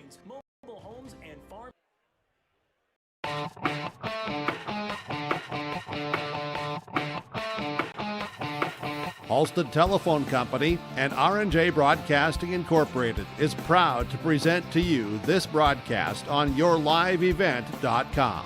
dwellings, mobile homes, and farm. Halsted Telephone Company and R&J Broadcasting Incorporated is proud to present to you this broadcast on yourliveevent.com.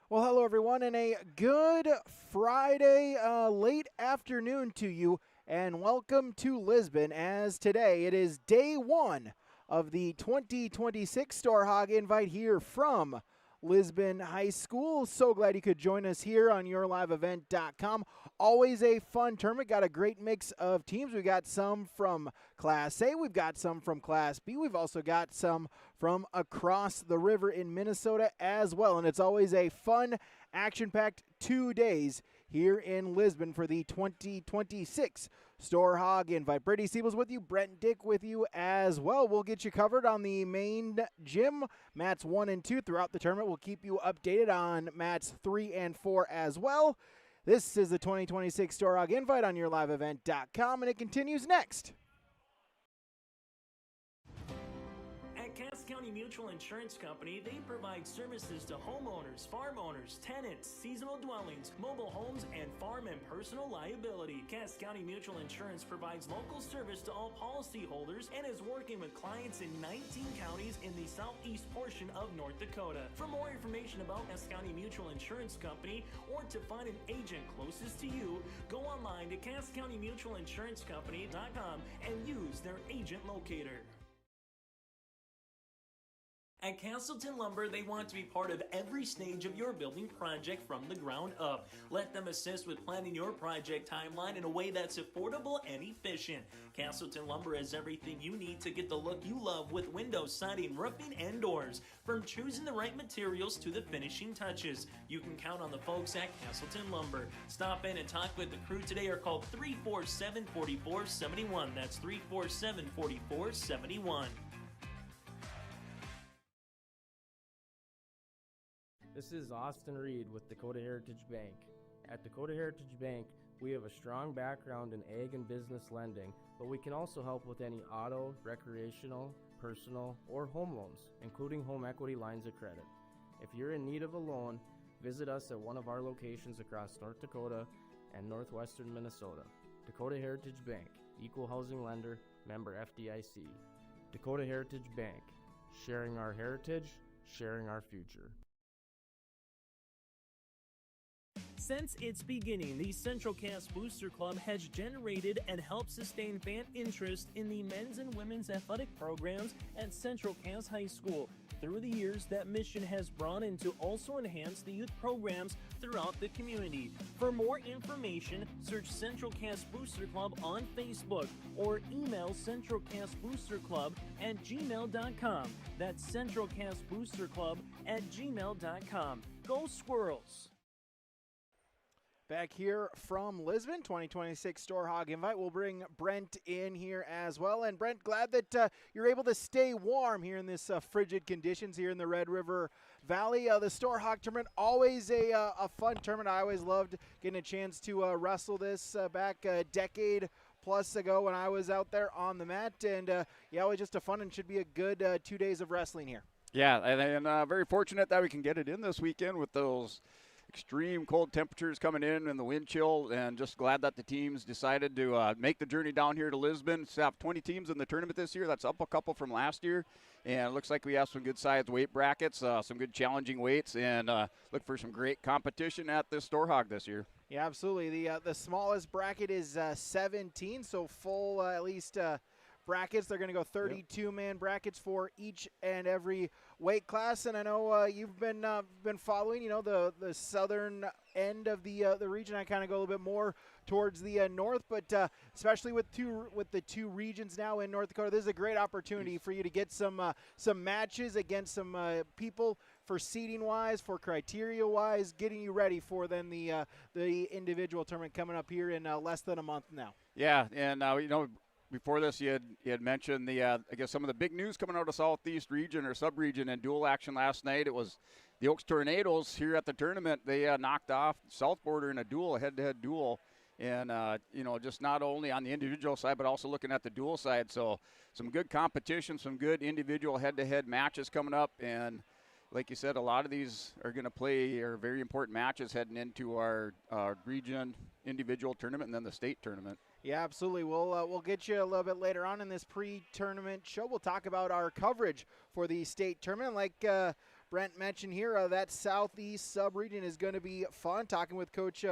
Well, hello everyone, and a good Friday late afternoon to you, and welcome to Lisbon, as today it is day one of the 2026 Storhaug Invite here from Lisbon High School. So glad you could join us here on yourliveevent.com. Always a fun tournament. Got a great mix of teams. We got some from Class A. We've got some from Class B. We've also got some from across the river in Minnesota as well. And it's always a fun, action-packed 2 days here in Lisbon for the 2026 Storhaug Invite. Brady Siebel's with you, Brent Dick with you as well. We'll get you covered on the main gym, mats 1 and 2 throughout the tournament. We'll keep you updated on mats 3 and 4 as well. This is the 2026 Storhaug Invite on yourliveevent.com, and it continues next. Cass County Mutual Insurance Company, they provide services to homeowners, farm owners, tenants, seasonal dwellings, mobile homes, and farm and personal liability. Cass County Mutual Insurance provides local service to all policyholders and is working with clients in 19 counties in the southeast portion of North Dakota. For more information about Cass County Mutual Insurance Company or to find an agent closest to you, go online to CassCountyMutualInsuranceCompany.com and use their agent locator. At Castleton Lumber, they want to be part of every stage of your building project from the ground up. Let them assist with planning your project timeline in a way that's affordable and efficient. Castleton Lumber has everything you need to get the look you love with windows, siding, roofing, and doors. From choosing the right materials to the finishing touches, you can count on the folks at Castleton Lumber. Stop in and talk with the crew today or call 347-4471. That's 347-4471. This is Austin Reed with Dakota Heritage Bank. At Dakota Heritage Bank, we have a strong background in ag and business lending, but we can also help with any auto, recreational, personal, or home loans, including home equity lines of credit. If you're in need of a loan, visit us at one of our locations across North Dakota and northwestern Minnesota. Dakota Heritage Bank, equal housing lender, member FDIC. Dakota Heritage Bank, sharing our heritage, sharing our future. Since its beginning, the Central Cass Booster Club has generated and helped sustain fan interest in the men's and women's athletic programs at Central Cass High School. Through the years, that mission has broadened to also enhance the youth programs throughout the community. For more information, search Central Cass Booster Club on Facebook or email centralcassboosterclub@gmail.com. That's centralcassboosterclub@gmail.com. Go Squirrels! Back here from Lisbon, 2026 Storhaug Invite. We'll bring Brent in here as well. And Brent, glad that you're able to stay warm here in this frigid conditions here in the Red River Valley. The Storhaug tournament, always a fun tournament. I always loved getting a chance to wrestle this back a decade plus ago when I was out there on the mat. And yeah, always just a fun and should be a good 2 days of wrestling here. Yeah, and very fortunate that we can get it in this weekend with those extreme cold temperatures coming in and the wind chill, and just glad that the teams decided to make the journey down here to Lisbon. So have 20 teams in the tournament this year. That's up a couple from last year, and it looks like we have some good sized weight brackets, some good challenging weights, and look for some great competition at this Storhaug this year. Yeah, absolutely. The smallest bracket is 17, so full at least brackets. They're going to go 32-man brackets for each and every weight class. And I know you've been following, the southern end of the region. I kind of go a little bit more towards the north, but especially with the two regions now in North Dakota, this is a great opportunity for you to get some matches against some people for seeding wise, for criteria wise, getting you ready for then the individual tournament coming up here in less than a month now. Yeah, and before this, you had mentioned I guess some of the big news coming out of Southeast region or sub-region in dual action last night. It was the Oaks Tornadoes here at the tournament. They knocked off South Border in a duel, a head-to-head duel, And, just not only on the individual side, but also looking at the dual side. So some good competition, some good individual head-to-head matches coming up. And like you said, a lot of these are going to play are very important matches heading into our region individual tournament and then the state tournament. Yeah, absolutely. We'll get you a little bit later on in this pre-tournament show. We'll talk about our coverage for the state tournament. Like Brent mentioned here, that Southeast sub-region is going to be fun. Talking with Coach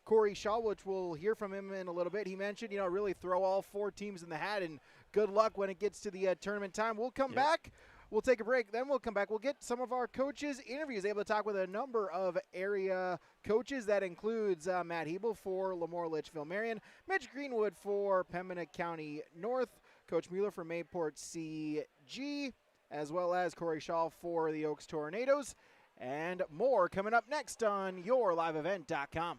Corey Shaw, which we'll hear from him in a little bit. He mentioned, really throw all 4 teams in the hat, and good luck when it gets to the tournament time. We'll come back. We'll take a break, then we'll come back. We'll get some of our coaches' interviews, able to talk with a number of area coaches. That includes Matt Hebel for Lemoore Litchfield Marion, Mitch Greenwood for Pembina County North, Coach Mueller for Mayport CG, as well as Corey Shaw for the Oaks Tornadoes, and more coming up next on YourLiveEvent.com.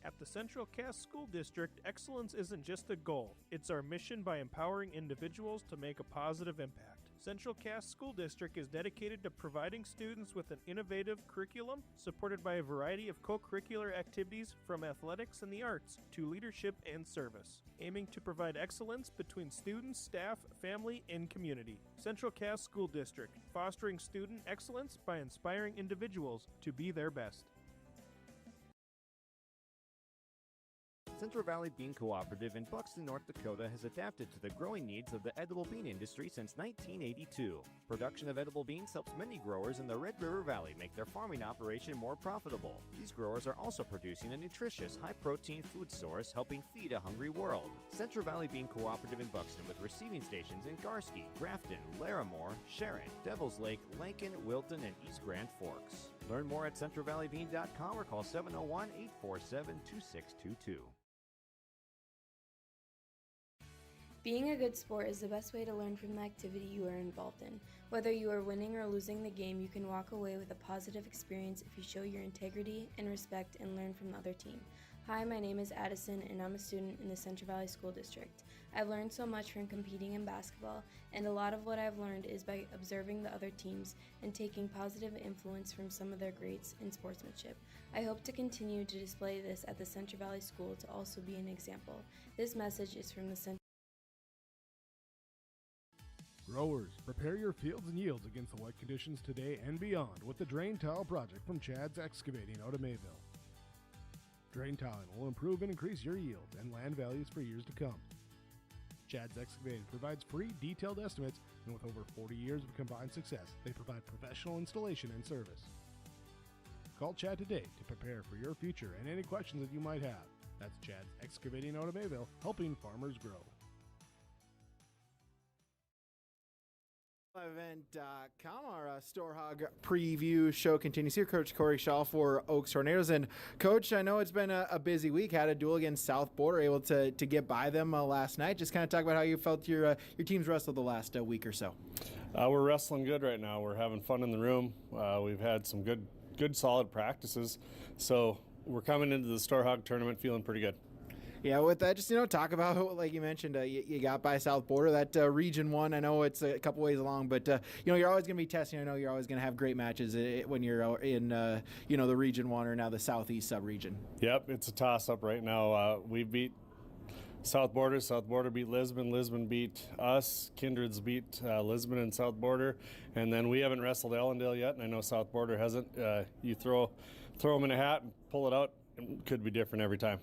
At the Central Cass School District, excellence isn't just a goal. It's our mission by empowering individuals to make a positive impact. Central Cass School District is dedicated to providing students with an innovative curriculum supported by a variety of co-curricular activities from athletics and the arts to leadership and service, aiming to provide excellence between students, staff, family, and community. Central Cass School District, fostering student excellence by inspiring individuals to be their best. Central Valley Bean Cooperative in Buxton, North Dakota has adapted to the growing needs of the edible bean industry since 1982. Production of edible beans helps many growers in the Red River Valley make their farming operation more profitable. These growers are also producing a nutritious, high-protein food source helping feed a hungry world. Central Valley Bean Cooperative in Buxton with receiving stations in Garsky, Grafton, Larimore, Sharon, Devils Lake, Lankin, Wilton, and East Grand Forks. Learn more at centralvalleybean.com or call 701-847-2622. Being a good sport is the best way to learn from the activity you are involved in. Whether you are winning or losing the game, you can walk away with a positive experience if you show your integrity and respect and learn from the other team. Hi, my name is Addison and I'm a student in the Central Valley School District. I've learned so much from competing in basketball, and a lot of what I've learned is by observing the other teams and taking positive influence from some of their greats in sportsmanship. I hope to continue to display this at the Central Valley School to also be an example. This message is from the Central Growers, prepare your fields and yields against the wet conditions today and beyond with the Drain Tile Project from Chad's Excavating out of Mayville. Drain tiling will improve and increase your yield and land values for years to come. Chad's Excavating provides free detailed estimates, and with over 40 years of combined success, they provide professional installation and service. Call Chad today to prepare for your future and any questions that you might have. That's Chad's Excavating out of Mayville, helping farmers grow. Event.com. Our Storhaug preview show continues here. Coach Corey Shaw for Oaks Tornadoes. And Coach, I know it's been a busy week. Had a duel against South Border, able to get by them last night. Just kind of talk about how you felt your team's wrestled the last week or so. We're wrestling good right now. We're having fun in the room. We've had some good solid practices. So we're coming into the Storhaug tournament feeling pretty good. Yeah, with that, just, talk about, like you mentioned, you got by South Border, that Region 1. I know it's a couple ways along, but, you're always going to be testing. I know you're always going to have great matches when you're in, the Region 1 or now the Southeast sub-region. Yep, it's a toss-up right now. We beat South Border. South Border beat Lisbon. Lisbon beat us. Kindred's beat Lisbon and South Border. And then we haven't wrestled Ellendale yet, and I know South Border hasn't. You throw them in a hat and pull it out. It could be different every time.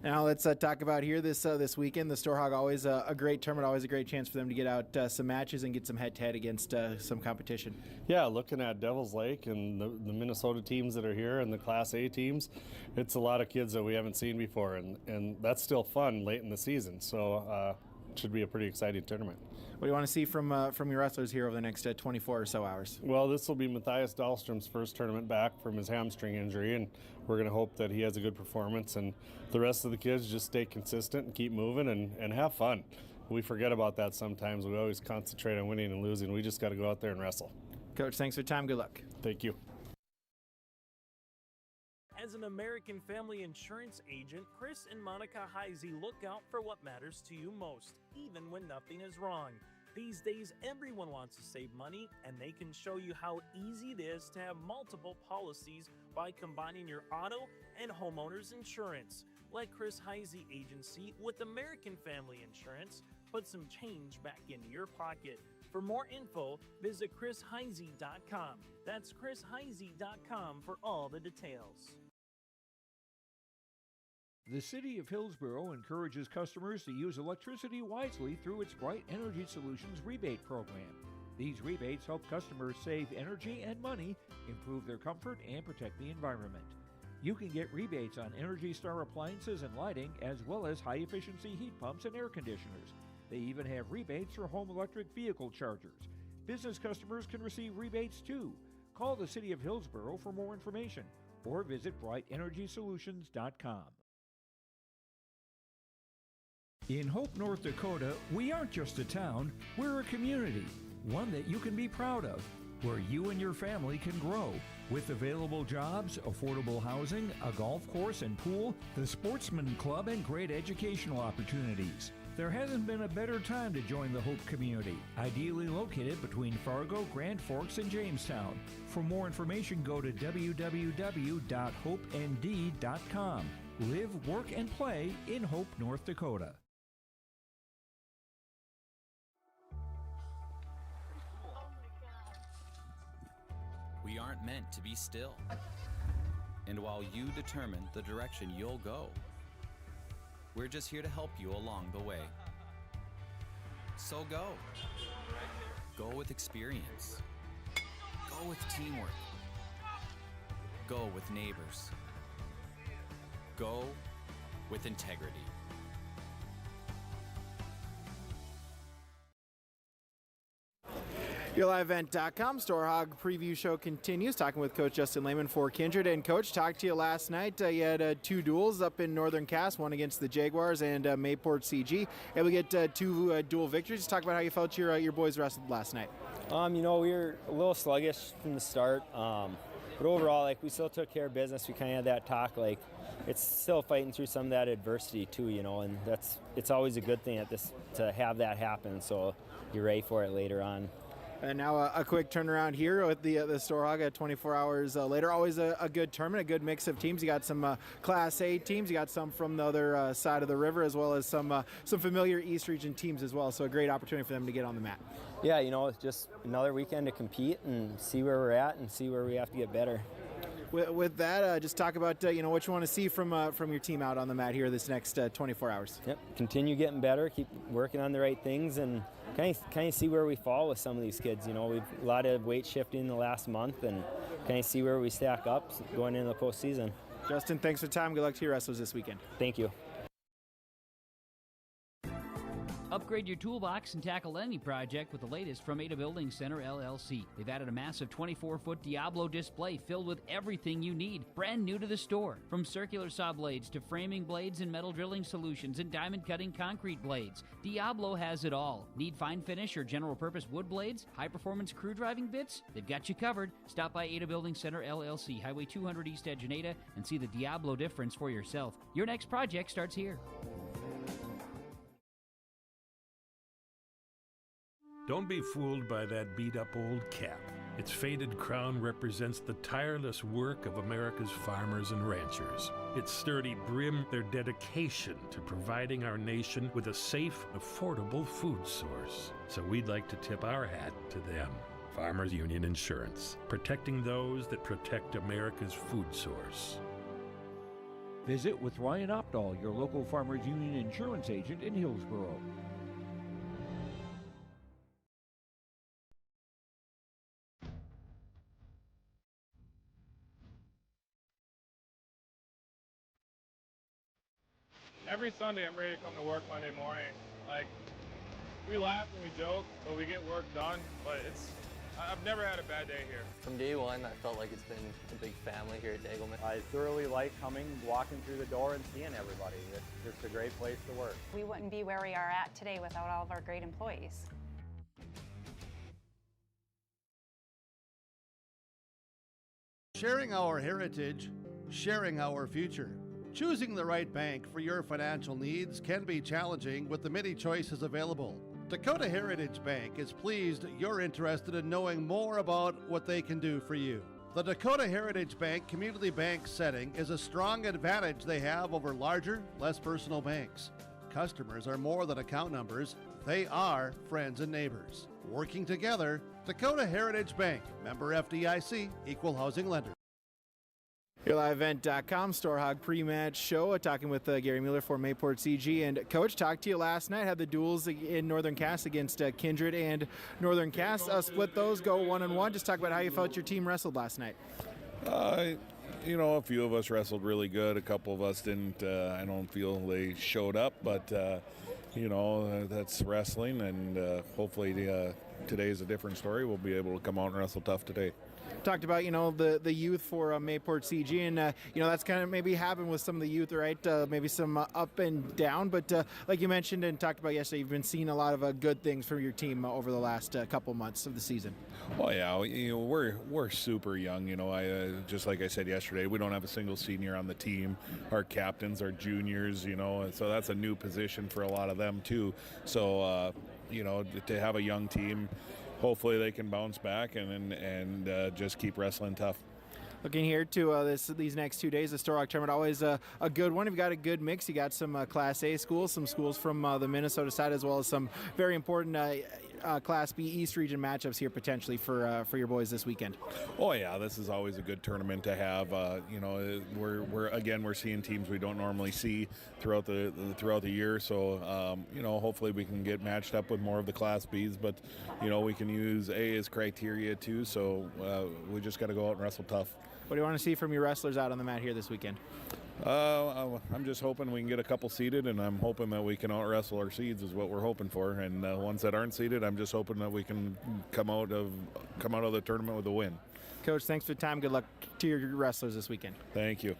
Now let's talk about here this weekend. The Storhaug, always a great tournament, always a great chance for them to get out some matches and get some head-to-head against some competition. Yeah, looking at Devils Lake and the Minnesota teams that are here and the Class A teams, it's a lot of kids that we haven't seen before, and that's still fun late in the season. So it should be a pretty exciting tournament. What do you want to see from your wrestlers here over the next 24 or so hours? Well, this will be Matthias Dahlstrom's first tournament back from his hamstring injury, and we're going to hope that he has a good performance, and the rest of the kids just stay consistent and keep moving and have fun. We forget about that sometimes. We always concentrate on winning and losing. We just got to go out there and wrestle. Coach, thanks for your time. Good luck. Thank you. As an American Family Insurance agent, Chris and Monica Heisey look out for what matters to you most, even when nothing is wrong. These days, everyone wants to save money, and they can show you how easy it is to have multiple policies by combining your auto and homeowner's insurance. Let Chris Heisey Agency with American Family Insurance put some change back into your pocket. For more info, visit chrisheisey.com. That's chrisheisey.com for all the details. The City of Hillsborough encourages customers to use electricity wisely through its Bright Energy Solutions rebate program. These rebates help customers save energy and money, improve their comfort, and protect the environment. You can get rebates on Energy Star appliances and lighting, as well as high-efficiency heat pumps and air conditioners. They even have rebates for home electric vehicle chargers. Business customers can receive rebates too. Call the City of Hillsborough for more information or visit brightenergysolutions.com. In Hope, North Dakota, we aren't just a town, we're a community, one that you can be proud of, where you and your family can grow. With available jobs, affordable housing, a golf course and pool, the Sportsman Club, and great educational opportunities. There hasn't been a better time to join the Hope community, ideally located between Fargo, Grand Forks, and Jamestown. For more information, go to www.hopend.com. Live, work, and play in Hope, North Dakota. We aren't meant to be still. And while you determine the direction you'll go, we're just here to help you along the way. So go. Go with experience. Go with teamwork. Go with neighbors. Go with integrity. YourLiveEvent.com Storhaug preview show continues. Talking with Coach Justin Lehman for Kindred. And Coach, talked to you last night. You had two duels up in Northern Cass, one against the Jaguars and Mayport CG. Able to get two dual victories. Just talk about how you felt your boys wrestled last night. We were a little sluggish from the start, but overall, we still took care of business. We kind of had that talk, it's still fighting through some of that adversity too, and it's always a good thing to have that happen. So you're ready for it later on. And now a quick turnaround here with the Storhaug 24 hours later. Always a good tournament, a good mix of teams. You got some Class A teams. You got some from the other side of the river, as well as some familiar East Region teams as well. So a great opportunity for them to get on the mat. Yeah, it's just another weekend to compete and see where we're at and see where we have to get better. With that, just talk about what you want to see from your team out on the mat here this next 24 hours. Yep, continue getting better, keep working on the right things, and kind of see where we fall with some of these kids. We've a lot of weight shifting in the last month, and kind of see where we stack up going into the postseason. Justin, thanks for the time. Good luck to your wrestlers this weekend. Thank you. Upgrade your toolbox and tackle any project with the latest from Ada Building Center, LLC. They've added a massive 24-foot Diablo display filled with everything you need, brand new to the store. From circular saw blades to framing blades and metal drilling solutions and diamond cutting concrete blades, Diablo has it all. Need fine finish or general purpose wood blades? High-performance crew driving bits? They've got you covered. Stop by Ada Building Center, LLC, Highway 200 East Edge in Ada, and see the Diablo difference for yourself. Your next project starts here. Don't be fooled by that beat-up old cap. Its faded crown represents the tireless work of America's farmers and ranchers. Its sturdy brim, their dedication to providing our nation with a safe, affordable food source. So we'd like to tip our hat to them. Farmers Union Insurance, protecting those that protect America's food source. Visit with Ryan Opdahl, your local Farmers Union Insurance agent in Hillsborough. Every Sunday I'm ready to come to work Monday morning. We laugh and we joke, but we get work done. But I've never had a bad day here. From day one, I felt like it's been a big family here at Degelman. I thoroughly like walking through the door and seeing everybody. It's just a great place to work. We wouldn't be where we are at today without all of our great employees. Sharing our heritage, sharing our future. Choosing the right bank for your financial needs can be challenging with the many choices available. Dakota Heritage Bank is pleased you're interested in knowing more about what they can do for you. The Dakota Heritage Bank community bank setting is a strong advantage they have over larger, less personal banks. Customers are more than account numbers. They are friends and neighbors. Working together, Dakota Heritage Bank, member FDIC, equal housing lender. YourLiveEvent.com, Storhaug pre-match show, talking with Gary Mueller for Mayport CG. And Coach, talked to you last night, had the duels in Northern Cass against Kindred and Northern Cass. Split those, go 1-1. Just talk about how you felt your team wrestled last night. A few of us wrestled really good. A couple of us didn't. I don't feel they showed up, but, that's wrestling, and hopefully today is a different story. We'll be able to come out and wrestle tough today. Talked about, the youth for Mayport CG, and, that's kind of maybe happened with some of the youth, right? Maybe some up and down, but like you mentioned and talked about yesterday, you've been seeing a lot of good things from your team over the last couple months of the season. Oh yeah, we're super young. I just like I said yesterday, we don't have a single senior on the team. Our captains are juniors. And so that's a new position for a lot of them too. So to have a young team, hopefully they can bounce back and just keep wrestling tough. Looking here to these next 2 days, the Storhaug tournament, always a good one. You've got a good mix. You got some Class A schools, some schools from the Minnesota side, as well as some very important Class B East region matchups here potentially for your boys this weekend. Oh yeah, this is always a good tournament to have. We're seeing teams we don't normally see throughout the year. So hopefully we can get matched up with more of the Class Bs. But we can use A as criteria too. So we just got to go out and wrestle tough. What do you want to see from your wrestlers out on the mat here this weekend? I'm just hoping we can get a couple seeded, and I'm hoping that we can out-wrestle our seeds is what we're hoping for. And ones that aren't seeded, I'm just hoping that we can come out of the tournament with a win. Coach, thanks for the time. Good luck to your wrestlers this weekend. Thank you.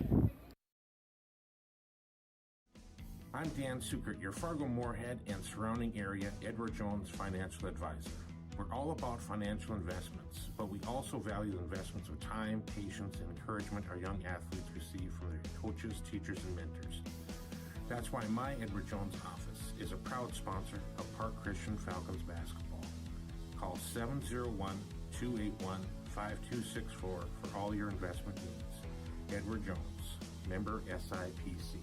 I'm Dan Sukert, your Fargo-Moorhead and surrounding area Edward Jones financial advisor. We're all about financial investments, but we also value investments of time, patience, and encouragement our young athletes receive from their coaches, teachers, and mentors. That's why my Edward Jones office is a proud sponsor of Park Christian Falcons basketball. Call 701-281-5264 for all your investment needs. Edward Jones, member SIPC.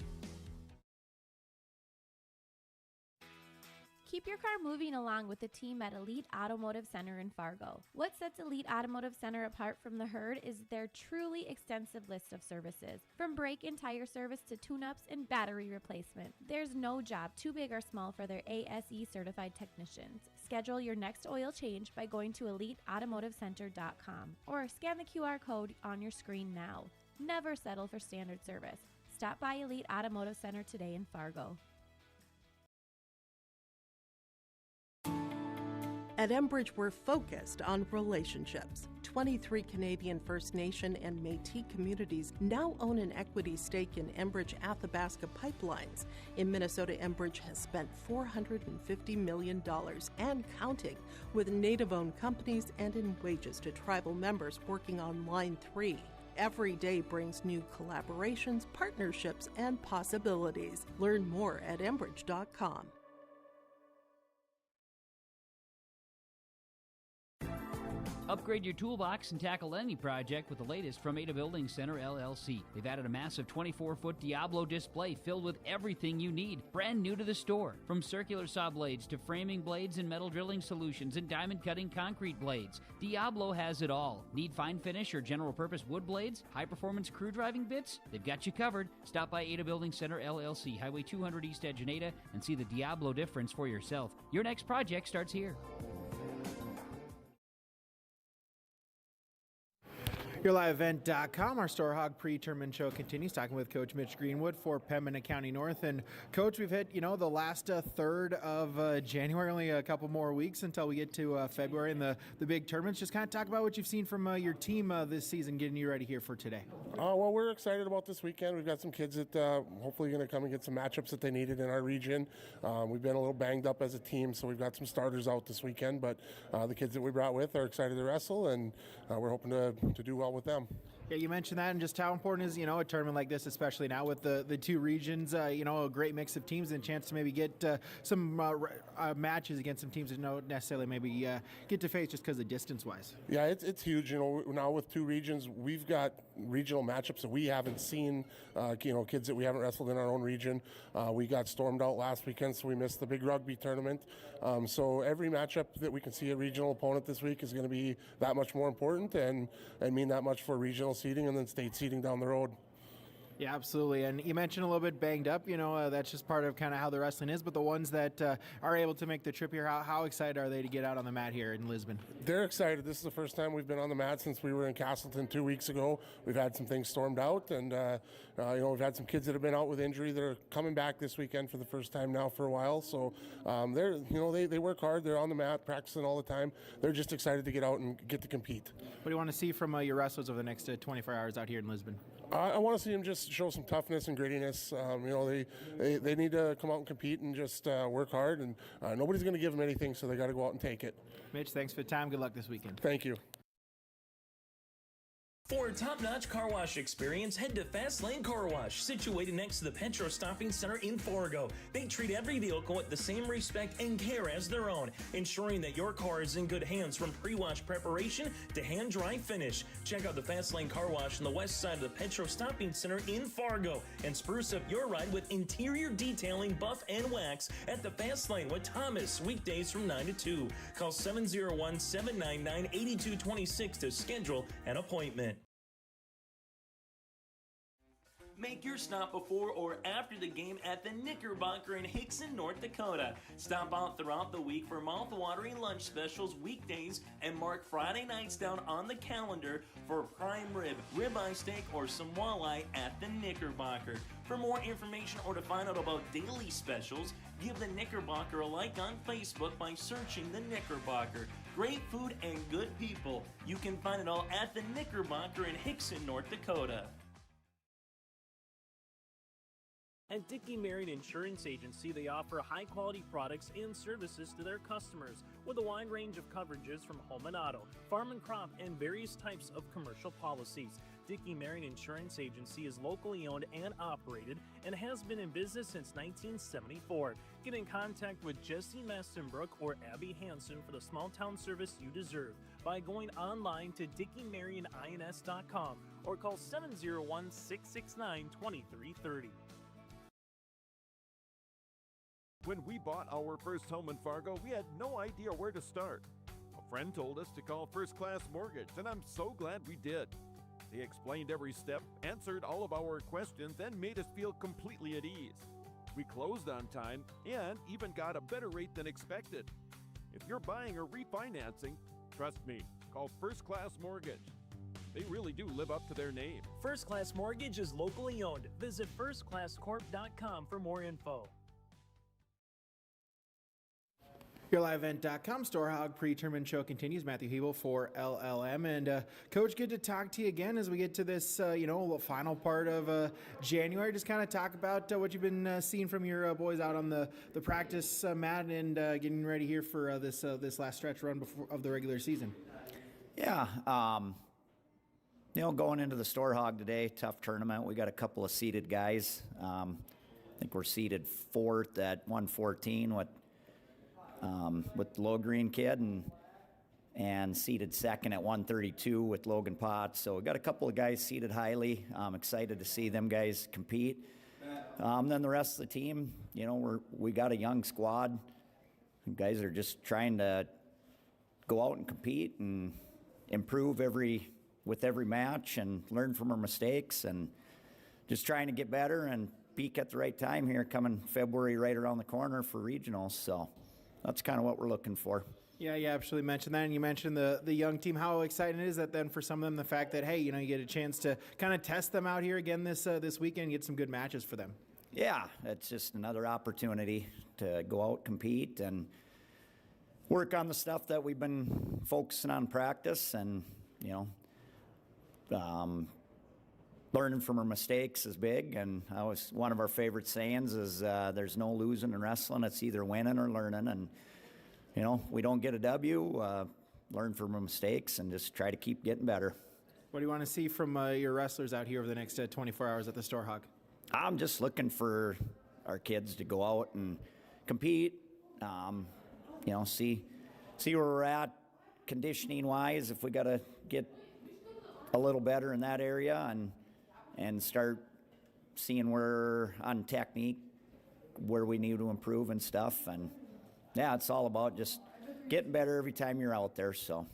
Keep your car moving along with the team at Elite Automotive Center in Fargo. What sets Elite Automotive Center apart from the herd is their truly extensive list of services. From brake and tire service to tune-ups and battery replacement, there's no job too big or small for their ASE certified technicians. Schedule your next oil change by going to EliteAutomotiveCenter.com or scan the QR code on your screen now. Never settle for standard service. Stop by Elite Automotive Center today in Fargo. At Enbridge, we're focused on relationships. 23 Canadian First Nation and Métis communities now own an equity stake in Enbridge Athabasca Pipelines. In Minnesota, Enbridge has spent $450 million and counting with Native-owned companies and in wages to tribal members working on Line 3. Every day brings new collaborations, partnerships, and possibilities. Learn more at Enbridge.com. Upgrade your toolbox and tackle any project with the latest from Ada Building Center, LLC. They've added a massive 24-foot Diablo display filled with everything you need, brand new to the store. From circular saw blades to framing blades and metal drilling solutions and diamond cutting concrete blades, Diablo has it all. Need fine finish or general purpose wood blades? High-performance crew driving bits? They've got you covered. Stop by Ada Building Center, LLC, Highway 200 East Edge in Ada, and see the Diablo difference for yourself. Your next project starts here. YourLiveEvent.com, our Storhaug pre-tournament show continues, talking with Coach Mitch Greenwood for Pembina County North. And Coach, we've hit, the last third of January, only a couple more weeks until we get to February and the big tournaments. Just kind of talk about what you've seen from your team this season, getting you ready here for today. Well, we're excited about this weekend. We've got some kids that hopefully going to come and get some matchups that they needed in our region. We've been a little banged up as a team, so we've got some starters out this weekend, but the kids that we brought with are excited to wrestle, and we're hoping to do well with them. Yeah, you mentioned that, and just how important is, a tournament like this, especially now with the two regions, a great mix of teams and a chance to maybe get some matches against some teams that don't necessarily maybe get to face just because of distance-wise. Yeah, it's huge. Now with two regions, we've got regional matchups that we haven't seen, kids that we haven't wrestled in our own region. We got stormed out last weekend, so we missed the big rugby tournament. So every matchup that we can see a regional opponent this week is going to be that much more important and mean that much for regional seeding and then state seeding down the road. Yeah, absolutely. And you mentioned a little bit banged up. That's just part of kind of how the wrestling is. But the ones that are able to make the trip here, how excited are they to get out on the mat here in Lisbon? They're excited. This is the first time we've been on the mat since we were in Castleton 2 weeks ago. We've had some things stormed out, and we've had some kids that have been out with injury that are coming back this weekend for the first time now for a while. So they work hard. They're on the mat, practicing all the time. They're just excited to get out and get to compete. What do you want to see from your wrestlers over the next 24 hours out here in Lisbon? I want to see them just show some toughness and grittiness. They need to come out and compete and just work hard, and nobody's going to give them anything, so they got to go out and take it. Mitch, thanks for the time. Good luck this weekend. Thank you. For a top-notch car wash experience, head to Fast Lane Car Wash, situated next to the Petro Stopping Center in Fargo. They treat every vehicle with the same respect and care as their own, ensuring that your car is in good hands from pre-wash preparation to hand-dry finish. Check out the Fast Lane Car Wash on the west side of the Petro Stopping Center in Fargo and spruce up your ride with interior detailing, buff, and wax at the Fast Lane with Thomas, weekdays from 9 to 2. Call 701-799-8226 to schedule an appointment. Make your stop before or after the game at the Knickerbocker in Hickson, North Dakota. Stop out throughout the week for mouth-watering lunch specials weekdays and mark Friday nights down on the calendar for prime rib, ribeye steak, or some walleye at the Knickerbocker. For more information or to find out about daily specials, give the Knickerbocker a like on Facebook by searching the Knickerbocker. Great food and good people. You can find it all at the Knickerbocker in Hickson, North Dakota. At Dickey Marion Insurance Agency, they offer high-quality products and services to their customers with a wide range of coverages from home and auto, farm and crop, and various types of commercial policies. Dickey Marion Insurance Agency is locally owned and operated and has been in business since 1974. Get in contact with Jesse Mastenbrook or Abby Hansen for the small-town service you deserve by going online to DickeyMarionINS.com or call 701-669-2330. When we bought our first home in Fargo, we had no idea where to start. A friend told us to call First Class Mortgage, and I'm so glad we did. They explained every step, answered all of our questions, and made us feel completely at ease. We closed on time and even got a better rate than expected. If you're buying or refinancing, trust me, call First Class Mortgage. They really do live up to their name. First Class Mortgage is locally owned. Visit firstclasscorp.com for more info. YourLiveEvent.com, Storhaug pre-tournament show continues. Matthew Hebel for LLM. And Coach, good to talk to you again as we get to this, final part of January. Just kind of talk about what you've been seeing from your boys out on the practice mat and getting ready here for this last stretch run of the regular season. Yeah, going into the Storhaug today, tough tournament. We got a couple of seeded guys. I think we're seeded fourth at 114 with the Low Green kid and seeded second at 132 with Logan Potts. So we got a couple of guys seeded highly. I'm excited to see them guys compete. Then the rest of the team, we got a young squad. Guys are just trying to go out and compete and improve with every match and learn from our mistakes and just trying to get better and peak at the right time here coming February right around the corner for regionals. So that's kind of what we're looking for. Yeah, you absolutely mentioned that, and you mentioned the young team. How exciting is that then for some of them, the fact that, hey, you get a chance to kind of test them out here again this weekend and get some good matches for them? Yeah, it's just another opportunity to go out, compete, and work on the stuff that we've been focusing on practice and, learning from our mistakes is big, and one of our favorite sayings is there's no losing in wrestling. It's either winning or learning, and we don't get a W, learn from our mistakes and just try to keep getting better. What do you want to see from your wrestlers out here over the next 24 hours at the Storhaug? I'm just looking for our kids to go out and compete, see where we're at conditioning-wise, if we got to get a little better in that area and start seeing where on technique, where we need to improve and stuff. And, yeah, it's all about just getting better every time you're out there, so.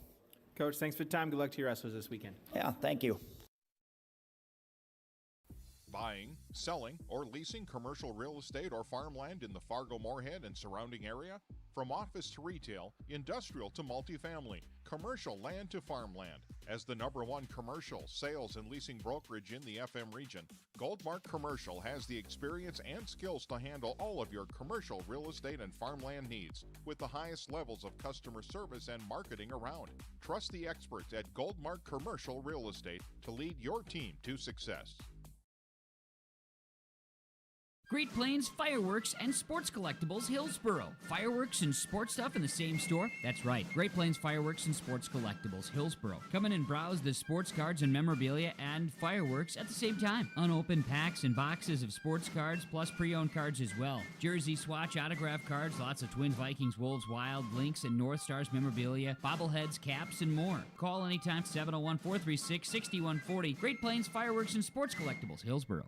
Coach, thanks for the time. Good luck to your wrestlers this weekend. Yeah, thank you. Buying, selling, or leasing commercial real estate or farmland in the Fargo-Moorhead and surrounding area? From office to retail, industrial to multifamily, commercial land to farmland. As the #1 commercial sales and leasing brokerage in the FM region, Goldmark Commercial has the experience and skills to handle all of your commercial real estate and farmland needs with the highest levels of customer service and marketing around. Trust the experts at Goldmark Commercial Real Estate to lead your team to success. Great Plains Fireworks and Sports Collectibles, Hillsboro. Fireworks and sports stuff in the same store? That's right. Great Plains Fireworks and Sports Collectibles, Hillsboro. Come in and browse the sports cards and memorabilia and fireworks at the same time. Unopened packs and boxes of sports cards, plus pre-owned cards as well. Jersey swatch autograph cards, lots of Twins, Vikings, Wolves, Wild, Lynx, and North Stars memorabilia, bobbleheads, caps, and more. Call anytime, 701-436-6140. Great Plains Fireworks and Sports Collectibles, Hillsboro.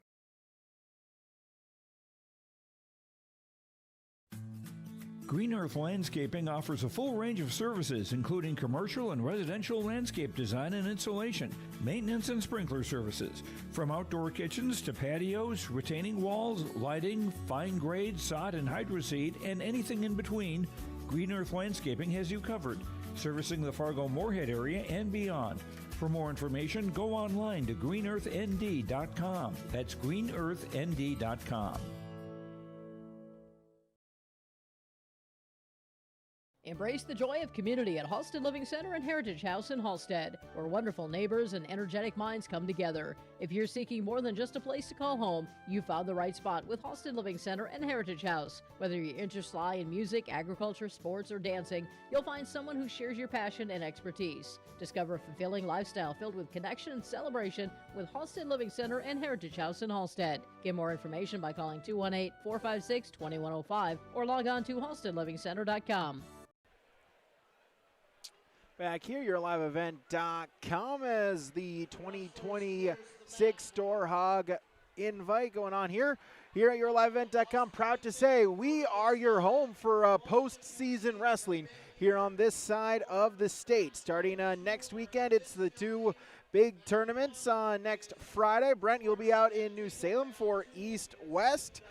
Green Earth Landscaping offers a full range of services, including commercial and residential landscape design and installation, maintenance and sprinkler services. From outdoor kitchens to patios, retaining walls, lighting, fine grade, sod and hydroseed, and anything in between, Green Earth Landscaping has you covered, servicing the Fargo-Moorhead area and beyond. For more information, go online to greenearthnd.com. That's greenearthnd.com. Embrace the joy of community at Halstead Living Center and Heritage House in Halstead, where wonderful neighbors and energetic minds come together. If you're seeking more than just a place to call home, you found the right spot with Halstead Living Center and Heritage House. Whether your interests lie in music, agriculture, sports, or dancing, you'll find someone who shares your passion and expertise. Discover a fulfilling lifestyle filled with connection and celebration with Halstead Living Center and Heritage House in Halstead. Get more information by calling 218-456-2105 or log on to halsteadlivingcenter.com. Back here, yourliveevent.com as the 2026 Storhaug invite going on here. Here at yourliveevent.com, proud to say we are your home for postseason wrestling here on this side of the state. Starting next weekend, it's the two big tournaments next Friday. Brent, you'll be out in New Salem for East-West.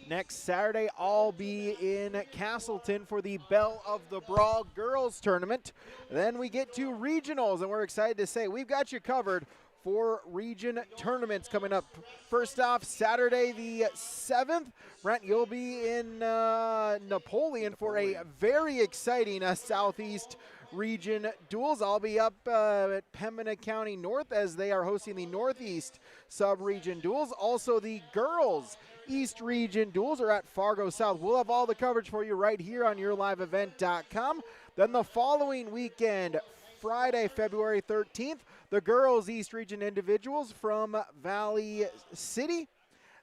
Next Saturday, I'll be in Castleton for the Belle of the Brawl Girls Tournament. Then we get to regionals, and we're excited to say we've got you covered for region tournaments coming up. First off, Saturday the 7th, Brent, you'll be in Napoleon for a very exciting Southeast region duels. I'll be up at Pembina County North as they are hosting the Northeast sub-region duels. Also, the girls East Region duels are at Fargo South. We'll have all the coverage for you right here on yourliveevent.com. Then the following weekend, Friday, February 13th, the girls East Region individuals from Valley City.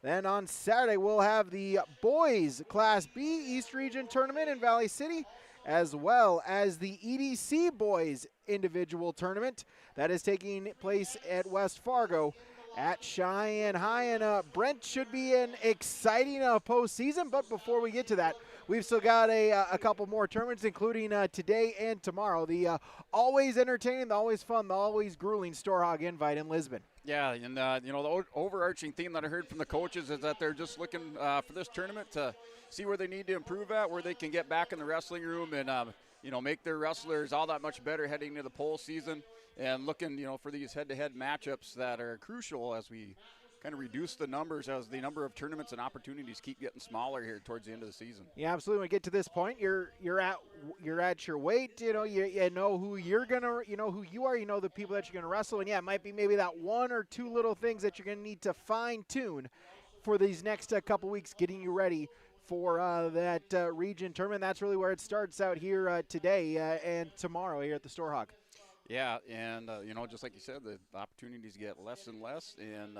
Then on Saturday, we'll have the boys Class B East Region tournament in Valley City, as well as the EDC boys individual tournament that is taking place at West Fargo at Cheyenne High. And Brent, should be an exciting postseason, but before we get to that, we've still got a couple more tournaments, including today and tomorrow. The always entertaining, the always fun, the always grueling Storhaug Invite in Lisbon. Yeah, and the overarching theme that I heard from the coaches is that they're just looking for this tournament to see where they need to improve at, where they can get back in the wrestling room and make their wrestlers all that much better heading into the pole season, and looking for these head-to-head matchups that are crucial as we kind of reduce the numbers as the number of tournaments and opportunities keep getting smaller here towards the end of the season. Yeah, absolutely. When we get to this point, you're at your weight. You know who you're gonna, who you are. You know the people that you're gonna wrestle, and yeah, it might be maybe that one or two little things that you're gonna need to fine tune for these next couple weeks, getting you ready for that region tournament. That's really where it starts out here today and tomorrow here at the Storhaug. Yeah, and just like you said, the opportunities get less and less, and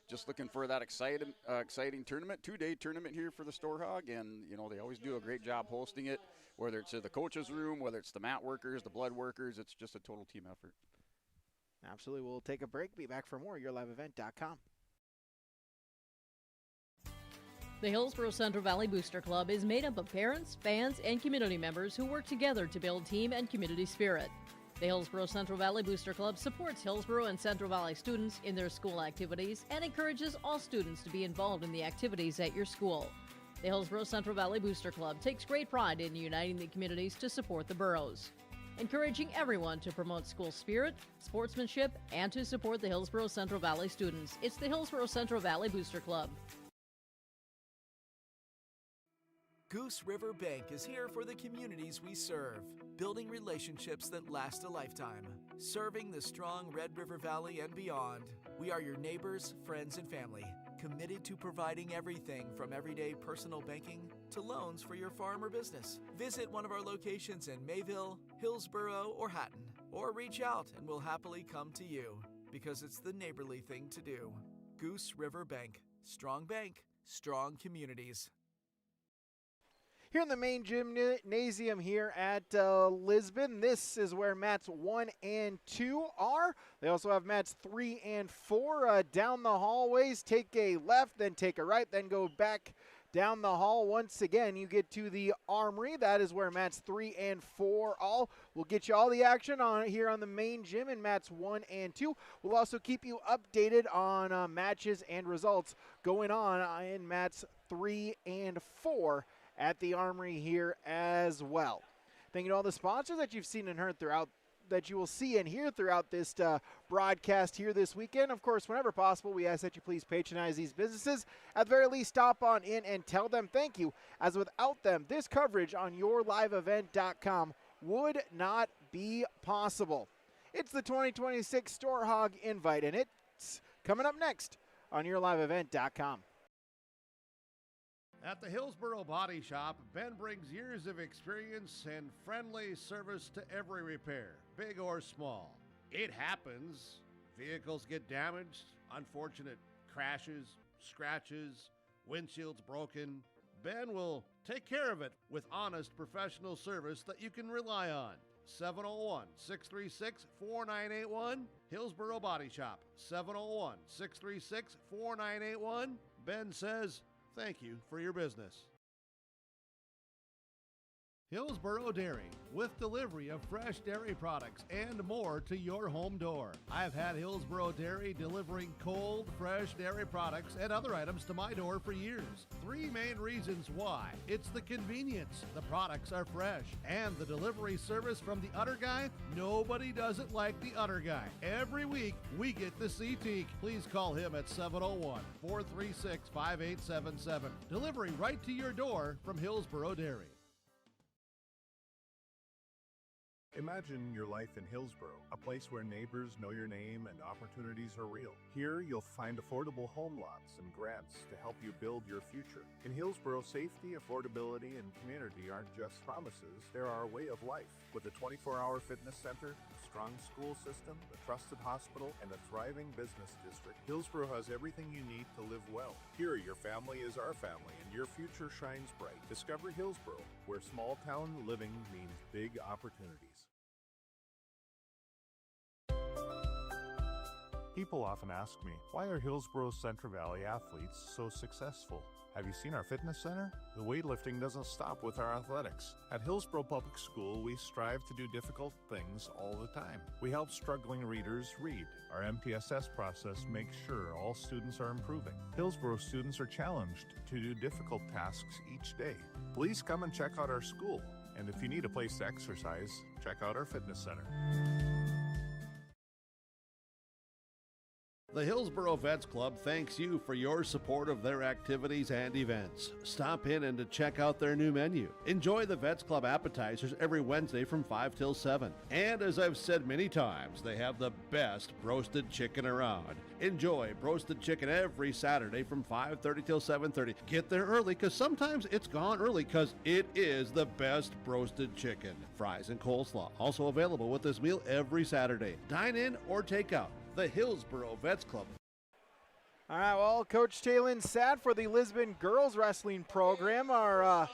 just looking for that exciting tournament, 2-day tournament here for the Storhaug, and they always do a great job hosting it, whether it's the coaches' room, whether it's the mat workers, the blood workers. It's just a total team effort. Absolutely. We'll take a break. Be back for more. YourLiveEvent.com. The Hillsborough Central Valley Booster Club is made up of parents, fans, and community members who work together to build team and community spirit. The Hillsborough Central Valley Booster Club supports Hillsborough and Central Valley students in their school activities and encourages all students to be involved in the activities at your school. The Hillsborough Central Valley Booster Club takes great pride in uniting the communities to support the boroughs, encouraging everyone to promote school spirit, sportsmanship, and to support the Hillsborough Central Valley students. It's the Hillsborough Central Valley Booster Club. Goose River Bank is here for the communities we serve, building relationships that last a lifetime, serving the strong Red River Valley and beyond. We are your neighbors, friends, and family, committed to providing everything from everyday personal banking to loans for your farm or business. Visit one of our locations in Mayville, Hillsborough, or Hatton, or reach out and we'll happily come to you, because it's the neighborly thing to do. Goose River Bank. Strong bank, strong communities. Here in the main gymnasium here at Lisbon, this is where mats 1 and 2 are. They also have mats 3 and 4 down the hallways. Take a left, then take a right, then go back down the hall. Once again, you get to the armory. That is where mats 3 and 4 all. We'll get you all the action on here on the main gym in mats 1 and 2. We'll also keep you updated on matches and results going on in mats 3 and 4 at the Armory here as well. Thank you to all the sponsors that you've seen and heard throughout, that you will see and hear throughout this broadcast here this weekend. Of course, whenever possible, we ask that you please patronize these businesses. At the very least, stop on in and tell them thank you, as without them, this coverage on YourLiveEvent.com would not be possible. It's the 2026 Storhaug Invite, and it's coming up next on YourLiveEvent.com. At the Hillsborough Body Shop, Ben brings years of experience and friendly service to every repair, big or small. It happens. Vehicles get damaged, unfortunate crashes, scratches, windshields broken. Ben will take care of it with honest professional service that you can rely on. 701-636-4981, Hillsborough Body Shop. 701-636-4981. Ben says, thank you for your business. Hillsborough Dairy, with delivery of fresh dairy products and more to your home door. I've had Hillsborough Dairy delivering cold, fresh dairy products and other items to my door for years. 3 main reasons why. It's the convenience, the products are fresh, and the delivery service from the Udder Guy. Nobody does it like the Udder Guy. Every week, we get to see Teak. Please call him at 701-436-5877. Delivery right to your door from Hillsborough Dairy. Imagine your life in Hillsborough, a place where neighbors know your name and opportunities are real. Here, you'll find affordable home lots and grants to help you build your future. In Hillsborough, safety, affordability, and community aren't just promises, they are a way of life. With a 24-hour fitness center, a strong school system, a trusted hospital, and a thriving business district, Hillsborough has everything you need to live well. Here, your family is our family, and your future shines bright. Discover Hillsborough, where small-town living means big opportunities. People often ask me, why are Hillsborough Central Valley athletes so successful? Have you seen our fitness center? The weightlifting doesn't stop with our athletics. At Hillsborough Public School, we strive to do difficult things all the time. We help struggling readers read. Our MTSS process makes sure all students are improving. Hillsborough students are challenged to do difficult tasks each day. Please come and check out our school. And if you need a place to exercise, check out our fitness center. The Hillsboro Vets Club thanks you for your support of their activities and events. Stop in and to check out their new menu. Enjoy the Vets Club appetizers every Wednesday from 5 till 7. And as I've said many times, they have the best roasted chicken around. Enjoy roasted chicken every Saturday from 5:30 till 7:30. Get there early because sometimes it's gone early because it is the best roasted chicken. Fries and coleslaw also available with this meal every Saturday. Dine in or take out. The Hillsboro Vets Club. All right, well, Coach Talon sat for the Lisbon girls wrestling program, our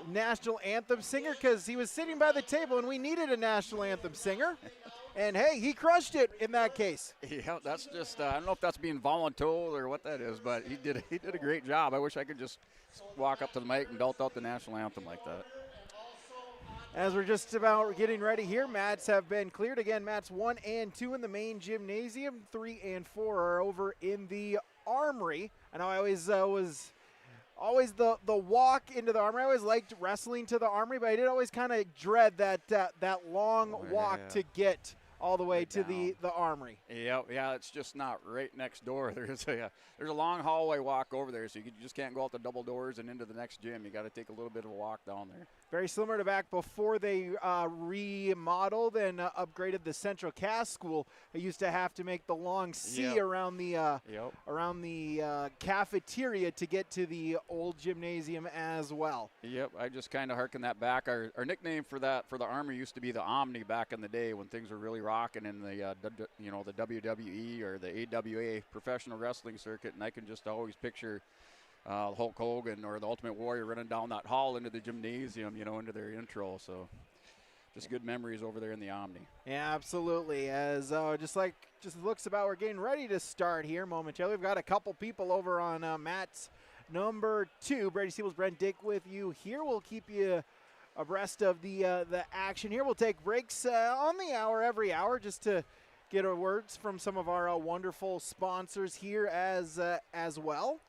national anthem singer, because he was sitting by the table and we needed a national anthem singer. And hey, he crushed it in that case. Yeah, that's just, I don't know if that's being voluntold or what that is, but he did a great job. I wish I could just walk up to the mic and belt out the national anthem like that. As we're just about getting ready here, mats have been cleared. Again, mats 1 and 2 in the main gymnasium. 3 and 4 are over in the armory. I know I always was the walk into the armory. I always liked wrestling to the armory, but I did always kind of dread that long walk to get all the way to the armory. Yeah, it's just not right next door. There's a long hallway walk over there, so you just can't go out the double doors and into the next gym. You got to take a little bit of a walk down there. Very similar to back before they remodeled and upgraded the Central Cass School. They used to have to make the long C around the cafeteria to get to the old gymnasium as well. Yep, I just kind of harken that back. Our nickname for the Army used to be the Omni back in the day when things were really rocking in the the WWE or the AWA professional wrestling circuit, and I can just always picture Hulk Hogan or the Ultimate Warrior running down that hall into the gymnasium, into their intro. So just good memories over there in the Omni. Yeah, absolutely. As just looks about we're getting ready to start here momentarily. We've got a couple people over on mats number 2. Brady Siebels, Brent Dick with you here. We'll keep you abreast of the action here. We'll take breaks on the hour every hour just to get our words from some of our wonderful sponsors here as well.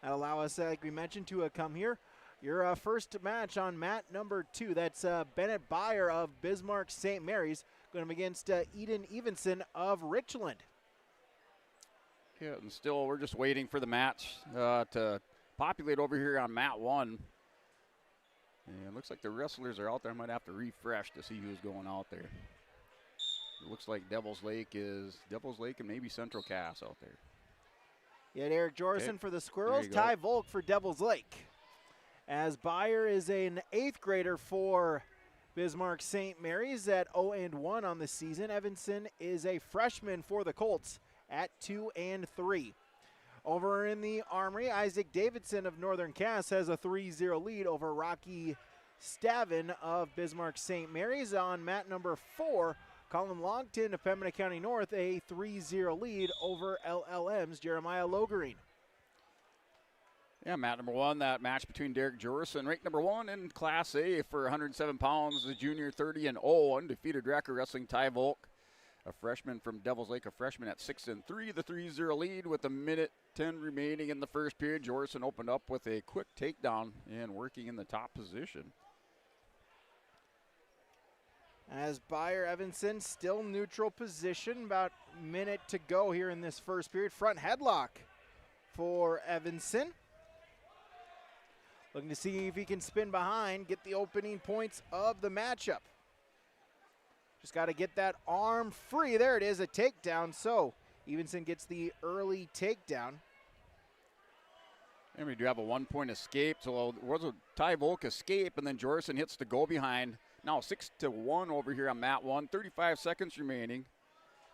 That allow us, like we mentioned, to come here. Your first match on mat number 2. That's Bennett Byer of Bismarck St. Mary's going against Eden Evenson of Richland. Yeah, and still we're just waiting for the match to populate over here on mat 1. And it looks like the wrestlers are out there. I might have to refresh to see who's going out there. It looks like Devil's Lake and maybe Central Cass out there. Yeah, Eric Jorison for the Squirrels, Ty Volk for Devil's Lake. As Byer is an 8th grader for Bismarck St. Mary's at 0-1 on the season. Evanson is a freshman for the Colts at 2-3. Over in the Armory, Isaac Davidson of Northern Cass has a 3-0 lead over Rocky Stavin of Bismarck St. Mary's. On mat number 4, Colin Longton of Pembina County North, a 3-0 lead over LLM's Jeremiah Logerine. Yeah, mat number 1, that match between Derek Jorison, ranked number 1 in Class A for 107 pounds, the junior 30-0, undefeated record wrestling Ty Volk, a freshman from Devil's Lake, a freshman at 6-3, the 3-0 lead with a minute 10 remaining in the first period. Jorison opened up with a quick takedown and working in the top position. As Byer Evanson still neutral position, about a minute to go here in this first period. Front headlock for Evanson. Looking to see if he can spin behind, get the opening points of the matchup. Just got to get that arm free. There it is, a takedown. So Evanson gets the early takedown. And we do have a 1-point escape. So it was a Ty Volk escape, and then Jorison hits the go behind. Now 6-1 over here on mat 1. 35 seconds remaining.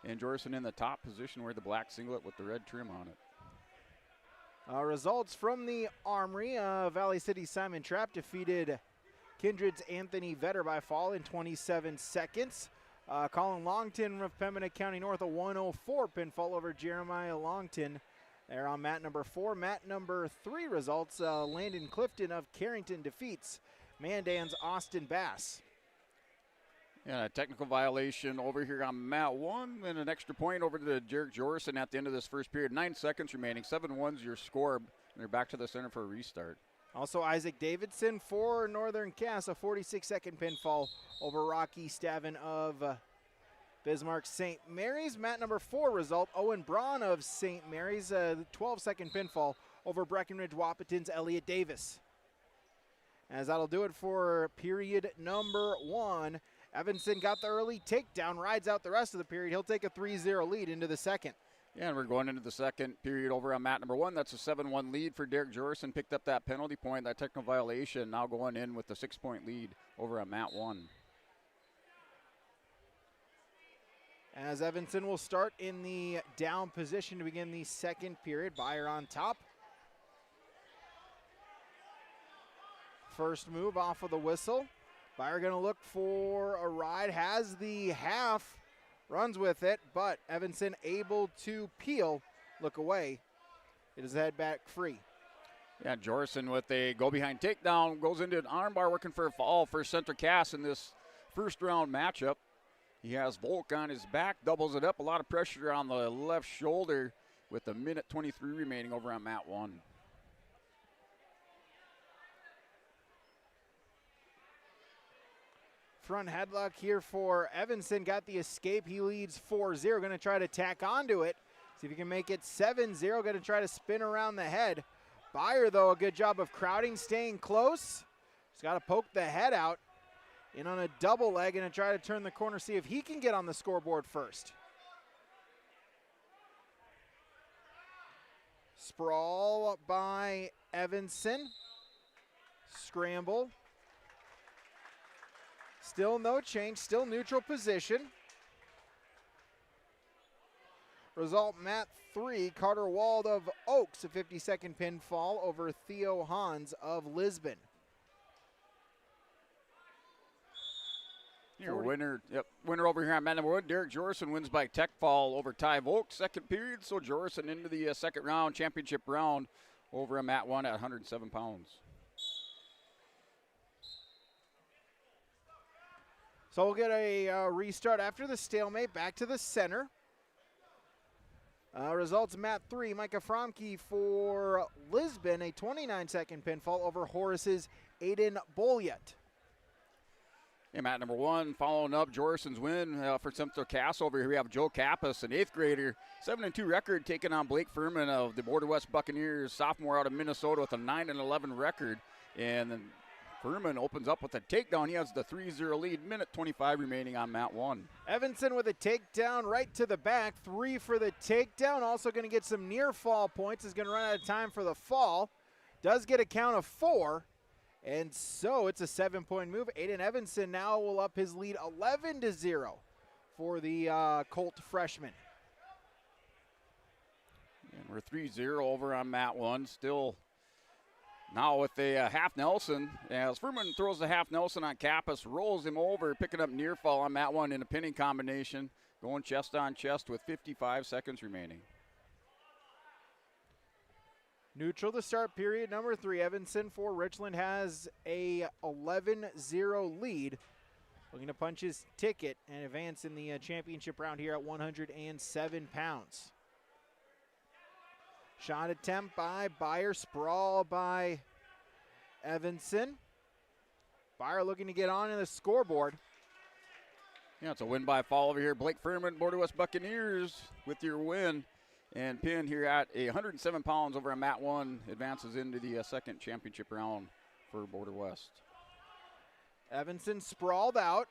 And Jorison in the top position wearing the black singlet with the red trim on it. Results from the Armory. Valley City Simon Trapp defeated Kindred's Anthony Vetter by fall in 27 seconds. Colin Longton of Pembina County North, a 104 pinfall over Jeremiah Longton. They're on mat number 4. Mat number 3 results. Landon Clifton of Carrington defeats Mandan's Austin Bass. Yeah, a technical violation over here on mat 1, and an extra point over to Derek Jorison at the end of this first period. 9 seconds remaining. 7-1's your score. And they're back to the center for a restart. Also, Isaac Davidson for Northern Cass, a 46-second pinfall over Rocky Stavin of Bismarck St. Mary's. Mat number 4 result, Owen Braun of St. Mary's, 12-second pinfall over Breckenridge Wahpeton's Elliott Davis. As that'll do it for period number 1. Evanson got the early takedown, rides out the rest of the period. He'll take a 3-0 lead into the second. Yeah, and we're going into the second period over on mat number 1. That's a 7-1 lead for Derek Jorson. Picked up that penalty point, that technical violation. Now going in with the 6-point lead over on mat 1. As Evanson will start in the down position to begin the second period. Byer on top. First move off of the whistle. Byer going to look for a ride. Has the half. Runs with it, but Evanson able to peel. Look away. It is head back free. Yeah, Jorson with a go-behind takedown. Goes into an armbar working for a fall for Center Cass in this first-round matchup. He has Volk on his back, doubles it up. A lot of pressure on the left shoulder with a minute 23 remaining over on mat 1. Front headlock here for Evanson. Got the escape. He leads 4-0. Going to try to tack onto it. See if he can make it 7-0. Going to try to spin around the head. Byer, though, a good job of crowding, staying close. He's got to poke the head out. In on a double leg. Going to try to turn the corner. See if he can get on the scoreboard first. Sprawl by Evanson. Scramble. Still no change, still neutral position. Result, mat 3, Carter Wald of Oaks, a 50-second pinfall over Theo Hans of Lisbon. Your winner over here on mat number 1. Derek Jorson wins by tech fall over Ty Volk. Second period, so Jorson into the second round, championship round over on mat 1 at 107 pounds. So we'll get a restart after the stalemate. Back to the center. Results, mat 3, Micah Fromke for Lisbon, a 29-second pinfall over Horace's Aiden Bolyett. Yeah, mat number 1, following up Jorson's win for Central Cass over here. We have Joe Kappas, an 8th grader, 7-2 record, taking on Blake Furman of the Border West Buccaneers, sophomore out of Minnesota with a 9-11 record. And then Furman opens up with a takedown. He has the 3-0 lead, minute 25 remaining on mat 1. Evanson with a takedown right to the back, 3 for the takedown. Also going to get some near fall points. Is going to run out of time for the fall. Does get a count of 4. And so it's a 7-point move. Aiden Evanson now will up his lead 11-0 for the Colt freshman. And we're 3-0 over on mat 1. Still now with a half Nelson, as Furman throws the half Nelson on Kappas, rolls him over, picking up near fall on mat 1 in a pinning combination, going chest on chest with 55 seconds remaining. Neutral to start period number 3. Evanson for Richland has a 11-0 lead. Looking to punch his ticket and advance in the championship round here at 107 pounds. Shot attempt by Byer, sprawl by Evanson. Byer looking to get on in the scoreboard. Yeah, it's a win by fall over here. Blake Furman, Border West Buccaneers with your win. And Penn here at 107 pounds over on mat 1 advances into the second championship round for Border West. Evanson sprawled out.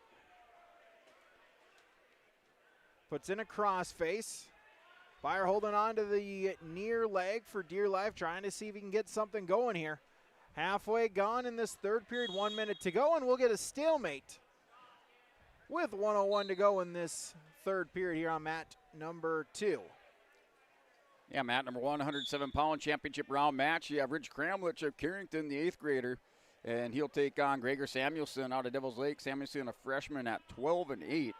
Puts in a crossface. Byer holding on to the near leg for dear life, trying to see if he can get something going here. Halfway gone in this third period, 1 minute to go, and we'll get a stalemate with 1:01 to go in this third period here on mat number 2. Yeah, mat number 1, 107-pound championship round match. You have Rich Kramlich of Carrington, the 8th grader, and he'll take on Gregor Samuelson out of Devils Lake. Samuelson, a freshman, at 12-8.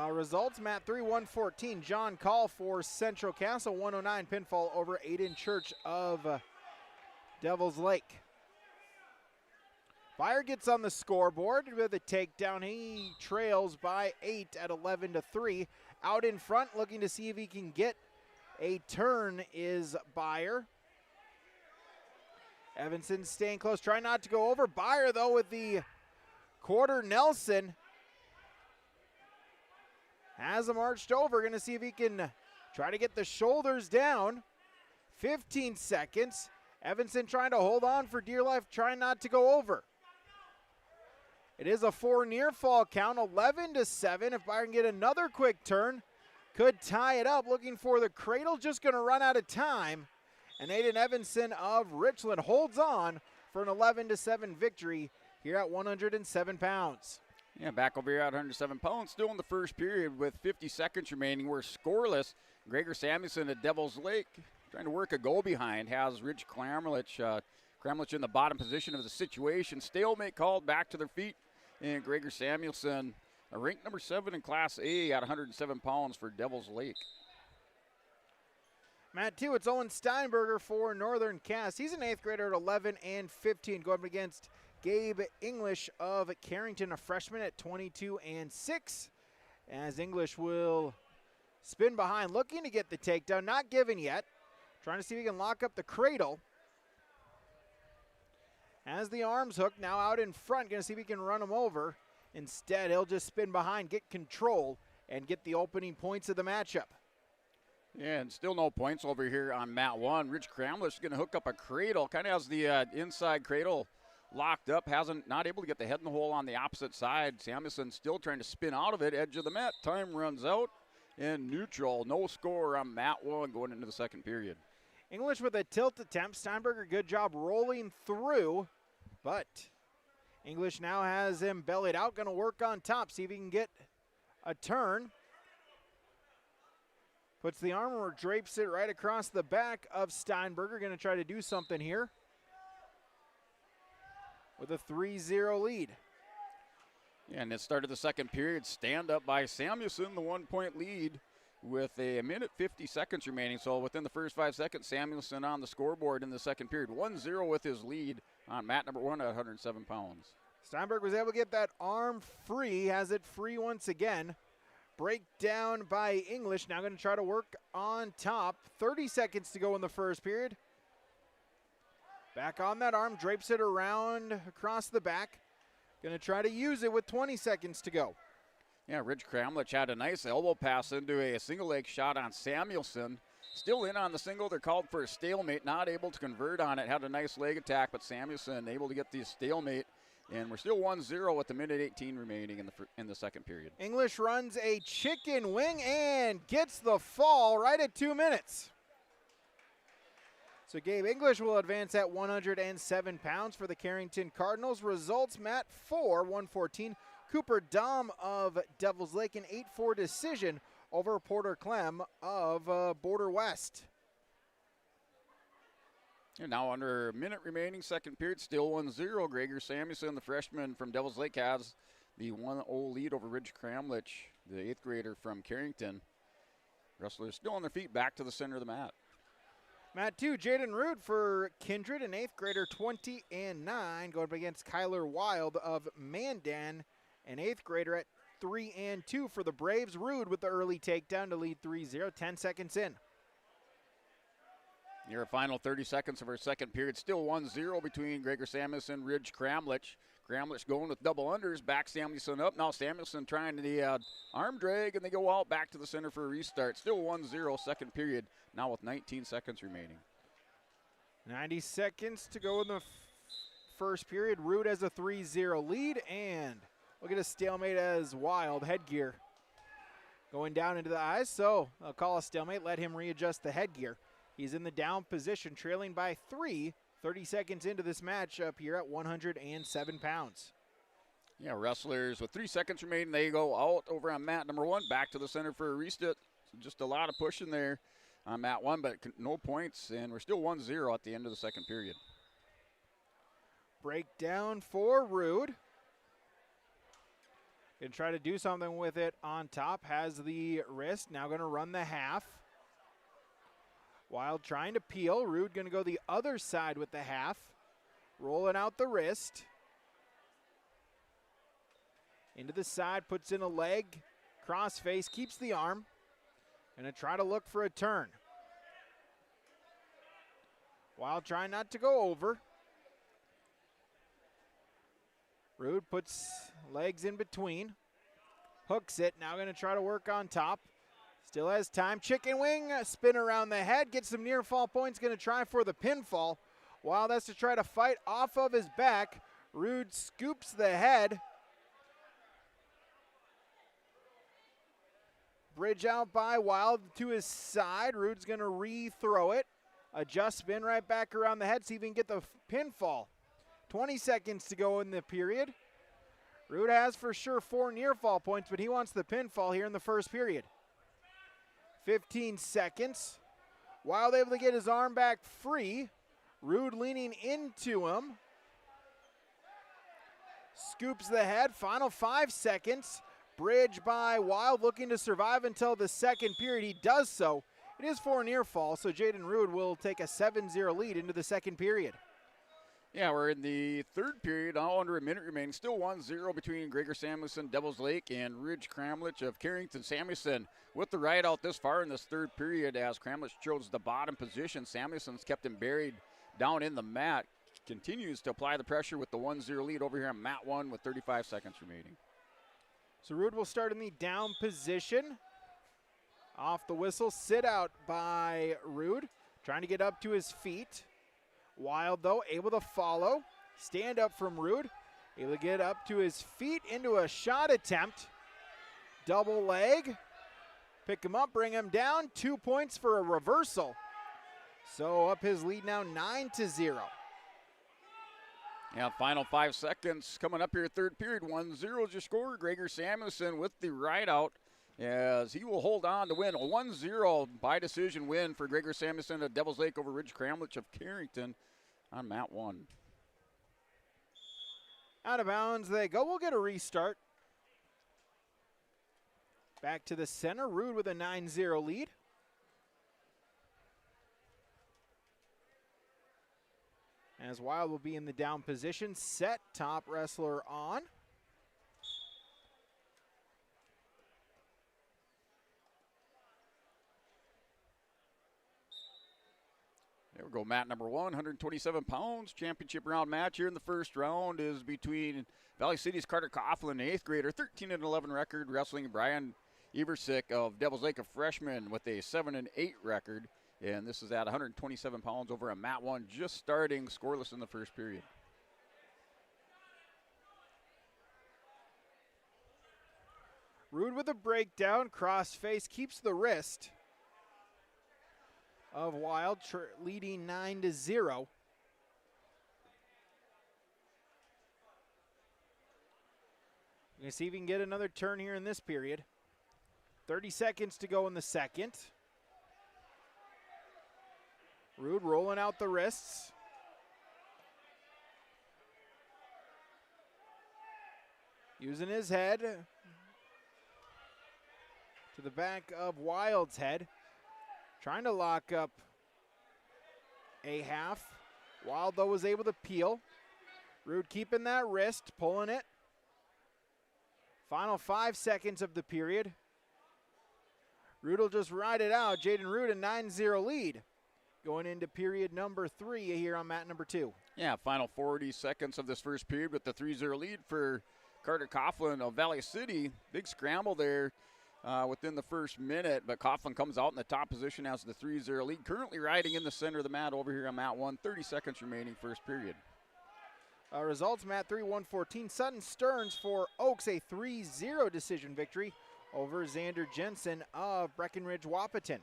Results, mat 3, 114. John Call for Central Castle, 109 pinfall over Aiden Church of Devils Lake. Byer gets on the scoreboard with a takedown. He trails by 8 at 11-3. Out in front, looking to see if he can get a turn is Byer. Evanson staying close, trying not to go over. Byer, though, with the quarter Nelson. Has him arched over. Going to see if he can try to get the shoulders down. 15 seconds. Evanson trying to hold on for dear life, trying not to go over. It is a 4 near fall count, 11-7. If Byron can get another quick turn, could tie it up. Looking for the cradle, just going to run out of time. And Aiden Evanson of Richland holds on for an 11-7 victory here at 107 pounds. Yeah, back over here at 107 pounds, still in the first period with 50 seconds remaining. We're scoreless. Gregor Samuelson at Devil's Lake trying to work a goal behind. Has Rich Kramlich in the bottom position of the situation. Stalemate called, back to their feet. And Gregor Samuelson, ranked number 7 in Class A at 107 pounds for Devil's Lake. Mat 2, it's Owen Steinberger for Northern Cass. He's an 8th grader at 11 and 15, going up against Gabe English of Carrington, a freshman at 22 and 6. As English will spin behind, looking to get the takedown, not given yet. Trying to see if he can lock up the cradle. Has the arms hooked, now out in front, going to see if he can run him over. Instead, he'll just spin behind, get control, and get the opening points of the matchup. Yeah, and still no points over here on mat 1. Rich Kramlich is going to hook up a cradle, kind of has the inside cradle locked up, not able to get the head in the hole on the opposite side. Samuelson still trying to spin out of it, edge of the mat. Time runs out, and neutral. No score on mat 1 going into the second period. English with a tilt attempt. Steinberger, good job rolling through, but English now has him bellied out, going to work on top, see if he can get a turn. Puts the arm or drapes it right across the back of Steinberger, going to try to do something here with a 3-0 lead. Yeah, and it started the second period. Stand up by Samuelson, the 1-point lead with a minute 50 seconds remaining. So within the first 5 seconds, Samuelson on the scoreboard in the second period. 1-0 with his lead on mat number 1 at 107 pounds. Steinberg was able to get that arm free, has it free once again. Breakdown by English, now going to try to work on top. 30 seconds to go in the first period. Back on that arm, drapes it around across the back. Going to try to use it with 20 seconds to go. Yeah, Rich Kramlich had a nice elbow pass into a single leg shot on Samuelson. Still in on the single, they're called for a stalemate, not able to convert on it. Had a nice leg attack, but Samuelson able to get the stalemate. And we're still 1-0 with the minute 18 remaining in the second period. English runs a chicken wing and gets the fall right at 2 minutes. So Gabe English will advance at 107 pounds for the Carrington Cardinals. Results, mat 4, 114. Cooper Dahm of Devils Lake, an 8-4 decision over Porter Clem of Border West. And now under a minute remaining, second period, still 1-0. Gregor Samuelson, the freshman from Devils Lake, has the 1-0 lead over Rich Kramlich, the 8th grader from Carrington. Wrestlers still on their feet, back to the center of the mat. Mat 2, Jaden Rood for Kindred, an 8th grader, 20 and 9, going up against Kyler Wild of Mandan, an 8th grader at 3 and 2 for the Braves. Rood with the early takedown to lead 3-0, 10 seconds in. Near a final 30 seconds of our second period, still 1-0 between Gregor Samuelson, Rich Kramlich. Kramlich going with double unders, back Samuelson up. Now Samuelson trying the arm drag, and they go out back to the center for a restart. Still 1-0 second period, now with 19 seconds remaining. 90 seconds to go in the first period. Root has a 3-0 lead, and look at a stalemate as Wild headgear going down into the eyes. So I'll call a stalemate, let him readjust the headgear. He's in the down position, trailing by 3, 30 seconds into this match up here at 107 pounds. Yeah, wrestlers with 3 seconds remaining, they go out over on mat number 1, back to the center for a restart. Just a lot of pushing there on mat 1, but no points, and we're still 1-0 at the end of the second period. Breakdown for Rood. Gonna try to do something with it on top, has the wrist, now gonna run the half. Wild trying to peel. Rood going to go the other side with the half. Rolling out the wrist. Into the side, puts in a leg. Crossface, keeps the arm. Going to try to look for a turn. Wild trying not to go over. Rood puts legs in between. Hooks it. Now going to try to work on top. Still has time. Chicken wing, spin around the head. Gets some near fall points. Going to try for the pinfall. Wild has to try to fight off of his back. Rude scoops the head. Bridge out by Wild to his side. Rude's going to re-throw it. Adjust spin right back around the head. See if he can get the pinfall. 20 seconds to go in the period. Rude has for sure 4 near fall points, but he wants the pinfall here in the first period. 15 seconds. Wild able to get his arm back free. Rude leaning into him. Scoops the head. Final 5 seconds. Bridge by Wild looking to survive until the second period. He does so. It is 4 near fall, so Jaden Rude will take a 7-0 lead into the second period. Yeah, we're in the third period, all under a minute remaining. Still 1-0 between Gregor Samuelson, Devils Lake, and Ridge Kramlich of Carrington. Samuelson with the right out this far in this third period as Kramlich chose the bottom position. Samuelson's kept him buried down in the mat. Continues to apply the pressure with the 1-0 lead over here on mat 1 with 35 seconds remaining. So Rude will start in the down position. Off the whistle, sit out by Rude. Trying to get up to his feet. Wild, though, able to follow. Stand up from Rude. Able to get up to his feet into a shot attempt. Double leg. Pick him up, bring him down. 2 points for a reversal. So up his lead now 9-0. Yeah, final 5 seconds coming up here, third period. 1-0 is your score. Gregor Samuelson with the right out as he will hold on to win. A 1-0 by decision win for Gregor Samuelson at Devils Lake over Ridge Kramlich of Carrington on mat 1. Out of bounds they go. We'll get a restart. Back to the center. Rude with a 9-0 lead. As Wild will be in the down position. Set, top wrestler on. There we go, mat number 1, 127 pounds. Championship round match here in the first round is between Valley City's Carter Coughlin, an 8th grader, 13-11 record, wrestling Brian Eversick of Devils Lake, a freshman with a 7-8 record. And this is at 127 pounds over a mat 1, just starting scoreless in the first period. Rude with a breakdown, cross face, keeps the wrist of Wild, leading 9-0. We're going to see if we can get another turn here in this period. 30 seconds to go in the second. Rude rolling out the wrists. Using his head to the back of Wild's head. Trying to lock up a half. Wild, though, was able to peel. Rude keeping that wrist, pulling it. Final 5 seconds of the period. Rude will just ride it out. Jaden Rude, a 9-0 lead. Going into period number 3 here on mat number 2. Yeah, final 40 seconds of this first period with the 3-0 lead for Carter Coughlin of Valley City. Big scramble there within the first minute, but Coughlin comes out in the top position as the 3-0 lead. Currently riding in the center of the mat over here on mat 1. 30 seconds remaining first period. Results, mat 3, 114. Sutton Stearns for Oaks, a 3-0 decision victory over Xander Jensen of Breckenridge Wahpeton.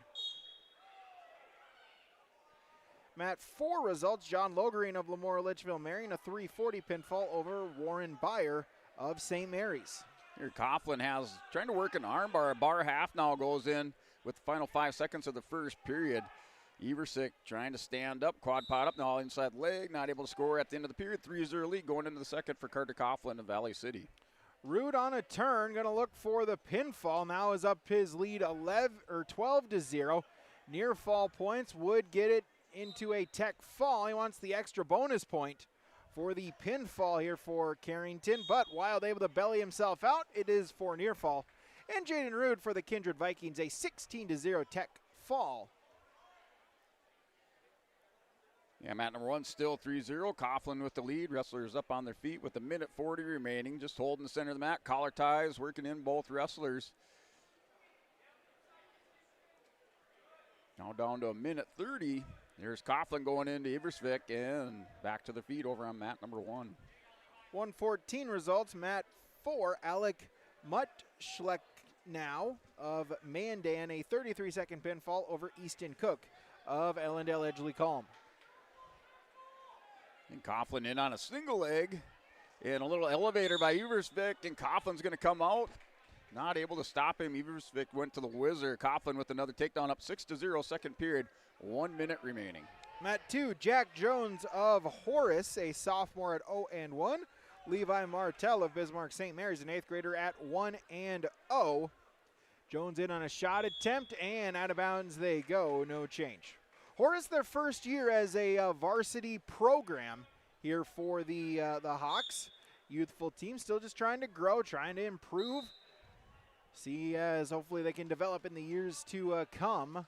Mat 4 results, John Logerine of Lemoore Litchfield Marion, a 340 pinfall over Warren Byer of St. Mary's. Here Coughlin has trying to work an arm bar. A bar half now goes in with the final 5 seconds of the first period. Eversick trying to stand up, quad pot up now, inside leg, not able to score at the end of the period. 3-0 lead going into the second for Carter Coughlin of Valley City. Rude on a turn, going to look for the pinfall. Now is up his lead 12-0. Near fall points would get it into a tech fall. He wants the extra bonus point for the pinfall here for Carrington, but Wild able to belly himself out. It is for near fall. And Jaden Rude for the Kindred Vikings, a 16-0 tech fall. Yeah, mat number 1 still 3-0. Coughlin with the lead. Wrestlers up on their feet with 1:40 remaining. Just holding the center of the mat. Collar ties working in both wrestlers. Now down to 1:30. There's Coughlin going into Eversvik and back to the feet over on mat number 1. 1:14 results. Mat 4, Alec Mutschleck now of Mandan, a 33-second pinfall over Easton Cook of Ellendale Edgley Calm. And Coughlin in on a single leg. And a little elevator by Eversvik, and Coughlin's going to come out. Not able to stop him. Eversvik went to the whizzer. Coughlin with another takedown, up 6-0, second period. 1 minute remaining. Mat 2, Jack Jones of Horace, a sophomore at 0-1. Levi Martell of Bismarck St. Mary's, an 8th grader at 1-0. Jones in on a shot attempt, and out of bounds they go, no change. Horace, their first year as a varsity program here for the Hawks. Youthful team, still just trying to grow, trying to improve. See as hopefully they can develop in the years to come.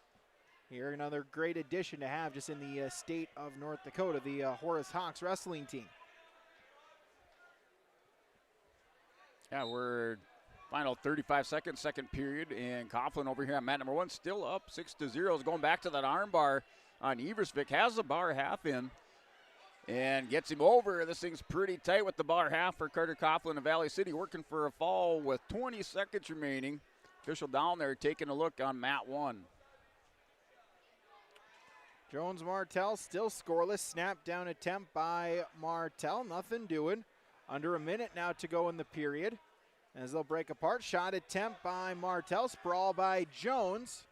Here, another great addition to have just in the state of North Dakota, the Horace Hawks wrestling team. Yeah, we're final 35 seconds, second period, and Coughlin over here on mat number 1 still up 6-0. Is going back to that arm bar on Eversvik, has the bar half in and gets him over. This thing's pretty tight with the bar half for Carter Coughlin of Valley City, working for a fall with 20 seconds remaining. Official down there taking a look on mat 1. Jones Martell still scoreless. Snap down attempt by Martell. Nothing doing. Under a minute now to go in the period as they'll break apart. Shot attempt by Martell. Sprawl by Jones.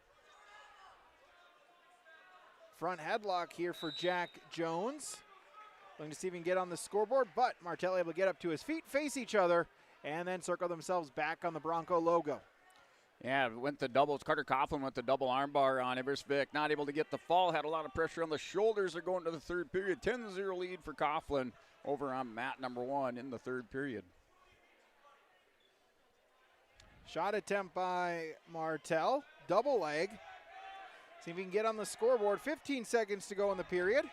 Front headlock here for Jack Jones. Looking to see if he can get on the scoreboard, but Martell able to get up to his feet, face each other, and then circle themselves back on the Bronco logo. Yeah, went to doubles. Carter Coughlin went to double armbar on Eversvik. Not able to get the fall. Had a lot of pressure on the shoulders. They're going to the third period. 10-0 lead for Coughlin over on mat number 1 in the third period. Shot attempt by Martell. Double leg. See if he can get on the scoreboard. 15 seconds to go in the period.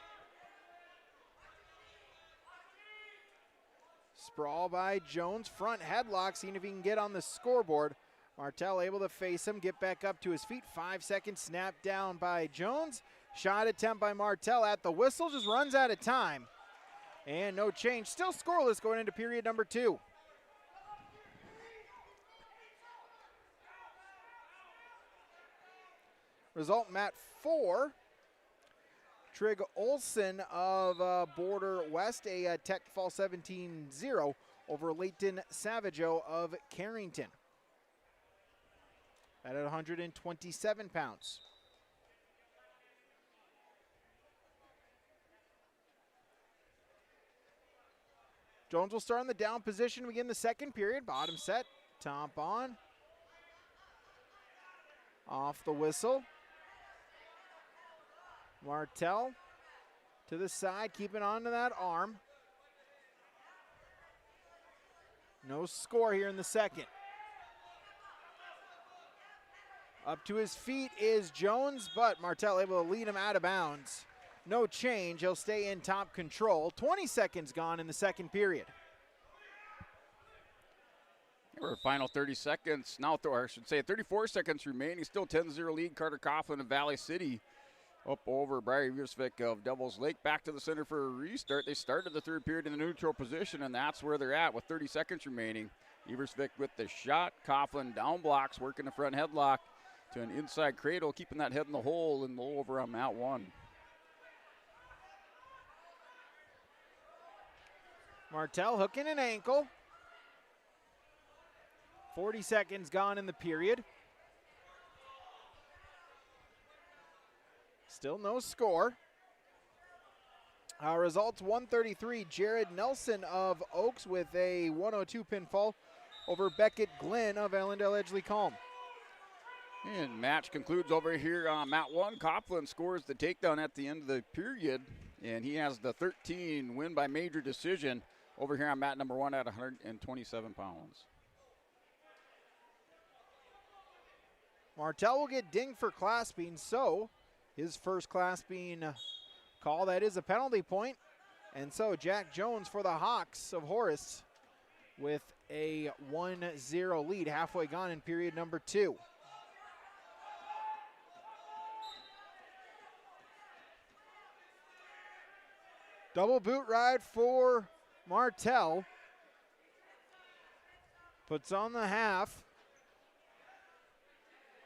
Sprawl by Jones. Front headlock. Seeing if he can get on the scoreboard. Martell able to face him, get back up to his feet. 5 seconds, snap down by Jones. Shot attempt by Martell at the whistle, just runs out of time. And no change, still scoreless going into period number 2. Result, mat 4. Trig Olson of Border West, a tech fall 17-0 over Leighton Savageau of Carrington. At 127 pounds. Jones will start in the down position to begin the second period. Bottom set, top on. Off the whistle. Martell to the side, keeping on to that arm. No score here in the second. Up to his feet is Jones, but Martell able to lead him out of bounds. No change, he'll stay in top control. 20 seconds gone in the second period. We're final 30 seconds, now, or I should say 34 seconds remaining. Still 10-0 lead, Carter Coughlin of Valley City. Up over Briar Eversvik of Devils Lake. Back to the center for a restart. They started the third period in the neutral position, and that's where they're at with 30 seconds remaining. Eversvik with the shot. Coughlin down blocks, working the front headlock to an inside cradle, keeping that head in the hole and low over on mat 1. Martell hooking an ankle. 40 seconds gone in the period. Still no score. Results 133. Jared Nelson of Oaks with a 102 pinfall over Beckett Glenn of Ellendale Edgley Calm. And match concludes over here on mat 1. Coughlin scores the takedown at the end of the period, and he has the 13 win by major decision over here on mat number 1 at 127 pounds. Martell will get dinged for clasping, so his first clasping call. That is a penalty point. And so Jack Jones for the Hawks of Horace with a 1-0 lead, halfway gone in period number 2. Double boot ride for Martell. Puts on the half.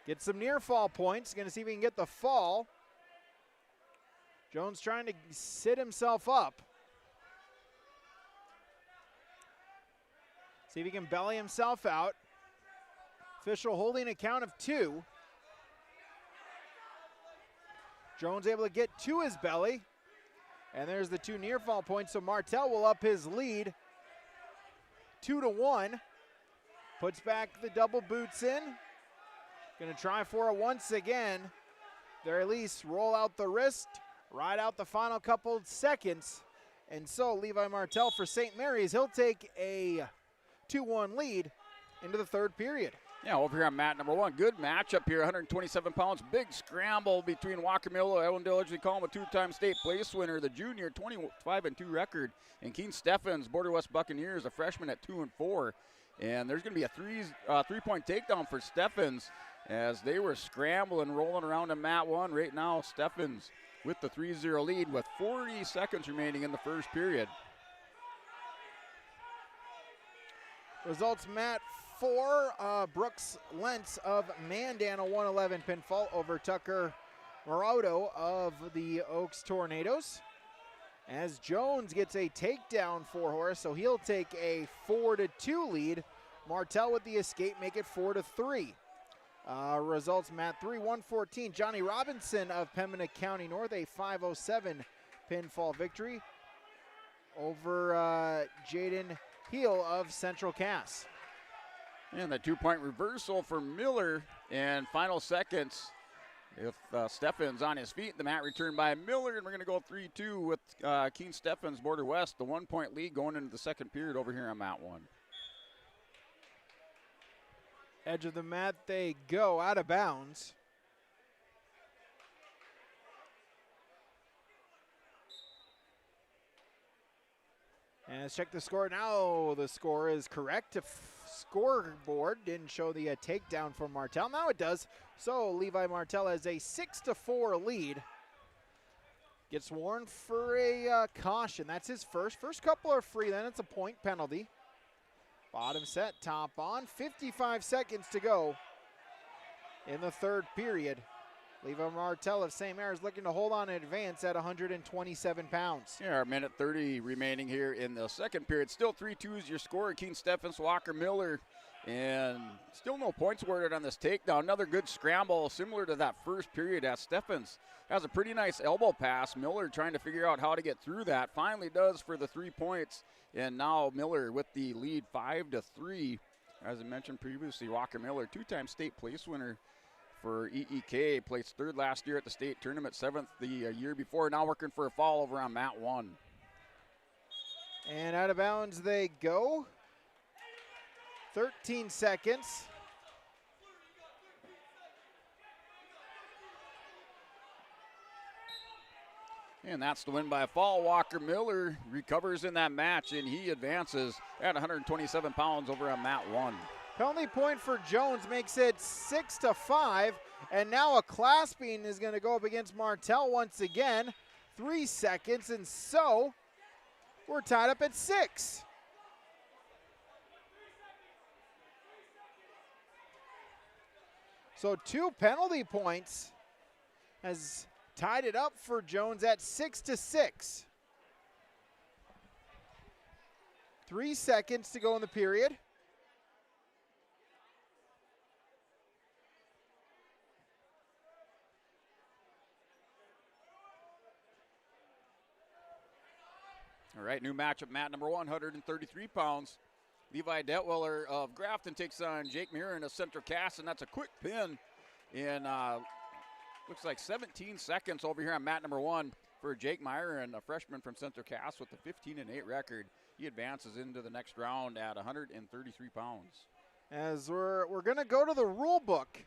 Gets some near fall points. Going to see if he can get the fall. Jones trying to sit himself up. See if he can belly himself out. Official holding a count of 2. Jones able to get to his belly. And there's the 2 near fall points, so Martell will up his lead 2-1. Puts back the double boots in. Gonna try for it once again. Very least roll out the wrist, ride out the final couple seconds. And so Levi Martell for St. Mary's, he'll take a 2-1 lead into the third period. Yeah, over here on mat number 1. Good matchup here, 127 pounds. Big scramble between Walker Miller, Ellen Diligently call him a 2-time state place winner, the junior, 25-2 record. And Keen Steffens, Border West Buccaneers, a freshman at 2-4. And there's going to be a three-point takedown for Steffens as they were scrambling, rolling around in mat 1. Right now, Steffens with the 3-0 lead with 40 seconds remaining in the first period. Results mat 4, Brooks Lentz of Mandan, a 111 pinfall over Tucker Moraudo of the Oaks Tornadoes. As Jones gets a takedown for Horace, so he'll take a 4-2 lead. Martell with the escape, make it 4-3. Results mat 3, 114. Johnny Robinson of Pembina County North, a 507 pinfall victory over Jaden Heel of Central Cass. And the 2-point reversal for Miller in final seconds. If Steffens on his feet, the mat return by Miller, and we're going to go 3-2 with Keen Steffens, Border West, the 1-point lead going into the second period over here on mat 1. Edge of the mat they go, out of bounds. And let's check the score now. The score is correct. Scoreboard didn't show the takedown for Martell. Now it does. So Levi Martell has a 6-4 lead. Gets warned for a caution. That's his first. First couple are free, then it's a point penalty. Bottom set, top on. 55 seconds to go in the third period. Levi Martell of St. Mary's looking to hold on in advance at 127 pounds. Yeah, our minute 30 remaining here in the second period. Still 3-2 is your score. Keen Steffens, Walker Miller, and still no points awarded on this takedown. Another good scramble similar to that first period as Steffens has a pretty nice elbow pass. Miller trying to figure out how to get through that. Finally does for the 3 points, and now Miller with the lead 5-3. As I mentioned previously, Walker Miller, 2-time state place winner for EEK, placed 3rd last year at the state tournament, 7th the year before, now working for a fall over on mat 1. And out of bounds they go. 13 seconds. And that's the win by a fall. Walker Miller recovers in that match, and he advances at 127 pounds over on mat 1. Penalty point for Jones makes it 6-5, and now a clasping is going to go up against Martell once again. 3 seconds, and so we're tied up at 6. So 2 penalty points has tied it up for Jones at 6-6. 3 seconds to go in the period. All right, new matchup, mat number 133 pounds. Levi Detweiler of Grafton takes on Jake Murin of Central Cass, and that's a quick pin in, looks like 17 seconds over here on mat number 1 for Jake Myron, a freshman from Central Cass with a 15-8 record. He advances into the next round at 133 pounds. As we're going to go to the rule book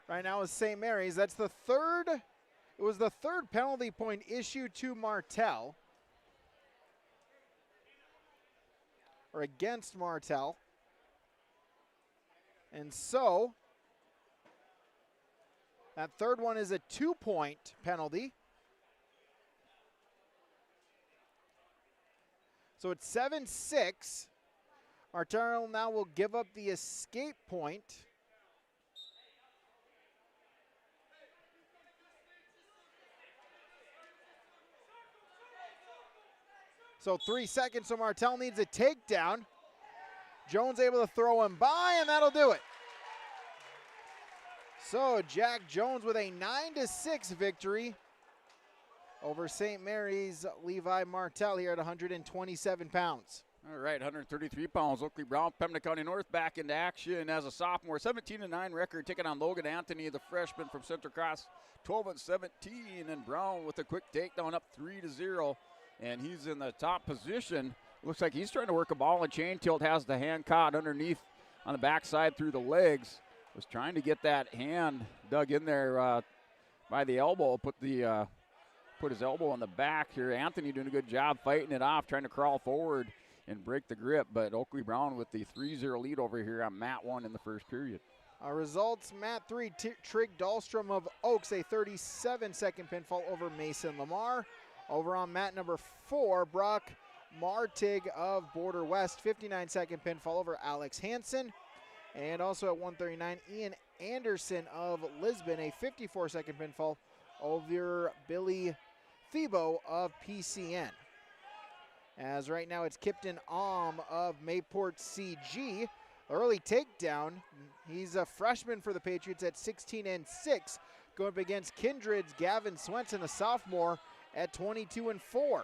right now is St. Mary's. That's the third It was the third penalty point issued to Martel, or against Martel. And so, that third one is a 2-point penalty. So it's 7-6. Martel now will give up the escape point. So 3 seconds, so Martel needs a takedown. Jones able to throw him by, and that'll do it. So Jack Jones with a 9-6 victory over St. Mary's Levi Martel here at 127 pounds. All right, 133 pounds. Oakley Brown, Pembina County North back into action as a sophomore. 17-9 record taking on Logan Anthony, the freshman from Central Cross. 12-17, and Brown with a quick takedown up 3-0. And he's in the top position. Looks like he's trying to work a ball and chain tilt. Has the hand caught underneath on the backside through the legs. Was trying to get that hand dug in there by the elbow. Put his elbow on the back here. Anthony doing a good job fighting it off, trying to crawl forward and break the grip. But Oakley Brown with the 3-0 lead over here on mat 1 in the first period. Our results, mat 3, Trig Dahlstrom of Oaks, a 37-second pinfall over Mason Lamar. Over on mat number 4, Brock Martig of Border West, 59-second pinfall over Alex Hansen. And also at 139, Ian Anderson of Lisbon, a 54-second pinfall over Billy Thebo of PCN. As right now it's Kipton of Mayport CG. Early takedown. He's a freshman for the Patriots at 16-6. Going up against Kindred's Gavin Swenson, a sophomore, at 22-4.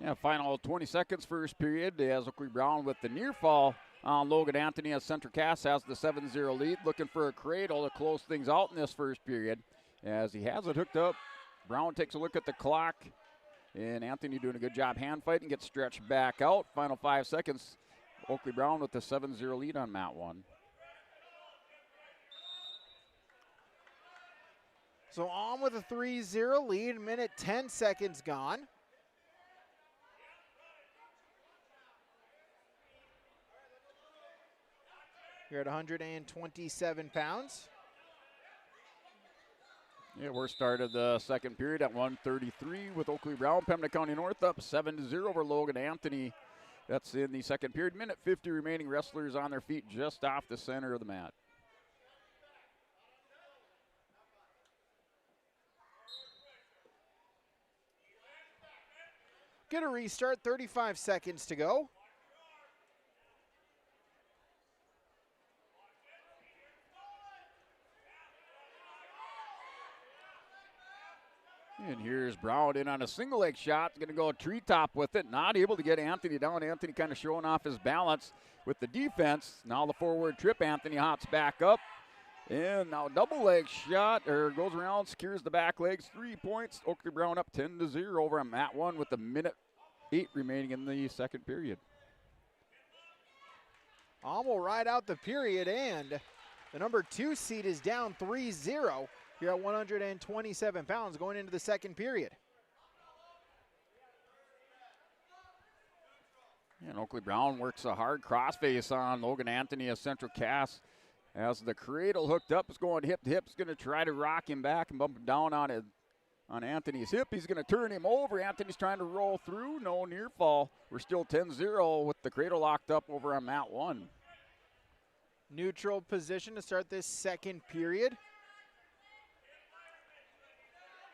Yeah, final 20 seconds first period as Oakley Brown with the near fall on Logan Anthony as Central Cass has the 7-0 lead. Looking for a cradle to close things out in this first period. As he has it hooked up, Brown takes a look at the clock. And Anthony doing a good job hand fighting, gets stretched back out. Final 5 seconds, Oakley Brown with the 7-0 lead on mat 1. So on with a 3-0 lead, minute 10 seconds gone. You're at 127 pounds. Yeah, we're started the second period at 1:33 with Oakley Brown, Pembina County North up 7-0 over Logan Anthony. That's in the second period. Minute 50 remaining. Wrestlers on their feet just off the center of the mat. Get a restart, 35 seconds to go. And here's Brown in on a single leg shot. Going to go treetop with it. Not able to get Anthony down. Anthony kind of showing off his balance with the defense. Now the forward trip. Anthony hops back up. And now double leg shot, or goes around, secures the back legs. 3 points. Oakley Brown up 10-0 over on mat 1 with a minute 8 remaining in the second period. Will ride out the period, and the number 2 seed is down 3-0 here at 127 pounds going into the second period. And Oakley Brown works a hard crossface on Logan Anthony as Central Cass. As the cradle hooked up, is going hip to hip. Is going to try to rock him back and bump him down on Anthony's hip. He's going to turn him over. Anthony's trying to roll through. No near fall. We're still 10-0 with the cradle locked up over on mat 1. Neutral position to start this second period.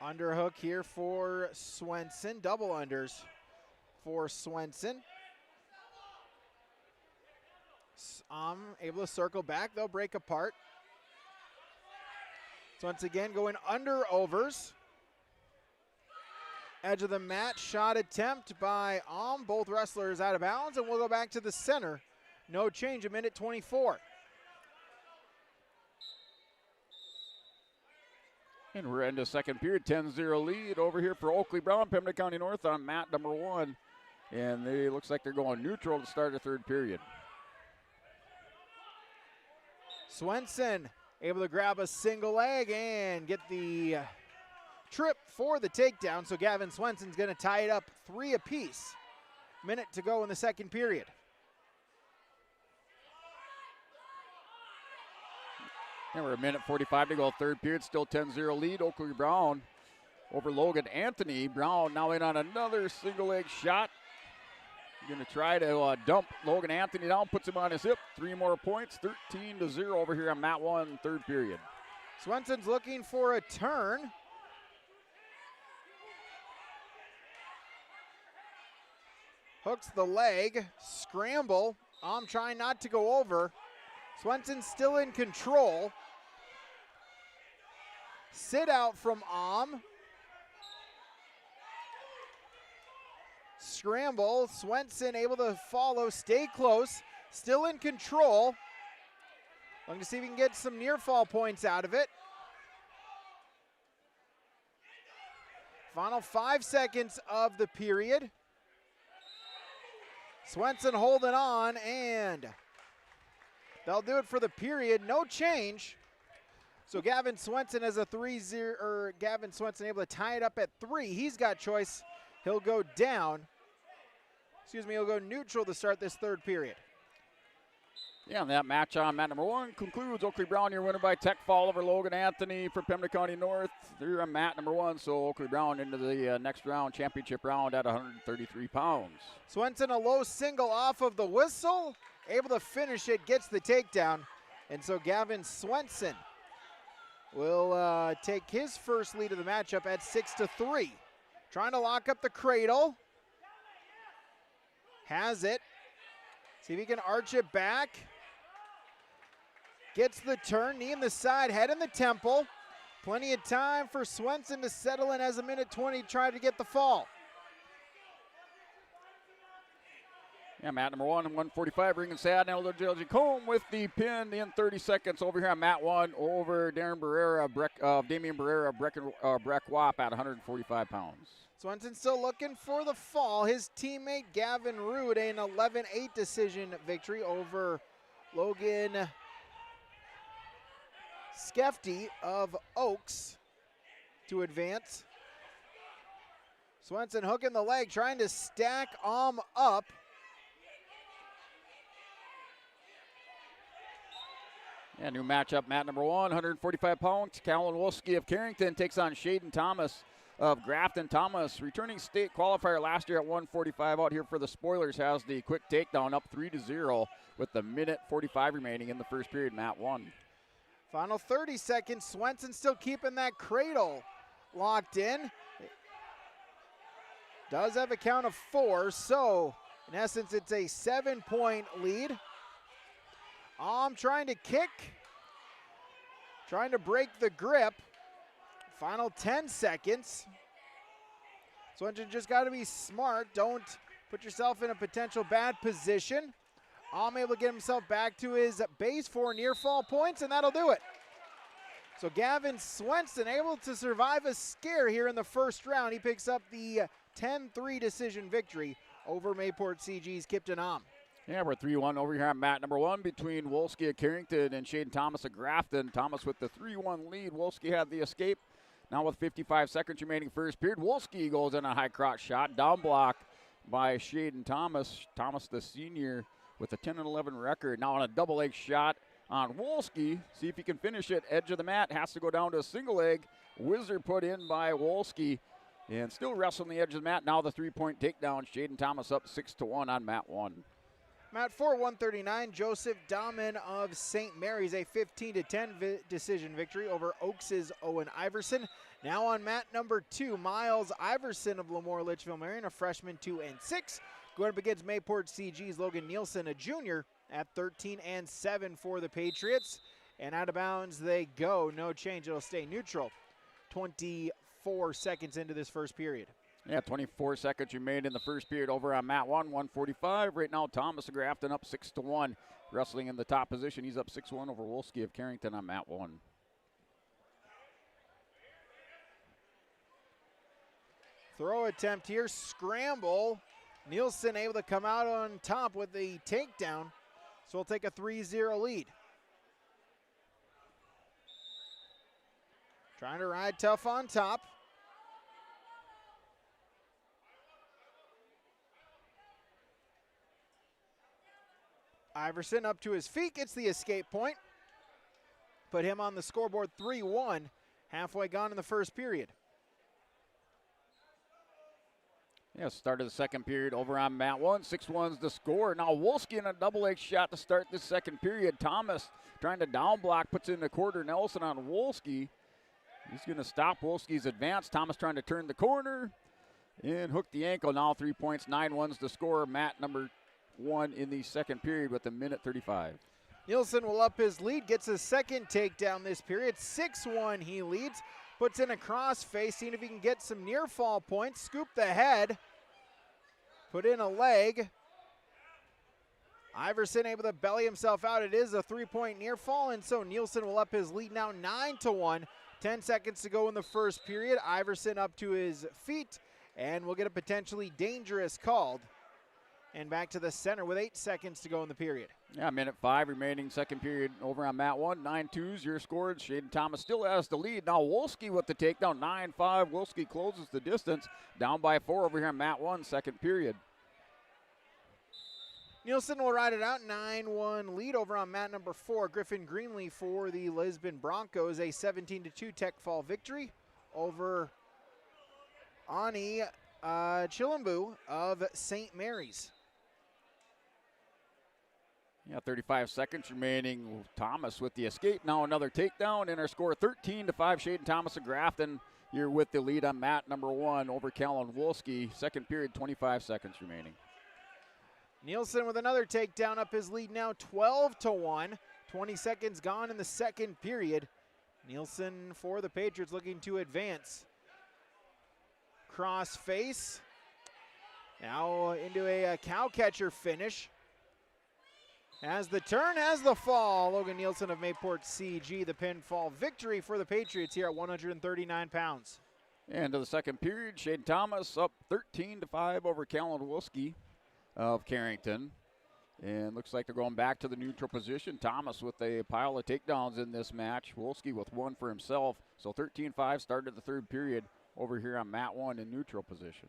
Underhook here for Swenson. Double unders for Swenson. Able to circle back. They'll break apart. So once again, going under overs. Edge of the mat. Shot attempt by both wrestlers out of bounds, and we'll go back to the center. No change, a minute 24. And we're into second period, 10-0 lead over here for Oakley Brown, Pembina County North on mat number 1. And they looks like they're going neutral to start the third period. Swenson able to grab a single leg and get the trip for the takedown. So Gavin Swenson's going to tie it up 3 apiece. Minute to go in the second period. And we're a minute 45 to go, third period, still 10-0 lead. Oakley Brown over Logan Anthony. Brown now in on another single leg shot. Going to try to dump Logan Anthony down, puts him on his hip. 3 more points, 13-0 over here on Mat 1, third period. Swenson's looking for a turn. Hooks the leg, scramble. Trying not to go over. Swenson still in control. Sit out from Scramble. Swenson able to follow, stay close, still in control. Looking to see if we can get some near fall points out of it. Final 5 seconds of the period. Swenson holding on, and they'll do it for the period. No change. So Gavin Swenson has a 3-0, or Gavin Swenson able to tie it up at 3. He's got choice. He'll go down. He'll go neutral to start this third period. Yeah, and that match on mat number 1 concludes. Oakley Brown, your winner by tech fall over Logan Anthony for Pembina County North. They're on mat number 1, so Oakley Brown into the next round, championship round at 133 pounds. Swenson a low single off of the whistle, able to finish it, gets the takedown. And so Gavin Swenson will take his first lead of the matchup at 6-3. Trying to lock up the cradle. Has it. See if he can arch it back. Gets the turn, knee in the side, head in the temple. Plenty of time for Swenson to settle in as a minute 20 try to get the fall. Yeah, mat number 1, 145, bringing Sad now to Jilji Combe with the pin in 30 seconds over here on mat 1 over Damian Barrera, Breck Wap at 145 pounds. Swenson still looking for the fall. His teammate Gavin Rude, an 11-8 decision victory over Logan Skefty of Oaks to advance. Swenson hooking the leg, trying to stack up. Yeah, new matchup, mat number 1, 145 pounds. Callan Wolski of Carrington takes on Shaden Thomas of Grafton. Thomas, returning state qualifier last year at 145 out here for the Spoilers, has the quick takedown up 3-0 with the minute 45 remaining in the first period, mat 1. Final 30 seconds, Swenson still keeping that cradle locked in. Does have a count of 4, so in essence it's a 7-point lead. Trying to kick, trying to break the grip. Final 10 seconds. Swenson just got to be smart. Don't put yourself in a potential bad position. Able to get himself back to his base for near fall points, and that'll do it. So Gavin Swenson able to survive a scare here in the first round. He picks up the 10-3 decision victory over Mayport CG's Kipton Yeah, we're 3-1 over here on mat number 1 between Wolski of Carrington and Shaden Thomas of Grafton. Thomas with the 3-1 lead. Wolski had the escape. Now with 55 seconds remaining first period, Wolski goes in a high crotch shot. Down block by Shaden Thomas. Thomas, the senior, with a 10-11 record. Now on a double leg shot on Wolski. See if he can finish it. Edge of the mat. Has to go down to a single leg. Whizzer put in by Wolski. And still wrestling the edge of the mat. Now the 3-point takedown. Shaden Thomas up 6-1 on mat 1. Mat 4, 139, Joseph Dahman of St. Mary's, a 15-10 decision victory over Oaks' Owen Iverson. Now on mat number 2, Miles Iverson of Lemoore Litchfield Marion, a freshman, 2-6. Going up against Mayport CG's Logan Nielsen, a junior, at 13-7 for the Patriots. And out of bounds they go. No change. It'll stay neutral. 24 seconds into this first period. Yeah, 24 seconds remained in the first period over on mat 1, 145. Right now, Thomas of Grafton up 6-1. Wrestling in the top position. He's up 6-1 over Wolski of Carrington on mat 1. Throw attempt here, scramble. Nielsen able to come out on top with the takedown. So we'll take a 3-0 lead. Trying to ride tough on top. Iverson up to his feet, gets the escape point. Put him on the scoreboard 3-1, halfway gone in the first period. Yeah, start of the second period over on mat 1. 6-1's the score. Now Wolski in a double-leg shot to start this second period. Thomas trying to down block, puts in the quarter. Nelson on Wolski. He's going to stop Wolski's advance. Thomas trying to turn the corner and hook the ankle. Now 3 points, 9-1's the score. Mat number 1 in the second period with 1:35. Nielsen will up his lead, gets his second takedown this period. 6-1 he leads, puts in a crossface, seeing if he can get some near fall points. Scoop the head, put in a leg. Iverson able to belly himself out. It is a 3-point near fall, and so Nielsen will up his lead now 9-1. 10 seconds to go in the first period. Iverson up to his feet, and we'll get a potentially dangerous called. And back to the center with 8 seconds to go in the period. Yeah, 1:05 remaining second period over on mat 1. 9-2's your score. Shaden Thomas still has the lead. Now Wolski with the takedown, 9-5. Wolski closes the distance, down by 4 over here on mat 1, second period. Nielsen will ride it out, 9-1 lead over on mat number 4. Griffin Greenlee for the Lisbon Broncos, a 17-2 tech fall victory over Ani Chilambu of St. Mary's. Yeah, 35 seconds remaining. Thomas with the escape. Now another takedown, and our score 13-5. Shaden Thomas of Grafton, you're with the lead on mat number 1 over Callan Wolski. Second period, 25 seconds remaining. Nielsen with another takedown, up his lead now 12-1. 20 seconds gone in the second period. Nielsen for the Patriots looking to advance. Cross face. Now into a cow catcher finish. Has the turn, has the fall. Logan Nielsen of Mayport CG, the pinfall victory for the Patriots here at 139 pounds. And to the second period, Shaden Thomas up 13-5 over Callan Wolski of Carrington. And looks like they're going back to the neutral position. Thomas with a pile of takedowns in this match. Wolski with one for himself. So 13-5 started the third period over here on mat 1 in neutral position.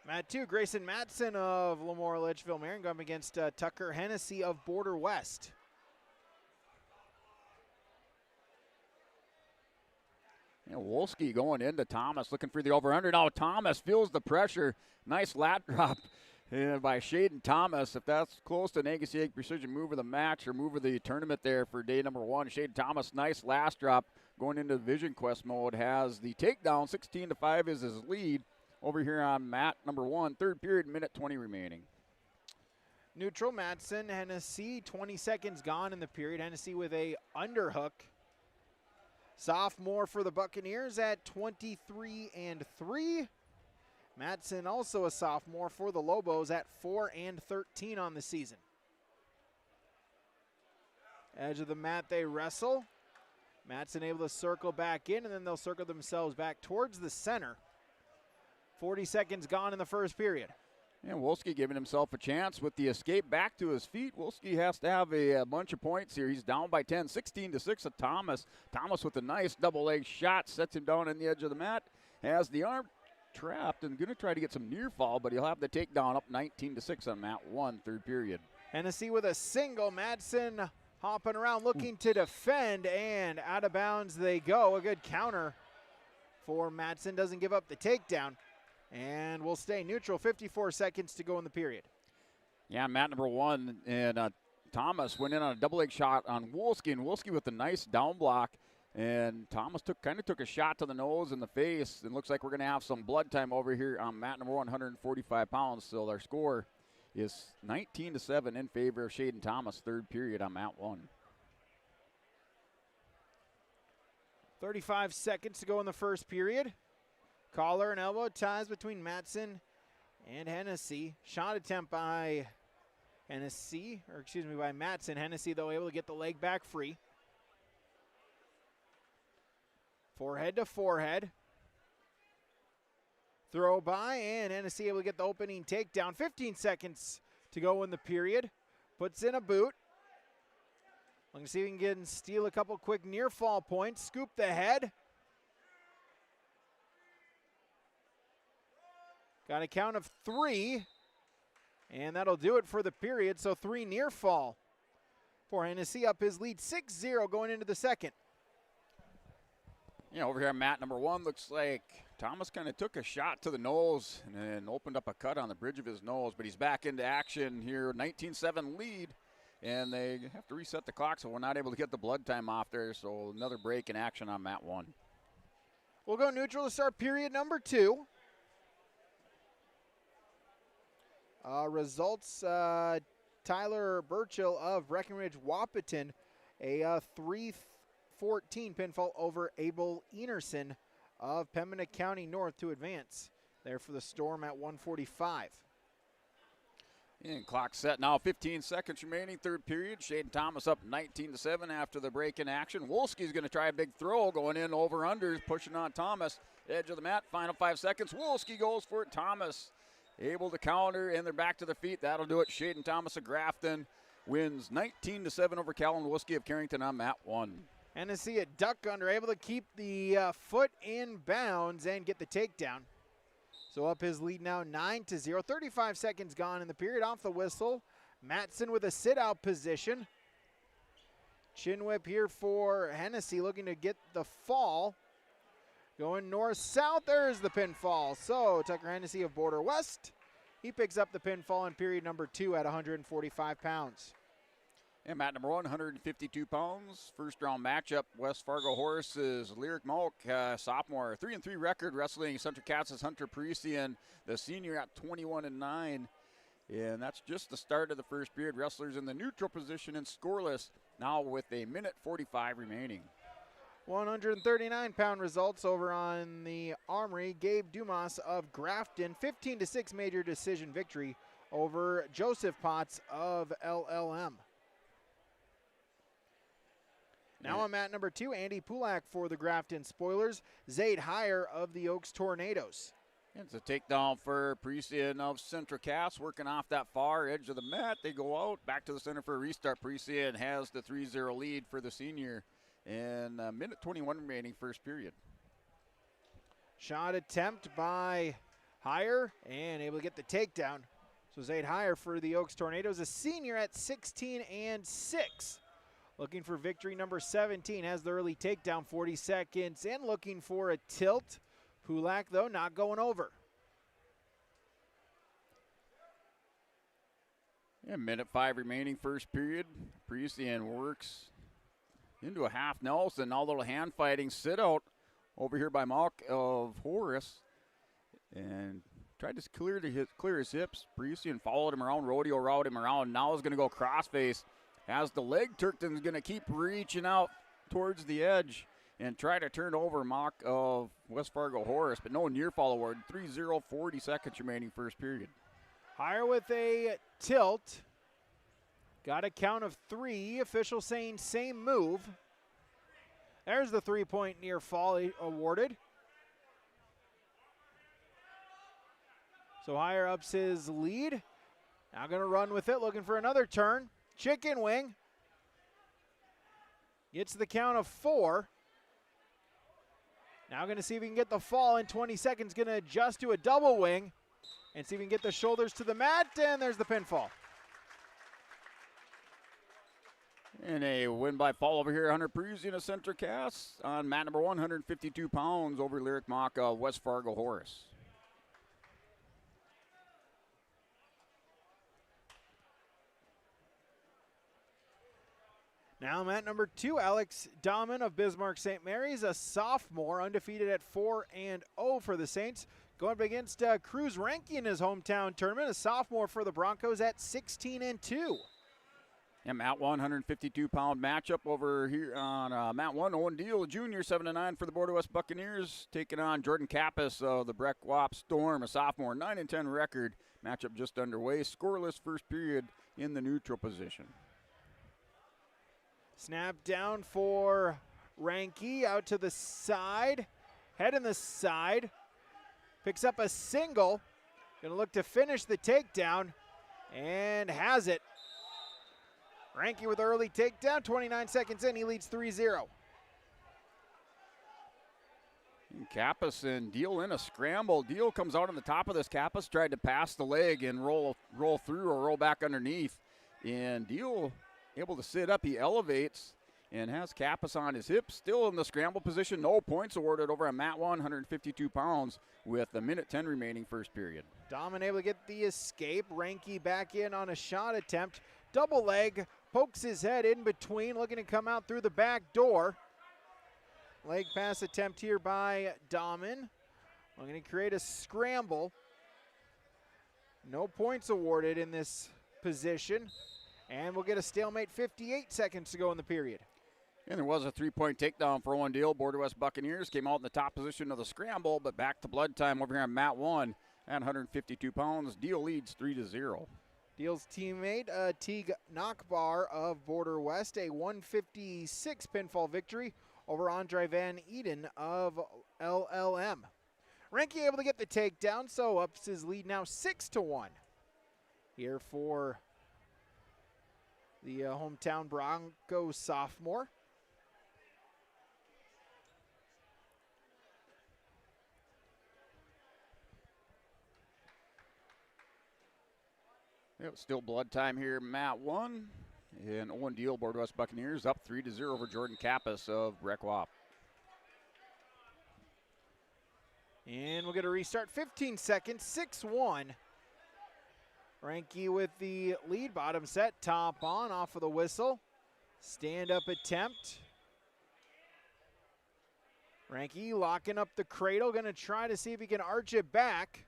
Mat 2, Grayson Matson of Lemoore Litchfield Marion going against Tucker Hennessy of Border West. And Wolski going into Thomas, looking for the over-under. Now Thomas feels the pressure. Nice lat drop by Shaden Thomas. If that's close to an Angus Precision move of the match or move of the tournament there for day number 1. Shaden Thomas, nice last drop going into Vision Quest mode. Has the takedown. 16-5 is his lead over here on mat number 1. Third period, 1:20 remaining. Neutral, Matson, Hennessy, 20 seconds gone in the period. Hennessy with a underhook. Sophomore for the Buccaneers at 23-3. Matson also a sophomore for the Lobos at 4-13 on the season. Edge of the mat, they wrestle. Matson able to circle back in, and then they'll circle themselves back towards the center. 40 seconds gone in the first period. And Wolski giving himself a chance with the escape back to his feet. Wolski has to have a bunch of points here. He's down by 10, 16-6 of Thomas. Thomas with a nice double leg shot, sets him down on the edge of the mat. Has the arm trapped and going to try to get some near fall, but he'll have the takedown up 19-6 on mat 1, third period. Hennessy with a single. Madsen hopping around looking to defend, and out of bounds they go. A good counter for Madsen. Doesn't give up the takedown. And we'll stay neutral. 54 seconds to go in the period. Yeah, mat number 1, and Thomas went in on a double leg shot on Wolski, and Wolski with a nice down block. And Thomas kind of took a shot to the nose and the face, and looks like we're going to have some blood time over here on mat number 1, 145 pounds. So our score is 19-7 in favor of Shaden Thomas, third period on mat 1. 35 seconds to go in the first period. Collar and elbow ties between Matson and Hennessy. Shot attempt by by Matson. Hennessy, though, able to get the leg back free. Forehead to forehead. Throw by, and Hennessy able to get the opening takedown. 15 seconds to go in the period. Puts in a boot. Looking to see if he can steal a couple quick near fall points. Scoop the head. Got a count of 3. And that'll do it for the period. So 3 near fall for Hennessy, up his lead 6-0 going into the second. Yeah, over here, mat number 1, looks like Thomas kind of took a shot to the nose and then opened up a cut on the bridge of his nose, but he's back into action here, 19-7 lead, and they have to reset the clock, so we're not able to get the blood time off there, so another break in action on mat 1. We'll go neutral to start period number 2. Results, Tyler Burchill of Breckenridge Wahpeton, a 3-14 pinfall over Abel Enerson of Pembina County North to advance there for the Storm at 145. And clock set now, 15 seconds remaining, third period. Shaden Thomas up 19-7 after the break in action. Wolski's going to try a big throw, going in over-unders, pushing on Thomas. Edge of the mat, final 5 seconds. Wolski goes for it. Thomas able to counter, and they're back to their feet. That'll do it. Shaden Thomas of Grafton wins 19-7 over Callan Wolski of Carrington on mat 1. Hennessy at duck under, able to keep the foot in bounds and get the takedown. So up his lead now 9-0. 35 seconds gone in the period. Off the whistle. Matson with a sit-out position. Chin whip here for Hennessy, looking to get the fall. Going north-south, there's the pinfall. So Tucker Hennessy of Border West, he picks up the pinfall in period number 2 at 145 pounds. And mat number 1, 152 pounds. First round matchup, West Fargo horses, Lyric Malk, sophomore, 3-3 record, wrestling Central Cats's Hunter Parisian, the senior at 21-9. And that's just the start of the first period. Wrestlers in the neutral position and scoreless, now with a minute 45 remaining. 139-pound results over on the Armory. Gabe Dumas of Grafton, 15-6 major decision victory over Joseph Potts of LLM. Now on mat number 2, Andy Pulak for the Grafton Spoilers, Zaid Heyer of the Oaks Tornadoes. It's a takedown for Parisian of Central Cass, working off that far edge of the mat. They go out, back to the center for a restart. Parisian has the 3-0 lead for the senior. And a minute 21 remaining first period. Shot attempt by Heyer and able to get the takedown. So Zaid Heyer for the Oaks Tornadoes, a senior at 16-6. Looking for victory number 17, has the early takedown, 40 seconds, and looking for a tilt. Pulak, though, not going over. Yeah, minute 5 remaining first period. Parisian works into a half Nelson, now a little hand fighting, sit out over here by Malk of Horace, and tried to clear his hips. Parisian followed him around, rodeo route him around. Now is going to go crossface. Has the leg, Turkton's going to keep reaching out towards the edge and try to turn over Mock of West Fargo Horace, but no near fall award. 3-0, 40 seconds remaining first period. Heyer with a tilt. Got a count of 3. Official saying same move. There's the 3-point near fall awarded. So Heyer ups his lead. Now going to run with it, looking for another turn. Chicken wing. Gets the count of 4. Now going to see if he can get the fall in 20 seconds. Going to adjust to a double wing and see if he can get the shoulders to the mat. And there's the pinfall. And a win by fall over here, Hunter Parisian of Central Cass on mat number 1, 152 pounds over Lyric Mock of West Fargo Horace. Now mat number 2, Alex Dahman of Bismarck St. Mary's, a sophomore, undefeated at 4-0 for the Saints. Going up against Cruz Ranky in his hometown tournament, a sophomore for the Broncos at 16-2. And mat 1, 152-pound matchup over here on mat 1. Owen Deal, junior, 7-9 for the Border West Buccaneers, taking on Jordan Kappas of the Breck Wap Storm, a sophomore, 9-10 record. Matchup just underway. Scoreless first period in the neutral position. Snap down for Ranky, out to the side, head in the side, picks up a single, gonna look to finish the takedown, and has it. Ranky with early takedown, 29 seconds in, he leads 3-0. Kappas and Deal in a scramble. Deal comes out on the top of this. Kappas tried to pass the leg and roll through or roll back underneath. And Deal able to sit up. He elevates and has Kappas on his hips. Still in the scramble position. No points awarded over on Mat 1, 152 pounds with a minute 10 remaining first period. Domin able to get the escape. Reinke back in on a shot attempt. Double leg, pokes his head in between, looking to come out through the back door. Leg pass attempt here by Domin. Looking to create a scramble. No points awarded in this position. And we'll get a stalemate, 58 seconds to go in the period. And there was a three-point takedown for Owen Deal. Border West Buccaneers came out in the top position of the scramble, but back to blood time over here on Mat 1 at 152 pounds. Deal leads 3-0. Deal's teammate, Teague Knockbar of Border West, a 156 pinfall victory over Andre Van Eden of LLM. Reinke able to get the takedown, so ups his lead now 6-1. Here for the hometown Broncos sophomore. It was still blood time here, Mat 1. And Owen Deal, Border West Buccaneers, up 3-0 over Jordan Kappas of Breck Wap. And we'll get a restart, 15 seconds, 6-1. Reinke with the lead, bottom set, top on, off of the whistle. Stand-up attempt. Reinke locking up the cradle, gonna try to see if he can arch it back.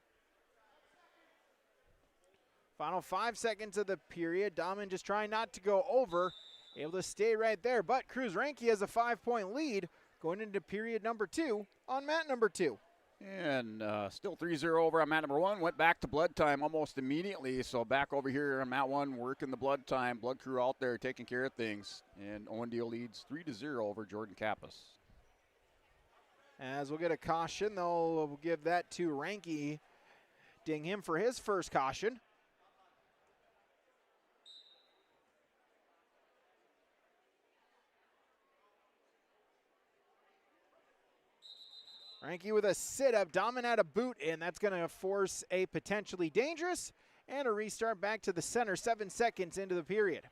Final 5 seconds of the period. Domin just trying not to go over. Able to stay right there, but Cruz Reinke has a 5-point lead going into period number 2 on mat number 2. And still 3-0 over on mat number 1. Went back to blood time almost immediately. So back over here on mat 1, working the blood time. Blood crew out there taking care of things. And Owen Deal leads 3-0 over Jordan Kappas. As we'll get a caution, they'll give that to Reinke. Ding him for his first caution. Reinke with a sit-up. Domin had a boot in. That's going to force a potentially dangerous and a restart back to the center 7 seconds into the period.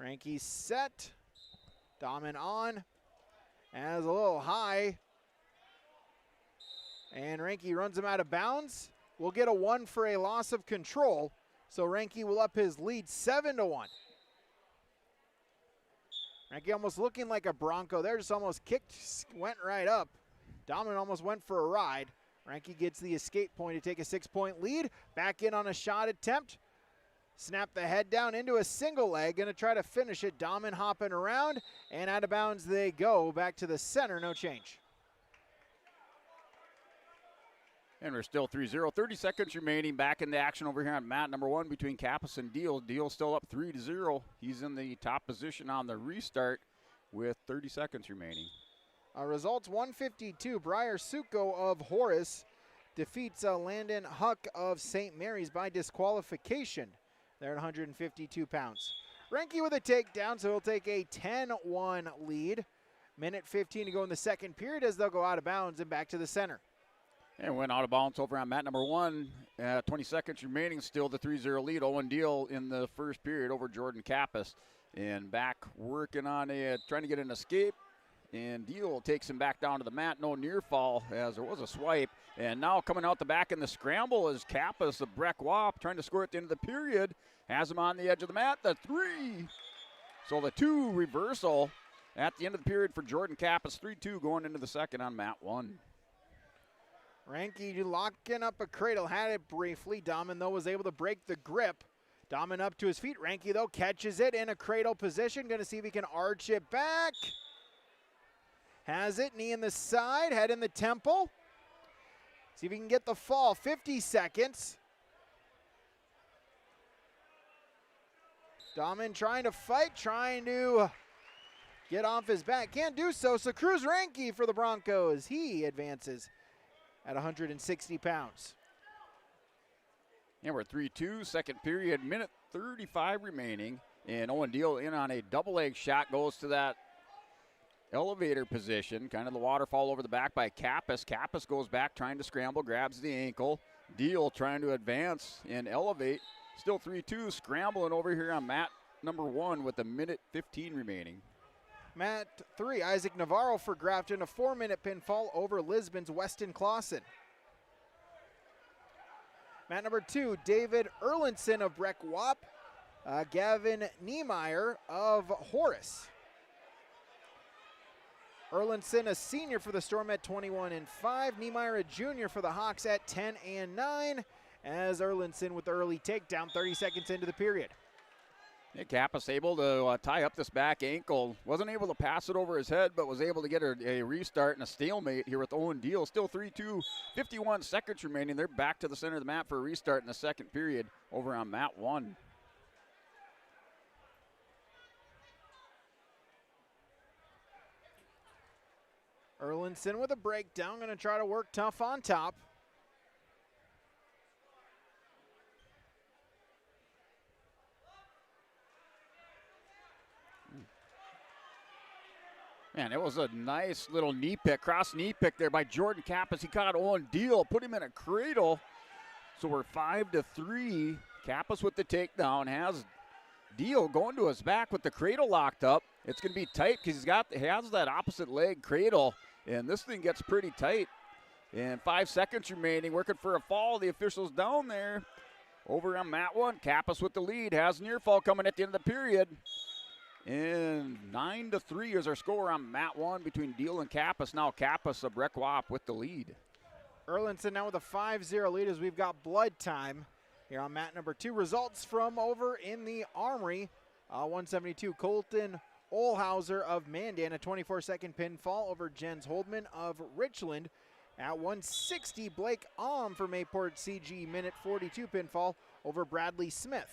Reinke set. Domin on. As a little high. And Reinke runs him out of bounds. We'll get a 1 for a loss of control. So Reinke will up his lead 7-1. Reinke almost looking like a Bronco there, just almost kicked, went right up. Domin almost went for a ride. Reinke gets the escape point to take a 6-point lead. Back in on a shot attempt. Snap the head down into a single leg. Going to try to finish it. Domin hopping around, and out of bounds they go. Back to the center, no change. And we're still 3-0. 30 seconds remaining. Back in the action over here on mat number 1 between Kappas and Deal. Deal still up 3-0. He's in the top position on the restart with 30 seconds remaining. Results 152. Briar Suko of Horace defeats Landon Huck of St. Mary's by disqualification. They're at 152 pounds. Reinke with a takedown, so he'll take a 10-1 lead. Minute 15 to go in the second period as they'll go out of bounds and back to the center. And went out of bounds over on mat number 1. 20 seconds remaining, still the 3-0 lead. Owen Deal in the first period over Jordan Kappas. And back working on trying to get an escape. And Deal takes him back down to the mat. No near fall as there was a swipe. And now coming out the back in the scramble is Kappas of Breck Wap trying to score at the end of the period. Has him on the edge of the mat. The 3. So the 2 reversal at the end of the period for Jordan Kappas. 3-2 going into the second on mat 1. Reinke locking up a cradle, had it briefly. Domin, though, was able to break the grip. Domin up to his feet. Reinke, though, catches it in a cradle position. Going to see if he can arch it back. Has it, knee in the side, head in the temple. See if he can get the fall. 50 seconds. Domin trying to fight, trying to get off his back. Can't do so, so Cruz Reinke for the Broncos. He advances at 160 pounds. And we're 3-2, second period, minute 35 remaining. And Owen Deal in on a double leg shot, goes to that elevator position, kind of the waterfall over the back by Kappas. Kappas goes back trying to scramble, grabs the ankle. Deal trying to advance and elevate. Still 3-2, scrambling over here on mat number 1 with 1:15 remaining. Mat 3, Isaac Navarro for Grafton, a 4-minute pinfall over Lisbon's Weston Clausen. Mat number 2, David Erlinson of Breck Wap, Gavin Niemeyer of Horace. Erlinson, a senior for the Storm at 21-5. Niemeyer, a junior for the Hawks at 10-9. As Erlinson with the early takedown, 30 seconds into the period. Yeah, Kappas able to tie up this back ankle. Wasn't able to pass it over his head, but was able to get a restart and a stalemate here with Owen Deal. Still 3-2, 51 seconds remaining. They're back to the center of the mat for a restart in the second period over on mat 1. Erlinson with a breakdown, going to try to work tough on top. Man, it was a nice little knee pick, cross knee pick there by Jordan Kappas. He caught Owen Deal, put him in a cradle. So we're 5-3. Kappas with the takedown, has Deal going to his back with the cradle locked up. It's going to be tight because he has that opposite leg cradle, and this thing gets pretty tight. And 5 seconds remaining, working for a fall. The officials down there. Over on mat 1, Kappas with the lead, has near fall coming at the end of the period. And 9-3 is our score on mat 1 between Deal and Kappas. Now Kappas of Breck Wap with the lead. Erlinson now with a 5-0 lead as we've got blood time here on mat number 2. Results from over in the Armory. 172, Colton Olhauser of Mandan, a 24-second pinfall over Jens Holdman of Richland. At 160, Blake Aum for Mayport CG, minute 42 pinfall over Bradley Smith.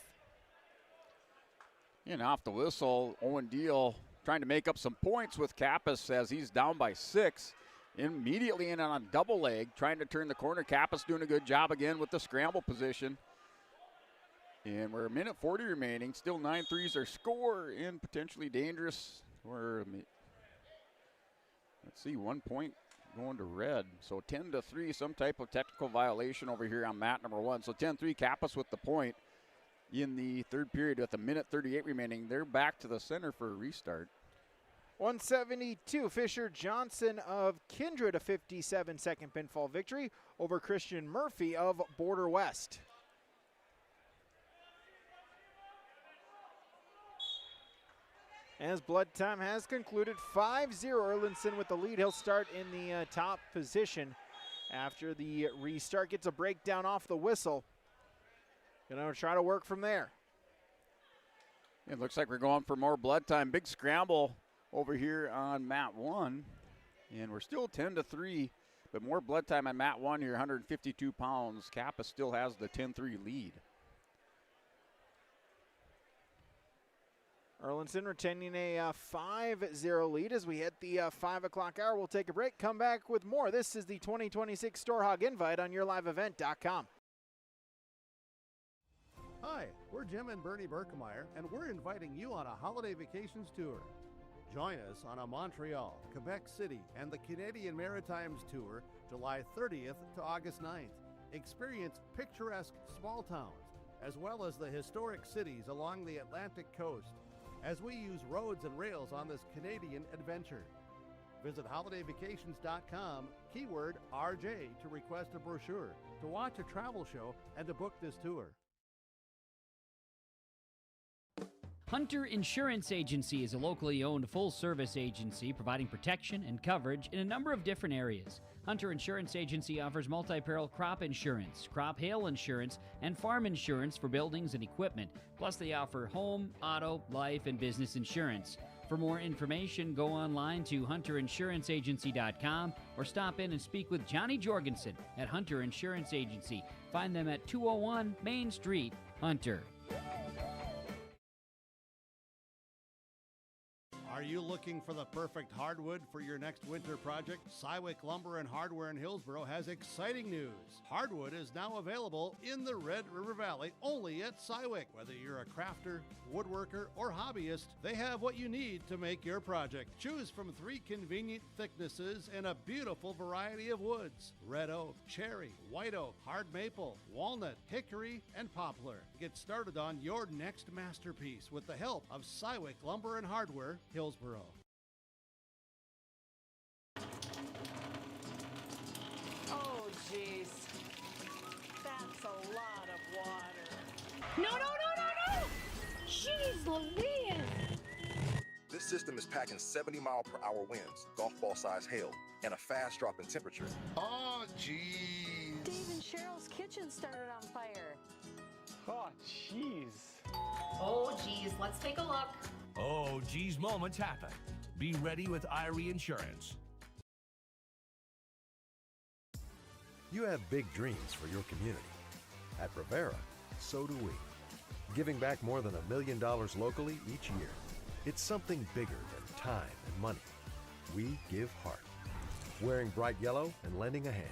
And off the whistle, Owen Deal trying to make up some points with Kappas as he's down by 6. Immediately in on a double leg, trying to turn the corner. Kappas doing a good job again with the scramble position. And we're a minute 40 remaining. Still 9-3s our score and potentially dangerous. Let's see, 1 point going to red. So 10-3, some type of technical violation over here on mat number 1. So 10-3, Kappas with the point. In the third period with a minute 38 remaining, they're back to the center for a restart. 172, Fisher Johnson of Kindred, a 57-second pinfall victory over Christian Murphy of Border West. As blood time has concluded, 5-0, Erlinson with the lead. He'll start in the top position after the restart. Gets a breakdown off the whistle. Gonna try to work from there. It looks like we're going for more blood time. Big scramble over here on mat 1. And we're still 10-3, but more blood time on mat 1 here, 152 pounds. Kappa still has the 10-3 lead. Erlinson retaining a 5-0 lead as we hit the 5 o'clock hour. We'll take a break, come back with more. This is the 2026 Storhaug Invite on YourLiveEvent.com. Hi, we're Jim and Bernie Berkemeyer, and we're inviting you on a holiday vacations tour. Join us on a Montreal, Quebec City, and the Canadian Maritimes tour, July 30th to August 9th. Experience picturesque small towns, as well as the historic cities along the Atlantic coast, as we use roads and rails on this Canadian adventure. Visit holidayvacations.com, keyword RJ, to request a brochure, to watch a travel show, and to book this tour. Hunter Insurance Agency is a locally owned full-service agency providing protection and coverage in a number of different areas. Hunter Insurance Agency offers multi-peril crop insurance, crop hail insurance, and farm insurance for buildings and equipment. Plus, they offer home, auto, life, and business insurance. For more information, go online to hunterinsuranceagency.com or stop in and speak with Johnny Jorgensen at Hunter Insurance Agency. Find them at 201 Main Street, Hunter. Are Are you looking for the perfect hardwood for your next winter project? Cywick Lumber and Hardware in Hillsboro has exciting news. Hardwood is now available in the Red River Valley only at Cywick. Whether you're a crafter, woodworker, or hobbyist, they have what you need to make your project. Choose from 3 convenient thicknesses and a beautiful variety of woods: red oak, cherry, white oak, hard maple, walnut, hickory, and poplar. Get started on your next masterpiece with the help of Cywick Lumber and Hardware, Hillsboro. Oh, jeez. That's a lot of water. No, no, no, no, no! Jeez Louise! This system is packing 70-mile-per-hour winds, golf ball size hail, and a fast drop in temperature. Oh, jeez. Dave and Cheryl's kitchen started on fire. Oh, jeez. Oh, geez, let's take a look. Oh, geez, moments happen. Be ready with Irie Insurance. You have big dreams for your community. At Rivera, so do we. Giving back more than $1 million locally each year. It's something bigger than time and money. We give heart. Wearing bright yellow and lending a hand.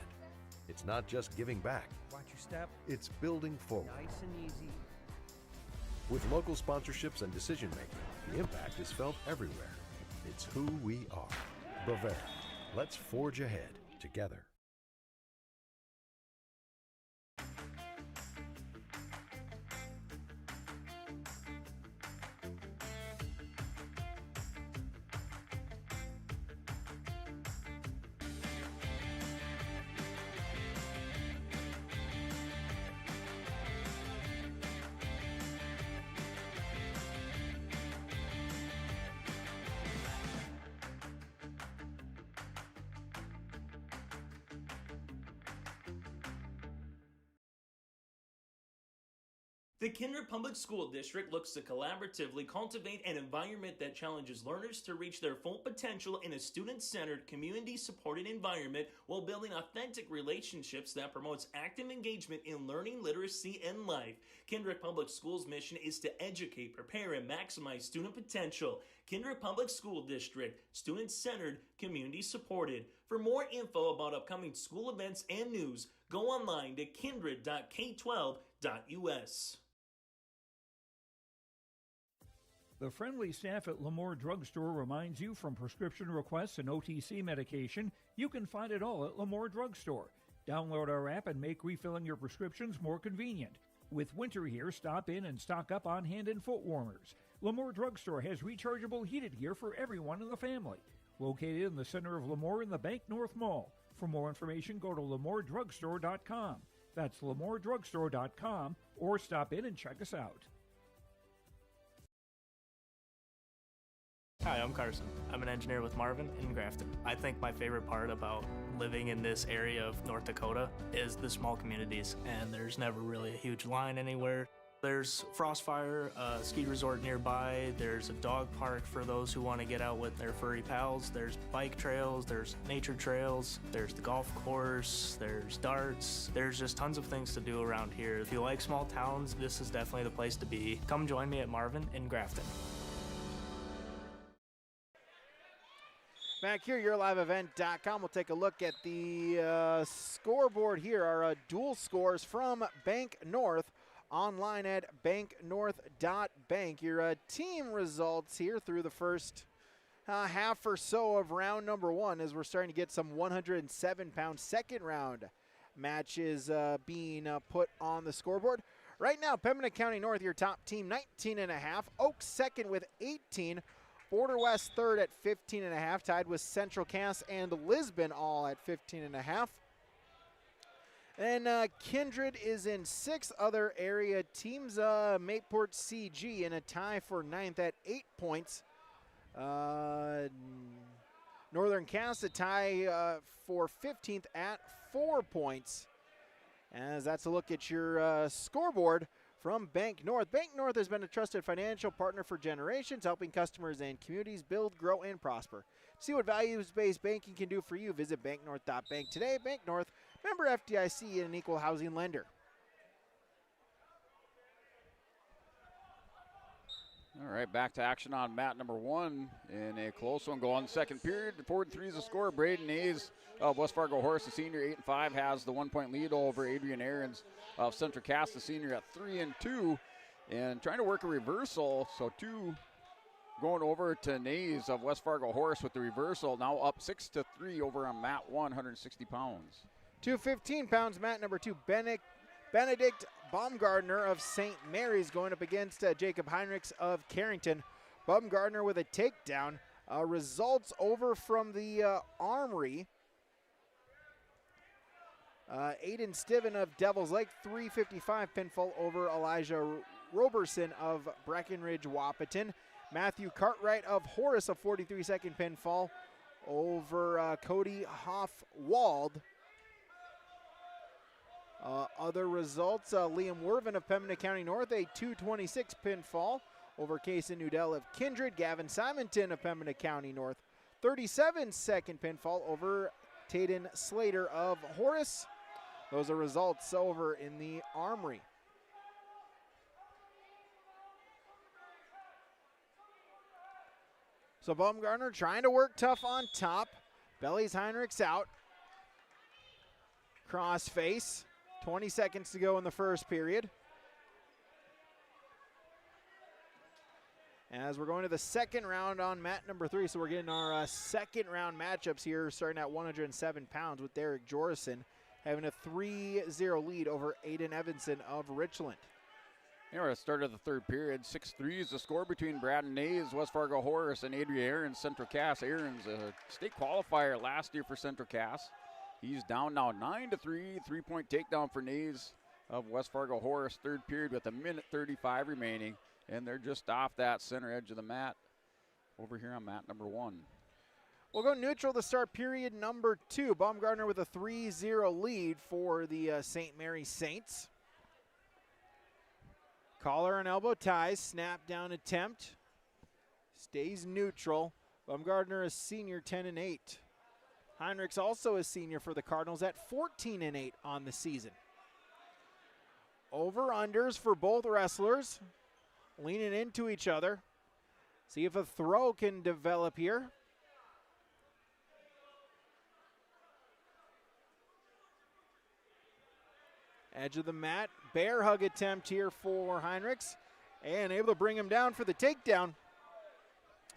It's not just giving back. Watch your step. It's building forward. Nice and easy. With local sponsorships and decision-making, the impact is felt everywhere. It's who we are. Bravera. Let's forge ahead together. The Kindred Public School District looks to collaboratively cultivate an environment that challenges learners to reach their full potential in a student-centered, community-supported environment while building authentic relationships that promotes active engagement in learning, literacy, and life. Kindred Public Schools' mission is to educate, prepare, and maximize student potential. Kindred Public School District, student-centered, community-supported. For more info about upcoming school events and news, go online to kindred.k12.us. The friendly staff at Lemoore Drugstore reminds you from prescription requests and OTC medication, you can find it all at Lemoore Drugstore. Download our app and make refilling your prescriptions more convenient. With winter here, stop in and stock up on hand and foot warmers. Lemoore Drugstore has rechargeable heated gear for everyone in the family. Located in the center of Lemoore in the Bank North Mall. For more information, go to LemooreDrugstore.com. That's LemooreDrugstore.com, or stop in and check us out. Hi, I'm Carson. I'm an engineer with Marvin in Grafton. I think my favorite part about living in this area of North Dakota is the small communities, and there's never really a huge line anywhere. There's Frostfire, a ski resort nearby. There's a dog park for those who want to get out with their furry pals. There's bike trails, there's nature trails, there's the golf course, there's darts. There's just tons of things to do around here. If you like small towns, this is definitely the place to be. Come join me at Marvin in Grafton. Back here, YourLiveEvent.com. We'll take a look at the scoreboard here. Our dual scores from Bank North online at banknorth.bank. Your team results here through the first half or so of round number one, as we're starting to get some 107-pound second round matches being put on the scoreboard. Right now, Pembina County North, your top team, 19.5. Oaks second with 18. Border West third at 15.5, tied with Central Cass and Lisbon all at 15.5. And Kindred is in sixth. Other area teams, Mayport CG in a tie for ninth at 8 points. Northern Cass a tie for 15th at 4 points. As that's a look at your scoreboard from Bank North. Bank North has been a trusted financial partner for generations, helping customers and communities build, grow, and prosper. See what values-based banking can do for you. Visit banknorth.bank today. Bank North, member FDIC, and an equal housing lender. All right, back to action on mat number 1 in a close one. Go on the second period. 4-3 is the score. Braden Hayes of West Fargo Horse, the senior, 8-5, has the 1-point lead over Adrian Aarons of Central Cass, the senior, at 3-2, and trying to work a reversal. So 2 going over to Nays of West Fargo Horse with the reversal. Now up 6-3 over on mat 1, 160 pounds. 215 pounds, mat number 2, Benedict Baumgartner of St. Mary's going up against Jacob Heinrichs of Carrington. Baumgartner with a takedown. Results over from the Armory. Aiden Stiven of Devil's Lake, 355 pinfall over Elijah Roberson of Breckenridge Wahpeton. Matthew Cartwright of Horace, a 43-second pinfall over Cody Hoffwald. Other results, Liam Wervin of Pembina County North, a 226 pinfall over Kason Nudell of Kindred. Gavin Simonton of Pembina County North, 37-second pinfall over Tayden Slater of Horace. Those are results over in the Armory. So Baumgartner trying to work tough on top. Bellies Heinrichs out. Cross face. 20 seconds to go in the first period. As we're going to the second round on mat number 3, so we're getting our second round matchups here, starting at 107 pounds with Derek Jorison having a 3-0 lead over Aiden Evanson of Richland. Here at the start of the third period, 6-3 is the score between Braden Nays, West Fargo Horse, and Adrian Aarons, Central Cass. Aarons, a state qualifier last year for Central Cass. He's down now 9-3, 3-point takedown for Nays of West Fargo Horse. Third period with 1:35 remaining, and they're just off that center edge of the mat over here on mat number 1. We'll go neutral to start period number 2. Baumgartner with a 3-0 lead for the St. Mary Saints. Collar and elbow ties, snap down attempt. Stays neutral. Baumgartner is senior, 10-8. Heinrichs also a senior for the Cardinals at 14-8 on the season. Over-unders for both wrestlers. Leaning into each other. See if a throw can develop here. Edge of the mat. Bear hug attempt here for Heinrichs. And able to bring him down for the takedown.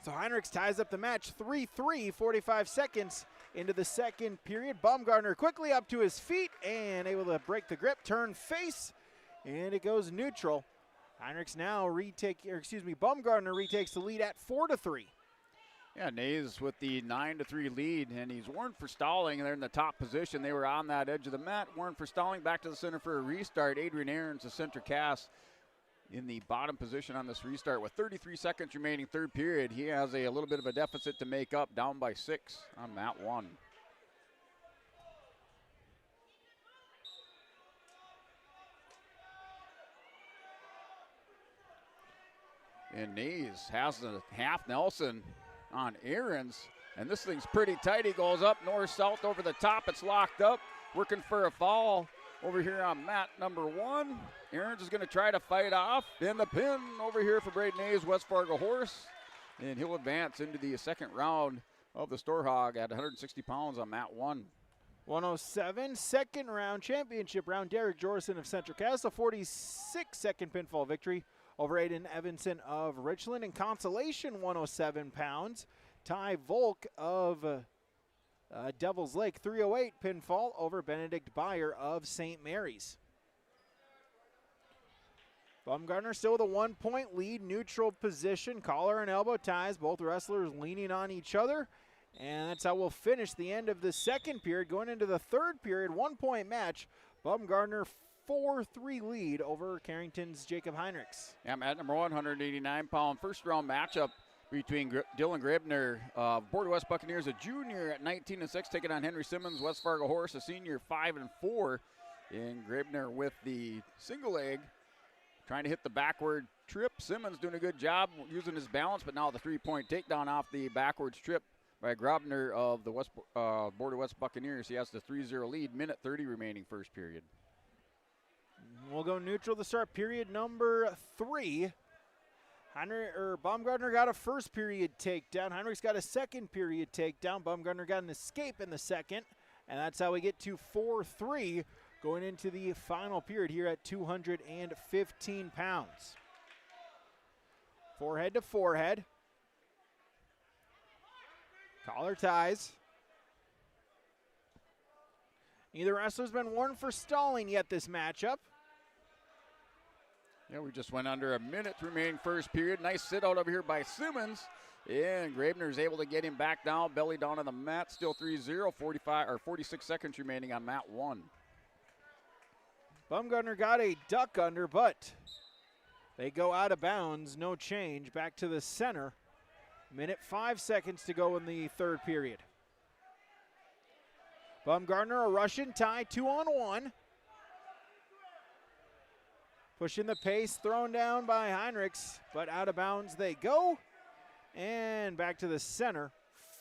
So Heinrichs ties up the match 3-3, 45 seconds into the second period. Baumgartner quickly up to his feet and able to break the grip, turn face, and it goes neutral. Heinrichs now Baumgartner retakes the lead at 4-3. Yeah, Nays with the 9-3 lead, and he's warned for stalling. They're in the top position. They were on that edge of the mat. Warned for stalling, back to the center for a restart. Adrian Aarons, the center cast, in the bottom position on this restart with 33 seconds remaining third period. He has a little bit of a deficit to make up, down by 6 on mat 1. And Nays has the half Nelson on Aarons, and this thing's pretty tight. He goes up north-south over the top. It's locked up, working for a fall over here on mat number 1. Aarons is going to try to fight off. In the pin over here for Braden Nays, West Fargo Horse, and he'll advance into the second round of the Storhaug at 160 pounds on mat 1. 107, second round, championship round. Derek Jorison of Central Cass, a 46-second pinfall victory over Aiden Evanson of Richland. And Consolation, 107 pounds. Ty Volk of Devil's Lake, 308 pinfall over Benedict Byer of St. Mary's. Baumgartner still with a 1-point lead, neutral position, collar and elbow ties, both wrestlers leaning on each other. And that's how we'll finish the end of the second period. Going into the third period, 1-point match. Baumgartner 4-3 lead over Carrington's Jacob Heinrichs. Yeah, at number 189-pound first round matchup between Dylan Grebner, Border West Buccaneers, a junior at 19-6, taking on Henry Simmons, West Fargo Horse, a senior, 5-4. And Grebner with the single leg, trying to hit the backward trip. Simmons doing a good job using his balance, but now the 3-point takedown off the backwards trip by Grobner of the Border West Buccaneers. He has the 3-0 lead, minute 30 remaining first period. We'll go neutral to start period number 3. Baumgartner got a first period takedown. Heinrichs got a second period takedown. Baumgartner got an escape in the second. And that's how we get to 4-3 going into the final period here at 215 pounds. Forehead to forehead. Collar ties. Neither wrestler's been warned for stalling yet this matchup. Yeah, we just went under a minute remaining first period. Nice sit out over here by Simmons. And Graebner is able to get him back down, belly down on the mat. Still 3-0, 46 seconds remaining on mat 1. Baumgartner got a duck under, but they go out of bounds. No change. Back to the center. Minute 5 seconds to go in the third period. Baumgartner, a Russian tie, 2-on-1. Pushing the pace, thrown down by Heinrichs, but out of bounds they go. And back to the center.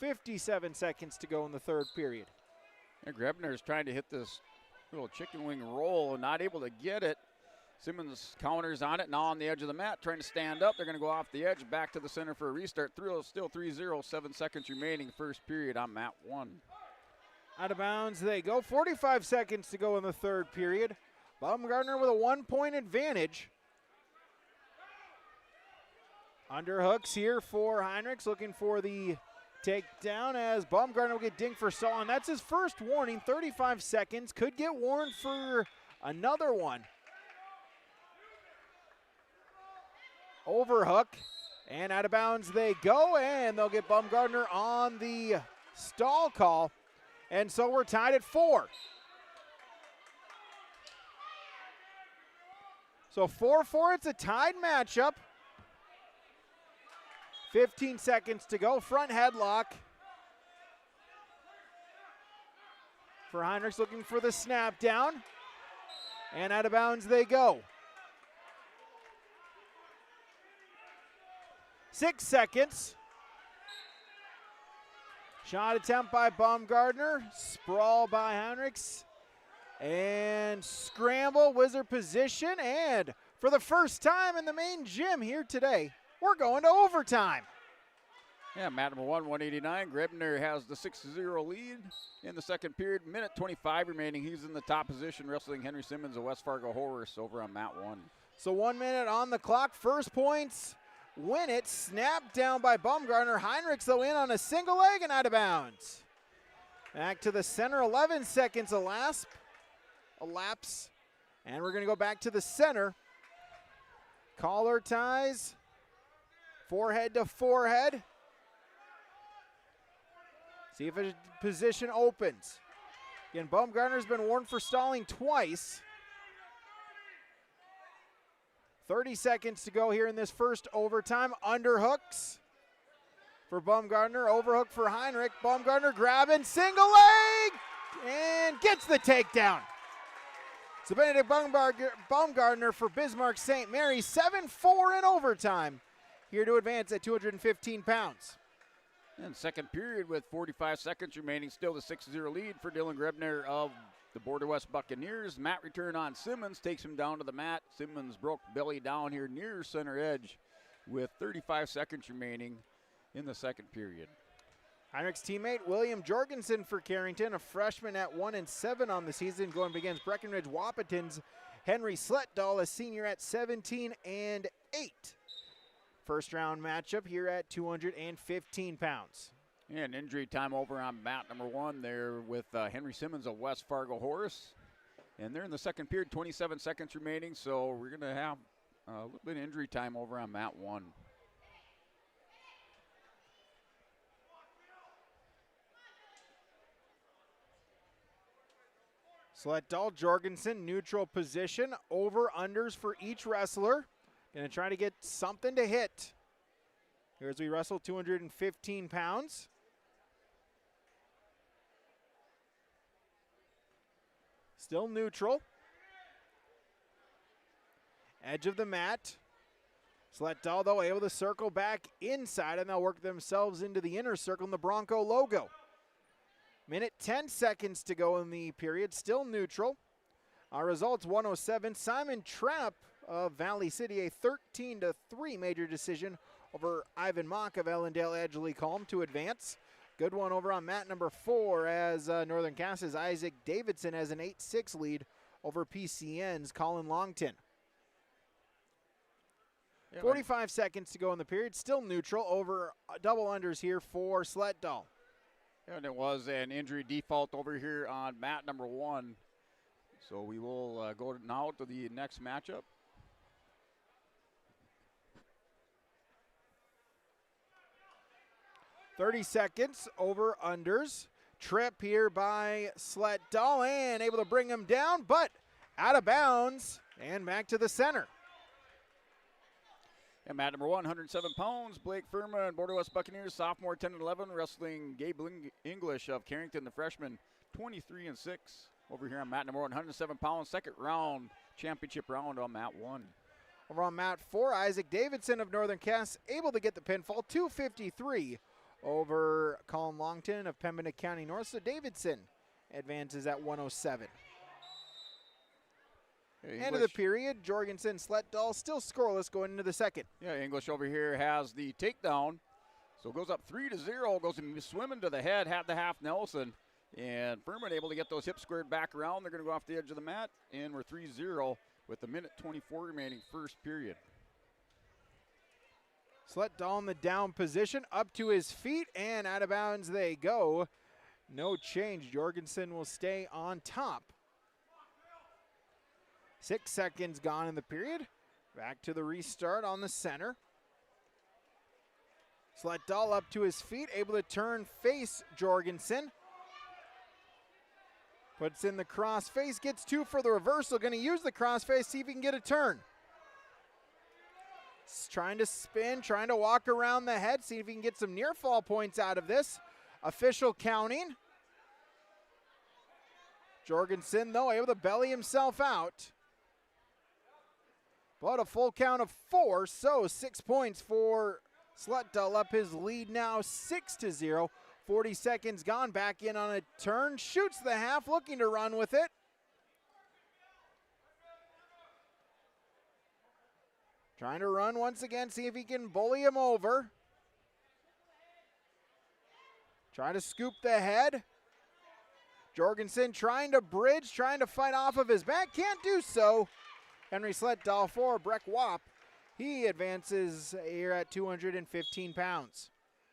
57 seconds to go in the third period. Yeah, Graebner is trying to hit this little chicken wing roll and not able to get it. Simmons counters on it, now on the edge of the mat, trying to stand up. They're going to go off the edge, back to the center for a restart. Still 3-0, 7 seconds remaining, first period on mat 1. Out of bounds they go. 45 seconds to go in the third period. Baumgartner with a 1-point advantage. Underhooks here for Heinrichs, looking for the takedown as Baumgartner will get dinged for stalling. That's his first warning, 35 seconds. Could get warned for another one. Overhook, and out of bounds they go, and they'll get Baumgartner on the stall call. And so we're tied at 4. So 4-4, it's a tied matchup. 15 seconds to go, front headlock. For Heinrichs, looking for the snap down. And out of bounds they go. 6 seconds. Shot attempt by Baumgartner. Sprawl by Heinrichs. And scramble, wizard position. And for the first time in the main gym here today, we're going to overtime. Yeah, mat number 1, 189. Graebner has the 6-0 lead in the second period. Minute 25 remaining. He's in the top position, wrestling Henry Simmons, a West Fargo Horse, over on mat 1. So 1 minute on the clock. First points win it. Snapped down by Baumgartner. Heinrichs, though, in on a single leg and out of bounds. Back to the center. 11 seconds elapse. And we're going to go back to the center. Collar ties. Forehead to forehead. See if a position opens. Again, Baumgartner's been warned for stalling twice. 30 seconds to go here in this first overtime. Underhooks for Baumgartner. Overhook for Heinrich. Baumgartner grabbing, single leg, and gets the takedown. So Benedict Baumgartner for Bismarck St. Mary, 7-4 in overtime. Here to advance at 215 pounds. And second period with 45 seconds remaining, still the 6-0 lead for Dylan Graebner of the Border West Buccaneers. Mat return on Simmons, takes him down to the mat. Simmons broke belly down here near center edge with 35 seconds remaining in the second period. Heinrich's teammate William Jorgensen for Carrington, a freshman at 1-7 on the season, going against Breckenridge Wahpeton's Henry Sletdahl, a senior at 17-8. First round matchup here at 215 pounds. And injury time over on mat number 1 there with Henry Simmons of West Fargo Horse. And they're in the second period, 27 seconds remaining, so we're going to have a little bit of injury time over on mat 1. Sletdahl, Jorgensen, neutral position, over-unders for each wrestler. Going to try to get something to hit. Here as we wrestle 215 pounds. Still neutral. Edge of the mat. Sletdahl, though, able to circle back inside, and they'll work themselves into the inner circle in the Bronco logo. Minute 10 seconds to go in the period. Still neutral. Our results 107. Simon Trapp of Valley City, a 13-3 major decision over Ivan Mock of Ellendale Edgley Calm to advance. Good one over on mat number 4 as Northern Cass's Isaac Davidson has an 8-6 lead over PCN's Colin Longton. 45 seconds to go in the period. Still neutral over double unders here for Sletdahl. And it was an injury default over here on mat number 1. So we will go now to the next matchup. .30 seconds over unders. Trip here by Sletdahl and able to bring him down, but out of bounds and back to the center. And mat number 1, 107 pounds, Blake Furman, Border West Buccaneers, sophomore 10-11, wrestling Gabe English of Carrington, the freshman, 23-6. Over here on mat number 1, 107 pounds, second round, championship round on mat 1. Over on mat 4, Isaac Davidson of Northern Cass able to get the pinfall, 253 over Colin Longton of Pembina County North. So Davidson advances at 107. End of the period, Jorgensen, Sletdahl still scoreless going into the second. Yeah, English over here has the takedown. So goes up 3-0, goes swimming to the head, half Nelson. And Furman able to get those hips squared back around. They're going to go off the edge of the mat, and we're 3-0 with a minute 24 remaining first period. Sletdahl in the down position, up to his feet, and out of bounds they go. No change. Jorgensen will stay on top. 6 seconds gone in the period. Back to the restart on the center. Sletdahl up to his feet, able to turn face Jorgensen. Puts in the cross face, gets 2 for the reversal. Going to use the cross face, see if he can get a turn. Trying to spin, trying to walk around the head, see if he can get some near fall points out of this. Official counting. Jorgensen, though, able to belly himself out. But a full count of 4, so 6 points for Sletdahl, up his lead now 6-0. 40 seconds gone, back in on a turn, shoots the half, looking to run with it. Trying to run once again, see if he can bully him over. Trying to scoop the head. Jorgensen trying to bridge, trying to fight off of his back, can't do so. Henry Sletdahl for Breck Wap. He advances here at 215 pounds.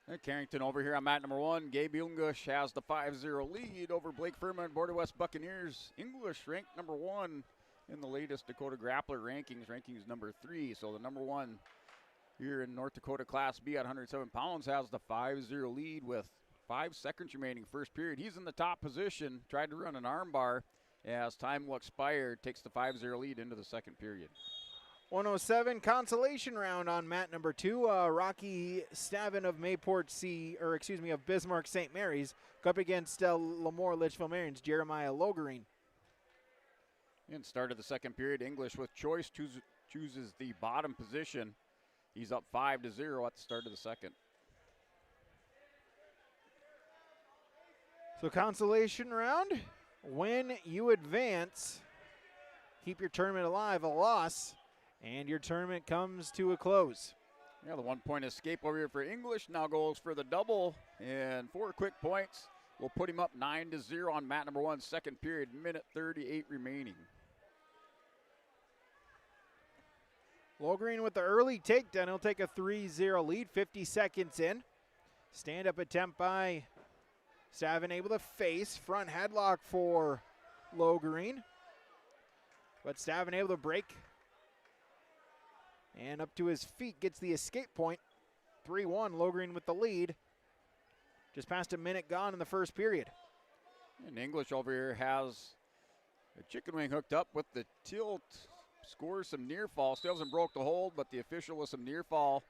And Carrington over here on mat number 1. Gabe English has the 5-0 lead over Blake Furman, Border West Buccaneers. English ranked number 1 in the latest Dakota Grappler rankings number 3. So the number 1 here in North Dakota Class B at 107 pounds has the 5-0 lead with 5 seconds remaining first period. He's in the top position, tried to run an arm bar. As time will expire, takes the 5-0 lead into the second period. 107 consolation round on mat number 2. Rocky Stavin of of Bismarck St. Mary's up against Lemoore Litchfield Marions, Jeremiah Logerine. And start of the second period, English with choice chooses the bottom position. He's up 5-0 at the start of the second. So consolation round. When you advance, keep your tournament alive, a loss, and your tournament comes to a close. Yeah, the 1 point escape over here for English now goes for the double, and 4 quick points will put him up 9-0 on mat number 1, second period, minute 38 remaining. Logreen with the early takedown, he'll take a 3-0 lead, 50 seconds in. Stand-up attempt by Stavin, able to face, front headlock for Logreen. But Stavin able to break. And up to his feet, gets the escape point. 3-1, Logreen with the lead. Just past a minute gone in the first period. And English over here has a chicken wing hooked up with the tilt. Scores some near fall. Still hasn't broke the hold, but the official with some near fall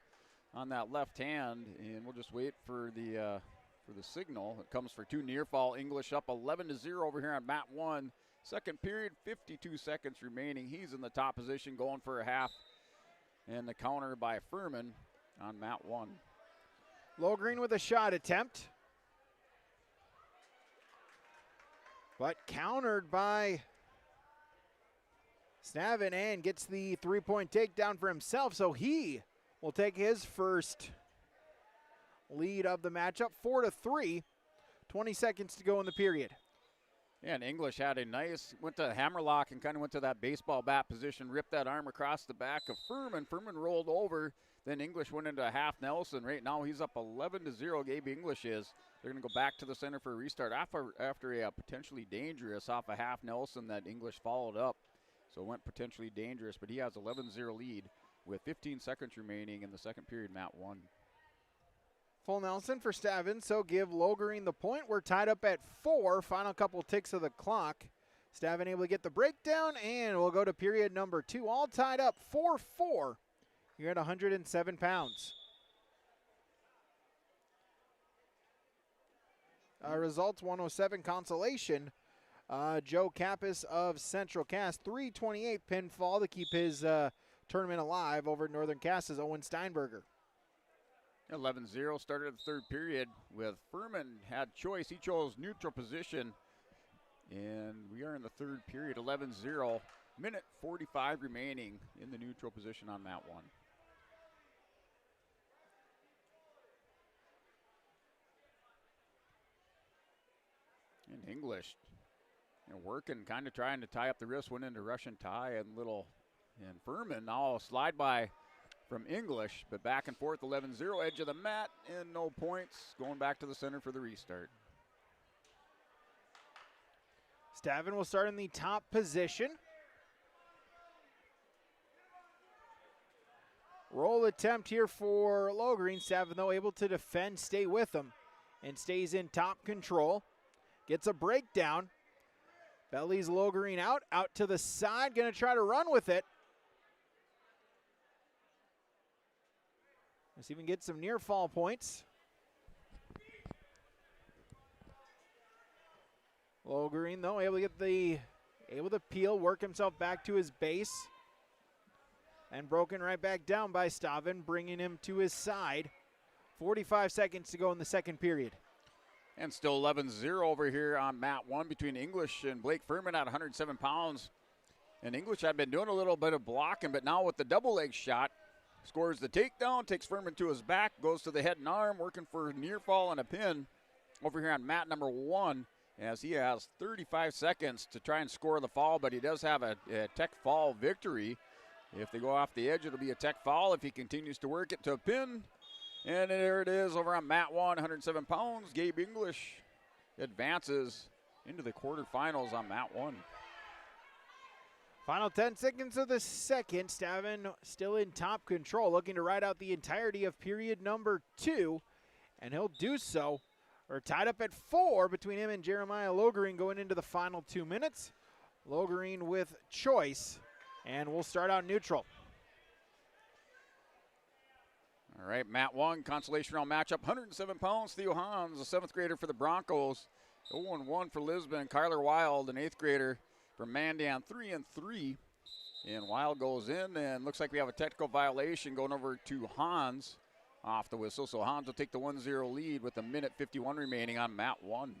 on that left hand. And we'll just wait for the signal. It comes for 2 near fall. English up 11-0 over here on mat 1. Second period, 52 seconds remaining. He's in the top position going for a half. And the counter by Furman on mat 1. Logreen with a shot attempt. But countered by Stavin and gets the three-point takedown for himself, so he will take his first lead of the matchup, 4-3. 20 seconds to go in the period. Yeah, and English had a nice, went to hammerlock and kind of went to that baseball bat position, ripped that arm across the back of Furman. Furman rolled over, then English went into a half Nelson. Right now he's up 11-0, Gabe English is. They're going to go back to the center for a restart after a potentially dangerous off a half Nelson that English followed up. So it went potentially dangerous, but he has 11-0 lead with 15 seconds remaining in the second period, Mat 1. Full Nelson for Stavin, so give Logering the point. We're tied up at 4, final couple ticks of the clock. Stavin able to get the breakdown, and we'll go to period number 2. All tied up 4-4. You're at 107 pounds. Results 107 Consolation. Joe Kappas of Central Cass, 328 pinfall to keep his tournament alive over at Northern Cass's Owen Steinberger. 11-0 started the third period with Furman had choice. He chose neutral position, and we are in the third period, 11-0. Minute 45 remaining in the neutral position on Mat 1. And English, working, kind of trying to tie up the wrist, went into Russian tie and Furman now slide by from English, but back and forth, 11-0, edge of the mat, and no points. Going back to the center for the restart. Stavin will start in the top position. Roll attempt here for Logering. Stavin, though, able to defend, stay with him, and stays in top control. Gets a breakdown. Bellies Logering out to the side, going to try to run with it. Let's even get some near fall points. Logering, though, able to peel, work himself back to his base. And broken right back down by Stavin, bringing him to his side. 45 seconds to go in the second period. And still 11-0 over here on Mat 1 between English and Blake Furman at 107 pounds. And English had been doing a little bit of blocking, but now with the double leg shot, scores the takedown, takes Furman to his back, goes to the head and arm, working for near fall and a pin over here on mat number 1, as he has 35 seconds to try and score the fall, but he does have a tech fall victory. If they go off the edge, it'll be a tech foul if he continues to work it to a pin. And there it is over on mat 1, 107 pounds. Gabe English advances into the quarterfinals on mat 1. Final 10 seconds of the second. Stavin still in top control, looking to ride out the entirety of period number 2, and he'll do so. We're tied up at 4 between him and Jeremiah Logering going into the final 2 minutes. Logering with choice, and we'll start out neutral. All right, mat 1, consolation round matchup, 107 pounds. Theo Hans, a 7th grader for the Broncos. 0-1 for Lisbon. Kyler Wild, an 8th grader from Mandan, 3-3. And Wild goes in, and looks like we have a technical violation going over to Hans off the whistle. So Hans will take the 1-0 lead with a minute 51 remaining on mat 1.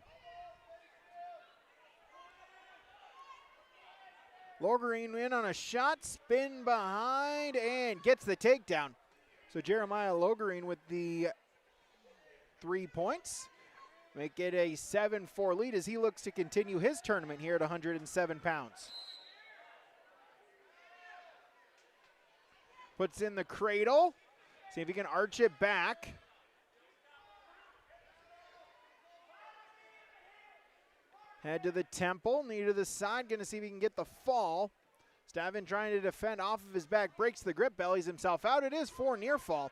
Logering in on a shot, spin behind, and gets the takedown. So Jeremiah Logering with the 3 points. Make it a 7-4 lead as he looks to continue his tournament here at 107 pounds. Puts in the cradle. See if he can arch it back. Head to the temple, knee to the side. Going to see if he can get the fall. Stavin trying to defend off of his back. Breaks the grip, bellies himself out. It is 4 near fall.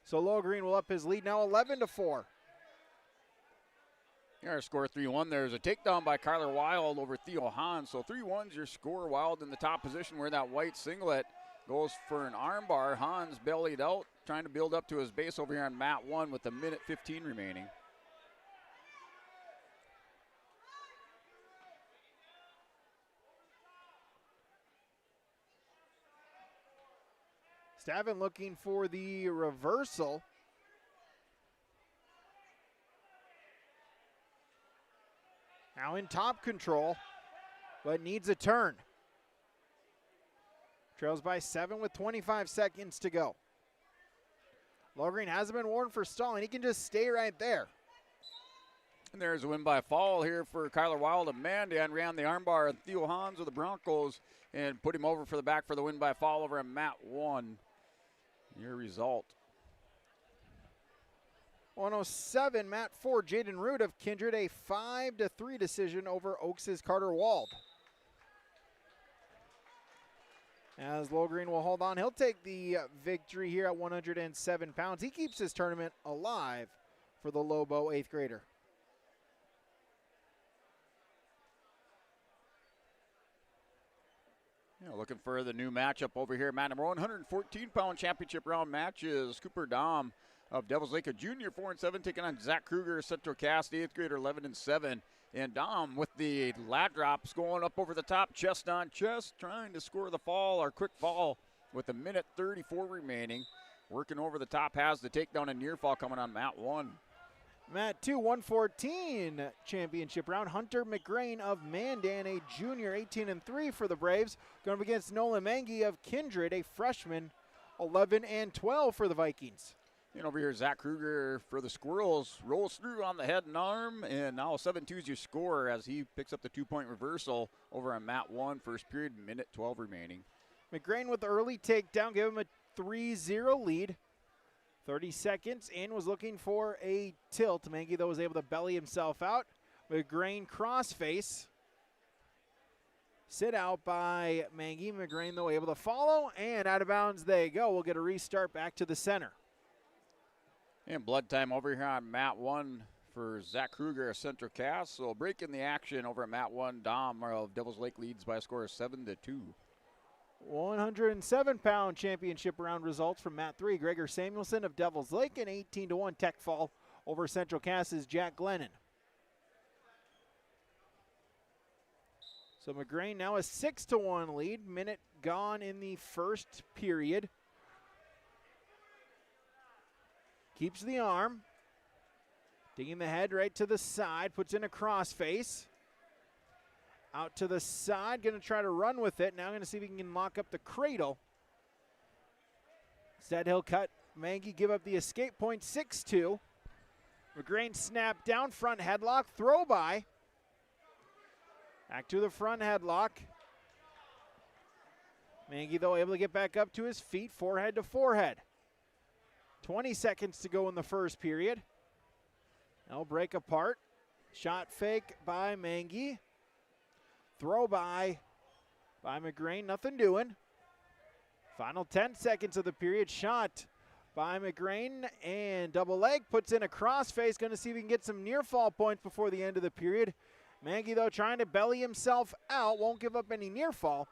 So Logering will up his lead now 11-4. Our score 3-1. There's a takedown by Kyler Wild over Theo Hans. So 3-1's your score. Wild in the top position where that white singlet goes for an armbar. Hans bellied out, trying to build up to his base over here on mat 1 with a minute 15 remaining. Stavin looking for the reversal. Now in top control, but needs a turn. Trails by 7 with 25 seconds to go. Logreen hasn't been warned for stalling. He can just stay right there. And there's a win by fall here for Kyler Wild of Mandan. Ran the armbar and Theo Hans of the Broncos and put him over for the back for the win by fall over at Mat 1. Your result. 107, Mat 4, Jaden Root of Kindred, a 5-3 decision over Oaks' Carter Wald. As Logreen will hold on, he'll take the victory here at 107 pounds. He keeps his tournament alive for the Lobo 8th grader. Yeah, looking for the new matchup over here. Mat number 114-pound championship round match is Cooper Dom of Devils Lake, a junior, 4-7, taking on Zach Kruger, Central Cass, the 8th grader, 11-7. And Dom with the lat drops going up over the top, chest on chest, trying to score the fall or quick fall with a minute 34 remaining. Working over the top, has the takedown and near fall coming on Mat 1. Mat 2, 114 championship round. Hunter McGrain of Mandan, a junior, 18-3 for the Braves. Going up against Nolan Mangi of Kindred, a freshman, 11-12 for the Vikings. And over here, Zach Kruger for the Squirrels rolls through on the head and arm, and now 7-2 is your score as he picks up the 2-point reversal over on Mat 1, first period, minute 12 remaining. McGrain with the early takedown, give him a 3-0 lead. 30 seconds in, was looking for a tilt. Mangi, though, was able to belly himself out. McGrain crossface. Sit out by Mangi. McGrain, though, able to follow, and out of bounds they go. We'll get a restart back to the center. And blood time over here on Mat 1 for Zach Kruger of Central Cass. So breaking the action over at Mat 1, Dom of Devils Lake leads by a score of 7-2. 107-pound championship round results from Mat 3. Gregor Samuelson of Devils Lake, an 18-1 tech fall over Central Cass's Jack Glennon. So McGrain now a 6-1 lead. Minute gone in the first period. Keeps the arm. Digging the head right to the side. Puts in a crossface. Out to the side. Going to try to run with it. Now going to see if he can lock up the cradle. Instead he'll cut Mangi. Give up the escape point. 6-2. McGrain snap down. Front headlock. Throw by. Back to the front headlock. Mangi, though, able to get back up to his feet. Forehead to forehead. 20 seconds to go in the first period. They'll break apart. Shot fake by Mangi. Throw by McGrain. Nothing doing. Final 10 seconds of the period. Shot by McGrain and double leg. Puts in a crossface. Going to see if he can get some near fall points before the end of the period. Mangi, though, trying to belly himself out. Won't give up any near fall.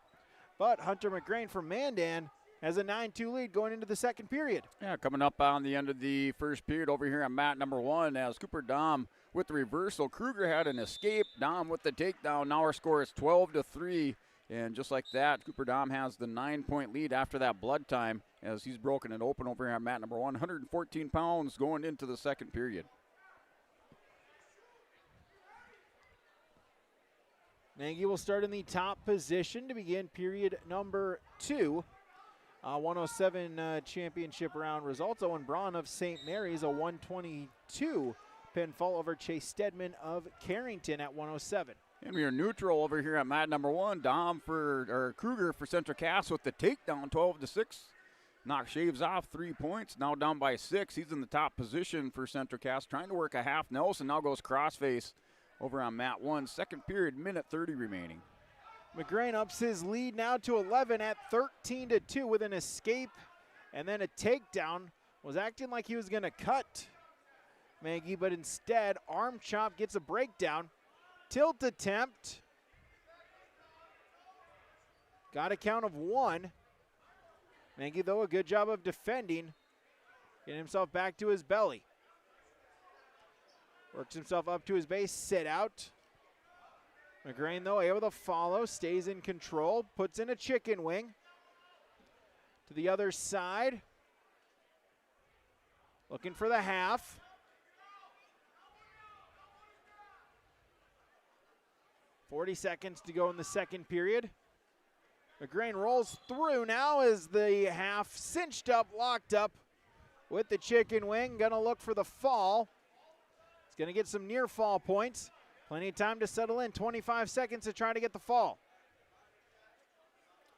But Hunter McGrain from Mandan has a 9-2 lead going into the second period. Yeah, coming up on the end of the first period over here on Mat number 1 as Cooper Dom with the reversal. Kruger had an escape. Dom with the takedown. Now our score is 12-3. And just like that, Cooper Dom has the 9-point lead after that blood time as he's broken it open over here on Mat number 1. 114 pounds going into the second period. Mangi will start in the top position to begin period number 2. 107 championship round results. Owen Braun of St. Mary's, a 122 pinfall over Chase Stedman of Carrington at 107. And we are neutral over here at Mat number 1. Kruger for Central Cass with the takedown, 12-6. Knock shaves off 3 points. Now down by 6. He's in the top position for Central Cass, trying to work a half Nelson. Now goes crossface over on Mat 1. Second period, minute 30 remaining. McGrain ups his lead now to 11 at 13-2 with an escape and then a takedown. Was acting like he was going to cut Mangi, but instead arm chop gets a breakdown. Tilt attempt. Got a count of 1. Mangi, though, a good job of defending. Getting himself back to his belly. Works himself up to his base, sit out. McGrain, though, able to follow, stays in control, puts in a chicken wing. To the other side. Looking for the half. .40 seconds to go in the second period. McGrain rolls through now as the half cinched up, locked up with the chicken wing. Gonna look for the fall. He's gonna get some near fall points. Plenty of time to settle in. 25 seconds to try to get the fall.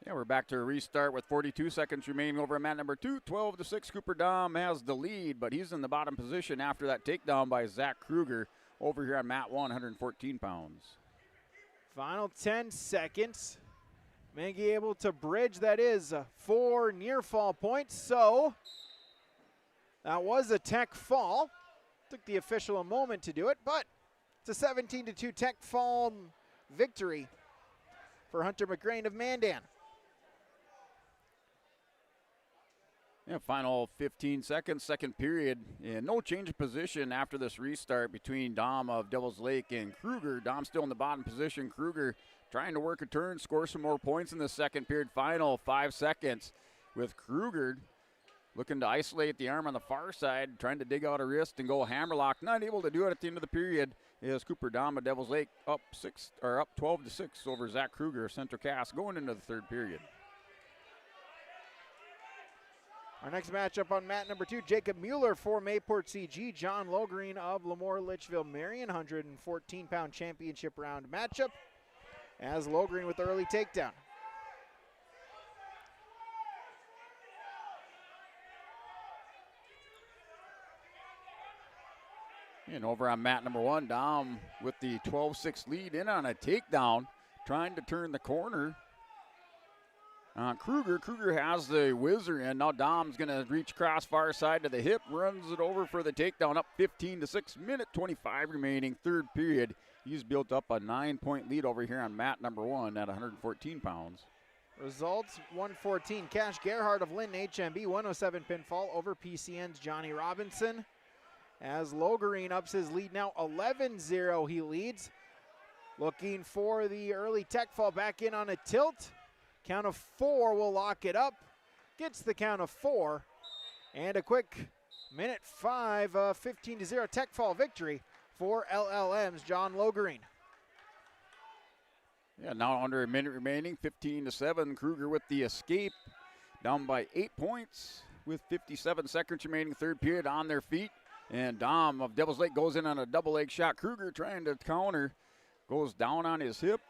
Yeah, we're back to a restart with 42 seconds remaining over at mat number 2. 12-6, Cooper Dahm has the lead, but he's in the bottom position after that takedown by Zach Kruger over here on mat 1, 114 pounds. Final 10 seconds. Maggie able to bridge, that is 4 near fall points. So that was a tech fall. Took the official a moment to do it, but it's a 17-2 tech fall victory for Hunter McGrain of Mandan. Yeah, final 15 seconds, second period. And no change of position after this restart between Dahm of Devil's Lake and Kruger. Dahm still in the bottom position. Kruger trying to work a turn, score some more points in the second period. Final 5 seconds with Kruger looking to isolate the arm on the far side, trying to dig out a wrist and go hammerlock. Not able to do it at the end of the period is Cooper Dahm of Devil's Lake up 12-6 over Zach Kruger of Central Cass going into the third period. Our next matchup on mat number 2, Jacob Mueller for Mayport CG, John Logreen of Lemoore Litchfield Marion, 114-pound championship round matchup as Logreen with the early takedown. And over on mat number 1, Dahm with the 12-6 lead in on a takedown, trying to turn the corner. Kruger has the whizzer in. Now Dahm's going to reach cross far side to the hip, runs it over for the takedown, up 15-6, minute 25 remaining, third period. He's built up a 9-point lead over here on mat number 1 at 114 pounds. Results 114. Cash Gerhardt of Lynn HMB, 107 pinfall over PCN's Johnny Robinson. As Logreen ups his lead now, 11-0 he leads. Looking for the early tech fall back in on a tilt. Count of 4 will lock it up. Gets the count of 4. And a quick minute 5, 15-0 tech fall victory for LLM's John Logreen. Yeah, now under a minute remaining, 15-7. Kruger with the escape, down by 8 points with 57 seconds remaining, third period on their feet. And Dahm of Devil's Lake goes in on a double leg shot. Kruger trying to counter, goes down on his hip.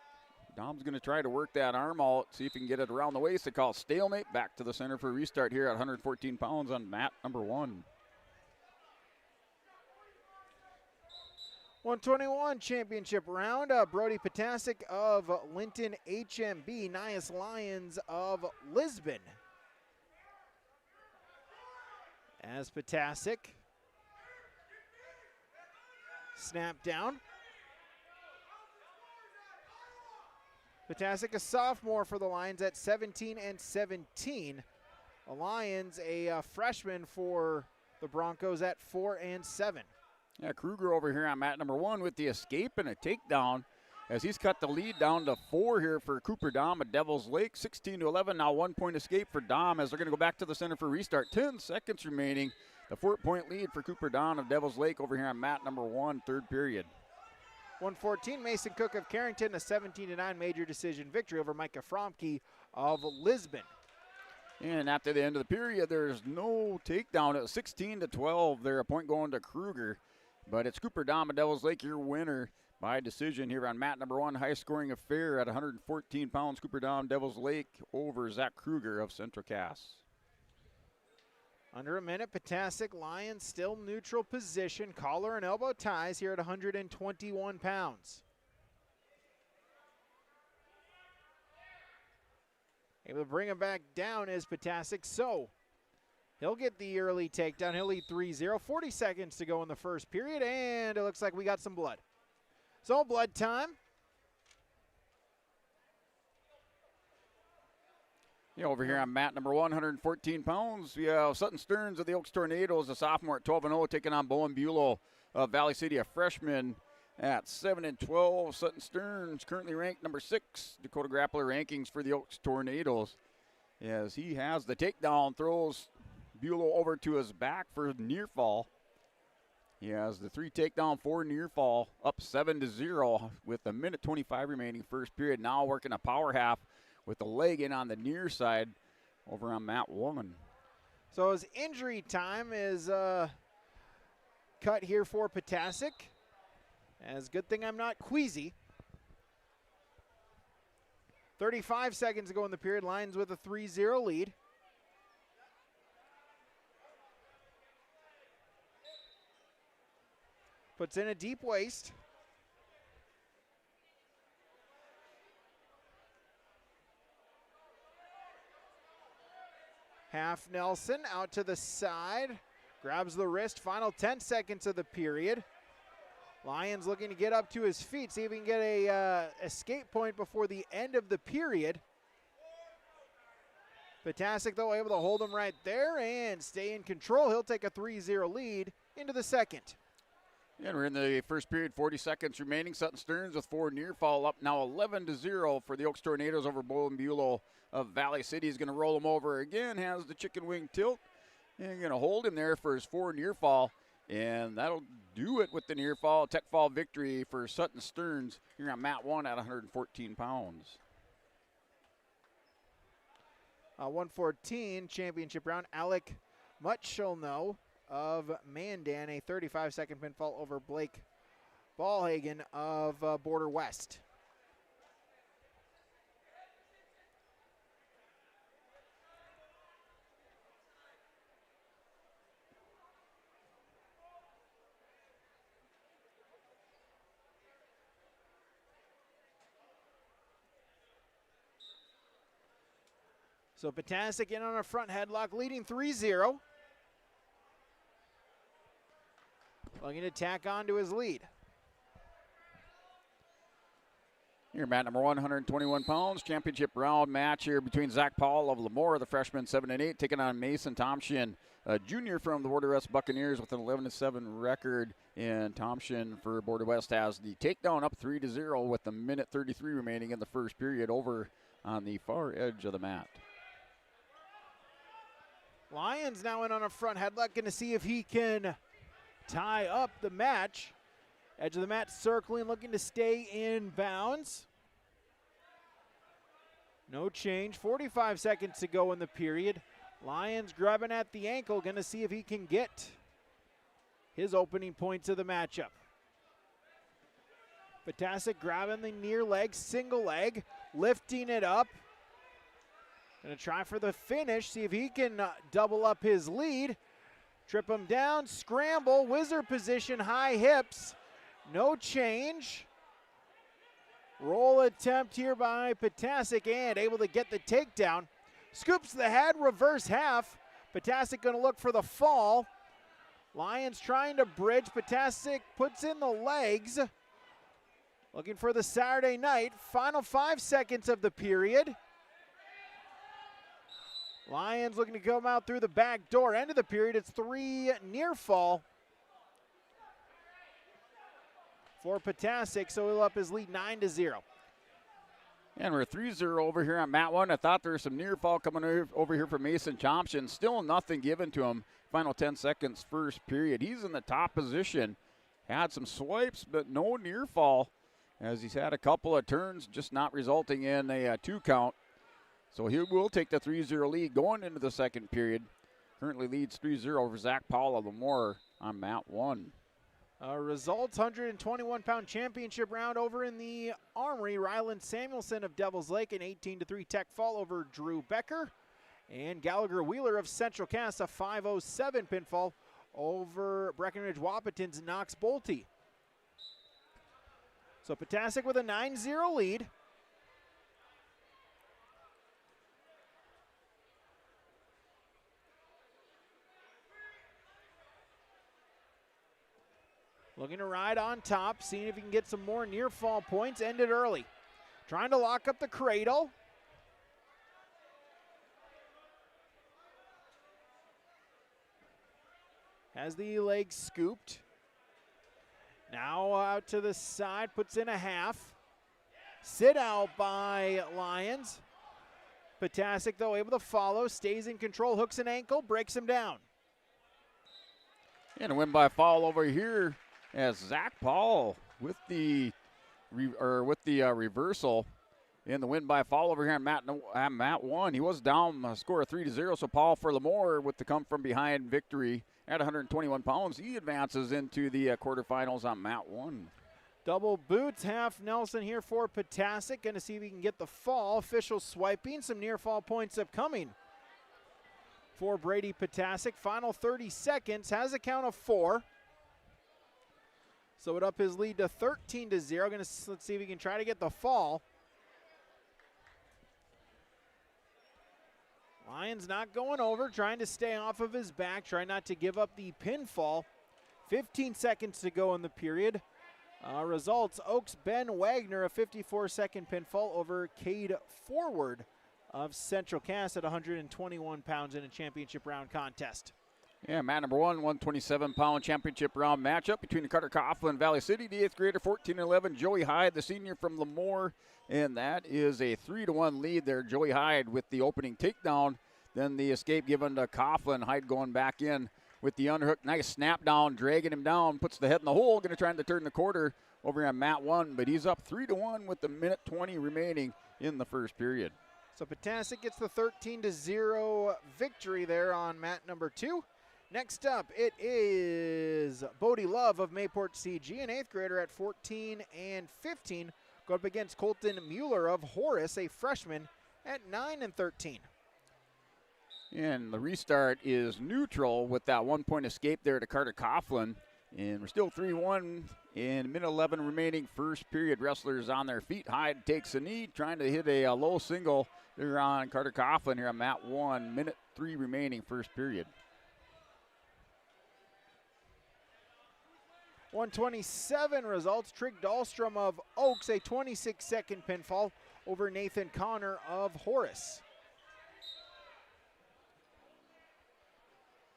Dahm's going to try to work that arm out, see if he can get it around the waist. They call stalemate. Back to the center for a restart here at 114 pounds on mat number 1. 121 championship round. Brody Potasic of Linton HMB, Nias Lions of Lisbon. As Potasic snap down. Potasic, a sophomore for the Lions at 17-17. The Lions, a freshman for the Broncos at 4-7. Yeah, Kruger over here on mat number 1 with the escape and a takedown as he's cut the lead down to 4 here for Cooper Dahm at Devil's Lake. 16-11, now 1 point escape for Dahm as they're going to go back to the center for restart. 10 seconds remaining. The 4-point lead for Cooper Dahm of Devil's Lake over here on mat number 1, third period. 114, Mason Cook of Carrington, a 17-9 major decision victory over Micah Fromke of Lisbon. And after the end of the period, there's no takedown. It was 16-12 there, a point going to Kruger. But it's Cooper Dahm of Devil's Lake, your winner by decision here on mat number 1. High-scoring affair at 114 pounds. Cooper Dahm, Devil's Lake over Zach Kruger of Central Cass. Under a minute, Potasic Lions still neutral position. Collar and elbow ties here at 121 pounds. Able to bring him back down is Potasic, so he'll get the early takedown. He'll lead 3-0. 40 seconds to go in the first period, and it looks like we got some blood. So blood time. Yeah, over here on mat number 114 pounds, we have Sutton Stearns of the Oaks Tornadoes, a sophomore at 12-0, taking on Bowen Bulow of Valley City, a freshman at 7-12. Sutton Stearns currently ranked number 6 Dakota Grappler rankings for the Oaks Tornadoes. As he has the takedown, throws Bulow over to his back for near fall. He has the 3 takedown, 4 near fall, up 7-0 with a minute 25 remaining first period. Now working a power half with the leg in on the near side over on mat 1. So his injury time is cut here for Potasic. As good thing I'm not queasy. 35 seconds to go in the period. Lions with a 3-0 lead. Puts in a deep waist. Half Nelson out to the side. Grabs the wrist. Final 10 seconds of the period. Lions looking to get up to his feet. See if he can get a escape point before the end of the period. Potasic, though, able to hold him right there and stay in control. He'll take a 3-0 lead into the second. And we're in the first period, 40 seconds remaining. Sutton Stearns with 4 near fall up now 11-0 for the Oaks Tornadoes over Bowling of Valley City. Is going to roll him over again, has the chicken wing tilt, and going to hold him there for his 4 near fall. And that'll do it with the near fall. Tech fall victory for Sutton Stearns here on mat 1 at 114 pounds. 114 championship round. Alec Mutchelno of Mandan, a 35-second pinfall over Blake Ballhagen of Border West. So Potasic in on a front headlock, leading 3-0. Looking to tack on to his lead. Here, mat number 121 pounds. Championship round match here between Zach Paul of Lemoore, the freshman 7-8, taking on Mason Thompson, a junior from the Border West Buccaneers with an 11-7 record. And Thompson for Border West has the takedown up 3-0 with a minute 33 remaining in the first period over on the far edge of the mat. Lions now in on a front headlock, going to see if he can tie up the match. Edge of the mat circling, looking to stay in bounds. No change. 45 seconds to go in the period. Lions grabbing at the ankle, going to see if he can get his opening points of the matchup. Potasic grabbing the near leg, single leg, lifting it up. Going to try for the finish, see if he can double up his lead. Trip him down, scramble, wizard position, high hips. No change. Roll attempt here by Potasic and able to get the takedown. Scoops the head, reverse half. Potasic going to look for the fall. Lions trying to bridge. Potasic puts in the legs. Looking for the Saturday night. Final 5 seconds of the period. Lions looking to come out through the back door. End of the period, it's 3 near fall for Potasic, so he'll up his lead 9-0. And we're 3-0 over here on mat 1. I thought there was some near fall coming over here from Mason Thompson. Still nothing given to him. Final 10 seconds, first period. He's in the top position. Had some swipes, but no near fall, as he's had a couple of turns, just not resulting in a 2 count. So he will take the 3-0 lead going into the second period. Currently leads 3-0 over Zach Paul of Lemoore on mat 1. Results, 121-pound championship round over in the Armory. Ryland Samuelson of Devil's Lake, an 18-3 tech fall over Drew Becker. And Gallagher Wheeler of Central Cass, a 507 pinfall over Breckenridge Wahpeton's Knox Bolte. So Potasic with a 9-0 lead. Looking to ride on top, seeing if he can get some more near fall points. Ended early. Trying to lock up the cradle. Has the leg scooped. Now out to the side, puts in a half. Sit out by Lions. Potasic, though, able to follow, stays in control, hooks an ankle, breaks him down. And a win by fall over here as Zach Paul with the reversal in the win by fall over here on Mat 1. He was down a score of 3-0, so Paul for Lemoore with the come from behind victory at 121 pounds. He advances into the quarterfinals on Mat 1. Double boots, half Nelson here for Ptacek. Going to see if he can get the fall. Official swiping, some near fall points upcoming for Brady Ptacek. Final 30 seconds, has a count of 4. So it up his lead to 13-0. Let's see if he can try to get the fall. Lyons not going over, trying to stay off of his back, trying not to give up the pinfall. 15 seconds to go in the period. Results, Oaks Ben Wagner, a 54-second pinfall over Cade Forward of Central Cass at 121 pounds in a championship round contest. Yeah, mat number 1, 127-pound championship round matchup between Carter Coughlin and Valley City, the 8th grader, 14-11. Joey Hyde, the senior from Lemoore, and that is a 3-1 lead there. Joey Hyde with the opening takedown, then the escape given to Coughlin. Hyde going back in with the underhook. Nice snap down, dragging him down, puts the head in the hole, going to try to turn the quarter over on mat 1, but he's up 3-1 with the minute 20 remaining in the first period. So Ptacek gets the 13-0 victory there on mat number 2. Next up, it is Bodie Love of Mayport CG, an 8th grader at 14 and 15, go up against Colton Mueller of Horace, a freshman at 9 and 13. And the restart is neutral with that 1-point escape there to Carter Coughlin. And we're still 3-1 in minute 11 remaining first period. Wrestlers on their feet. Hyde takes a knee, trying to hit a low single there on Carter Coughlin here on mat 1. Minute 3 remaining first period. 127 results. Trig Dahlstrom of Oaks, a 26-second pinfall over Nathan Connor of Horace.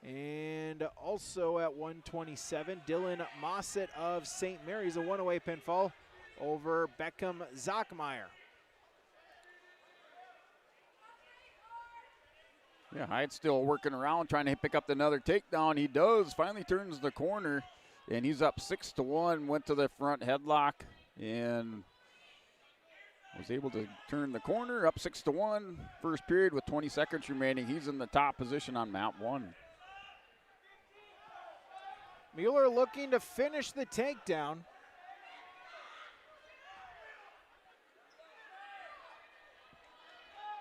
And also at 127, Dylan Mossett of St. Mary's, a one-away pinfall over Beckham Zockmeyer. Yeah, Hyde still working around, trying to pick up another takedown. He does, finally turns the corner. And he's up 6-1, went to the front headlock and was able to turn the corner, up 6-1. First period with 20 seconds remaining. He's in the top position on mat 1. Mueller looking to finish the takedown.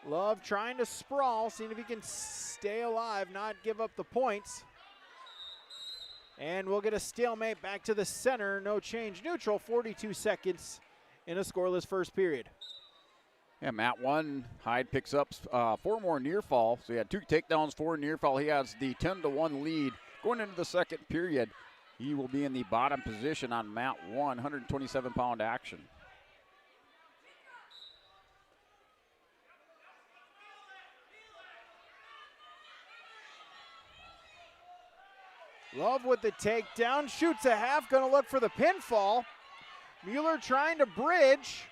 Love trying to sprawl, seeing if he can stay alive, not give up the points. And we'll get a stalemate back to the center. No change, neutral, 42 seconds in a scoreless first period. Yeah, mat 1, Hyde picks up 4 more near fall. So he had 2 takedowns, 4 near fall. He has the 10-1 lead going into the second period. He will be in the bottom position on mat 1, 127-pound action. Love with the takedown, shoots a half, gonna look for the pinfall. Mueller trying to bridge.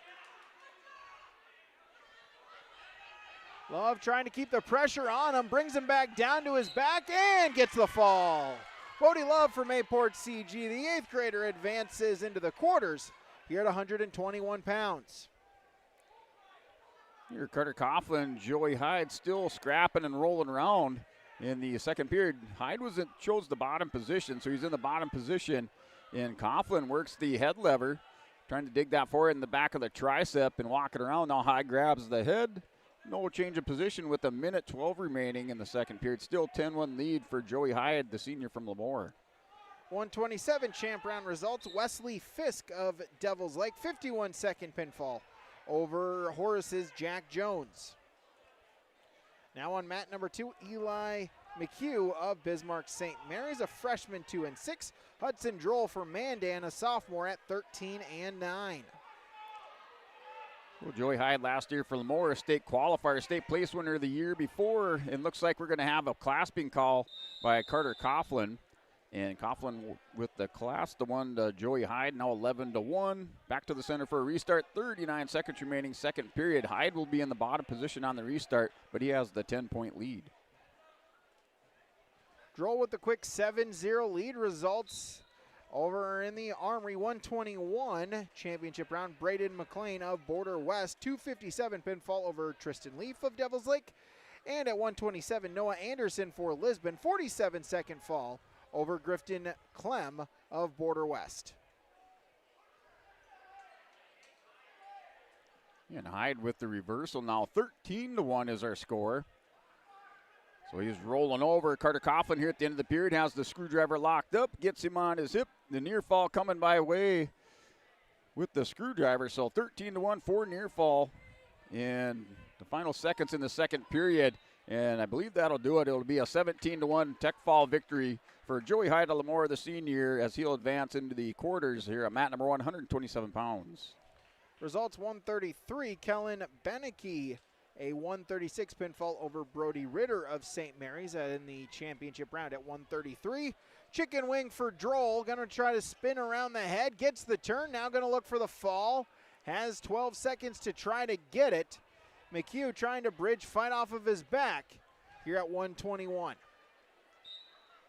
Love trying to keep the pressure on him, brings him back down to his back and gets the fall. Bodie Love from Mayport CG, the 8th grader, advances into the quarters here at 121 pounds. Here, Carter Coughlin, Joey Hyde still scrapping and rolling around. In the second period, Hyde chose the bottom position, so he's in the bottom position. And Coughlin works the head lever, trying to dig that forward in the back of the tricep and walk it around. Now Hyde grabs the head. No change of position with a minute 12 remaining in the second period. Still 10-1 lead for Joey Hyde, the senior from Lemoore. 127 champ round results. Wesley Fisk of Devil's Lake, 51-second pinfall over Horace's Jack Jones. Now on mat number 2, Eli McHugh of Bismarck St. Mary's, a freshman, 2 and 6. Hudson Droll for Mandan, a sophomore at 13 and 9. Well, Joey Hyde last year for Lemoore, state qualifier, state place winner the year before. And looks like we're going to have a clasping call by Carter Coughlin. And Coughlin with the class, the one to Joey Hyde, now 11-1. Back to the center for a restart. 39 seconds remaining, second period. Hyde will be in the bottom position on the restart, but he has the 10-point lead. Droll with the quick 7-0 lead. Results Over in the Armory 121 championship round, Braden McLean of Border West, 257 pinfall over Tristan Leaf of Devils Lake. And at 127, Noah Anderson for Lisbon, 47-second fall over Grifton Clem of Border West. And Hyde with the reversal now. 13-1 is our score. So he's rolling over. Carter Coughlin here at the end of the period has the screwdriver locked up, gets him on his hip. The near fall coming by way with the screwdriver. So 13-1 for near fall in the final seconds in the second period. And I believe that'll do it. It'll be a 17-1 tech fall victory for Joey Hyde Lamore, the senior, as he'll advance into the quarters here at mat number 1, 127 pounds. Results 133, Kellen Beneke, a 136 pinfall over Brody Ritter of St. Mary's in the championship round at 133. Chicken wing for Droll, gonna try to spin around the head, gets the turn, now gonna look for the fall. Has 12 seconds to try to get it. McHugh trying to bridge fight off of his back here at 121.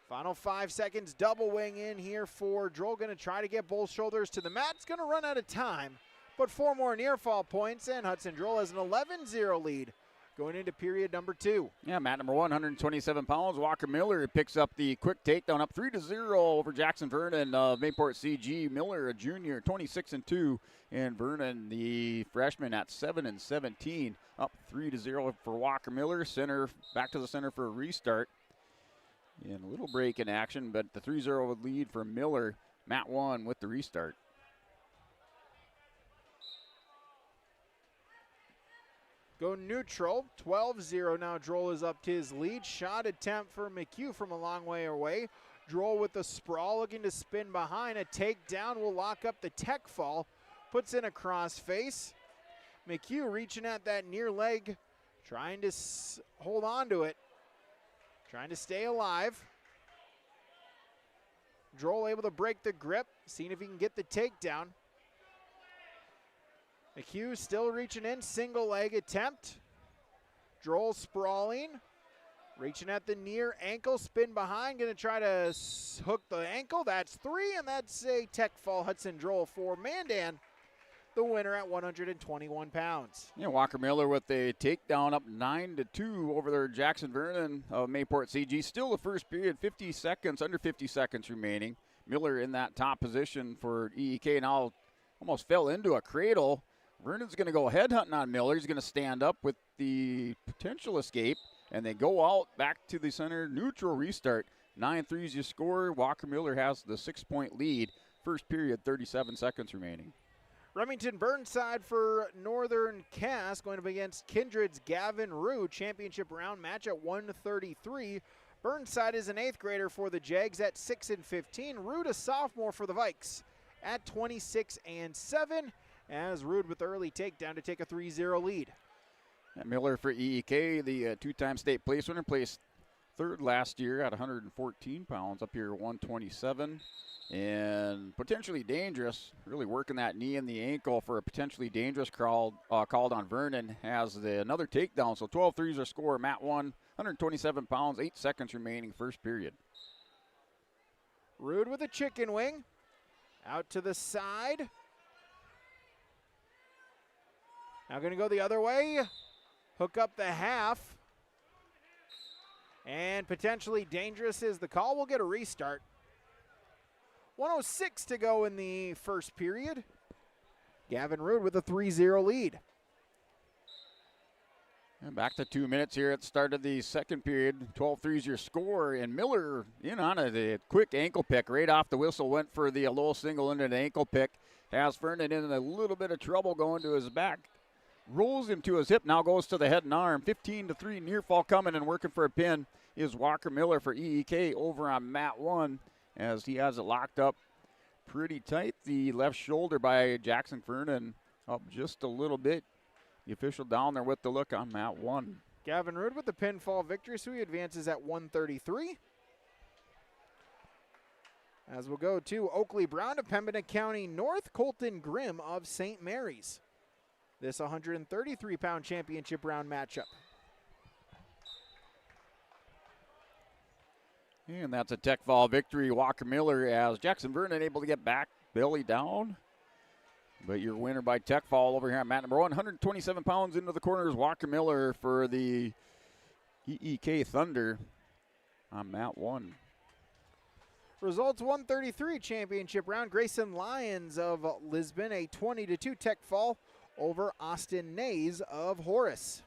Final 5 seconds, double wing in here for Droll, gonna try to get both shoulders to the mat. It's gonna run out of time. But 4 more near fall points, and Hudson Droll has an 11-0 lead going into period number 2. Yeah, mat number 1, 127 pounds. Walker Miller picks up the quick takedown, up 3-0 over Jackson Vernon of Mayport CG. Miller, a junior, 26-2, and Vernon, the freshman, at 7-17, up 3-0 for Walker Miller. Center, back to the center for a restart. And a little break in action, but the 3-0 lead for Miller. Mat 1 with the restart. Go neutral, 12-0 now. Droll is up to his lead. Shot attempt for McHugh from a long way away. Droll with the sprawl, looking to spin behind. A takedown will lock up the tech fall. Puts in a cross face. McHugh reaching at that near leg, trying to hold on to it. Trying to stay alive. Droll able to break the grip, seeing if he can get the takedown. McHugh still reaching in, single leg attempt. Droll sprawling, reaching at the near ankle, spin behind, gonna try to hook the ankle. That's 3, and that's a tech fall Hudson Droll for Mandan, the winner at 121 pounds. Yeah, Walker Miller with a takedown, up 9-2 over their Jackson Vernon of Mayport CG. Still the first period, 50 seconds, under 50 seconds remaining. Miller in that top position for EEK now, almost fell into a cradle. Vernon's going to go headhunting on Miller. He's going to stand up with the potential escape, and they go out back to the center. Neutral restart. 9-3 is your score. Walker Miller has the 6-point lead. First period, 37 seconds remaining. Remington Burnside for Northern Cass going up against Kindred's Gavin Rue. Championship round match at 133. Burnside is an 8th grader for the Jags at 6-15. Rude a sophomore for the Vikes at 26-7. As Rude with the early takedown to take a 3-0 lead. And Miller for EEK, the two-time state place winner, placed 3rd last year at 114 pounds, up here 127. And potentially dangerous, really working that knee and the ankle for a potentially dangerous called on Vernon. Has another takedown, so 12-3s are score. Mat 1, 127 pounds, 8 seconds remaining, first period. Rude with a chicken wing. Out to the side. Now going to go the other way. Hook up the half. And potentially dangerous is the call. We'll get a restart. 1:06 to go in the first period. Gavin Rude with a 3-0 lead. And back to 2 minutes here at the start of the second period. 12-3 is your score. And Miller in on a quick ankle pick right off the whistle. Went for the low single-ended ankle pick. Has Vernon in a little bit of trouble going to his back. Rolls him to his hip, now goes to the head and arm. 15-3, near fall coming and working for a pin is Walker Miller for EEK over on mat 1 as he has it locked up pretty tight. The left shoulder by Jackson Vernon up just a little bit. The official down there with the look on mat 1. Gavin Rude with the pinfall victory, so he advances at 133. As we'll go to Oakley Brown of Pembina County North, Colton Grimm of St. Mary's. This 133-pound championship round matchup. And that's a tech fall victory. Walker Miller as Jackson Vernon able to get back, belly down. But your winner by tech fall over here on mat number 1. 127 pounds into the corners. Walker Miller for the EEK Thunder on mat 1. Results 133 championship round. Grayson Lyons of Lisbon, a 20-2 tech fall over Austin Nays of Horace.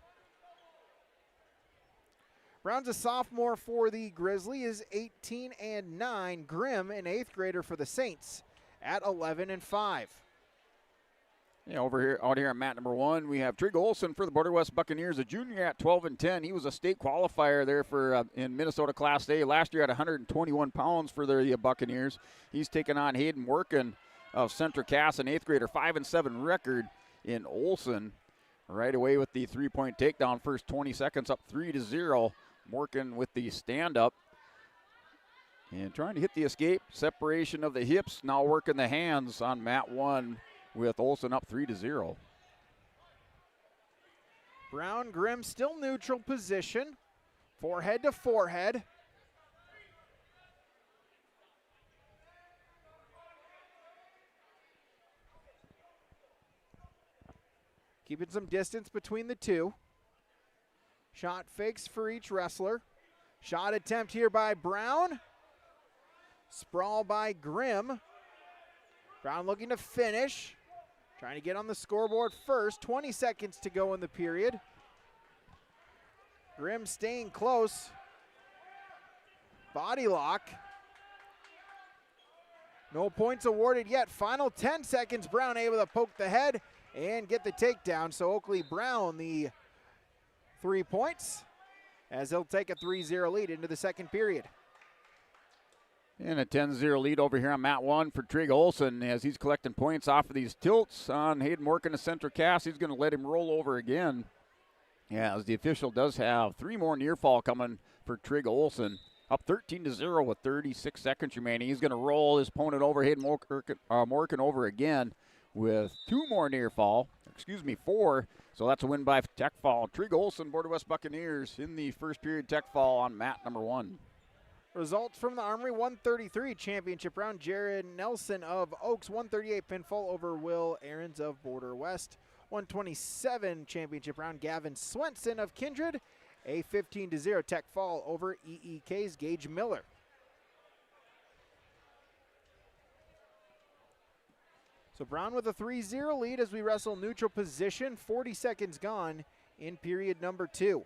Brown's a sophomore for the Grizzly, is 18-9. Grimm, an 8th grader for the Saints, at 11-5. Yeah, out here on mat number 1, we have Trig Olson for the Border West Buccaneers, a junior at 12-10. He was a state qualifier there for in Minnesota Class A last year at 121 pounds for the Buccaneers. He's taken on Hayden Workin of Central Cass, an 8th grader, 5-7 record in Olson. Right away with the 3-point takedown, first 20 seconds up 3-0. Workin with the stand-up. And trying to hit the escape, separation of the hips, now working the hands on mat 1. With Olson up 3-0. Brown, Grimm still neutral position. Forehead to forehead. Keeping some distance between the two. Shot fakes for each wrestler. Shot attempt here by Brown. Sprawl by Grimm. Brown looking to finish. Trying to get on the scoreboard first. 20 seconds to go in the period. Grimm staying close. Body lock. No points awarded yet. Final 10 seconds. Brown able to poke the head and get the takedown. So Oakley Brown the 3 points as he'll take a 3-0 lead into the second period. And a 10-0 lead over here on mat 1 for Trig Olson as he's collecting points off of these tilts on Hayden Morgan to Central Cass. He's going to let him roll over again. Yeah, as the official does have 3 more near fall coming for Trig Olson. Up 13-0 with 36 seconds remaining. He's going to roll his opponent over, Hayden Morgan over again with 2 more near fall. 4. So that's a win by tech fall. Trig Olson, Border West Buccaneers in the first period tech fall on mat number 1. Results from the Armory, 133 championship round. Jared Nelson of Oaks, 138 pinfall over Will Aarons of Border West. 127 championship round. Gavin Swenson of Kindred, a 15-0 tech fall over EEK's Gage Miller. So Brown with a 3-0 lead as we wrestle neutral position. 40 seconds gone in period number 2.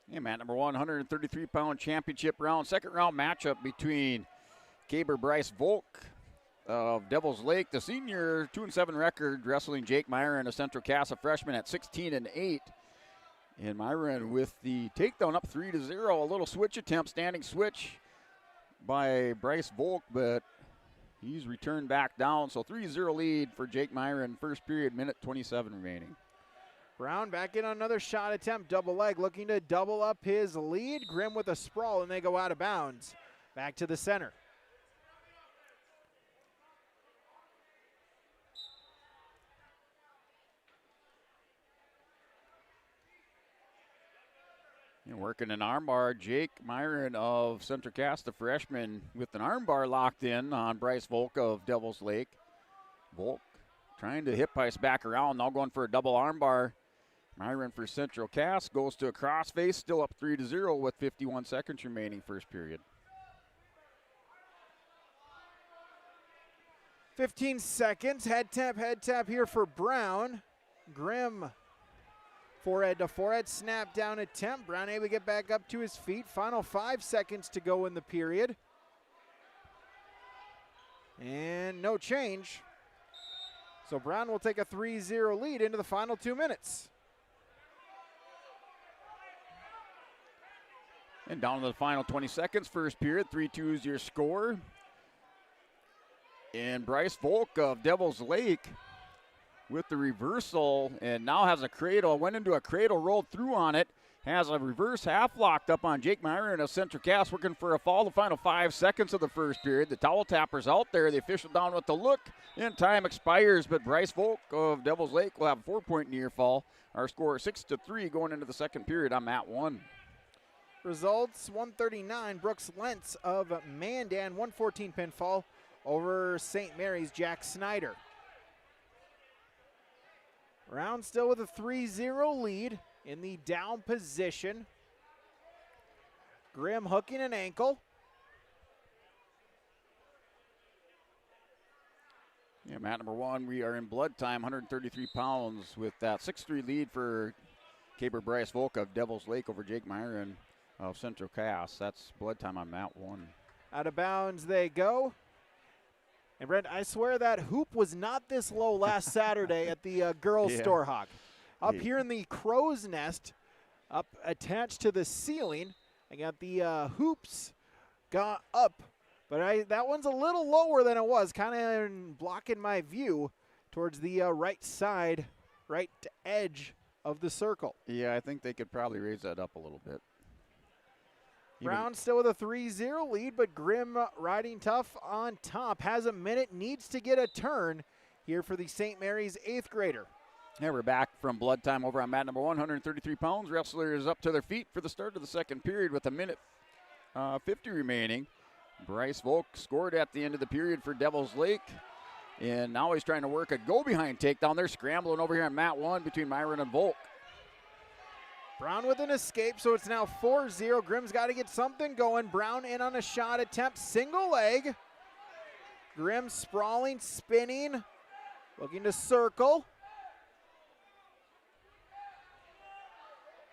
Yeah, mat number 1, 133-pound championship round. Second round matchup between Caber Bryce Volk of Devil's Lake, the senior, 2-7 record, wrestling Jake Myron, a Central Cass, a freshman at 16-8. And Myron with the takedown up 3-0. A little switch attempt, standing switch by Bryce Volk, but he's returned back down. So 3-0 lead for Jake Myron. First period, minute 27 remaining. Brown back in on another shot attempt, double leg, looking to double up his lead. Grimm with a sprawl, and they go out of bounds. Back to the center. And working an armbar, Jake Myron of Central Cass, the freshman, with an armbar locked in on Bryce Volk of Devil's Lake. Volk trying to hip ice back around, now going for a double armbar. Myron for Central Cass goes to a crossface, still up 3-0 with 51 seconds remaining first period. 15 seconds, head tap here for Brown. Grimm, forehead to forehead, snap down attempt. Brown able to get back up to his feet. Final 5 seconds to go in the period. And no change. So Brown will take a 3-0 lead into the final 2 minutes. And down to the final 20 seconds, first period, 3-2 is your score. And Bryce Volk of Devil's Lake with the reversal and now has a cradle, went into a cradle, rolled through on it, has a reverse half locked up on Jake Myron of Central Cass, working for a fall. The final 5 seconds of the first period. The towel tapper's out there. The official down with the look. And time expires, but Bryce Volk of Devils Lake will have a 4-point near fall. Our score 6-3 going into the second period. I'm at 1. Results 139, Brooks Lentz of Mandan, 114 pinfall over St. Mary's Jack Snyder. Brown still with a 3-0 lead in the down position. Grimm hooking an ankle. Yeah, mat number 1, we are in blood time, 133 pounds with that 6-3 lead for Caper Bryce Volk of Devils Lake over Jake Myron of Central Cass. That's blood time on mat 1. Out of bounds they go. And Brent, I swear that hoop was not this low last Saturday at the girls' Storhaug. Up here in the crow's nest, up attached to the ceiling, I got the hoops got up, but that one's a little lower than it was, kind of blocking my view towards the right side, right edge of the circle. Yeah, I think they could probably raise that up a little bit. Brown still with a 3-0 lead, but Grimm riding tough on top. Has a minute, needs to get a turn here for the St. Mary's 8th grader. Yeah, we're back from blood time over on mat number 1, 133 pounds. Wrestlers up to their feet for the start of the second period with a minute 50 remaining. Bryce Volk scored at the end of the period for Devils Lake. And now he's trying to work a go-behind takedown. They're scrambling over here on mat 1 between Myron and Volk. Brown with an escape, so it's now 4-0. Grimm's got to get something going. Brown in on a shot attempt, single leg. Grimm sprawling, spinning, looking to circle.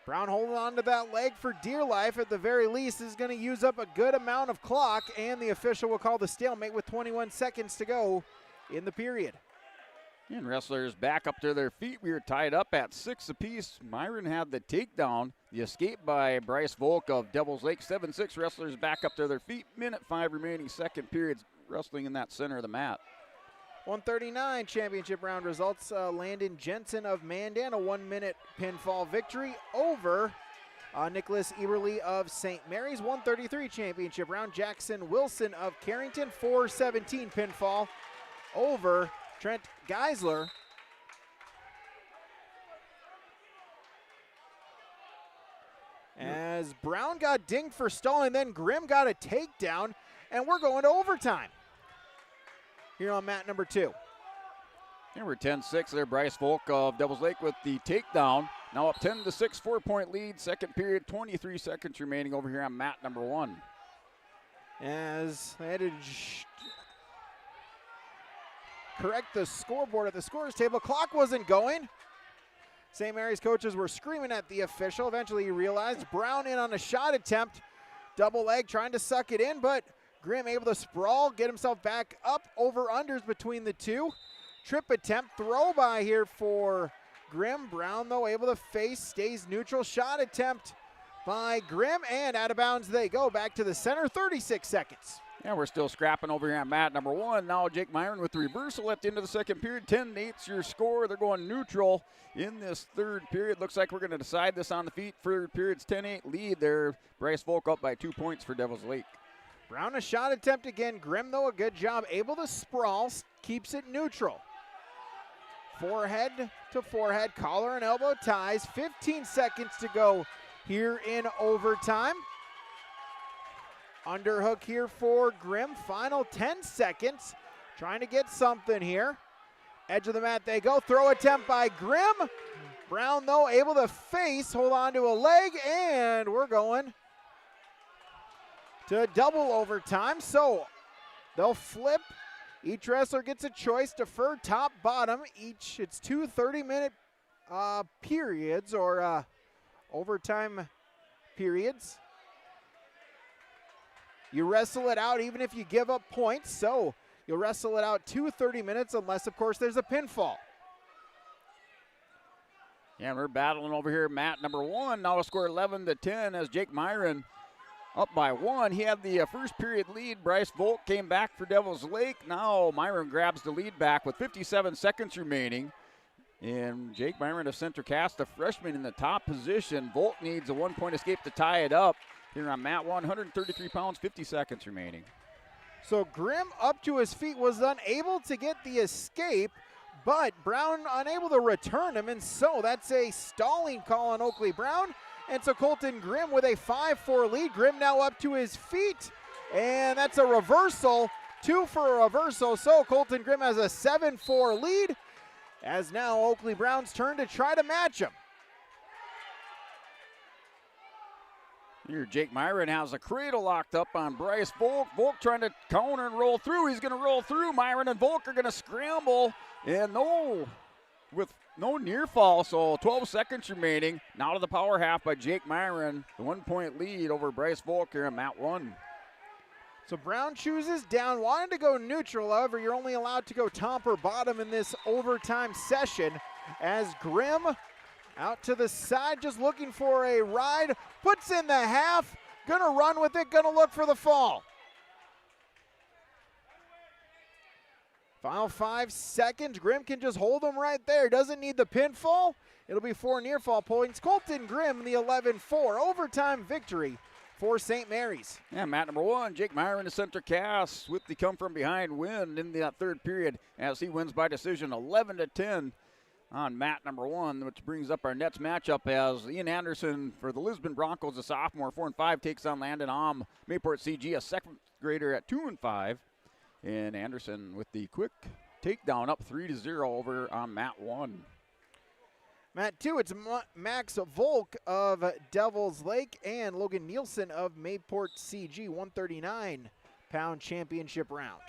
Brown holding on to that leg for dear life. At the very least, is going to use up a good amount of clock, and the official will call the stalemate with 21 seconds to go in the period. And wrestlers back up to their feet. We were tied up at 6 apiece. Myron had the takedown. The escape by Bryce Volk of Devils Lake. 7-6 wrestlers back up to their feet. Minute 5 remaining, second period. Wrestling in that center of the mat. 139 championship round results. Landon Jensen of Mandan, a 1-minute pinfall victory over Nicholas Eberly of St. Mary's. 133 championship round. Jackson Wilson of Carrington, 417 pinfall over Trent Geisler. As Brown got dinged for stalling, then Grimm got a takedown, and we're going to overtime here on mat number 2. Here we're 10-6 there. Bryce Volk of Devils Lake with the takedown. Now up 10-6, 4-point lead. Second period, 23 seconds remaining over here on mat number 1. As they had to correct the scoreboard at the scorer's table. Clock wasn't going. St. Mary's coaches were screaming at the official. Eventually he realized. Brown in on a shot attempt. Double leg trying to suck it in, but Grimm able to sprawl, get himself back up. Over-unders between the two. Trip attempt, throw by here for Grimm. Brown, though, able to face, stays neutral. Shot attempt by Grimm, and out of bounds they go. Back to the center, 36 seconds. And we're still scrapping over here on mat number 1. Now Jake Myron with the reversal at the end of the second period. 10-8's your score. They're going neutral in this third period. Looks like we're going to decide this on the feet. Third period's 10-8 lead there. Bryce Volk up by 2 points for Devils Lake. Brown a shot attempt again. Grimm, though, a good job. Able to sprawl, keeps it neutral. Forehead to forehead, collar and elbow ties. 15 seconds to go here in overtime. Underhook here for Grimm. Final 10 seconds. Trying to get something here. Edge of the mat they go. Throw attempt by Grimm. Brown, though, able to face, hold on to a leg, and we're going to double overtime. So they'll flip. Each wrestler gets a choice, defer, top, bottom. It's 2 30-minute periods or overtime periods. You wrestle it out even if you give up points, so you'll wrestle it out 2 30 minutes unless, of course, there's a pinfall. Yeah, we're battling over here. Mat number 1 now a score 11-10 as Jake Myron up by 1. He had the first period lead. Bryce Volk came back for Devils Lake. Now Myron grabs the lead back with 57 seconds remaining. And Jake Byron of center cast, the freshman in the top position. Volk needs a 1-point escape to tie it up. Here on mat 133 pounds, 50 seconds remaining. So Grimm up to his feet was unable to get the escape, but Brown unable to return him, and so that's a stalling call on Oakley Brown. And so Colton Grimm with a 5-4 lead. Grimm now up to his feet, and that's a reversal. 2 for a reversal, so Colton Grimm has a 7-4 lead, as now Oakley Brown's turn to try to match him. Here, Jake Myron has a cradle locked up on Bryce Volk. Volk trying to counter and roll through. He's going to roll through. Myron and Volk are going to scramble. And with no near fall, so 12 seconds remaining. Now to the power half by Jake Myron. The 1-point lead over Bryce Volk here in mat 1. So Brown chooses down, wanted to go neutral. However, you're only allowed to go top or bottom in this overtime session, as Grimm out to the side, just looking for a ride, puts in the half, gonna run with it, gonna look for the fall. Final 5 seconds, Grimm can just hold him right there, doesn't need the pinfall. It'll be 4 near fall points. Colton Grimm, the 11-4 overtime victory for St. Mary's. Yeah, mat number 1, Jake Myron, the center cast with the come from behind win in the third period as he wins by decision 11-10. On mat number 1, which brings up our next matchup as Ian Anderson for the Lisbon Broncos, a sophomore, 4-5, takes on Landon Om, Mayport CG, a second grader at 2-5. And Anderson with the quick takedown up 3-0 over on mat 1. Mat 2, it's Max Volk of Devil's Lake and Logan Nielsen of Mayport CG, 139-pound championship round.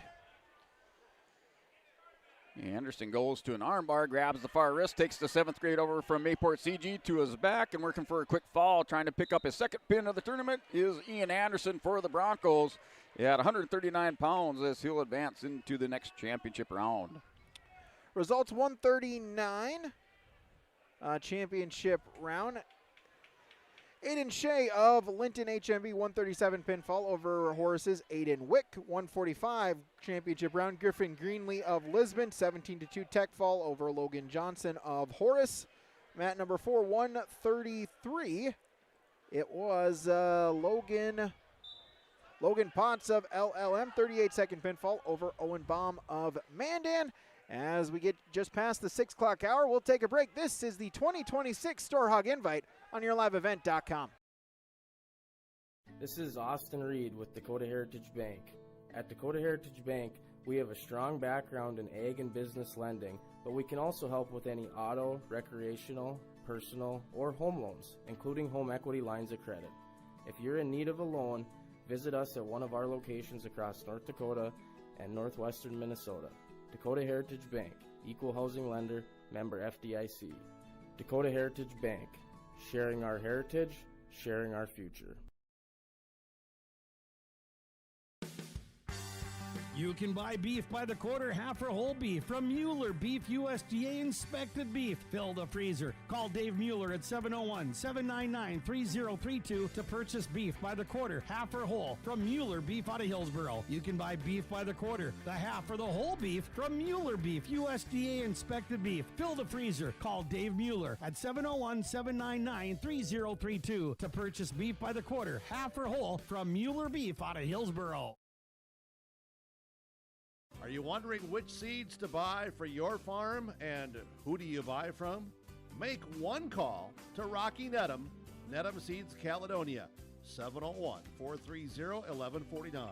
Anderson goes to an armbar, grabs the far wrist, takes the 7th grade over from Mayport CG to his back and working for a quick fall. Trying to pick up his second pin of the tournament is Ian Anderson for the Broncos at 139 pounds as he'll advance into the next championship round. Results 139, championship round. Aiden Shea of Linton HMB, 137 pinfall over Horace's Aiden Wick, 145 championship round. Griffin Greenlee of Lisbon, 17-2 tech fall over Logan Johnson of Horace. Mat number 4, 133. It was Logan Potts of LLM, 38-second pinfall over Owen Baum of Mandan. As we get just past the 6 o'clock hour, we'll take a break. This is the 2026 Storhaug Invite on YourLiveEvent.com. This is Austin Reed with Dakota Heritage Bank. At Dakota Heritage Bank, we have a strong background in ag and business lending, but we can also help with any auto, recreational, personal, or home loans, including home equity lines of credit. If you're in need of a loan, visit us at one of our locations across North Dakota and northwestern Minnesota. Dakota Heritage Bank, equal housing lender, member FDIC. Dakota Heritage Bank, sharing our heritage, sharing our future. You can buy beef by the quarter, half or whole beef from Mueller Beef, USDA inspected beef. Fill the freezer. Call Dave Mueller at 701-799-3032 to purchase beef by the quarter, half or whole from Mueller Beef out of Hillsboro. You can buy beef by the quarter, the half or the whole beef from Mueller Beef, USDA inspected beef. Fill the freezer. Call Dave Mueller at 701-799-3032 to purchase beef by the quarter, half or whole from Mueller Beef out of Hillsboro. Are you wondering which seeds to buy for your farm and who do you buy from? Make one call to Rocky Nedham, Nedham Seeds Caledonia, 701-430-1149.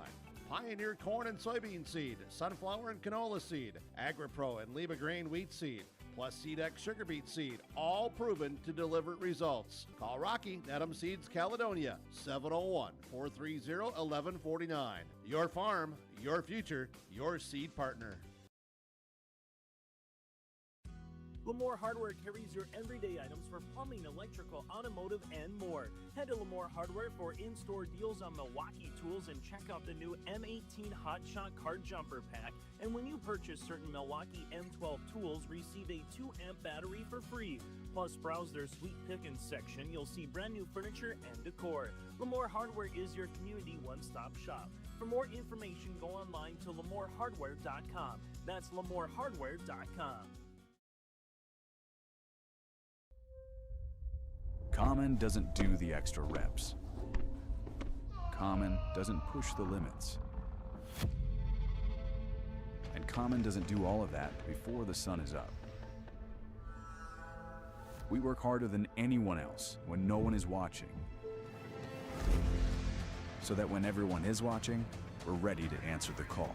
Pioneer corn and soybean seed, sunflower and canola seed, AgriPro and Lima Grain wheat seed, plus SeedX sugar beet seed, all proven to deliver results. Call Rocky Nedham Seeds Caledonia, 701-430-1149. Your farm, your future, your seed partner. Lamore Hardware carries your everyday items for plumbing, electrical, automotive, and more. Head to Lamore Hardware for in-store deals on Milwaukee tools and check out the new M18 Hot Shot Card Jumper Pack. And when you purchase certain Milwaukee M12 tools, receive a 2-amp battery for free. Plus, browse their sweet pickings section. You'll see brand new furniture and decor. Lamore Hardware is your community one-stop shop. For more information, go online to lamorehardware.com. That's lamorehardware.com. Common doesn't do the extra reps. Common doesn't push the limits. And Common doesn't do all of that before the sun is up. We work harder than anyone else when no one is watching, so that when everyone is watching, we're ready to answer the call.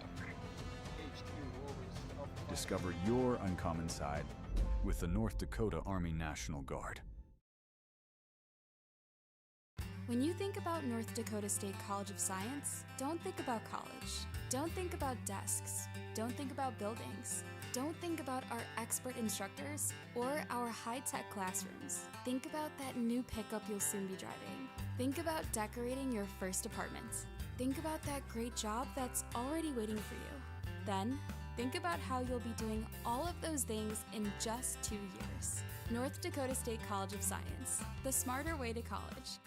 Discover your uncommon side with the North Dakota Army National Guard. When you think about North Dakota State College of Science, don't think about college. Don't think about desks. Don't think about buildings. Don't think about our expert instructors or our high-tech classrooms. Think about that new pickup you'll soon be driving. Think about decorating your first apartment. Think about that great job that's already waiting for you. Then, think about how you'll be doing all of those things in just 2 years. North Dakota State College of Science, the smarter way to college.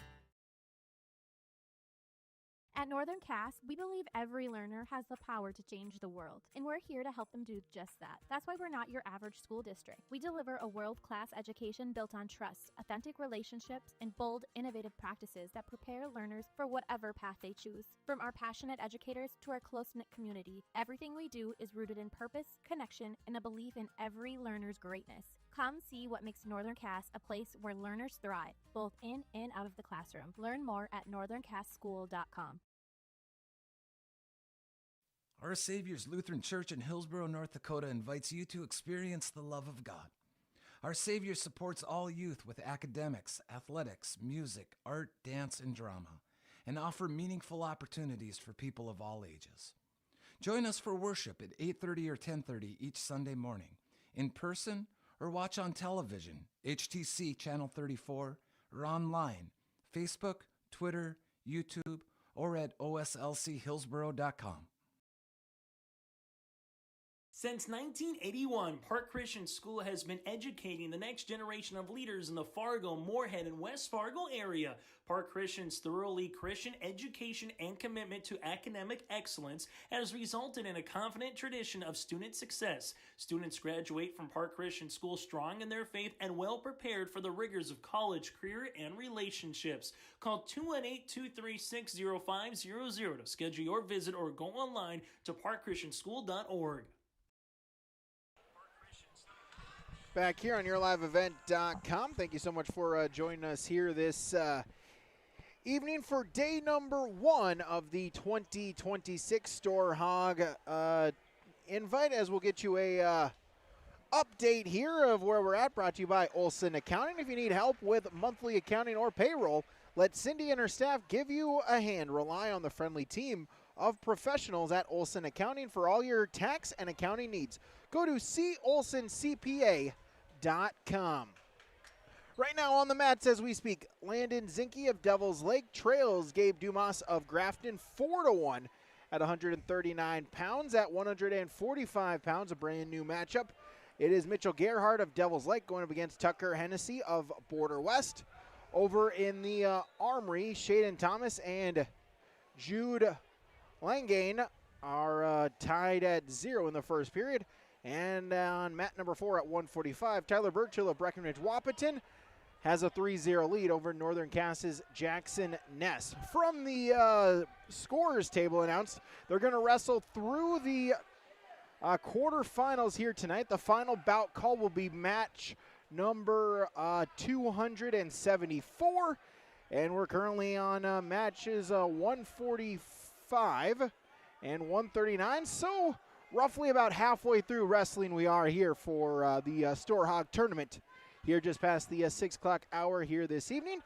At Northern Cass, we believe every learner has the power to change the world, and we're here to help them do just that. That's why we're not your average school district. We deliver a world-class education built on trust, authentic relationships, and bold, innovative practices that prepare learners for whatever path they choose. From our passionate educators to our close-knit community, everything we do is rooted in purpose, connection, and a belief in every learner's greatness. Come see what makes Northern Cass a place where learners thrive, both in and out of the classroom. Learn more at northerncasschool.com. Our Savior's Lutheran Church in Hillsborough, North Dakota invites you to experience the love of God. Our Savior supports all youth with academics, athletics, music, art, dance, and drama, and offer meaningful opportunities for people of all ages. Join us for worship at 8:30 or 10:30 each Sunday morning, in person or watch on television, HTC Channel 34, or online, Facebook, Twitter, YouTube, or at oslchillsborough.com. Since 1981, Park Christian School has been educating the next generation of leaders in the Fargo, Moorhead, and West Fargo area. Park Christian's thoroughly Christian education and commitment to academic excellence has resulted in a confident tradition of student success. Students graduate from Park Christian School strong in their faith and well prepared for the rigors of college, career, and relationships. Call 218-236-0500 to schedule your visit or go online to parkchristianschool.org. Back here on YourLiveEvent.com. Thank you so much for joining us here this evening for day number 1 of the 2026 Storhaug invite, as we'll get you a update here of where we're at, brought to you by Olson Accounting. If you need help with monthly accounting or payroll, let Cindy and her staff give you a hand. Rely on the friendly team of professionals at Olson Accounting for all your tax and accounting needs. Go to colsoncpa.com. Right now on the mats as we speak, Landon Zinke of Devil's Lake trails Gabe Dumas of Grafton 4-1 at 139 pounds. At 145 pounds, a brand new matchup. It is Mitchell Gerhardt of Devil's Lake going up against Tucker Hennessy of Border West. Over in the Armory, Shaden Thomas and Jude Langane are tied at 0 in the first period. And on mat number 4 at 145, Tyler Burchill of Breckenridge Wahpeton has a 3-0 lead over Northern Cass's Jackson Ness. From the scorers table announced, they're going to wrestle through the quarterfinals here tonight. The final bout call will be match number 274. And we're currently on matches 145 and 139. So roughly about halfway through wrestling we are here for the Storhaug tournament here just past the 6 o'clock hour here this evening.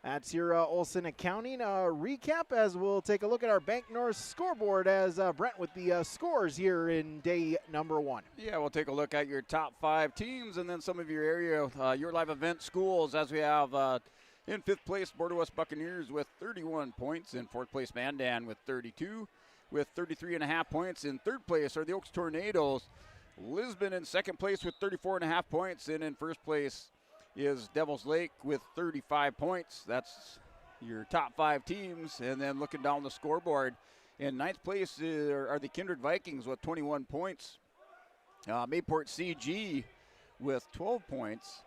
That's your Olson Accounting recap, as we'll take a look at our Bank North scoreboard as Brent with the scores here in day number 1. Yeah, we'll take a look at your top 5 teams and then some of your area, your live event schools, as we have in 5th place, Border West Buccaneers with 31 points. In 4th place, Mandan with 32. With 33.5 points. In 3rd place are the Oaks Tornadoes. Lisbon in 2nd place with 34.5 points. And in 1st place is Devil's Lake with 35 points. That's your top 5 teams. And then looking down the scoreboard, in 9th place are the Kindred Vikings with 21 points. Mayport CG with 12 points.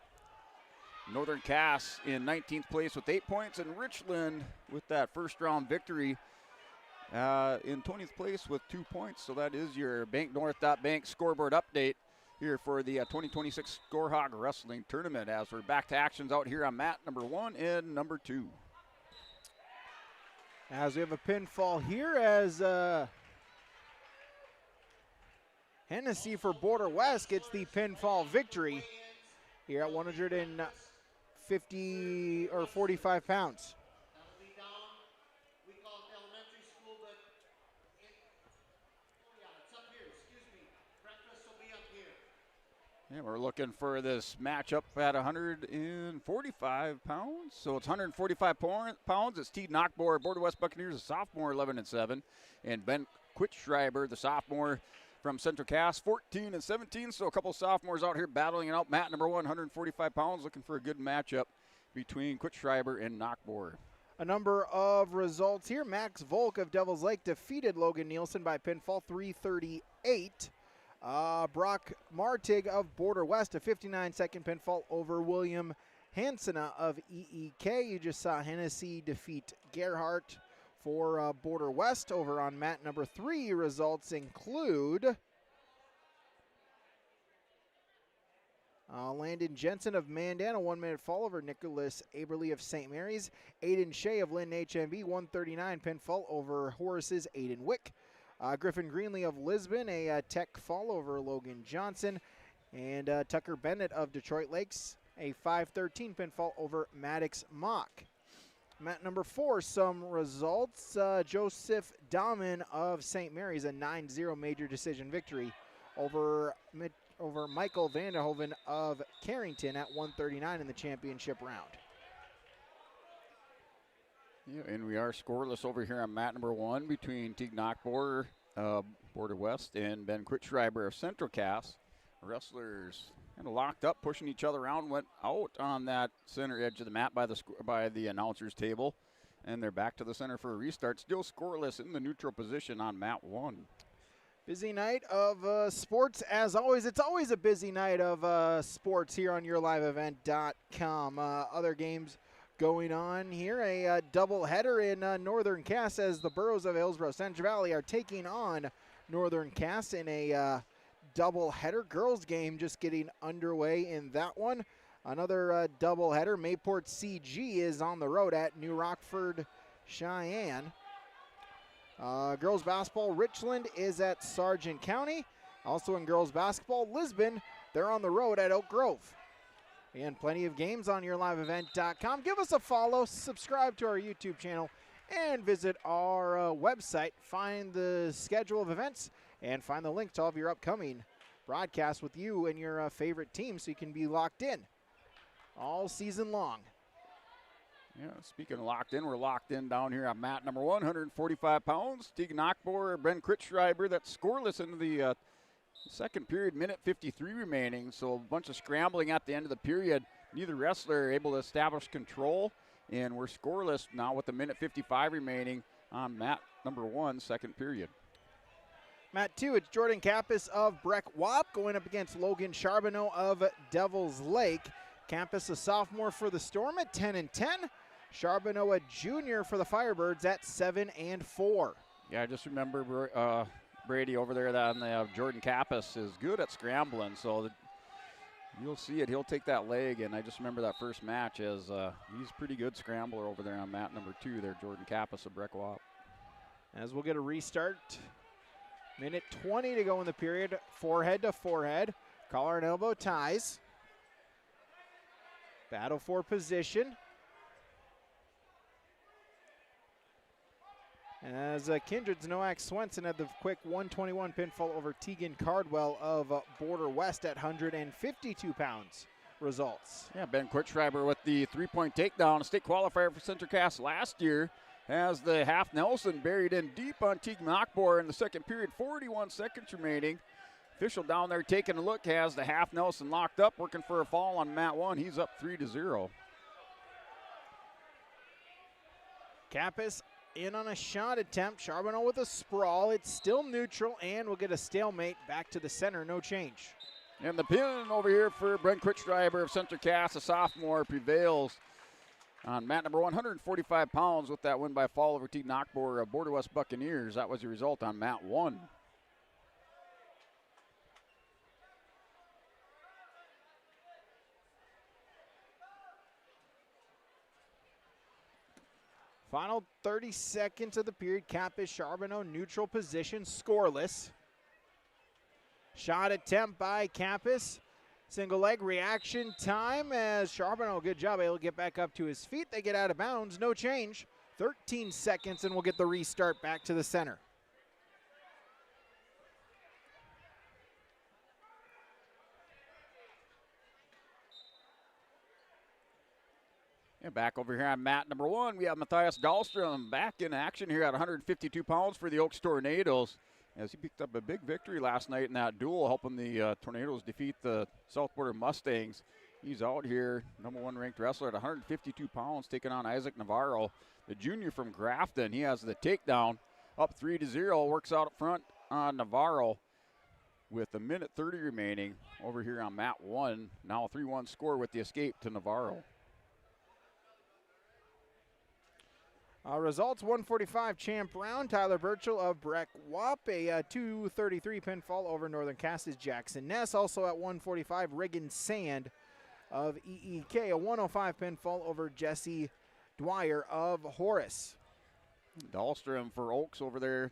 Northern Cass in 19th place with 8 points, and Richland with that first round victory in 20th place with 2 points. So that is your banknorth.bank scoreboard update here for the 2026 Storhaug Wrestling Tournament, as we're back to actions out here on mat number 1 and number 2. As we have a pinfall here as Hennessy for Border West gets the pinfall victory here at 150 or 45 pounds. Yeah, we're looking for this matchup at 145 pounds. So it's 145 pounds. It's T. Knockboer, Border West Buccaneers, a sophomore, 11-7, and Ben Quittschreiber, the sophomore from Central Cass, 14-17. So a couple of sophomores out here battling it out. Mat number 1, 145 pounds, looking for a good matchup between Quittschreiber and Knockboer. A number of results here. Max Volk of Devil's Lake defeated Logan Nielsen by pinfall, 338. Brock Martig of Border West, a 59-second pinfall over William Hansena of EEK. You just saw Hennessy defeat Gerhardt for Border West. Over on mat number 3, results include Landon Jensen of Mandan, a 1-minute fall over Nicholas Aberly of St. Mary's. Aiden Shea of Lynn HMB, 139 pinfall over Horace's Aiden Wick. Griffin Greenlee of Lisbon, a tech fall over Logan Johnson. And Tucker Bennett of Detroit Lakes, a 5-13 pinfall over Maddox Mock. Mat number 4, some results. Joseph Dahman of St. Mary's, a 9-0 major decision victory over Michael Vanderhoven of Carrington at 139 in the championship round. Yeah, and we are scoreless over here on mat number 1 between Teague Knockboer, Border West, and Ben Quittschreiber of Central Cass. Wrestlers kind of locked up, pushing each other around, went out on that center edge of the mat by the announcer's table, and they're back to the center for a restart. Still scoreless in the neutral position on mat 1. Busy night of sports as always. It's always a busy night of sports here on YourLiveEvent.com. Other games going on here. A doubleheader in Northern Cass as the Burros of Hillsborough Central Valley are taking on Northern Cass in a doubleheader. Girls game just getting underway in that one. Another doubleheader. Mayport CG is on the road at New Rockford Cheyenne. Girls basketball, Richland is at Sargent County. Also in girls basketball, Lisbon, they're on the road at Oak Grove. And plenty of games on YourLiveEvent.com. Give us a follow, subscribe to our YouTube channel, and visit our website. Find the schedule of events and find the link to all of your upcoming broadcasts with you and your favorite team so you can be locked in all season long. Yeah, speaking of locked in, we're locked in down here on mat number 1, 145 pounds. Teague Knockboer, Ben Quittschreiber, that's scoreless into the second period, minute 53 remaining. So a bunch of scrambling at the end of the period. Neither wrestler able to establish control, and we're scoreless now with a minute 55 remaining on mat number 1, second period. Mat 2, it's Jordan Campus of Breck Wap going up against Logan Charbonneau of Devil's Lake. Campus a sophomore for the Storm at 10-10. Charbonneau a junior for the Firebirds at 7-4. Yeah, I just remember Brady over there on the Jordan Campus is good at scrambling, so you'll see it. He'll take that leg, and I just remember that first match as he's a pretty good scrambler over there on mat number 2 there, Jordan Campus of Breck Wap. As we'll get a restart. Minute 20 to go in the period. Forehead to forehead. Collar and elbow ties. Battle for position. As Kindred's Noak Swenson had the quick 121 pinfall over Tegan Cardwell of Border West at 152 pounds. Results. Yeah, Ben Quittschreiber with the three-point takedown. A state qualifier for Central Cass last year has the half Nelson buried in deep on Teague Knockboer in the second period. 41 seconds remaining. Official down there taking a look has the half Nelson locked up, working for a fall on mat 1. He's up 3-0. Campus in on a shot attempt. Charbonneau with a sprawl. It's still neutral, and we'll get a stalemate back to the center. No change. And the pin over here for Brent Kritzschreiber of Central Cass, a sophomore, prevails on mat number 145 pounds with that win by fall over Teague Knockbor of Border West Buccaneers. That was the result on mat 1. Final 30 seconds of the period. Campus Charbonneau neutral position, scoreless. Shot attempt by Campus. Single leg reaction time as Charbonneau, good job, able to get back up to his feet. They get out of bounds, no change. 13 seconds and we'll get the restart back to the center. And back over here on mat number 1, we have Matthias Dahlstrom back in action here at 152 pounds for the Oaks Tornadoes, as he picked up a big victory last night in that duel, helping the Tornadoes defeat the South Border Mustangs. He's out here, number 1 ranked wrestler at 152 pounds, taking on Isaac Navarro, the junior from Grafton. He has the takedown, up 3-0, works out up front on Navarro with a minute 30 remaining over here on mat 1. Now a 3-1 score with the escape to Navarro. Results, 145 champ round. Tyler Burchell of Breck Wap, a 233 pinfall over Northern Cass's Jackson Ness. Also at 145, Riggin Sand of EEK, a 105 pinfall over Jesse Dwyer of Horace. Dahlstrom for Oaks over there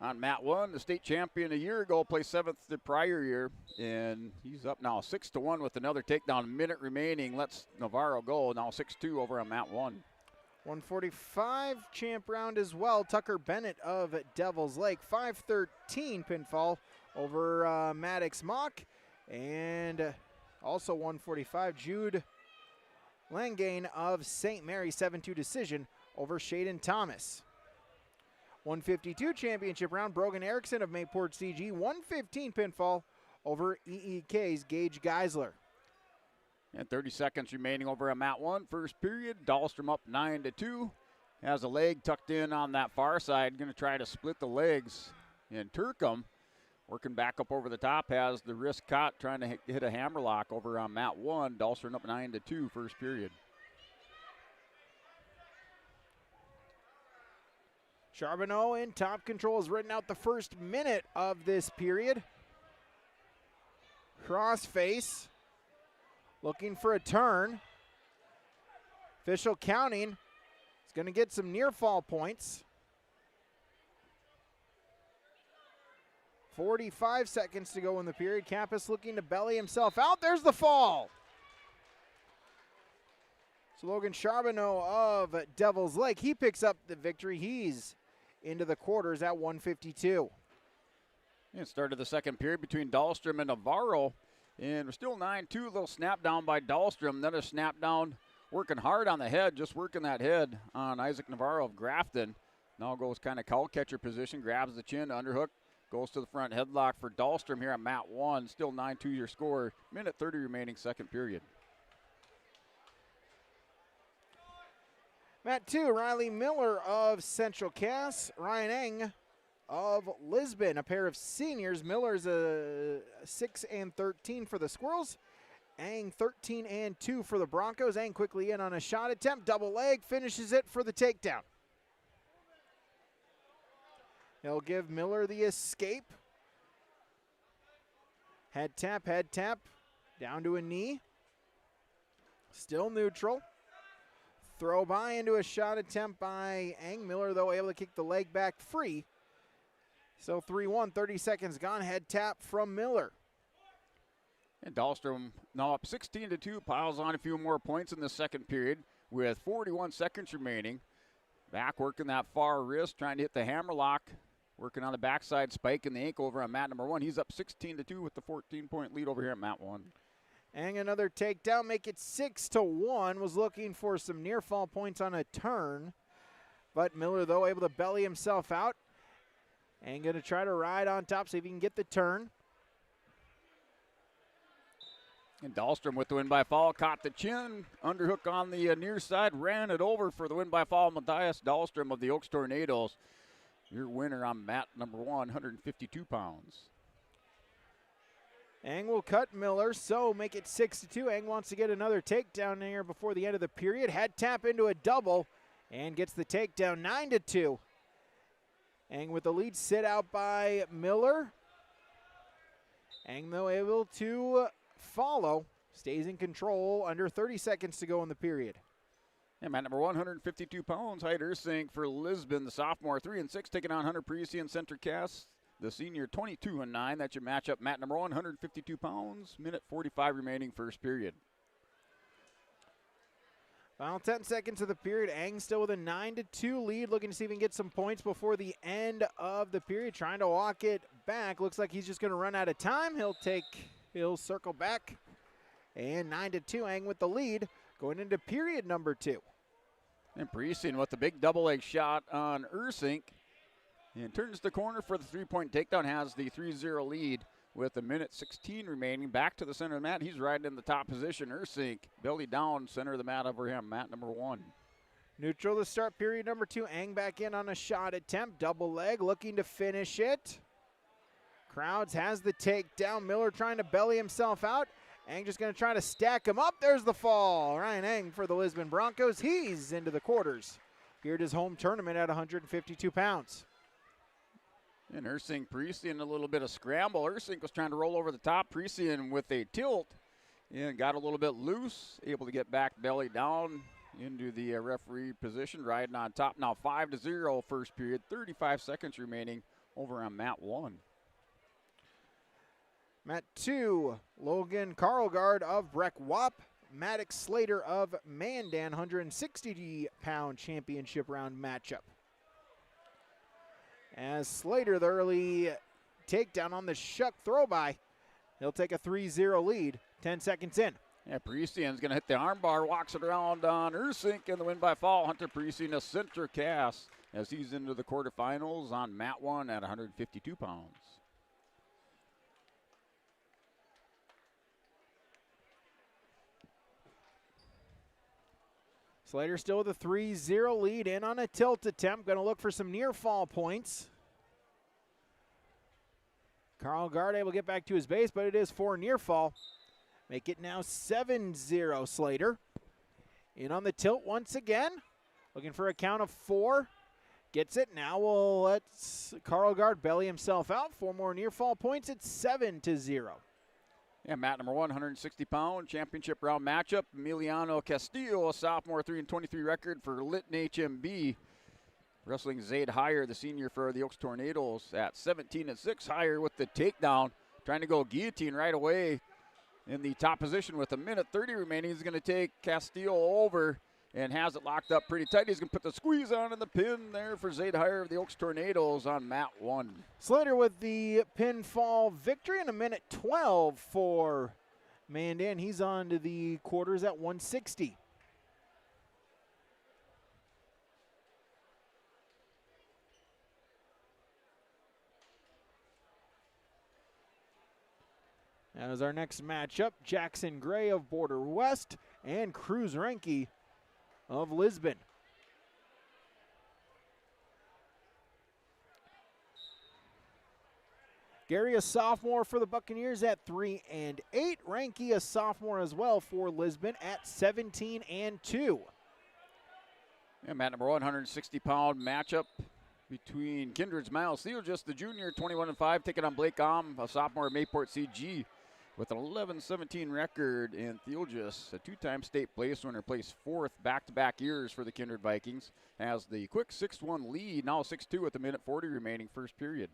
on mat 1. The state champion a year ago, placed 7th the prior year, and he's up now 6-1 with another takedown. Minute remaining, lets Navarro go. Now 6-2 over on mat 1. 145 champ round as well. Tucker Bennett of Devil's Lake, 513 pinfall over Maddox Mock. And also 145, Jude Langane of St. Mary, 7-2 decision over Shaden Thomas. 152 championship round, Brogan Erickson of Mayport CG, 115 pinfall over EEK's Gage Geisler. And 30 seconds remaining over on mat 1. First period, Dahlstrom up 9-2. Has a leg tucked in on that far side. Going to try to split the legs. And Turcom, working back up over the top, has the wrist caught, trying to hit a hammerlock over on mat 1. Dahlstrom up 9-2 first period. Charbonneau in top control has written out the first minute of this period. Cross face. Looking for a turn. Official counting. He's going to get some near fall points. 45 seconds to go in the period. Campus looking to belly himself out. There's the fall. So Logan Charbonneau of Devil's Lake, he picks up the victory. He's into the quarters at 152. And started the second period between Dahlstrom and Navarro. And we're still 9-2, a little snap down by Dahlstrom. Then a snap down, working hard on the head, just working that head on Isaac Navarro of Grafton. Now goes kind of cow catcher position, grabs the chin, underhook, goes to the front headlock for Dahlstrom here on mat 1. Still 9-2 your score, minute 30 remaining second period. Mat 2, Riley Miller of Central Cass, Ryan Eng of Lisbon, a pair of seniors. Miller's a 6-13 for the Squirrels. Ang 13-2 for the Broncos. Ang quickly in on a shot attempt, double leg, finishes it for the takedown. He'll give Miller the escape. Head tap, down to a knee. Still neutral. Throw by into a shot attempt by Ang. Miller, though, able to kick the leg back free. So 3-1, 30 seconds gone. Head tap from Miller. And Dahlstrom now up 16-2, piles on a few more points in the second period with 41 seconds remaining. Back working that far wrist, trying to hit the hammerlock. Working on the backside spike in the ankle over on mat number 1. He's up 16-2 with the 14-point lead over here at mat 1. And another takedown, make it 6-1. Was looking for some near fall points on a turn. But Miller, though, able to belly himself out. And going to try to ride on top, see if he can get the turn. And Dahlstrom with the win by fall, caught the chin, underhook on the near side, ran it over for the win by fall. Matthias Dahlstrom of the Oaks Tornadoes, your winner on mat number 1, 152 pounds. Eng will cut Miller, so make it 6-2. Eng wants to get another takedown here before the end of the period. Head tap into a double and gets the takedown 9-2. Eng with the lead, sit out by Miller. Eng, though, able to follow. Stays in control, under 30 seconds to go in the period. And mat number 152 pounds, Hyde Ursink for Lisbon, the sophomore, 3-6, taking on Hunter Parisi in center cast. The senior, 22-9. That's your matchup. Mat number 152 pounds. Minute 45 remaining, first period. Final 10 seconds of the period. Eng still with a 9-2 lead, looking to see if he can get some points before the end of the period. Trying to walk it back. Looks like he's just going to run out of time. He'll circle back. And 9-2, Eng with the lead going into period number 2. And Parisi with the big double leg shot on Ursink. And turns the corner for the three-point takedown, has the 3-0 lead with a minute 16 remaining. Back to the center of the mat. He's right in the top position. Ursink, belly down, center of the mat over him, mat number 1. Neutral to start period number 2. Eng back in on a shot attempt. Double leg, looking to finish it. Crowds has the takedown. Miller trying to belly himself out. Eng just going to try to stack him up. There's the fall. Ryan Eng for the Lisbon Broncos. He's into the quarters here at his home tournament at 152 pounds. And Ursink, Parisi in a little bit of scramble. Ursink was trying to roll over the top. Parisi with a tilt and got a little bit loose. Able to get back belly down into the referee position, riding on top. Now 5-0 first period, 35 seconds remaining over on mat 1. Mat 2, Logan Karlgaard of Breck Wap. Maddox Slater of Mandan, 160-pound championship round matchup. As Slater, the early takedown on the shuck throw-by, he'll take a 3-0 lead, 10 seconds in. Yeah, Parisian's going to hit the armbar, walks it around on Ursink, and the win by fall. Hunter Parisian, a center cast as he's into the quarterfinals on mat 1 at 152 pounds. Slater still with a 3-0 lead, in on a tilt attempt. Going to look for some near fall points. Karlgaard able to get back to his base, but it is for near fall. Make it now 7-0 Slater. In on the tilt once again. Looking for a count of 4. Gets it. Now we'll let Karlgaard belly himself out. 4 more near fall points. It's 7-0. Yeah, mat number 1, 160-pound championship round matchup. Emiliano Castillo, a sophomore, 3-23 record for Lytton HMB. Wrestling Zaid Heyer, the senior for the Oaks Tornadoes, at 17-6. Heyer with the takedown, trying to go guillotine right away in the top position with a minute 30 remaining. He's going to take Castillo over and has it locked up pretty tight. He's going to put the squeeze on in the pin there for Zaid Heyer of the Oaks Tornadoes on mat 1. Slater with the pinfall victory in a minute 12 for Mandan. He's on to the quarters at 160. As our next matchup, Jackson Gray of Border West and Cruz Renke of Lisbon. Gary, a sophomore for the Buccaneers at 3-8. Renke, a sophomore as well for Lisbon at 17-2. Yeah, mat number 160-pound matchup between Kindred's Miles Thiel, just the junior, 21-5, taking on Blake a sophomore at Mayport CG with an 11-17 record. And Theoljus, a two-time state place winner, placed 4th back-to-back years for the Kindred Vikings, has the quick 6-1 lead, now 6-2 with a minute 40 remaining first period.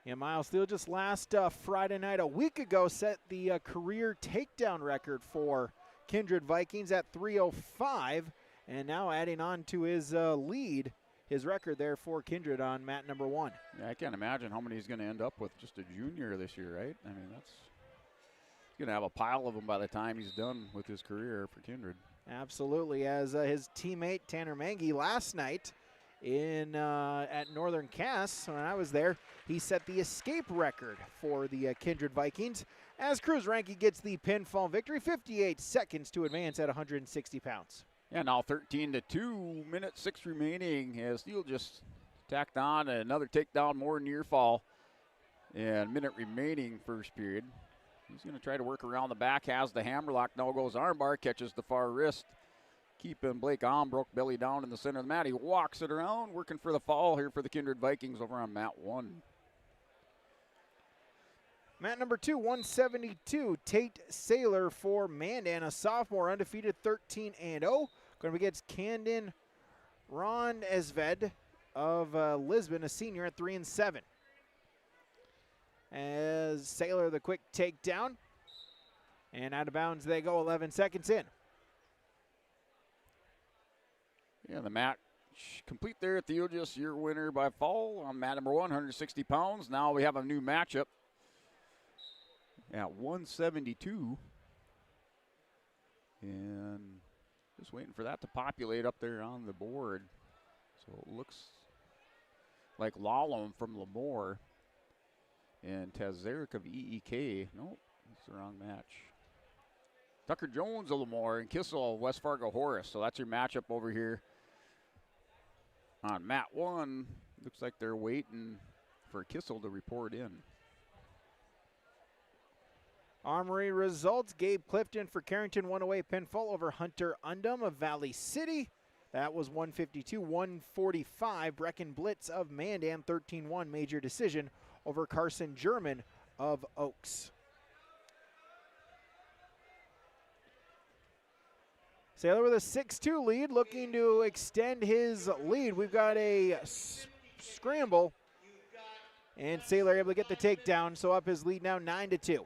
Yeah, Miles Thiel just last Friday night, a week ago, set the career takedown record for Kindred Vikings at 305, and now adding on to his lead, his record there for Kindred on mat number 1. Yeah, I can't imagine how many he's going to end up with, just a junior this year, right? I mean, he's going to have a pile of them by the time he's done with his career for Kindred. Absolutely, as his teammate Tanner Mangy last night at Northern Cass, when I was there, he set the escape record for the Kindred Vikings as Cruz Renke gets the pinfall victory, 58 seconds to advance at 160 pounds. Yeah, now 13-2, minute 6 remaining as Steele just tacked on another takedown, more near fall. And minute remaining first period. He's going to try to work around the back, has the hammerlock, now goes armbar, catches the far wrist. Keeping Blake on, broke belly down in the center of the mat. He walks it around, working for the fall here for the Kindred Vikings over on mat 1. Mat number 2, 172, Tate Saylor for Mandan, a sophomore, undefeated 13-0. Going to be against Camden Ron Esved of Lisbon, a senior at 3-7. As Saylor, the quick takedown. And out of bounds they go, 11 seconds in. Yeah, the match complete there at the Theodos, your winner by fall on mat number 1, 160 pounds. Now we have a new matchup at 172. And just waiting for that to populate up there on the board. So it looks like Lalom from Lemoore and Tazeric of EEK. Nope, that's the wrong match. Tucker Jones of Lemoore and Kissel of West Fargo Horace. So that's your matchup over here on mat 1. Looks like they're waiting for Kissel to report in. Armory results. Gabe Clifton for Carrington, won away pinfall over Hunter Undum of Valley City. That was 152-145. Brecken Blitz of Mandan, 13-1 major decision over Carson German of Oaks. Saylor with a 6-2 lead, looking to extend his lead. We've got a scramble, and Saylor able to get the takedown, so up his lead now 9-2.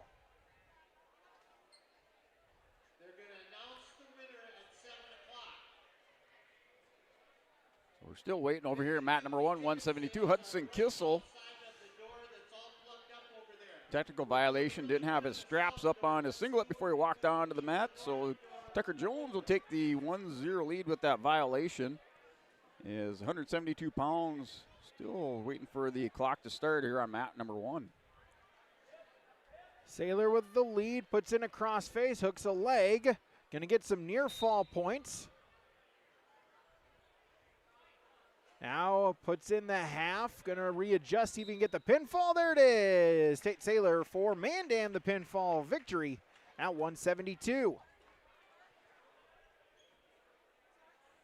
We're still waiting over here at mat number 1, 172. Hudson Kissel. Technical violation, didn't have his straps up on his singlet before he walked onto the mat, so Tucker Jones will take the 1-0 lead with that violation. Is 172 pounds, still waiting for the clock to start here on mat number 1. Saylor with the lead, puts in a crossface, hooks a leg. Gonna get some near fall points. Now puts in the half, gonna readjust, even get the pinfall. There it is. Tate Saylor for Mandan, the pinfall victory at 172.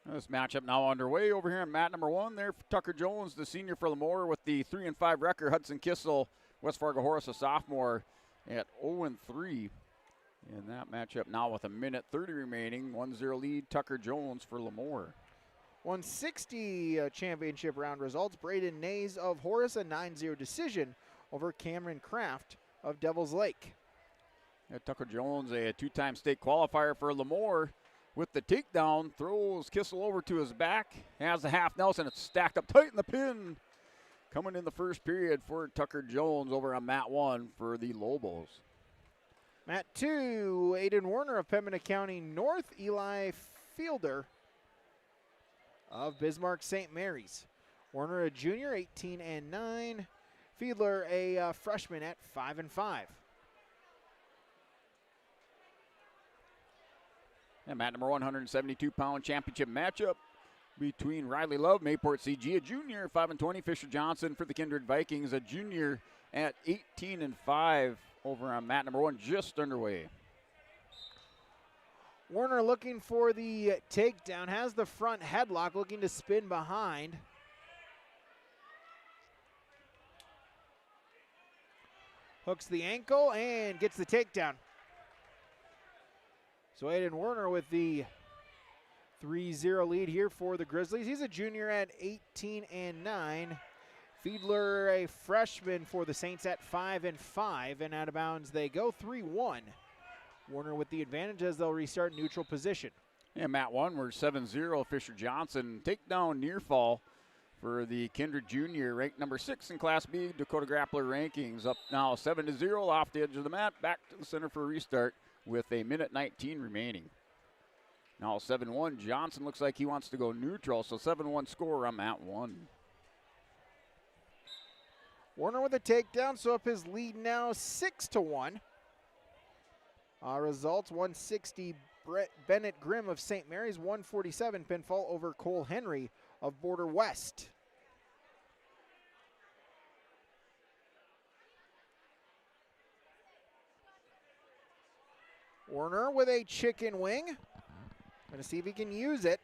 This matchup now underway over here in mat number 1. There for Tucker Jones, the senior for Lemoore with the 3-5 record. Hudson Kissel, West Fargo Horace, a sophomore at 0-3. And that matchup now with a minute 30 remaining. 1-0 lead, Tucker Jones for Lemoore. 160 championship round results. Braden Nays of Horace, a 9-0 decision over Cameron Kraft of Devils Lake. Yeah, Tucker Jones, a two-time state qualifier for Lemoore, with the takedown, throws Kissel over to his back, has the half Nelson, it's stacked up tight in the pin. Coming in the first period for Tucker Jones over on mat 1 for the Lobos. Mat 2, Aiden Warner of Pembina County North, Eli Fielder of Bismarck St. Mary's. Warner, a junior, 18-9. Fiedler, a freshman at 5-5. And mat number 172-pound championship matchup between Riley Love, Mayport CG, a junior, 5-20. Fisher Johnson for the Kindred Vikings, a junior at 18-5 over on mat number 1, just underway. Warner looking for the takedown, has the front headlock, looking to spin behind. Hooks the ankle and gets the takedown. So Aiden Warner with the 3-0 lead here for the Grizzlies. He's a junior at 18-9. Fiedler, a freshman for the Saints at 5-5, and out of bounds they go 3-1. Warner with the advantage as they'll restart neutral position. And mat 1, we're 7-0. Fisher Johnson takedown near fall for the Kindred Junior, ranked number 6 in Class B Dakota Grappler rankings. Up now 7-0 off the edge of the mat, back to the center for a restart with a minute 19 remaining. Now 7-1. Johnson looks like he wants to go neutral, so 7-1 score on mat 1. Warner with a takedown, so up his lead now 6-1. Results 160 Bennett Grimm of St. Mary's, 147 pinfall over Cole Henry of Border West. Werner with a chicken wing. Going to see if he can use it.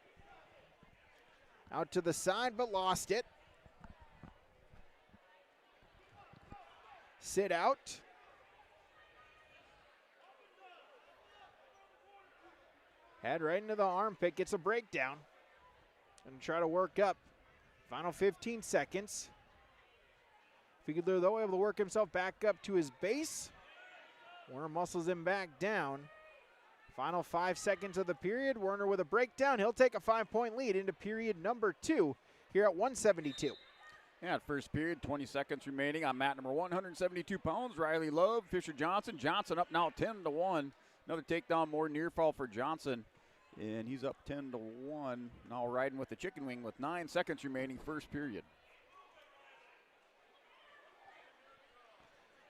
Out to the side, but lost it. Sit out. Head right into the armpit, gets a breakdown. And try to work up. Final 15 seconds. Fiedler, though, able to work himself back up to his base. Werner muscles him back down. Final 5 seconds of the period. Werner with a breakdown. He'll take a 5-point lead into period number 2 here at 172. Yeah, first period, 20 seconds remaining on mat number 172 pounds. Riley Love, Fisher Johnson. Johnson up now 10-1. Another takedown, more near fall for Johnson. And he's up 10-1. Now riding with the chicken wing with 9 seconds remaining, first period.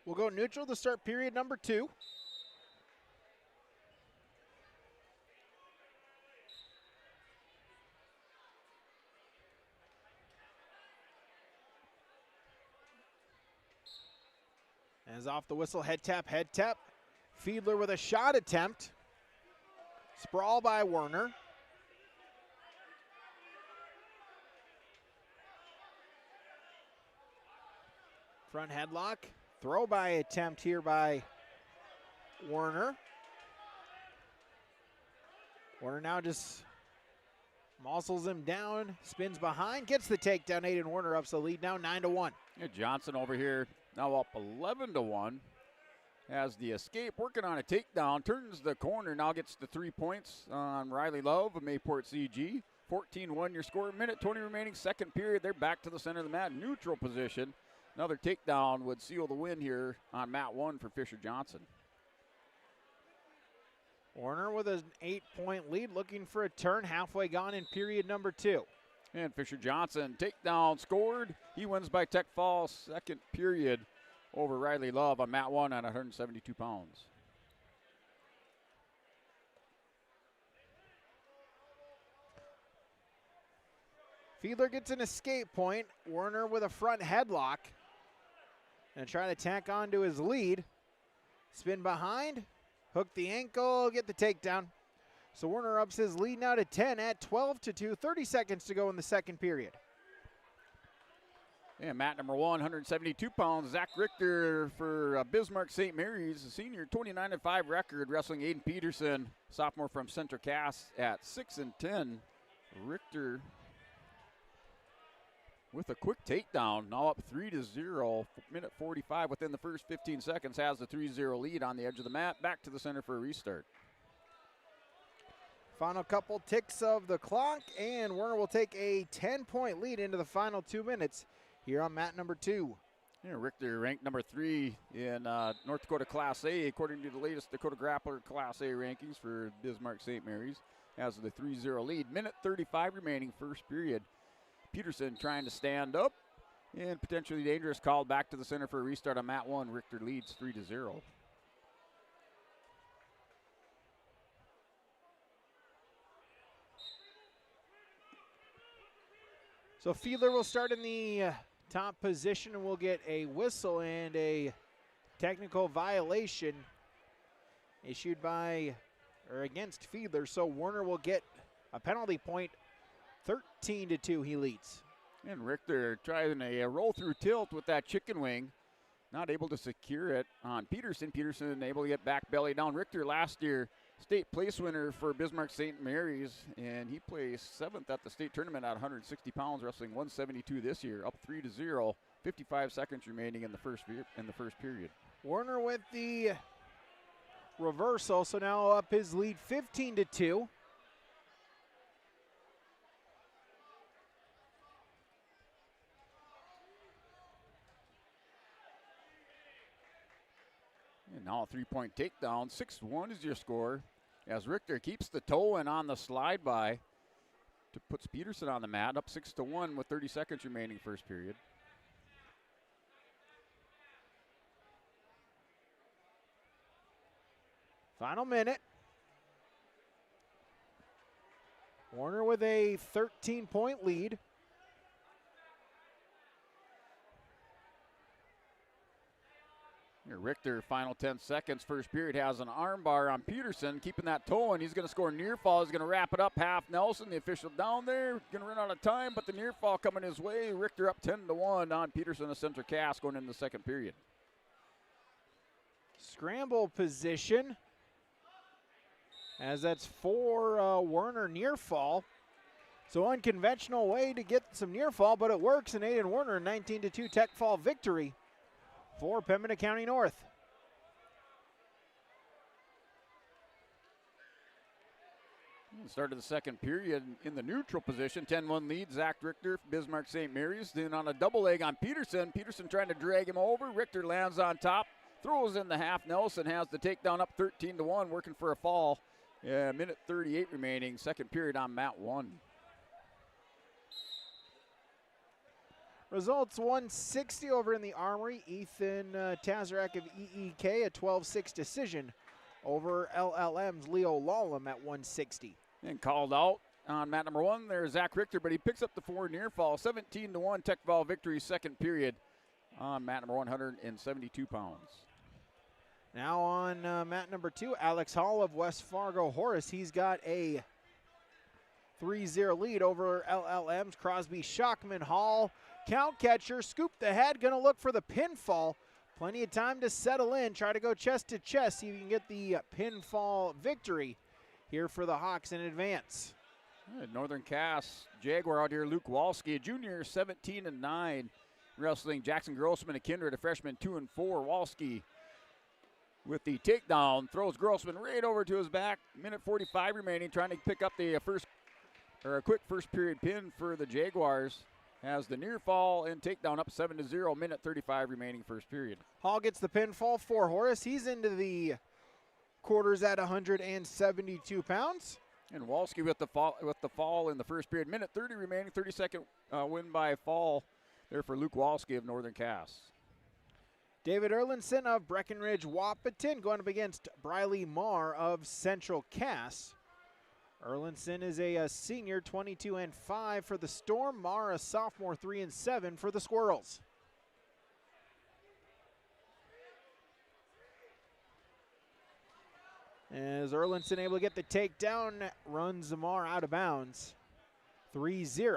We'll go neutral to start period number 2. As off the whistle, head tap, head tap. Fiedler with a shot attempt. Sprawl by Werner. Front headlock. Throw by attempt here by Werner. Werner now just muscles him down, spins behind, gets the takedown. Aiden Werner ups the lead now 9-1. Yeah, Johnson over here now up 11-1. Has the escape, working on a takedown, turns the corner, now gets the 3 points on Riley Love of Mayport CG. 14-1 your score, minute 20 remaining, second period. They're back to the center of the mat, neutral position. Another takedown would seal the win here on mat 1 for Fisher Johnson. Werner with an 8-point lead, looking for a turn, halfway gone in period number 2. And Fisher Johnson, takedown scored. He wins by tech fall, second period over Riley Love on mat 1 at 172 pounds. Fiedler gets an escape point. Werner with a front headlock. And trying to tack onto his lead. Spin behind. Hook the ankle. Get the takedown. So Werner ups his lead now to 10 at 12-2. 30 seconds to go in the second period. And mat number 1, 172 pounds. Zach Richter for Bismarck St. Mary's, a senior, 29-5 record, wrestling Aiden Peterson, sophomore from Central Cass at 6-10. Richter with a quick takedown, now up 3-0, minute 45 within the first 15 seconds, has the 3-0 lead on the edge of the mat. Back to the center for a restart. Final couple ticks of the clock, and Werner will take a 10-point lead into the final 2 minutes here on mat number 2. Yeah, Richter ranked number 3 in North Dakota Class A, according to the latest Dakota Grappler Class A rankings for Bismarck St. Mary's. Has the 3-0 lead. Minute 35 remaining, first period. Peterson trying to stand up, and potentially dangerous, called back to the center for a restart on mat 1. Richter leads 3-0. So Fiedler will start in the top position, and we'll get a whistle and a technical violation issued by or against Fiedler. So Werner will get a penalty point. 13-2 he leads. And Richter trying a roll through tilt with that chicken wing. Not able to secure it on Peterson. Peterson able to get back belly down. Richter last year state place winner for Bismarck St. Mary's, and he placed 7th at the state tournament at 160 pounds, wrestling 172 this year, up 3-0. 55 seconds remaining in the first period. Werner with the reversal, so now up his lead 15-2. And now a 3-point takedown. 6-1 is your score as Richter keeps the toe in on the slide by to puts Peterson on the mat, up 6-1 with 30 seconds remaining first period. Final minute. Warner with a 13-point lead. Here, Richter, final 10 seconds. First period has an arm bar on Peterson, keeping that toe, and he's going to score near fall. He's going to wrap it up half Nelson. The official down there, going to run out of time, but the near fall coming his way. Richter up 10-1 on Peterson, a center cast going into the second period. Scramble position, as that's for Werner near fall. So unconventional way to get some near fall, but it works, and Aiden Werner 19-2 tech fall victory for Pembina County North. Start of the second period in the neutral position. 10-1 lead, Zach Richter, Bismarck St. Mary's. Then on a double leg on Peterson. Peterson trying to drag him over. Richter lands on top, throws in the half. Nelson has the takedown up 13-1, working for a fall. Minute 38 remaining, second period on Mat 1. Results 160 over in the Armory. Ethan Tazarak of EEK, a 12-6 decision over LLM's Leo Lallam at 160. And called out on mat number 1, there's Zach Richter, but he picks up the 4 near fall. 17-1 tech fall victory, second period on mat number 172 pounds. Now on mat number 2, Alex Hall of West Fargo Horace. He's got a 3-0 lead over LLM's Crosby Shockman. Hall, count catcher, scoop the head, gonna look for the pinfall. Plenty of time to settle in, try to go chest to chest, see if you can get the pinfall victory here for the Hawks in advance. Northern Cass Jaguar out here, Luke Walski, a junior, 17-9. Wrestling Jackson Grossman, a Kindred, a freshman, 2-4. Walski with the takedown, throws Grossman right over to his back. Minute 45 remaining, trying to pick up the a quick first period pin for the Jaguars. Has the near fall and takedown up 7-0, minute 35 remaining first period. Hall gets the pinfall for Horace. He's into the quarters at 172 pounds. And Walski with the fall in the first period. Minute 30 remaining, 32nd win by fall there for Luke Walski of Northern Cass. David Erlinson of Breckenridge Wahpeton going up against Briley Marr of Central Cass. Erlinson is a senior, 22-5 for the Storm. Marr a sophomore, 3-7 for the Squirrels. As Erlinson able to get the takedown, runs Zamar out of bounds. 3-0.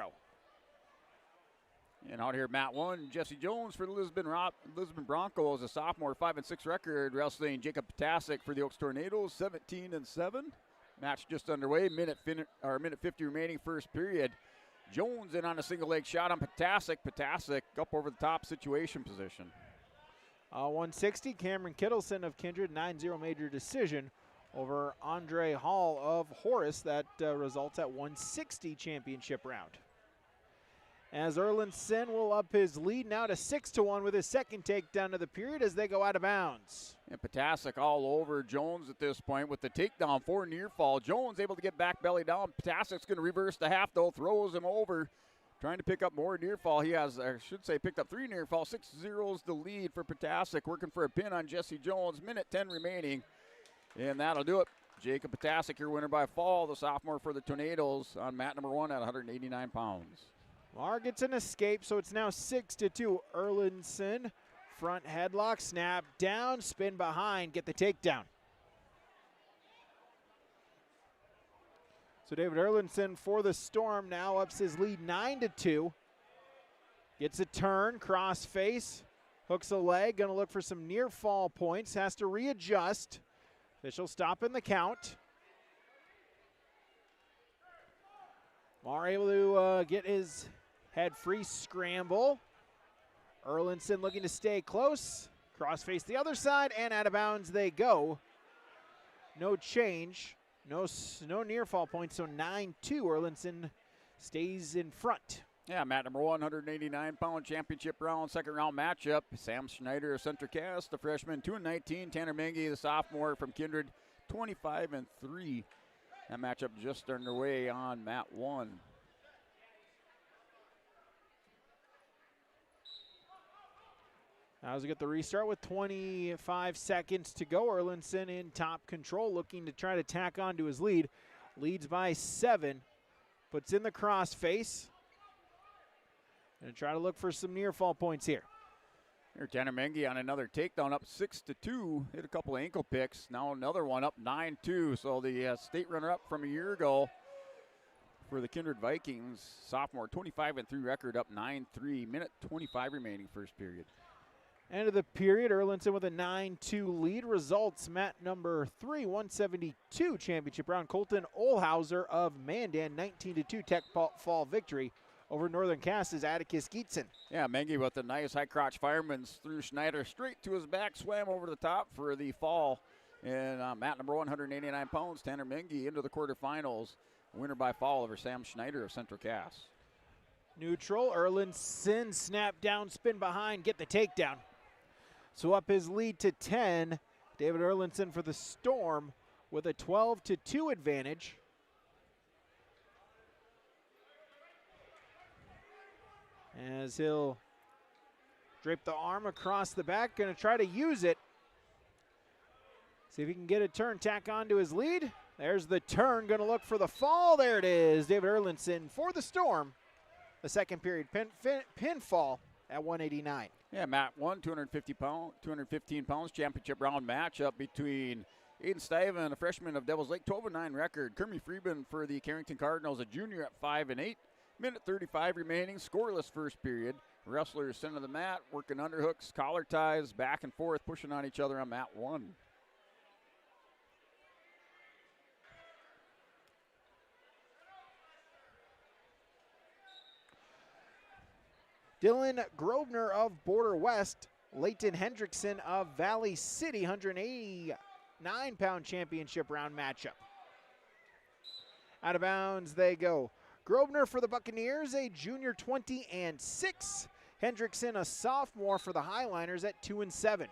And out here, Mat 1, Jesse Jones for the Lisbon Broncos, a sophomore, 5-6 record, wrestling Jacob Ptasic for the Oaks Tornadoes, 17-7. Match just underway, minute 50 remaining first period. Jones in on a single leg shot on Ptasic. Ptasic up over the top, situation position. 160, Cameron Kittleson of Kindred, 9-0 major decision over Andre Hall of Horace. That results at 160 championship round. As Erlinson will up his lead now to 6-1 with his second takedown of the period as they go out of bounds. And Ptasic all over Jones at this point with the takedown for near fall. Jones able to get back belly down. Ptasic's going to reverse the half though, throws him over, trying to pick up more near fall. He has, I should say, picked up 3 near fall. 6-0 is the lead for Ptasic, working for a pin on Jesse Jones. Minute 10 remaining, and that'll do it. Jacob Ptasic, your winner by fall, the sophomore for the Tornadoes on mat number 1 at 189 pounds. Marr gets an escape, so it's now 6-2. Erlinson, front headlock, snap down, spin behind, get the takedown. So David Erlinson for the Storm now ups his lead 9-2. Gets a turn, cross face, hooks a leg, gonna look for some near fall points, has to readjust. Official stopping the count. Marr able to get his head free scramble. Erlinson looking to stay close. Cross face the other side, and out of bounds they go. No change, no near fall points, so 9-2. Erlinson stays in front. Yeah, mat number 1, 189-pound championship round, second round matchup. Sam Schneider of Center Cass, the freshman, 2-19. Tanner Mengi, the sophomore from Kindred, 25-3. That matchup just underway on mat 1. As we get the restart with 25 seconds to go. Erlinson in top control, looking to try to tack on to his lead. Leads by 7. Puts in the crossface. Going to try to look for some near fall points here. Here, Tanner Mengi on another takedown, up 6-2. Hit a couple of ankle picks. Now another one, up 9-2. So the state runner-up from a year ago for the Kindred Vikings, sophomore, 25-3 record, up 9-3. Minute 25 remaining, first period. End of the period, Erlinson with a 9-2 lead. Results, mat number 3, 172 championship round. Colton Olhauser of Mandan, 19-2 Tech Fall victory over Northern Cass's Atticus Geetson. Yeah, Mengi with a nice high crotch fireman's through Schneider straight to his back, swam over the top for the fall. And mat number 189 pounds, Tanner Mengi into the quarterfinals. Winner by fall over Sam Schneider of Central Cass. Neutral, Erlinson snap down, spin behind, get the takedown. So up his lead to 10. David Erlinson for the Storm with a 12-2 advantage. As he'll drape the arm across the back, going to try to use it. See if he can get a turn, tack onto his lead. There's the turn, going to look for the fall. There it is, David Erlinson for the Storm. The second period pinfall at 189. Yeah, mat 1, 215 pounds, championship round matchup between Aiden Stiven, a freshman of Devils Lake, 12-9 record. Kermie Freeman for the Carrington Cardinals, a junior at 5-8. Minute 35 remaining, scoreless first period. Wrestlers center the mat, working underhooks, collar ties, back and forth, pushing on each other on mat 1. Dylan Grosvenor of Border West, Leighton Hendrickson of Valley City, 189-pound championship round matchup. Out of bounds they go. Grosvenor for the Buccaneers, a junior, 20-6. Hendrickson, a sophomore for the Highliners at 2-7.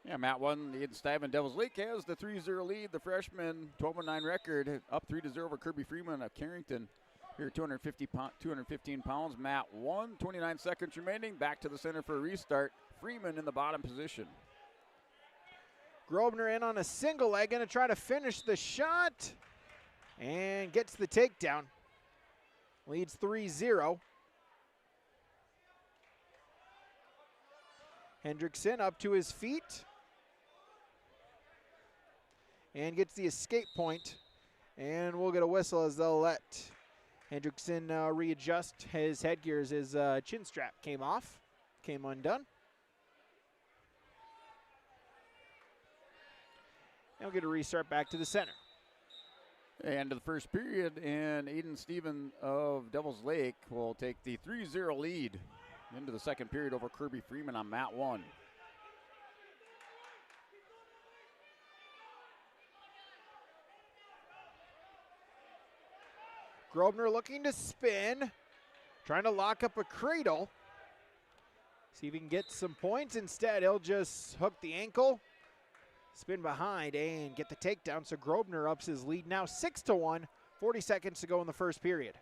Yeah, Matt 1, the Aiden Stiven Devils Lake has the 3-0 lead. The freshman, 12-9 record, up 3-0 over Kirby Freeman of Carrington. Here, 215 pounds. Matt 1, 29 seconds remaining. Back to the center for a restart. Freeman in the bottom position. Grosvenor in on a single leg, going to try to finish the shot. And gets the takedown. Leads 3-0. Hendrickson up to his feet. And gets the escape point. And we'll get a whistle as they'll let Hendrickson readjust his headgear as his chin strap came undone. And we'll get a restart back to the center. End of the first period, and Aiden Stiven of Devils Lake will take the 3-0 lead into the second period over Kirby Freeman on mat 1. Grosvenor looking to spin, trying to lock up a cradle. See if he can get some points. Instead, he'll just hook the ankle, spin behind, and get the takedown. So Grosvenor ups his lead now 6-1, 40 seconds to go in the first period.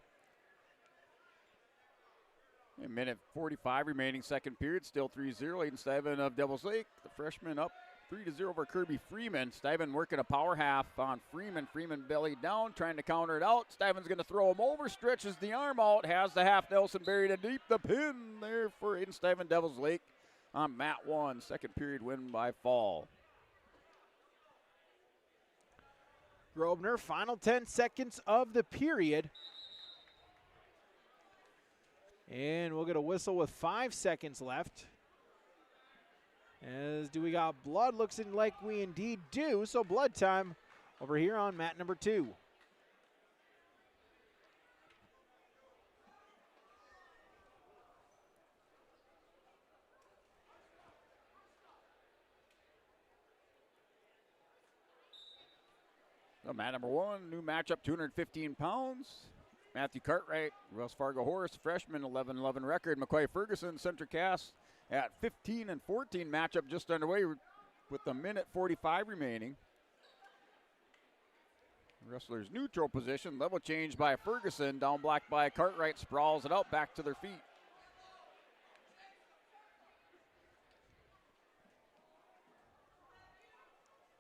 A minute 45 remaining second period, still 3-0. Aiden Stiven of Devils Lake, the freshman, up 3-0 over Kirby Freeman. Stiven working a power half on Freeman. Freeman belly down, trying to counter it out. Stiven's going to throw him over, stretches the arm out, has the half Nelson buried in deep. The pin there for Aiden Stiven, Devils Lake on mat 1. Second period win by fall. Grosvenor, final 10 seconds of the period. And we'll get a whistle with 5 seconds left. As do we got blood? Looks like we indeed do. So blood time over here on mat number 2. So mat number 1, new matchup, 215 pounds. Matthew Cartwright, Wells Fargo Horse, freshman, 11-11 record. McCoy Ferguson, Central Cass at 15-14. Matchup just underway with a minute 45 remaining. Wrestlers neutral position. Level change by Ferguson. Down block by Cartwright. Sprawls it out back to their feet.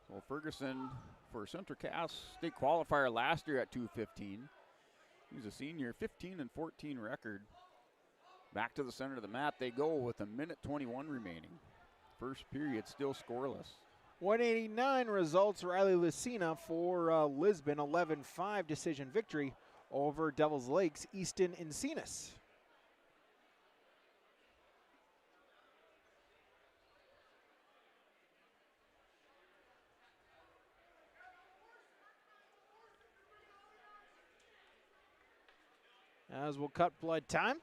So Ferguson for Central Cass state qualifier last year at 215. He's a senior, 15-14 record. Back to the center of the mat they go with 1:21 remaining. First period still scoreless. 189 results. Riley Lucina for Lisbon, 11-5 decision victory over Devils Lake's Easton Encinas. As we'll cut blood time.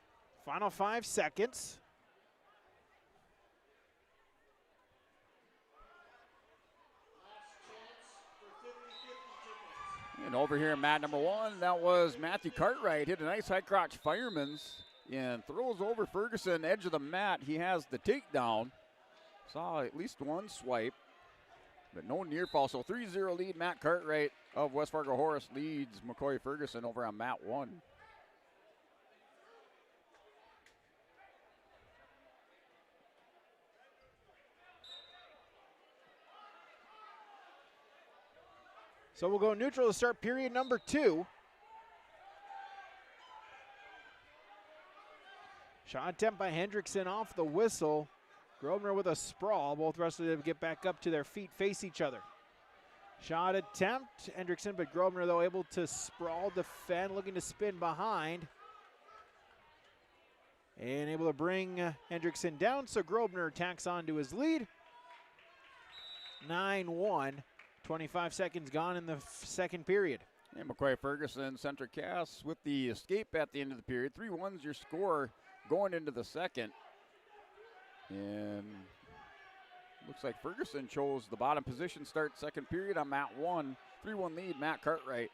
Final 5 seconds. And over here, mat number 1, that was Matthew Cartwright. Hit a nice high crotch fireman's and throws over Ferguson, edge of the mat. He has the takedown. Saw at least one swipe, but no near fall. So 3-0 lead. Matt Cartwright of West Fargo Horace leads McCoy Ferguson over on mat 1. So we'll go neutral to start period number 2. Shot attempt by Hendrickson off the whistle. Grosvenor with a sprawl. Both wrestlers get back up to their feet, face each other. Shot attempt, Hendrickson, but Grosvenor, though, able to sprawl, defend, looking to spin behind. And able to bring Hendrickson down, so Grosvenor tacks on to his lead. 9-1. 25 seconds gone in the second period. And McCoy Ferguson, center cast with the escape at the end of the period. 3-1's your score going into the second. And looks like Ferguson chose the bottom position start second period on mat 1. 3-1 lead, Matt Cartwright,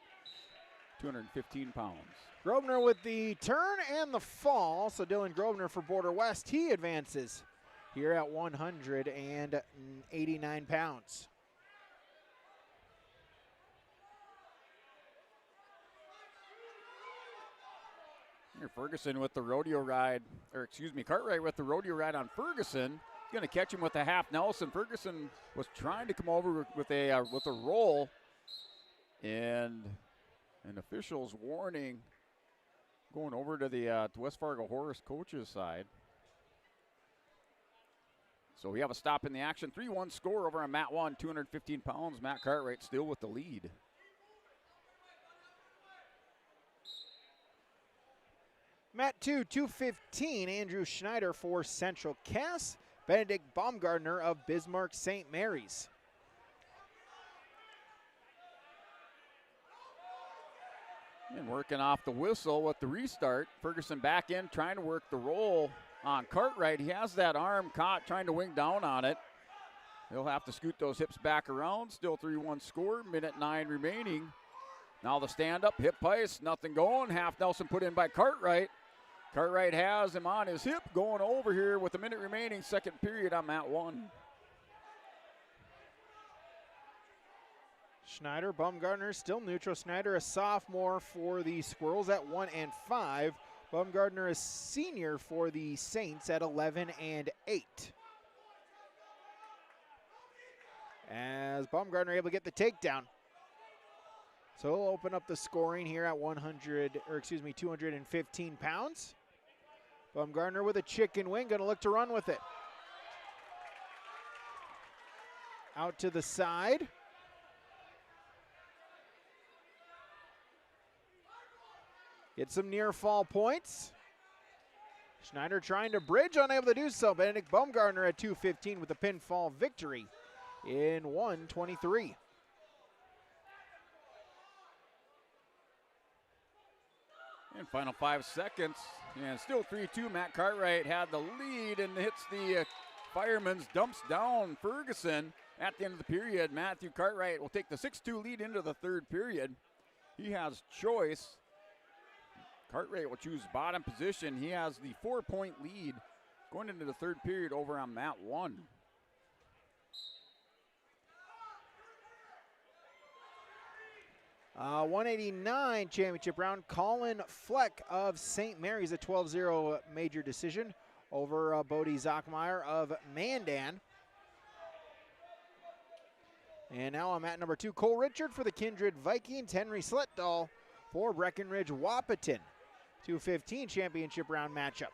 215 pounds. Grosvenor with the turn and the fall. So Dylan Grosvenor for Border West, he advances here at 189 pounds. Here Ferguson with the rodeo ride, or excuse me, Cartwright with the rodeo ride on Ferguson. He's going to catch him with a half Nelson. Ferguson was trying to come over with a roll, and an official's warning going over to the West Fargo Horace coach's side. So we have a stop in the action. 3-1 score over on mat 1, 215 pounds. Matt Cartwright still with the lead. Mat 2, 215, Andrew Schneider for Central Cass. Benedict Baumgartner of Bismarck St. Mary's. And working off the whistle with the restart. Ferguson back in, trying to work the roll on Cartwright. He has that arm caught, trying to wing down on it. He'll have to scoot those hips back around. Still 3-1 score, minute 9 remaining. Now the stand-up, hip ice, nothing going. Half Nelson put in by Cartwright. Cartwright has him on his hip, going over here with a minute remaining, second period on mat 1. Schneider, Baumgartner still neutral. Schneider, a sophomore for the Squirrels at 1-5. Baumgartner, a senior for the Saints at 11-8. As Baumgartner able to get the takedown. So he'll open up the scoring here at 215 pounds. Baumgartner with a chicken wing, going to look to run with it. Out to the side. Get some near fall points. Schneider trying to bridge, unable to do so. Benedict Baumgartner at 215 with a pinfall victory in 1:23. And final 5 seconds, and still 3-2. Matt Cartwright had the lead and hits the fireman's, dumps down Ferguson at the end of the period. Matthew Cartwright will take the 6-2 lead into the third period. He has choice. Cartwright will choose bottom position. He has the 4-point lead going into the third period over on mat 1. 189 championship round. Colin Fleck of St. Mary's, a 12-0 major decision over Bodie Zockmeyer of Mandan. And now I'm at number 2, Cole Richard for the Kindred Vikings. Henry Sletdahl for Breckenridge Wahpeton. 2:15 championship round matchup.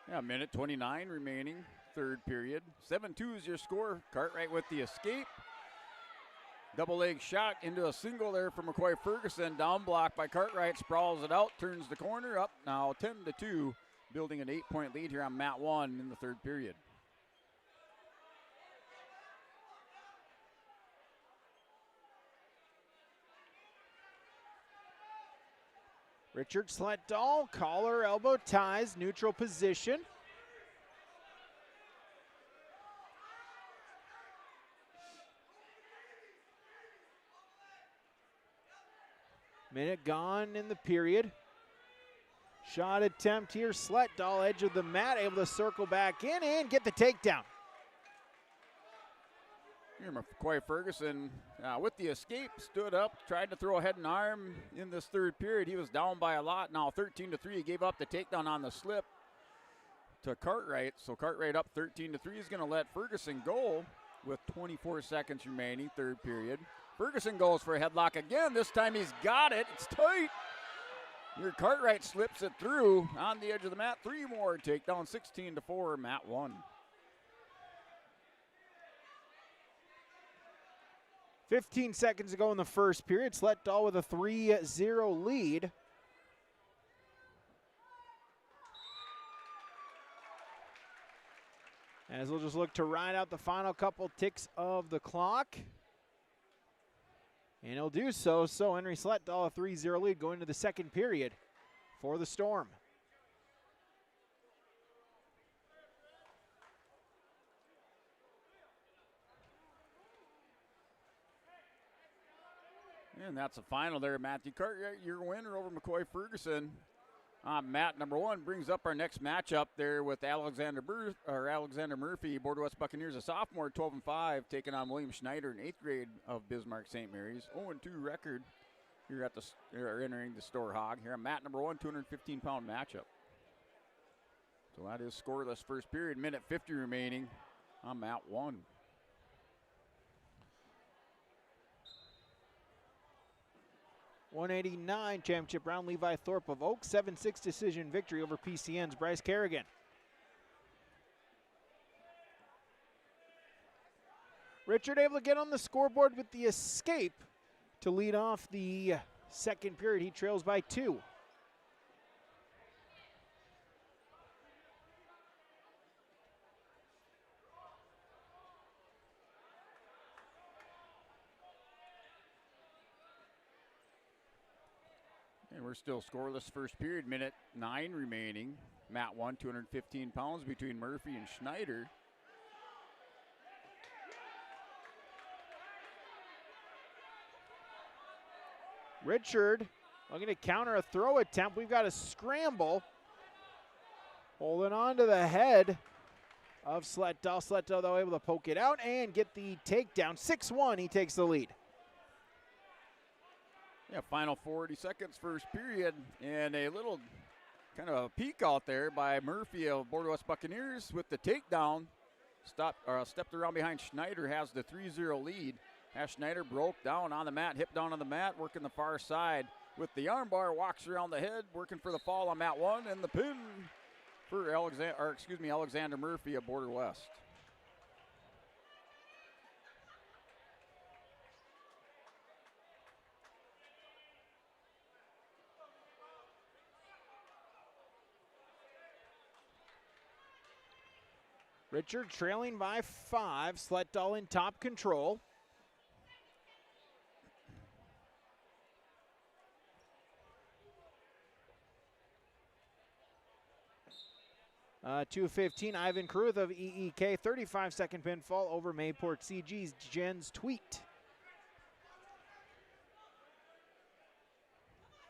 Yeah, minute 29 remaining, third period. 7-2 is your score. Cartwright with the escape. Double leg shot into a single there for McCoy Ferguson. Down block by Cartwright, sprawls it out, turns the corner up. Now 10-2, building an 8-point lead here on Mat 1 in the third period. Richard Sletdahl, collar, elbow ties, neutral position. Minute gone in the period. Shot attempt here, Sletdahl, edge of the mat, able to circle back in and get the takedown. Here, McCoy Ferguson with the escape, stood up, tried to throw a head and arm in this third period. He was down by a lot. Now 13-3, he gave up the takedown on the slip to Cartwright. So Cartwright up 13-3 is going to let Ferguson go with 24 seconds remaining, third period. Ferguson goes for a headlock again. This time he's got it. It's tight. Here Cartwright slips it through on the edge of the mat. Three more takedown, 16-4, Mat 1. 15 seconds to go in the first period. Sletdahl with a 3-0 lead. As we'll just look to ride out the final couple ticks of the clock. And he'll do so. So Henry Sletdahl, a 3-0 lead going into the second period for the Storm. And that's the final there, Matthew Cartwright, your winner over McCoy Ferguson. Mat number 1 brings up our next matchup there with Alexander Murphy, Border West Buccaneers, a sophomore, 12-5, taking on William Schneider in 8th grade of Bismarck St. Mary's. 0-2 record here at entering the Storhaug here on Mat number 1, 215-pound matchup. So that is scoreless first period, minute 50 remaining on Mat 1. .189 championship round, Levi Thorpe of Oak, 7-6 decision victory over PCN's Bryce Kerrigan. Richard able to get on the scoreboard with the escape to lead off the second period. He trails by 2. And we're still scoreless first period, minute 9 remaining. Mat 1, 215 pounds between Murphy and Schneider. Richard looking to counter a throw attempt. We've got a scramble. Holding on to the head of Sletdahl. Sletdahl, though, able to poke it out and get the takedown. 6-1, he takes the lead. Yeah, final 40 seconds, first period, and a little kind of a peek out there by Murphy of Border West Buccaneers with the takedown. Stepped around behind Schneider, has the 3-0 lead. As Schneider broke down on the mat, hip down on the mat, working the far side with the armbar, walks around the head, working for the fall on Mat 1, and the pin for Alexander Murphy of Border West. Richard trailing by 5. Sletdahl in top control. .215, Ivan Caruth of EEK. 35-second pinfall over Mayport CG's Jens Tweet.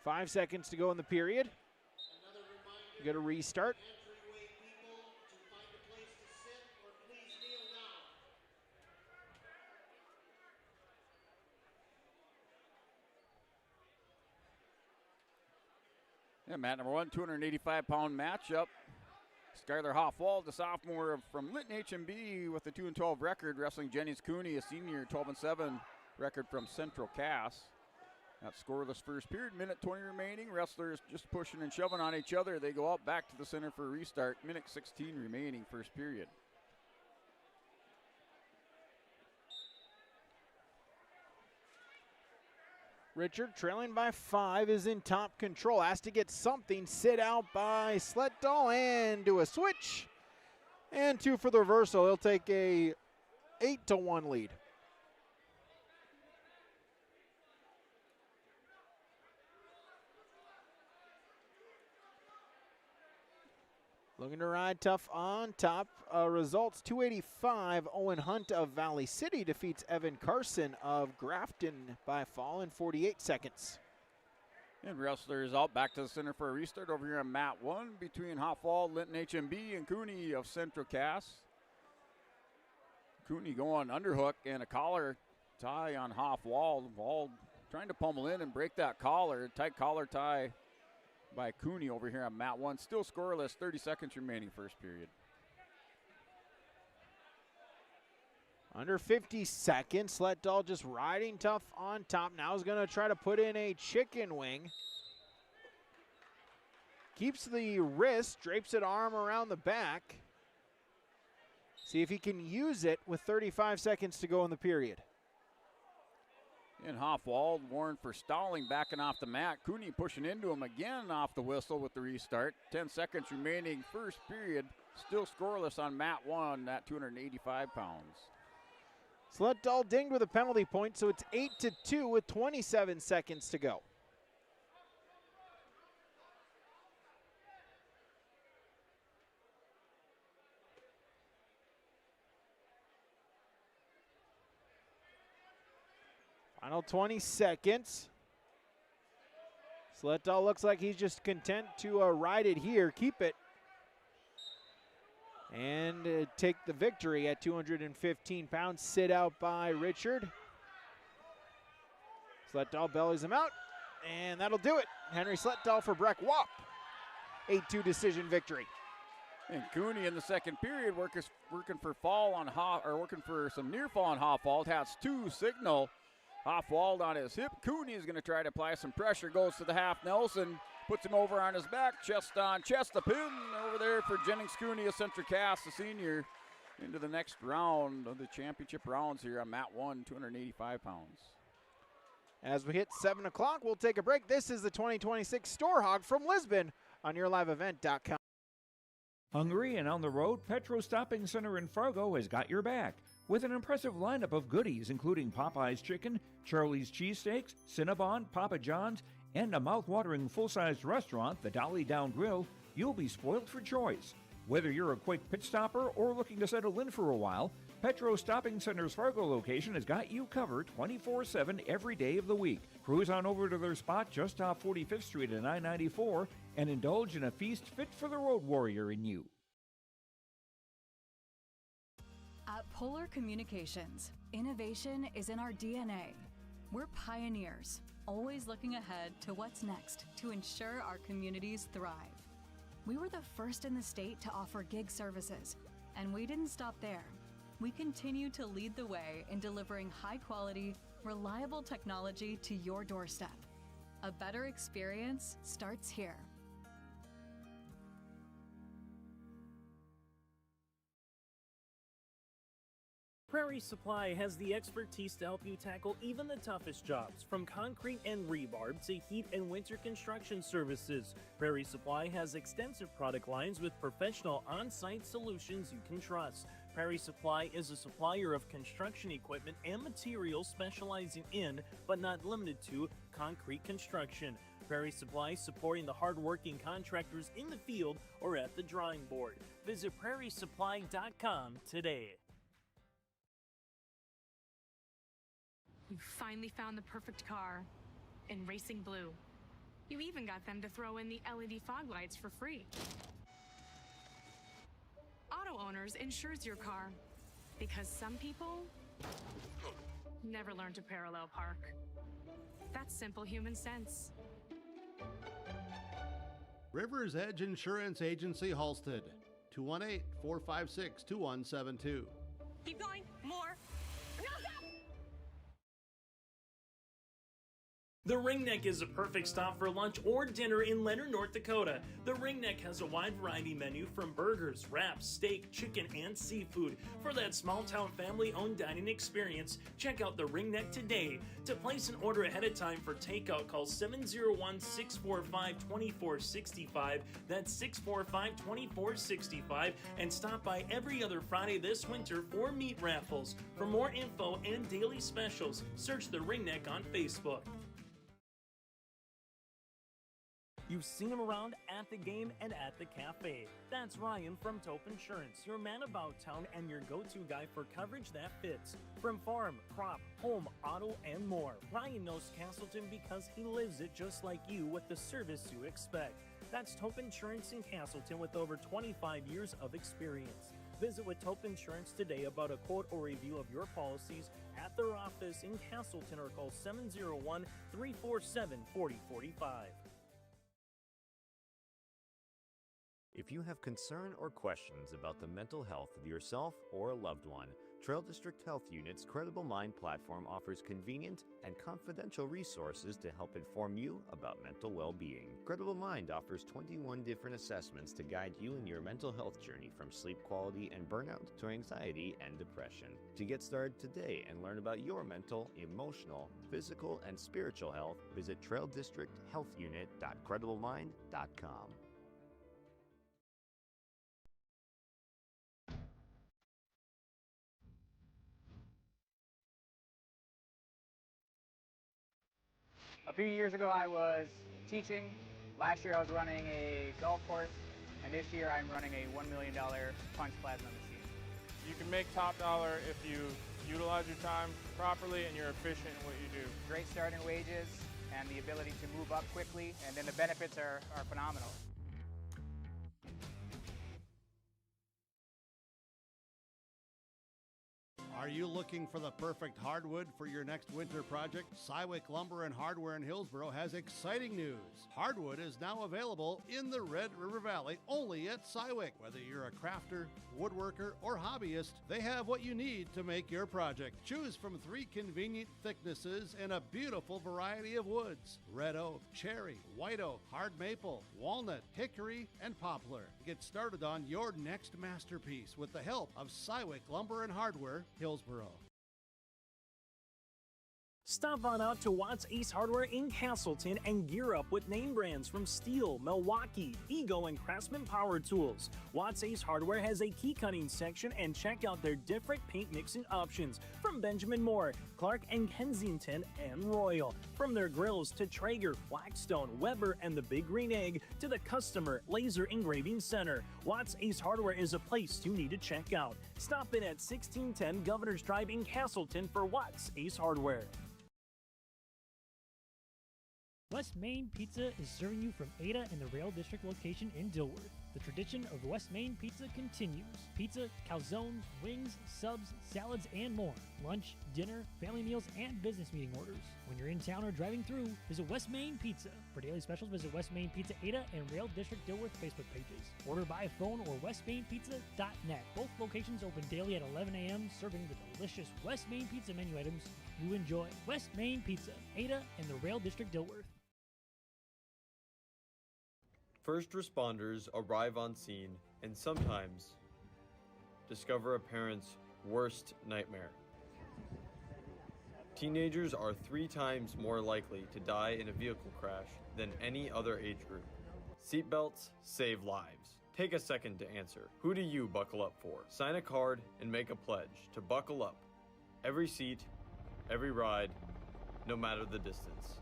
5 seconds to go in the period. You got a restart. Yeah, Mat number 1, 285-pound matchup. Skylar Hoffwald, the sophomore from Linton HMB with a 2-12 record, wrestling Jennings Cooney, a senior, 12-7 record from Central Cass. That scoreless first period, minute 20 remaining. Wrestlers just pushing and shoving on each other. They go out back to the center for a restart. Minute 16 remaining, first period. Richard, trailing by 5, is in top control. Has to get something. Sit out by Sletdahl and do a switch. And 2 for the reversal. He'll take a 8-1 lead. Looking to ride tough on top. Results 285. Owen Hunt of Valley City defeats Evan Carson of Grafton by fall in 48 seconds. And wrestlers out back to the center for a restart over here on mat 1 between Hoffwald, Linton HMB, and Cooney of Central Cass. Cooney going underhook and a collar tie on Hoffwald. Wald trying to pummel in and break that collar. Tight collar tie by Cooney over here on mat 1. Still scoreless, 30 seconds remaining first period. Under 50 seconds, Sletdahl just riding tough on top. Now is going to try to put in a chicken wing. Keeps the wrist, drapes an arm around the back. See if he can use it with 35 seconds to go in the period. And Hoffwald warned for stalling, backing off the mat. Cooney pushing into him again off the whistle with the restart. 10 seconds remaining, first period. Still scoreless on mat 1 at 285 pounds. Sletdahl dinged with a penalty point, so it's 8-2 with 27 seconds to go. Final 20 seconds. Sletdahl looks like he's just content to ride it here, keep it, and take the victory at 215 pounds. Sit out by Richard. Sletdahl bellies him out, and that'll do it. Henry Sletdahl for Breck Wop. 8-2 decision victory. And Cooney in the second period working for working for some near fall on Hoffwald. Has 2 signal. Hoffwald on his hip. Cooney is going to try to apply some pressure. Goes to the half Nelson. Puts him over on his back. Chest on chest. The pin over there for Jennings Cooney of Central Cass, the senior, into the next round of the championship rounds here on mat 1, 285 pounds. As we hit 7 o'clock, we'll take a break. This is the 2026 Storhaug from Lisbon on YourLiveEvent.com. Hungry and on the road, Petro Stopping Center in Fargo has got your back with an impressive lineup of goodies including Popeye's Chicken, Charlie's Cheesesteaks, Cinnabon, Papa John's, and a mouth-watering full-sized restaurant, the Dolly Down Grill. You'll be spoiled for choice. Whether you're a quick pit stopper or looking to settle in for a while, Petro Stopping Center's Fargo location has got you covered 24/7 every day of the week. Cruise on over to their spot just off 45th Street and I-94 and indulge in a feast fit for the road warrior in you. At Polar Communications, innovation is in our DNA. We're pioneers, always looking ahead to what's next to ensure our communities thrive. We were the first in the state to offer gig services, and we didn't stop there. We continue to lead the way in delivering high-quality, reliable technology to your doorstep. A better experience starts here. Prairie Supply has the expertise to help you tackle even the toughest jobs, from concrete and rebar to heat and winter construction services. Prairie Supply has extensive product lines with professional on-site solutions you can trust. Prairie Supply is a supplier of construction equipment and materials specializing in, but not limited to, concrete construction. Prairie Supply supporting the hard-working contractors in the field or at the drawing board. Visit prairiesupply.com today. You finally found the perfect car in racing blue. You even got them to throw in the LED fog lights for free. Auto Owners insures your car because some people never learn to parallel park. That's simple human sense. River's Edge Insurance Agency Halstead. 218-456-2172. Keep going. More. The Ringneck is a perfect stop for lunch or dinner in Leonard, North Dakota. The Ringneck has a wide variety menu from burgers, wraps, steak, chicken, and seafood. For that small-town family-owned dining experience, check out the Ringneck today. To place an order ahead of time for takeout, call 701-645-2465. That's 645-2465. And stop by every other Friday this winter for meat raffles. For more info and daily specials, search the Ringneck on Facebook. You've seen him around at the game and at the cafe. That's Ryan from Taupe Insurance, your man about town and your go-to guy for coverage that fits. From farm, crop, home, auto, and more. Ryan knows Castleton because he lives it just like you with the service you expect. That's Taupe Insurance in Castleton with over 25 years of experience. Visit with Taupe Insurance today about a quote or review of your policies at their office in Castleton or call 701-347-4045. If you have concern or questions about the mental health of yourself or a loved one, Trail District Health Unit's Credible Mind platform offers convenient and confidential resources to help inform you about mental well-being. Credible Mind offers 21 different assessments to guide you in your mental health journey from sleep quality and burnout to anxiety and depression. To get started today and learn about your mental, emotional, physical, and spiritual health, visit traildistricthealthunit.crediblemindcom. A few years ago I was teaching, last year I was running a golf course, and this year I'm running a $1 million punch plasma machine. You can make top dollar if you utilize your time properly and you're efficient in what you do. Great starting wages and the ability to move up quickly, and then the benefits are phenomenal. Are you looking for the perfect hardwood for your next winter project? Cywick Lumber and Hardware in Hillsboro has exciting news. Hardwood is now available in the Red River Valley only at Cywick. Whether you're a crafter, woodworker, or hobbyist, they have what you need to make your project. Choose from 3 convenient thicknesses and a beautiful variety of woods: red oak, cherry, white oak, hard maple, walnut, hickory, and poplar. Get started on your next masterpiece with the help of Cywick Lumber and Hardware, Hillsboro. Stop on out to Watts Ace Hardware in Castleton and gear up with name brands from Steel, Milwaukee, Ego, and Craftsman Power Tools. Watts Ace Hardware has a key cutting section, and check out their different paint mixing options from Benjamin Moore, Clark and Kensington, and Royal. From their grills to Traeger, Blackstone, Weber, and the Big Green Egg to the Customer Laser Engraving Center, Watts Ace Hardware is a place you need to check out. Stop in at 1610 Governor's Drive in Castleton for Watts Ace Hardware. West Main Pizza is serving you from Ada and the Rail District location in Dilworth. The tradition of West Main Pizza continues. Pizza, calzones, wings, subs, salads, and more. Lunch, dinner, family meals, and business meeting orders. When you're in town or driving through, visit West Main Pizza. For daily specials, visit West Main Pizza Ada and Rail District Dilworth Facebook pages. Order by phone or westmainpizza.net. Both locations open daily at 11 a.m., serving the delicious West Main Pizza menu items you enjoy. West Main Pizza, Ada and the Rail District Dilworth. First responders arrive on scene and sometimes discover a parent's worst nightmare. Teenagers are 3 times more likely to die in a vehicle crash than any other age group. Seatbelts save lives. Take a second to answer. Who do you buckle up for? Sign a card and make a pledge to buckle up. Every seat, every ride, no matter the distance.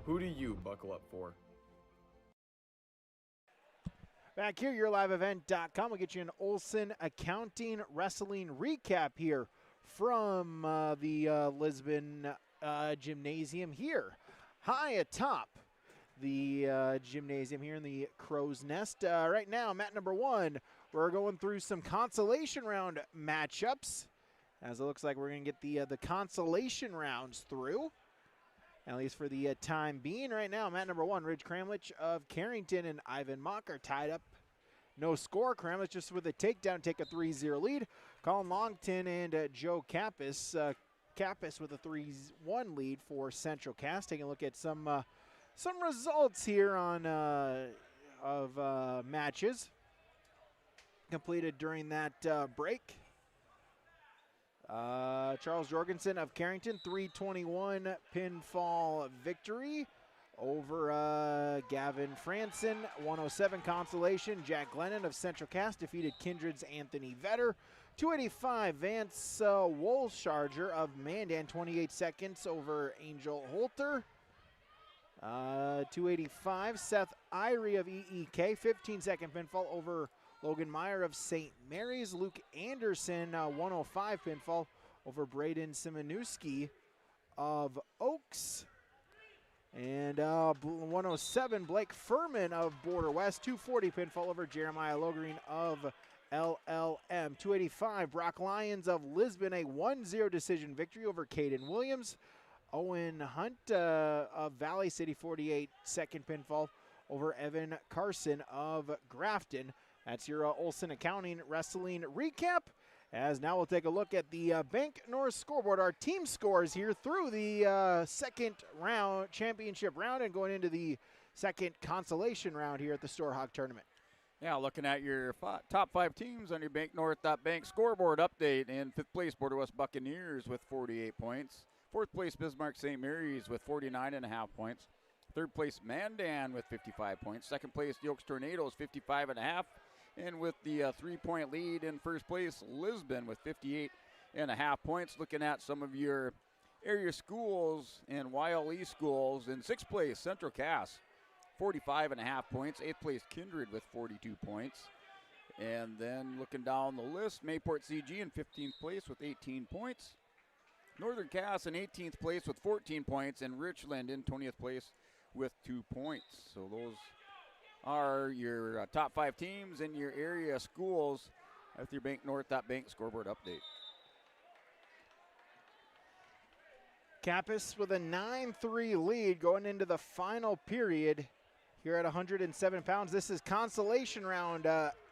Who do you buckle up for? Back here, YourLiveEvent.com. We'll get you an Olson Accounting Wrestling recap here from the Lisbon Gymnasium here. High atop the gymnasium here in the Crow's Nest. Right now, mat number 1, we're going through some consolation round matchups. As it looks like we're going to get the consolation rounds through, at least for the time being. Right now, mat number 1, Ridge Kramlich of Carrington and Ivan Mock are tied up no score. Kremlich just with a takedown, take a 3-0 lead. Colin Longton and Joe Kappas. Kappas with a 3-1 lead for Central Cass. Taking a look at some results here on matches completed during that break. Charles Jorgensen of Carrington, 321 pinfall victory over Gavin Franson. 107 Consolation. Jack Glennon of Central Cass defeated Kindred's Anthony Vetter. 285 Vance Wolsharger of Mandan, 28 seconds over Angel Holter. 285 Seth Irie of EEK, 15-second pinfall over Logan Meyer of St. Mary's. Luke Anderson, 105 pinfall over Braden Simonowski of Oaks. And 107 Blake Furman of Border West, 240 pinfall over Jeremiah Logreen of LLM. 285 Brock Lyons of Lisbon, a 1-0 decision victory over Caden Williams. Owen Hunt of Valley City, 48-second pinfall over Evan Carson of Grafton. That's your Olson Accounting Wrestling recap. As now we'll take a look at the Bank North scoreboard. Our team scores here through the second round, championship round, and going into the second consolation round here at the Storhaug tournament. Yeah, looking at your top 5 teams on your banknorth.bank scoreboard update. In 5th place, Border West Buccaneers with 48 points. 4th place, Bismarck St. Mary's with 49.5 points. 3rd place, Mandan with 55 points. 2nd place, the Oaks Tornadoes, 55.5. And with the 3-point lead in 1st place, Lisbon with 58.5 points. Looking at some of your area schools and YLE schools. In 6th place, Central Cass, 45.5 points. 8th place, Kindred with 42 points. And then looking down the list, Mayport CG in 15th place with 18 points. Northern Cass in 18th place with 14 points. And Richland in 20th place with 2 points. So those are your top 5 teams in your area schools with your banknorth.bank scoreboard update. Kappas with a 9-3 lead going into the final period here at 107 pounds. This is consolation round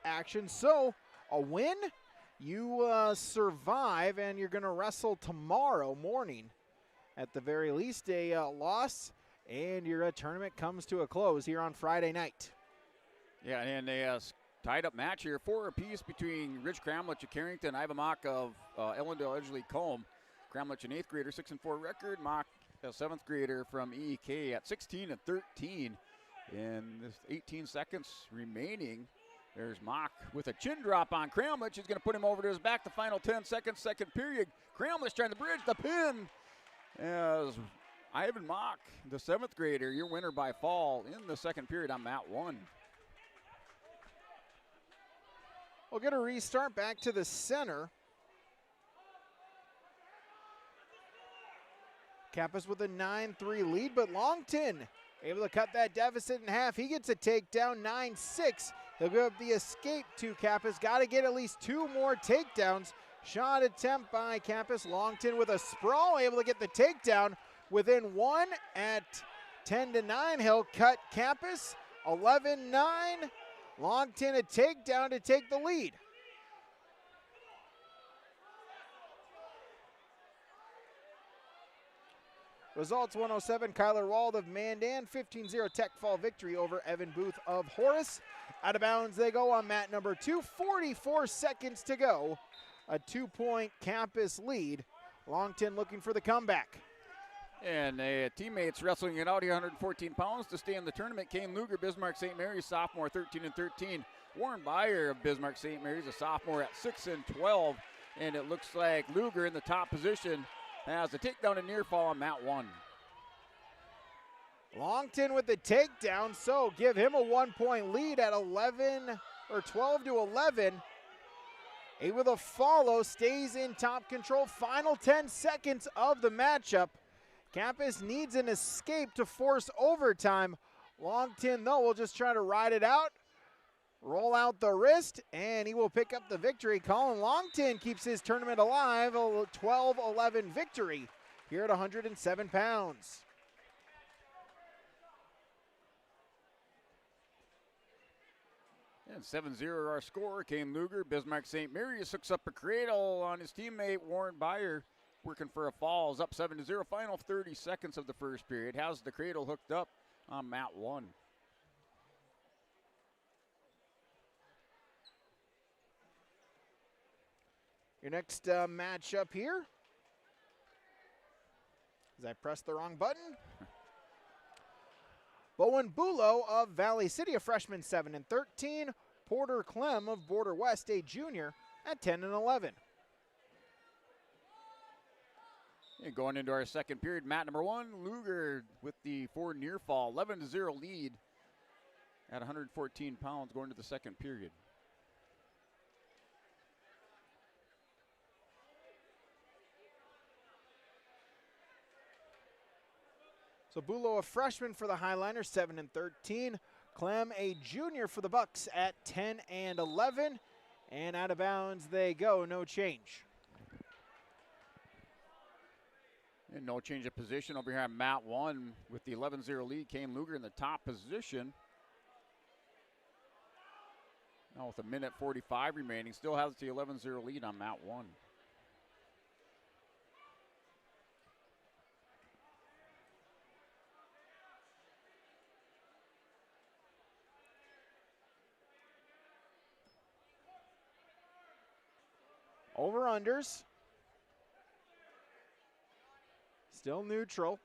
action. So a win, you survive, and you're going to wrestle tomorrow morning. At the very least, a loss, and your tournament comes to a close here on Friday night. Yeah, and a tied-up match here, 4 apiece between Rich Kramlich of Carrington, Ivan Mock of Ellendale Edgeley Combe. Kramlich, an 8th grader, 6-4 record. Mock, a 7th grader from EEK at 16-13. And there's 18 seconds remaining. There's Mock with a chin drop on Kramlich. He's going to put him over to his back. The final 10 seconds, second period. Kramlich trying to bridge the pin. As Ivan Mock, the 7th grader, your winner by fall in the second period on mat 1. We'll get a restart back to the center. Kappas with a 9-3 lead, but Longton able to cut that deficit in half. He gets a takedown, 9-6. He'll give up the escape to Kappas. Got to get at least 2 more takedowns. Shot attempt by Kappas. Longton with a sprawl, able to get the takedown within 1 at 10-9. He'll cut Kappas, 11-9. Longton a takedown to take the lead. Results 107, Kyler Wald of Mandan, 15-0 tech fall victory over Evan Booth of Horace. Out of bounds they go on mat number 2, 44 seconds to go. A 2-point Campus lead. Longton looking for the comeback. And teammates wrestling it out here, 114 pounds to stay in the tournament. Kane Luger, Bismarck St. Mary's, sophomore, 13-13. Warren Byer of Bismarck St. Mary's, a sophomore, at 6-12. And it looks like Luger in the top position has a takedown and near fall on mat 1. Longton with the takedown, so give him a 1-point lead at 12-11. Able to follow, stays in top control. Final 10 seconds of the matchup. Campus needs an escape to force overtime. Longton, though, will just try to ride it out. Roll out the wrist, and he will pick up the victory. Colin Longton keeps his tournament alive, a 12-11 victory here at 107 pounds. And 7-0 our score. Kane Luger. Bismarck St. Mary's hooks up a cradle on his teammate Warren Byer, working for a fall. Is up 7-0. Final 30 seconds of the first period. Has the cradle hooked up on mat 1. Your next matchup here. As I pressed the wrong button. Bowen Bulow of Valley City, a freshman, 7 and 13. Porter Clem of Border West, a junior, at 10 and 11. And going into our second period, mat number 1, Luger with the 4 near fall, 11-0 lead at 114 pounds going to the second period. So Bulow, a freshman for the Highliners, 7 and 13. Clem, a junior for the Bucks at 10 and 11. And out of bounds they go, no change. And no change of position over here on mat 1 with the 11-0 lead. Kane Luger in the top position. Now with 1:45 remaining, still has the 11-0 lead on mat 1. Over-unders. Still neutral.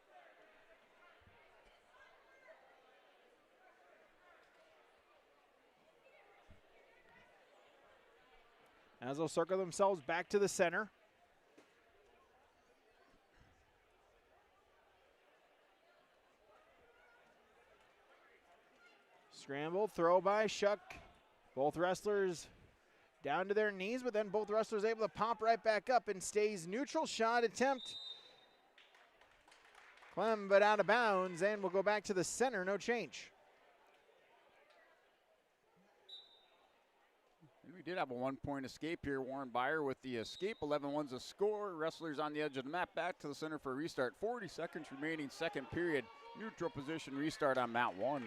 As they'll circle themselves back to the center. Scramble, throw by Shuck. Both wrestlers down to their knees, but then both wrestlers able to pop right back up and stays neutral. Shot attempt. Clem, but out of bounds, and we'll go back to the center, no change. And we did have a 1-point escape here. Warren Byer with the escape. 11-1's a score. Wrestlers on the edge of the mat, back to the center for a restart. 40 seconds remaining, second period. Neutral position restart on mat 1.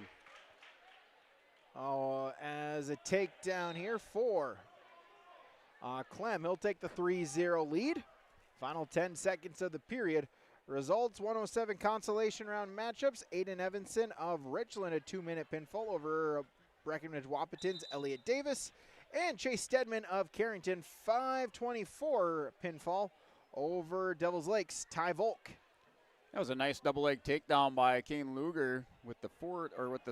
Oh, as a takedown here for Clem. He'll take the 3-0 lead. Final 10 seconds of the period. Results, 107 consolation round matchups. Aiden Evanson of Richland, a 2-minute pinfall over Breckenridge Wahpeton's Elliott Davis. And Chase Stedman of Carrington, 5:24 pinfall over Devils Lake's Ty Volk. That was a nice double leg takedown by Kane Luger with the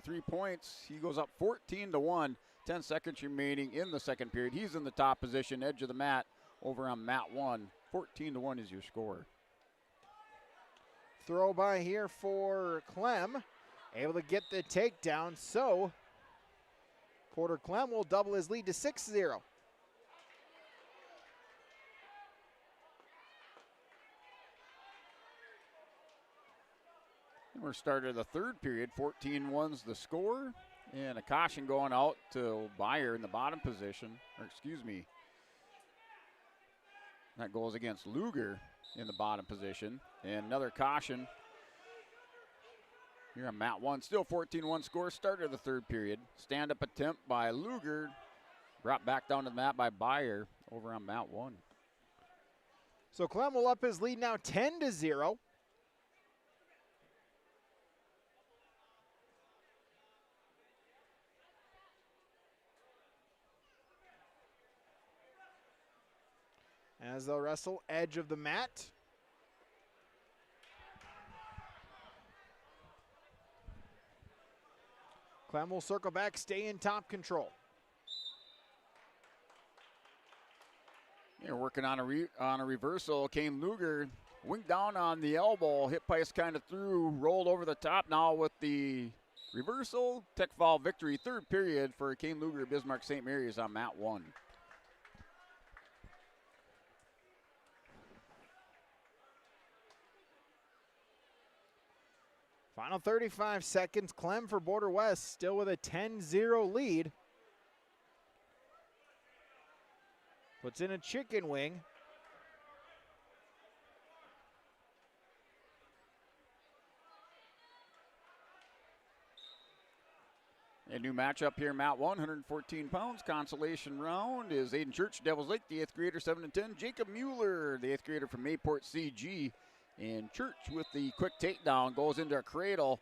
3 points. He goes up 14-1. 10 seconds remaining in the second period. He's in the top position, edge of the mat, over on mat 1. 14-1 is your score. Throw by here for Clem. Able to get the takedown, so Porter Clem will double his lead to 6-0. We're started the third period. 14-1's the score. And a caution going out to Byer in the bottom position. Or excuse me. That goes against Luger in the bottom position. And another caution here on mat 1. Still 14-1 score. Started the third period. Stand-up attempt by Luger. Brought back down to the mat by Byer over on mat 1. So Clem will up his lead now 10-0. As they'll wrestle edge of the mat. Clem will circle back, stay in top control. They're working on a reversal. Kane Luger winged down on the elbow. Hip ice kind of through, rolled over the top now with the reversal. Tech foul victory. Third period for Kane Luger. Bismarck St. Mary's on mat 1. Final 35 seconds. Clem for Border West still with a 10-0 lead. Puts in a chicken wing. A new matchup here, Mat 1, 114 pounds. Consolation round is Aiden Church, Devils Lake, the 8th grader, 7-10. Jacob Mueller, the 8th grader from Mayport CG. And Church with the quick takedown goes into a cradle.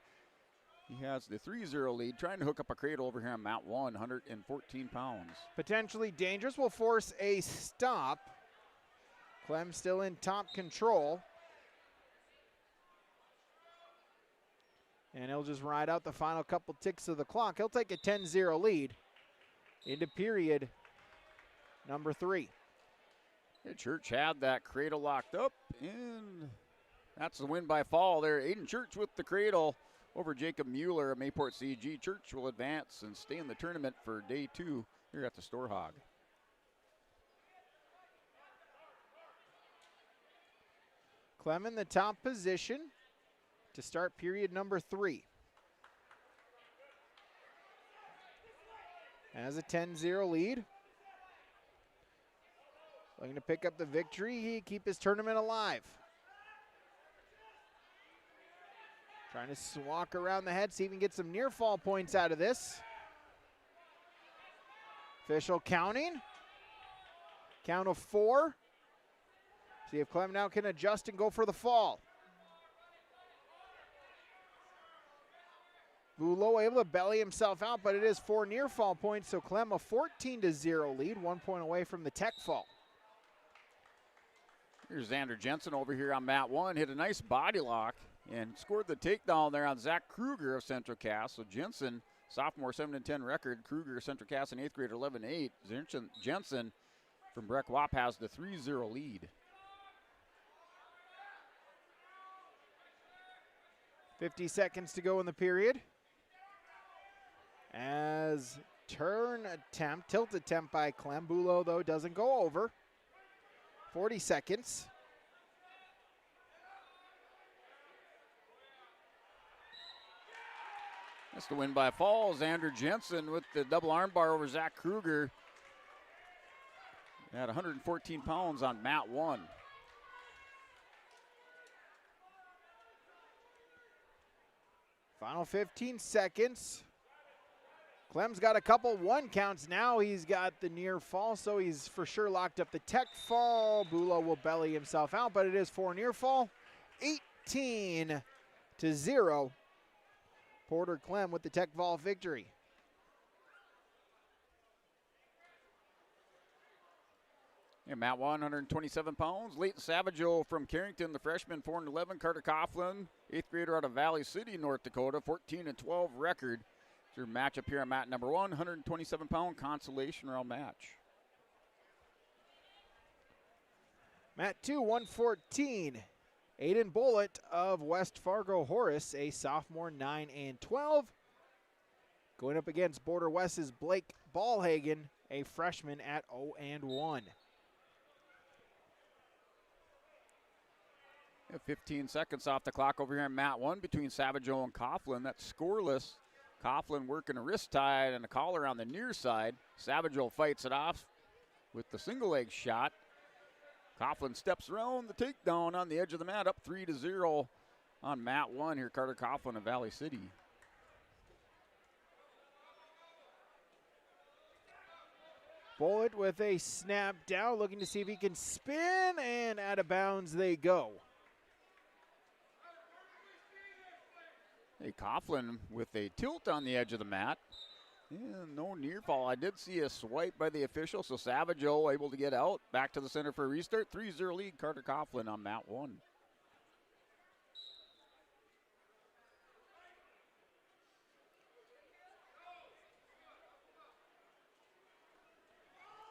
He has the 3-0 lead, trying to hook up a cradle over here on Mat 1, 114 pounds. Potentially dangerous, will force a stop. Clem still in top control. And he'll just ride out the final couple ticks of the clock. He'll take a 10-0 lead into period number 3. Yeah, Church had that cradle locked up, and that's the win by fall there. Aiden Church with the cradle over Jacob Mueller at Mayport CG. Church will advance and stay in the tournament for day 2 here at the Storhaug. Clem in the top position to start period number 3. Has a 10-0 lead. Looking to pick up the victory, keep his tournament alive. Trying to walk around the head, see if he can get some near fall points out of this. Official counting. Count of 4. See if Clem now can adjust and go for the fall. Bulow able to belly himself out, but it is 4 near fall points, so Clem a 14-0 lead, 1 point away from the tech fall. Here's Xander Jensen over here on Mat 1, hit a nice body lock and scored the takedown there on Zach Kruger of Central Cass. So Jensen, sophomore 7-10 record, Kruger, Central Cass, an 8th grader, 11-8. Jensen from Breck Wap has the 3-0 lead. 50 seconds to go in the period. As tilt attempt by Clem. Bulow, though, doesn't go over. 40 seconds. That's the win by fall. Xander Jensen with the double armbar over Zach Kruger at 114 pounds on Mat 1. Final 15 seconds. Clem's got a couple 1 counts now. He's got the near fall, so he's for sure locked up the tech fall. Bulow will belly himself out, but it is 4 near fall. 18-0. Porter Clem with the tech fall victory. Yeah, Mat 1, 127 pounds. Leighton Savageau from Carrington, the freshman, 4-11. Carter Coughlin, 8th grader out of Valley City, North Dakota, 14-12 record. It's your matchup here on mat number 1, 127-pound consolation round match. Mat 2, 114. Aiden Bullitt of West Fargo Horace, a sophomore, 9-12. Going up against Border West's Blake Ballhagen, a freshman at 0-1. 15 seconds off the clock over here in mat 1 between Savageau and Coughlin. That's scoreless. Coughlin working a wrist tie and a collar on the near side. Savageau fights it off with the single leg shot. Coughlin steps around the takedown on the edge of the mat, up 3-0 on mat 1 here. Carter Coughlin of Valley City. Bullitt with a snap down, looking to see if he can spin, and out of bounds they go. Hey, Coughlin with a tilt on the edge of the mat. Yeah, no near fall. I did see a swipe by the official, so Savageau able to get out. Back to the center for a restart. 3-0 lead, Carter Coughlin on mat 1.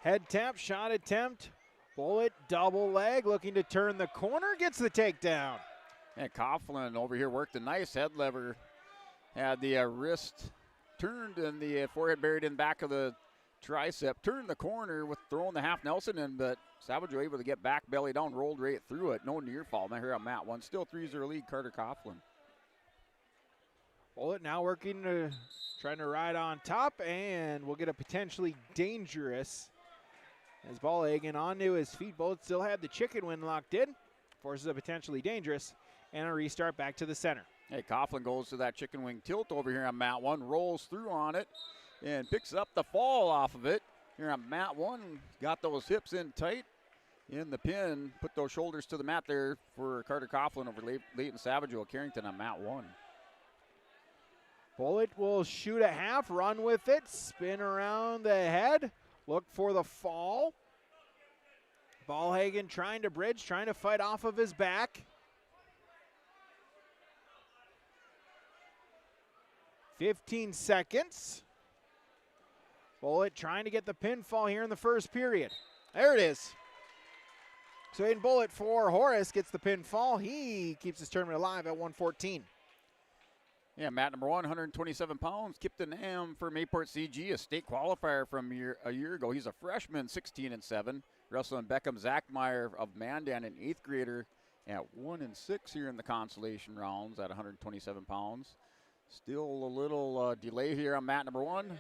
Head tap, shot attempt. Bullitt, double leg, looking to turn the corner, gets the takedown. And Coughlin over here worked a nice head lever. Had the wrist turned and the forehead buried in back of the tricep. Turned the corner with throwing the half Nelson in, but Savageau able to get back, belly down, rolled right through it. No near fall. Now here on mat 1. Still 3-0 lead, Carter Coughlin. Bullitt now working to trying to ride on top, and we'll get a potentially dangerous as Ballhagen onto his feet. Bullitt still had the chicken wing locked in. Forces a potentially dangerous, and a restart back to the center. Hey, Coughlin goes to that chicken wing tilt over here on mat 1, rolls through on it, and picks up the fall off of it. Here on mat 1, got those hips in tight in the pin, put those shoulders to the mat there for Carter Coughlin over Leighton Savagewell Carrington on mat 1. Bullet will shoot a half, run with it, spin around the head, look for the fall. Ballhagen trying to bridge, trying to fight off of his back. 15 seconds. Bullet trying to get the pinfall here in the first period. There it is. So Aiden Bullet for Horace gets the pinfall. He keeps his tournament alive at 114. Yeah, mat number 1, 127 pounds. Kipton Am for Mayport CG, a state qualifier from a year ago. He's a freshman, 16-7. Wrestling Beckham Zachmeyer of Mandan, an 8th grader, at 1-6 here in the consolation rounds at 127 pounds. Still a little delay here on mat number 1.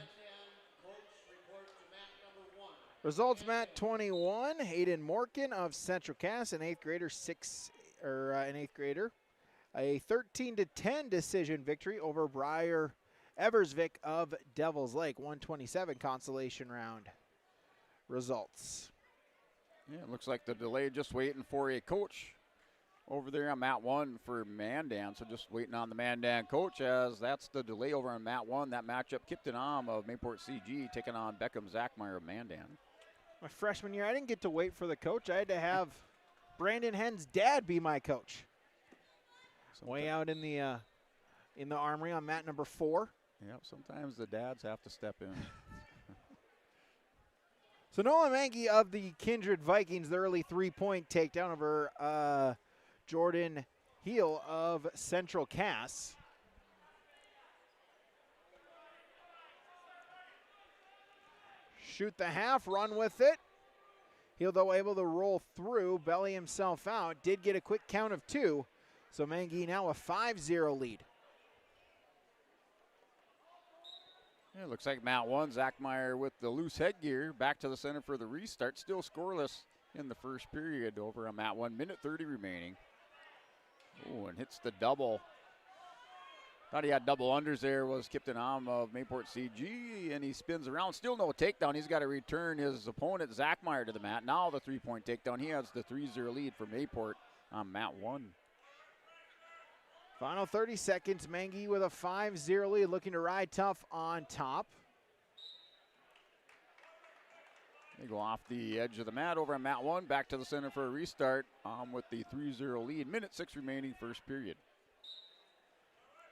Results mat 21, Hayden Morkin of Central Cass, an 8th grader, a 13-10 decision victory over Briar Eversvik of Devils Lake, 127 consolation round results. Yeah, it looks like the delay just waiting for a coach over there on mat 1 for Mandan. So just waiting on the Mandan coach, as that's the delay over on mat 1. That matchup, Kipton Am of Mayport CG taking on Beckham Zachmeyer of Mandan. My freshman year, I didn't get to wait for the coach. I had to have Brandon Henn's dad be my coach. Way out in the armory on mat number 4. Yep, sometimes the dads have to step in. So Nolan Mankey of the Kindred Vikings, the early 3-point takedown over Jordan Heel of Central Cass. Shoot the half, run with it. Heel, though, able to roll through, belly himself out. Did get a quick count of 2. So Mangi now a 5-0 lead. Yeah, looks like mat 1, Zachmeyer with the loose headgear. Back to the center for the restart. Still scoreless in the first period over on mat 1. Minute 30 remaining. Oh, and hits the double. Thought he had double unders there, was Kipton Am of Mayport CG, and he spins around. Still no takedown. He's got to return his opponent, Zachmeyer, to the mat. Now the 3-point takedown. He has the 3-0 lead for Mayport on mat 1. Final 30 seconds. Mangi with a 5-0 lead, looking to ride tough on top. They go off the edge of the mat over on mat 1. Back to the center for a restart with the 3-0 lead. Minute 6 remaining, first period.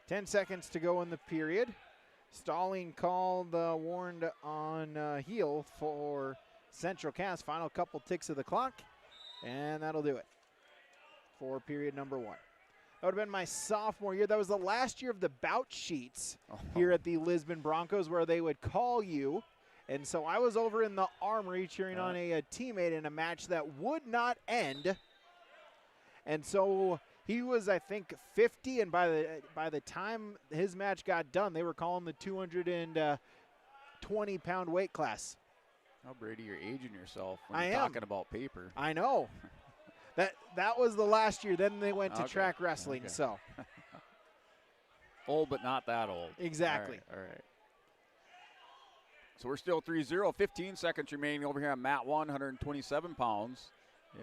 10 seconds to go in the period. Stalling called, warned on heel for Central Cass. Final couple ticks of the clock, and that'll do it for period number 1. That would have been my sophomore year. That was the last year of the bout sheets here at the Lisbon Broncos, where they would call you. And so I was over in the armory cheering on a teammate in a match that would not end. And so he was, I think, 50, and by the time his match got done, they were calling the 220-pound weight class. Oh, Brady, you're aging yourself when I you're am talking about paper. I know. That was the last year. Then they went to track wrestling. Okay. So old, but not that old. Exactly. All right. So we're still 3-0. 15 seconds remaining over here on mat 1, 127 pounds.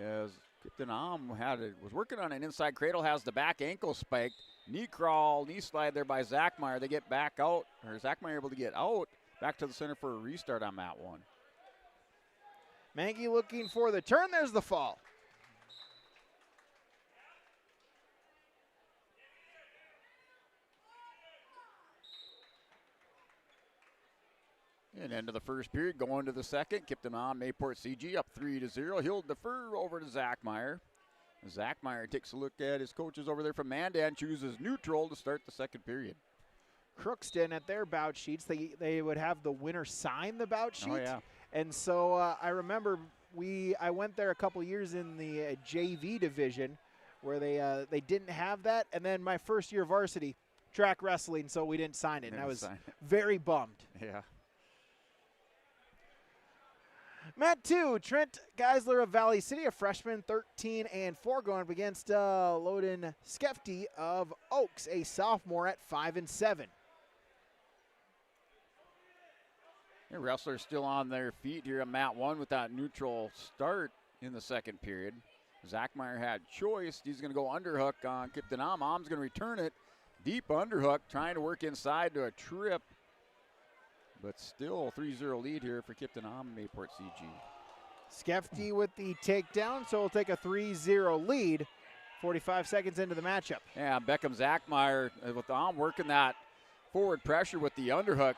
As Kipton Am was working on an inside cradle, has the back ankle spiked. Knee crawl, knee slide there by Zachmeyer. They get back out, or Zachmeyer able to get out. Back to the center for a restart on mat 1. Mangi looking for the turn. There's the fall. And end of the first period, going to the second. Kipton Am, Mayport CG up 3-0. He'll defer over to Zachmeyer. Zachmeyer takes a look at his coaches over there from Mandan, chooses neutral to start the second period. Crookston at their bout sheets, they would have the winner sign the bout sheet. Oh, yeah. And so I remember I went there a couple years in the JV division where they didn't have that. And then my first year varsity, track wrestling, so we didn't sign it. And I was very bummed. Yeah. Mat 2, Trent Geisler of Valley City, a freshman, 13-4, going up against Loden Skefty of Oaks, a sophomore at 5-7. The wrestlers still on their feet here on mat 1 with that neutral start in the second period. Zachmeyer had choice. He's going to go underhook on Kipton Am. Am's going to return it. Deep underhook, trying to work inside to a trip. But still 3-0 lead here for Kipton Am, Mayport CG. Skefty with the takedown, so we'll take a 3-0 lead 45 seconds into the matchup. Yeah, Beckham Zachmeyer with Am working that forward pressure with the underhook.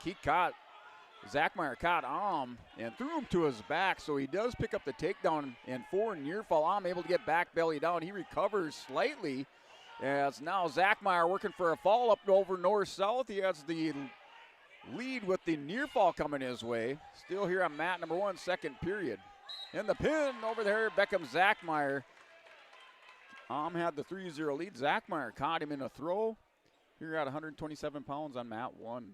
Zachmeyer caught Am and threw him to his back, so he does pick up the takedown and forward near fall. Am able to get back belly down. He recovers slightly as now Zachmeyer working for a fall up over north-south. He has the lead with the near fall coming his way. Still here on mat number 1, second period. And the pin over there, Beckham Zachmeyer. Am had the 3-0 lead. Zachmeyer caught him in a throw. Here at 127 pounds on mat 1.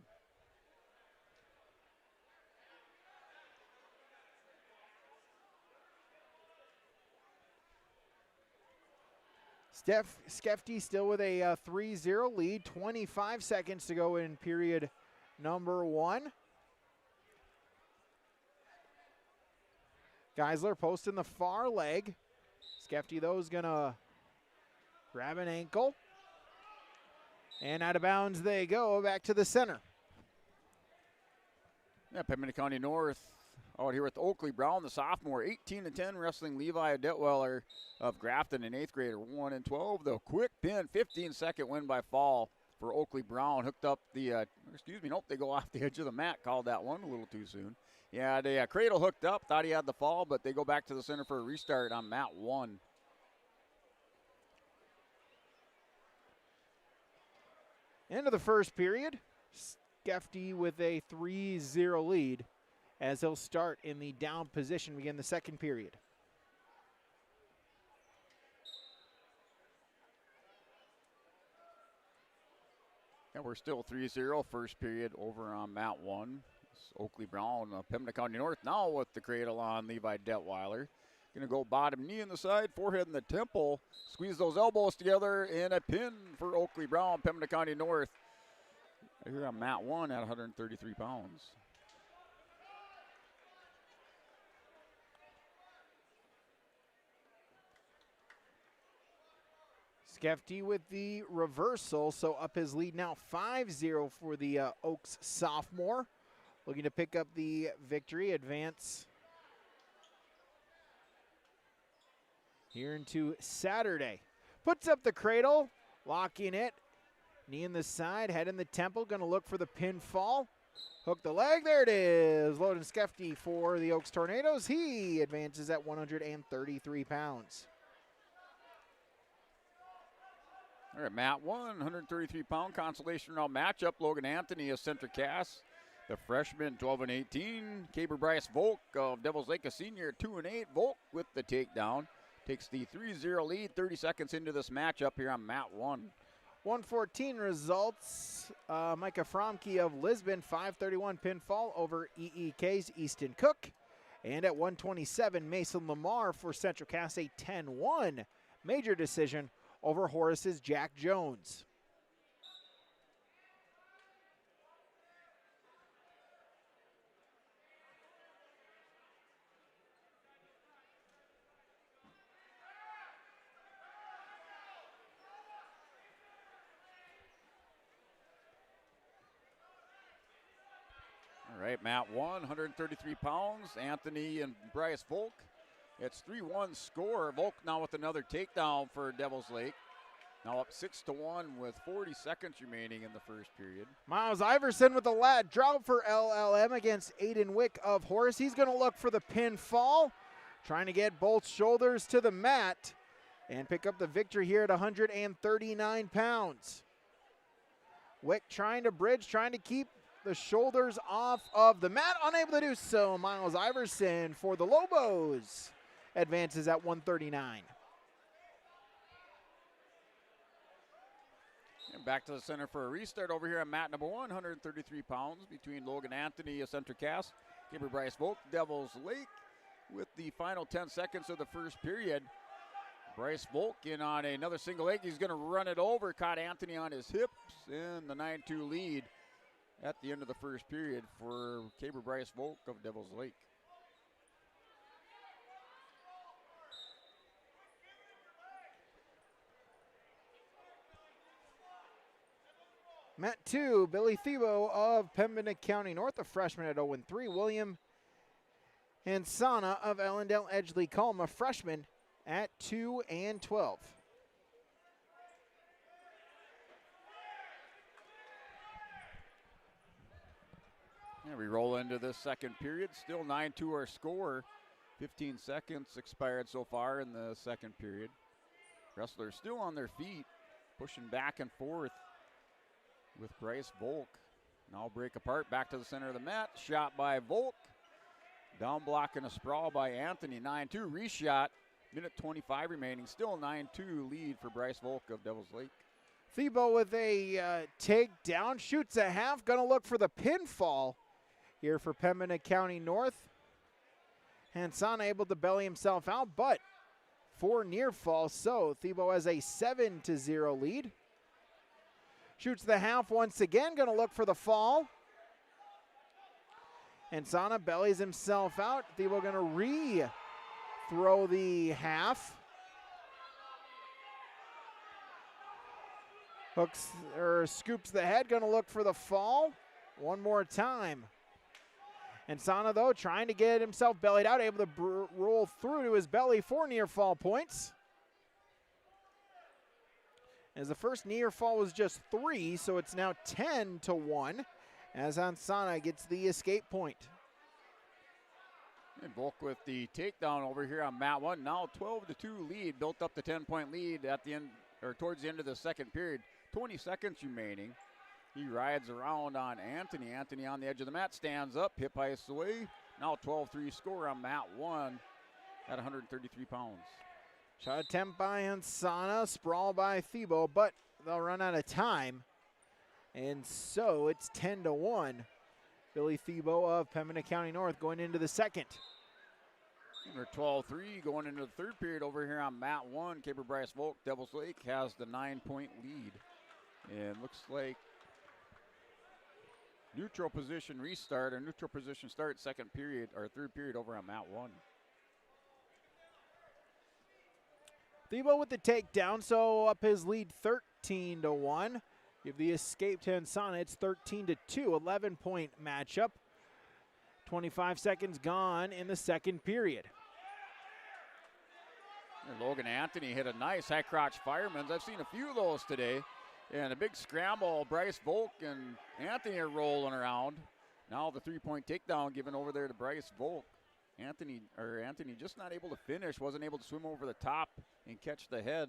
Skefty still with a 3-0 lead. 25 seconds to go in period number 1. Geisler posting the far leg. Skefty, though, is going to grab an ankle. And out of bounds they go back to the center. Yeah, Pembina County North out here with Oakley Brown, the sophomore, 18-10, wrestling Levi Detweiler of Grafton, an 8th grader, 1-12. The quick pin, 15-second win by fall for Oakley Brown. Hooked up the, they go off the edge of the mat. Called that one a little too soon. Yeah, the cradle hooked up, thought he had the fall, but they go back to the center for a restart on mat 1. End of the first period. Skefty with a 3-0 lead as he'll start in the down position, begin the second period. Yeah, we're still 3-0 first period over on mat 1. It's Oakley Brown, Pembina County North now with the cradle on Levi Detweiler. Going to go bottom knee in the side, forehead in the temple. Squeeze those elbows together in a pin for Oakley Brown, Pembina County North. Here on mat 1 at 133 pounds. Skefty with the reversal, so up his lead now 5-0 for the Oaks sophomore. Looking to pick up the victory, advance here into Saturday. Puts up the cradle, locking it. Knee in the side, head in the temple, going to look for the pinfall. Hook the leg, there it is. Loden Skefty for the Oaks Tornadoes. He advances at 133 pounds. All right, mat 1, 133-pound consolation round matchup. Logan Anthony of Central Cass, the freshman, 12-18. Caber Bryce Volk of Devils Lake, a senior, 2-8. Volk with the takedown. Takes the 3-0 lead 30 seconds into this matchup here on mat 1. 114 results. Micah Fromke of Lisbon, 531 pinfall over EEK's Easton Cook. And at 127, Mason Lamar for Central Cass, a 10-1 major decision over Horace's Jack Jones. All right, mat 1, 133 pounds. Anthony and Bryce Volk. It's 3-1 score. Volk now with another takedown for Devils Lake. Now up 6-1 with 40 seconds remaining in the first period. Miles Iverson with a lat drop for LLM against Aiden Wick of Horace. He's going to look for the pinfall, trying to get both shoulders to the mat and pick up the victory here at 139 pounds. Wick trying to bridge, trying to keep the shoulders off of the mat. Unable to do so. Miles Iverson for the Lobos advances at 139. And back to the center for a restart over here on mat number 1, 133 pounds between Logan Anthony of Central Cass, Gabriel Bryce Volk, Devils Lake. with the final 10 seconds of the first period. Bryce Volk in on another single leg. He's going to run it over. Caught Anthony on his hips in the 9-2 lead at the end of the first period for Caber Bryce Volk of Devils Lake. Mat 2, Billy Thiebaud of Pembina County North, a freshman at 0-3. William Hansana of Ellendale Edgeley Colm, a freshman at 2-12. And we roll into this second period. Still 9-2 our score. 15 seconds expired so far in the second period. Wrestlers still on their feet, pushing back and forth with Bryce Volk. Now break apart, back to the center of the mat. Shot by Volk. Down block and a sprawl by Anthony. 9-2 reshot. Minute 25 remaining. Still 9-2 lead for Bryce Volk of Devils Lake. Thiebaud with a takedown. Shoots a half. Going to look for the pinfall here for Pembina County North. Hanson able to belly himself out, but 4 near falls. So Thiebaud has a 7-0 lead. Shoots the half once again. Going to look for the fall. Hansana bellies himself out. Thiebaud going to re-throw the half. Hooks or scoops the head. Going to look for the fall. One more time. Hansana, though, trying to get himself bellied out. Able to roll through to his belly. 4 near fall points. As the first near fall was just 3, so it's now 10-1. As Hansana gets the escape point. And Volk with the takedown over here on mat 1. Now 12-2 lead. Built up the 10-point lead at the end, or towards the end of the second period. 20 seconds remaining. He rides around on Anthony. Anthony on the edge of the mat, stands up, hip ice away. Now 12-3 score on mat 1 at 133 pounds. Shot attempt by Hansana, sprawl by Thiebaud, but they'll run out of time. And so it's 10-1. Billy Thiebaud of Pembina County North going into the second. And we're 12-3 going into the third period over here on mat 1. Caber Bryce Volk, Devils Lake has the 9-point lead. And looks like neutral position restart or neutral position start second period or third period over on mat 1. Thiebaud with the takedown, so up his lead 13-1. Give the escape to Hansana. It's 13-2, 11-point matchup. 25 seconds gone in the second period. And Logan Anthony hit a nice high crotch fireman's. I've seen a few of those today. And a big scramble. Bryce Volk and Anthony are rolling around. Now the 3-point takedown given over there to Bryce Volk. Anthony just not able to finish, wasn't able to swim over the top and catch the head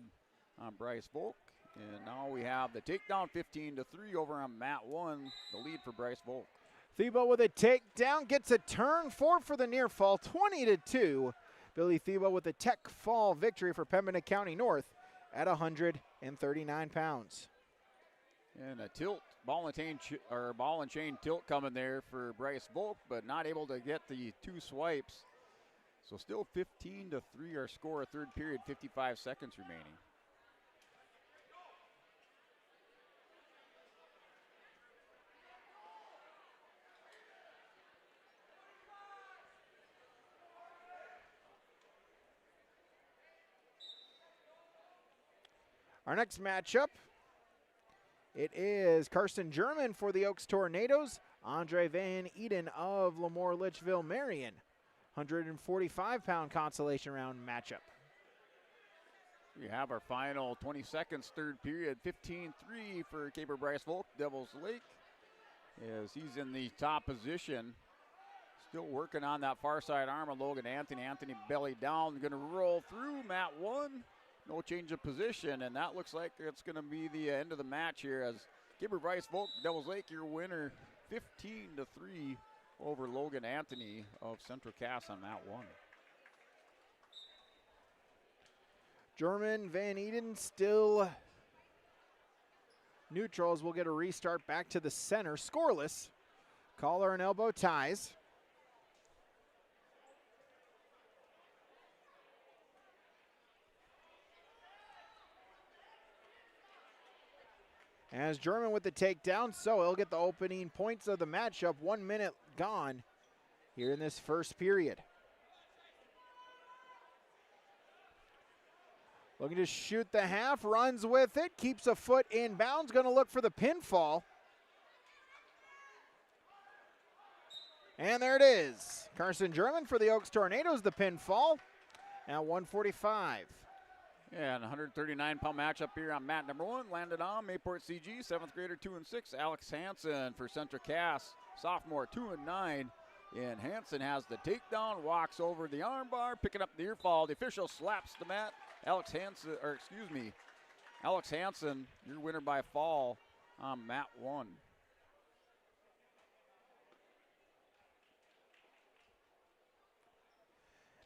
on Bryce Volk. And now we have the takedown 15-3 over on mat 1, the lead for Bryce Volk. Thiebaud with a takedown, gets a turn, 4 for the near fall, 20-2. Billy Thiebaud with a tech fall victory for Pembina County North at 139 pounds. And a tilt, ball and chain tilt coming there for Bryce Volk, but not able to get the 2 swipes. So still 15-3 our score, third period, 55 seconds remaining. Our next matchup, it is Carson German for the Oaks Tornadoes, Andre Van Eden of Lemoore Litchville Marion. 145-pound consolation round matchup. We have our final 20 seconds, third period, 15-3 for Caber Bryce Volk, Devils Lake, as he's in the top position. Still working on that far side arm of Logan Anthony. Anthony belly down, going to roll through mat 1. No change of position, and that looks like it's going to be the end of the match here as Caber Bryce Volk, Devils Lake, your winner, 15-3 over Logan Anthony of Central Cass on mat 1. German, Van Eden still neutrals. We'll get a restart back to the center, scoreless. Collar and elbow ties. As German with the takedown, so he'll get the opening points of the matchup. 1 minute gone here in this first period. Looking to shoot the half, runs with it, keeps a foot in bounds, going to look for the pinfall. And there it is. Carson German for the Oaks Tornadoes, the pinfall at 145. Yeah, and 139-pound matchup here on mat number 1. Landed on Mayport CG, 7th grader 2 and 6. Alex Hansen for Central Cass, sophomore 2 and 9. And Hansen has the takedown, walks over the armbar, picking up the ear fall. The official slaps the mat. Alex Hansen, your winner by fall on mat 1.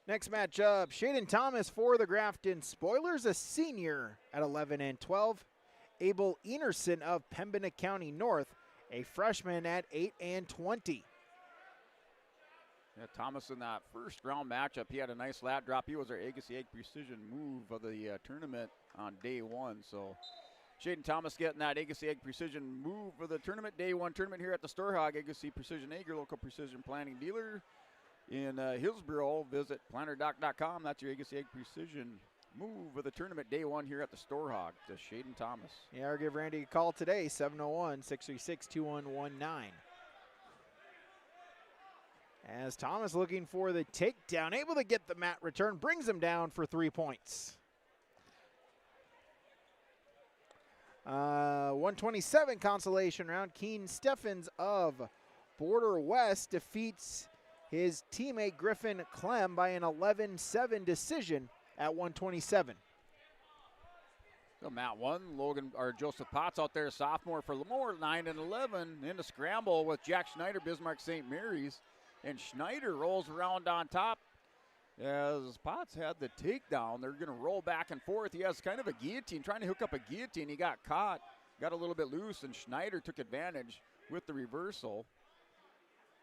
Next matchup, Shaden Thomas for the Grafton Spoilers, a senior at 11 and 12. Abel Enerson of Pembina County North, a freshman at 8 and 20. Yeah, Thomas in that first round matchup, he had a nice lat drop. He was our Agassi Egg Precision move of the tournament on day 1. So Shaden Thomas getting that Agassi Egg Precision move of the tournament. Day 1 tournament here at the Storhaug Agassi Precision Egg, your local precision planting dealer in Hillsboro. Visit planterdoc.com. That's your Agassi Egg Precision move of the tournament. Day 1 here at the Storhaug to Shaden Thomas. Yeah, or give Randy a call today, 701-636-2119. As Thomas looking for the takedown, able to get the mat return, brings him down for 3 points. 127 consolation round. Keen Steffens of Border West defeats his teammate Griffin Clem by an 11-7 decision at 127. So mat 1, Joseph Potts out there, sophomore for Lemoore, 9 and 11 in the scramble with Jack Schneider, Bismarck St. Mary's. And Schneider rolls around on top as Potts had the takedown. They're going to roll back and forth. He has kind of a guillotine, trying to hook up a guillotine. He got caught, got a little bit loose, and Schneider took advantage with the reversal.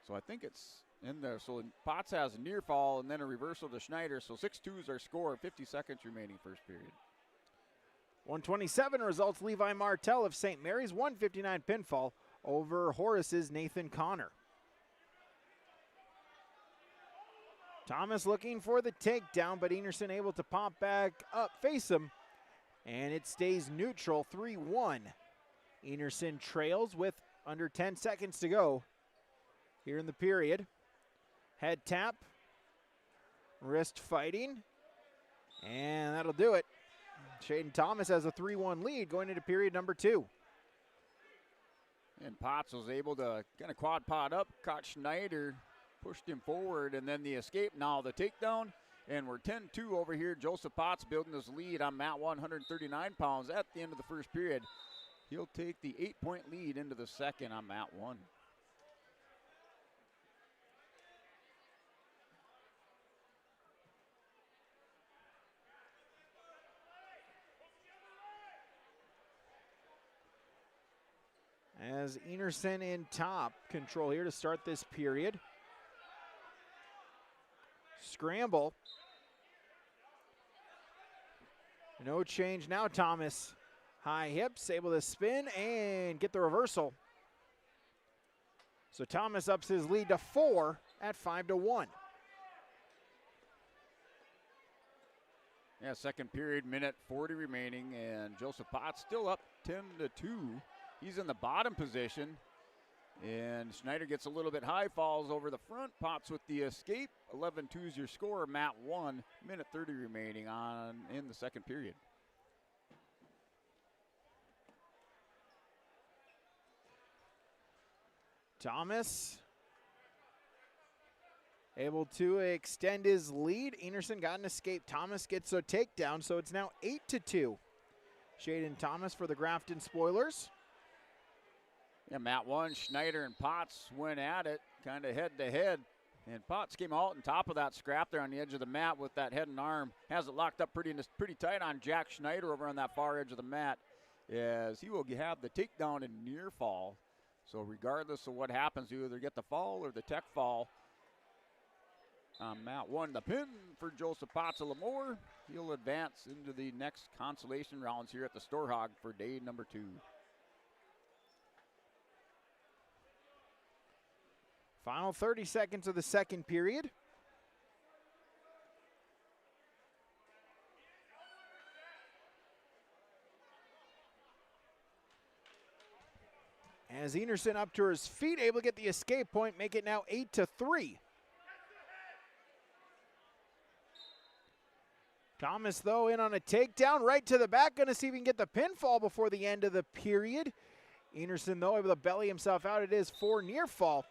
So I think it's in there. So Potts has a near fall and then a reversal to Schneider. So 6-2 is our score, 50 seconds remaining first period. 127 results, Levi Martell of St. Mary's, 159 pinfall over Horace's Nathan Connor. Thomas looking for the takedown, but Enerson able to pop back up, face him, and it stays neutral, 3-1. Enerson trails with under 10 seconds to go here in the period. Head tap, wrist fighting, and that'll do it. Shaden Thomas has a 3-1 lead going into period number 2. And Potts was able to kind of quad pod up, caught Schneider, pushed him forward, and then the escape. Now the takedown, and we're 10-2 over here. Joseph Potts building his lead on mat 139 pounds at the end of the first period. He'll take the 8-point lead into the second on mat 1. As Enerson in top control here to start this period. Scramble. No change now, Thomas. High hips, able to spin and get the reversal. So Thomas ups his lead to 4 at 5-1. Yeah, second period, minute 40 remaining, and Joseph Potts still up 10-2. He's in the bottom position. And Schneider gets a little bit high, falls over the front. Potts with the escape. 11-2 is your score. Mat 1, minute 30 remaining in the second period. Thomas able to extend his lead. Enerson got an escape. Thomas gets a takedown, so it's now 8-2. Shaden Thomas for the Grafton Spoilers. Yeah, mat 1, Schneider and Potts went at it, kind of head-to-head. And Potts came out on top of that scrap there on the edge of the mat with that head and arm. Has it locked up pretty tight on Jack Schneider over on that far edge of the mat, as he will have the takedown and near fall. So regardless of what happens, you either get the fall or the tech fall. Mat 1, the pin for Joseph Potts of Lemoore. He'll advance into the next consolation rounds here at the Storhaug for day number 2. Final 30 seconds of the second period. As Enerson up to his feet, able to get the escape point, make it now 8-3. Thomas, though, in on a takedown, right to the back. Going to see if he can get the pinfall before the end of the period. Enerson, though, able to belly himself out. It is for near fall.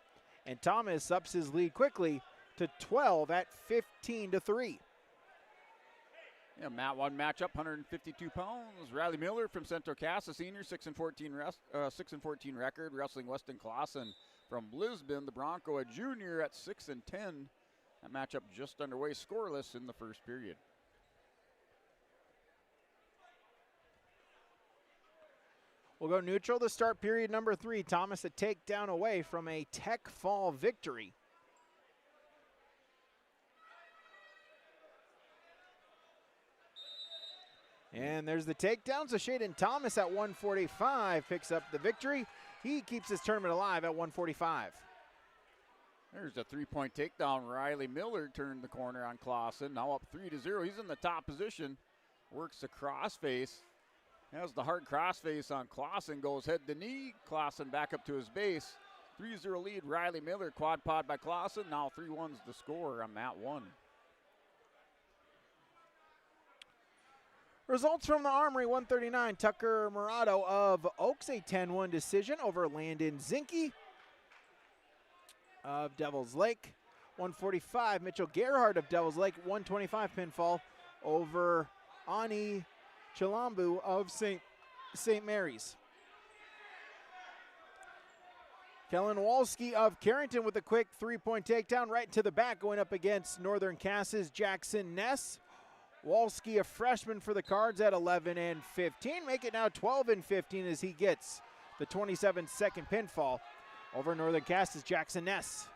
And Thomas ups his lead quickly to 12 at 15-3. Yeah, Mat 1 matchup, 152 pounds. Riley Miller from Central Cass, a senior, 6-14 record. Wrestling Weston Clausen from Lisbon, the Bronco, a junior at 6-10. That matchup just underway, scoreless in the first period. We'll go neutral to start period number 3. Thomas a takedown away from a tech fall victory. And there's the takedown, so Shaden Thomas at 145 picks up the victory. He keeps his tournament alive at 145. There's a 3-point takedown. Riley Miller turned the corner on Clausen, now up 3-0. He's in the top position, works the crossface. Has the hard crossface on Clausen, goes head to knee. Clausen back up to his base. 3-0 lead, Riley Miller, quad pod by Clausen. Now 3-1's the score on Mat 1. Results from the Armory, 139, Tucker Murado of Oaks, a 10-1 decision over Landon Zinke of Devil's Lake. 145, Mitchell Gerhardt of Devil's Lake, 125 pinfall over Ani Chilambu of St. Mary's. Kellen Walski of Carrington with a quick 3-point takedown right to the back, going up against Northern Cass's Jackson Ness. Walski, a freshman for the Cards at 11-15. Make it now 12-15 as he gets the 27-second pinfall over Northern Cass's Jackson Ness.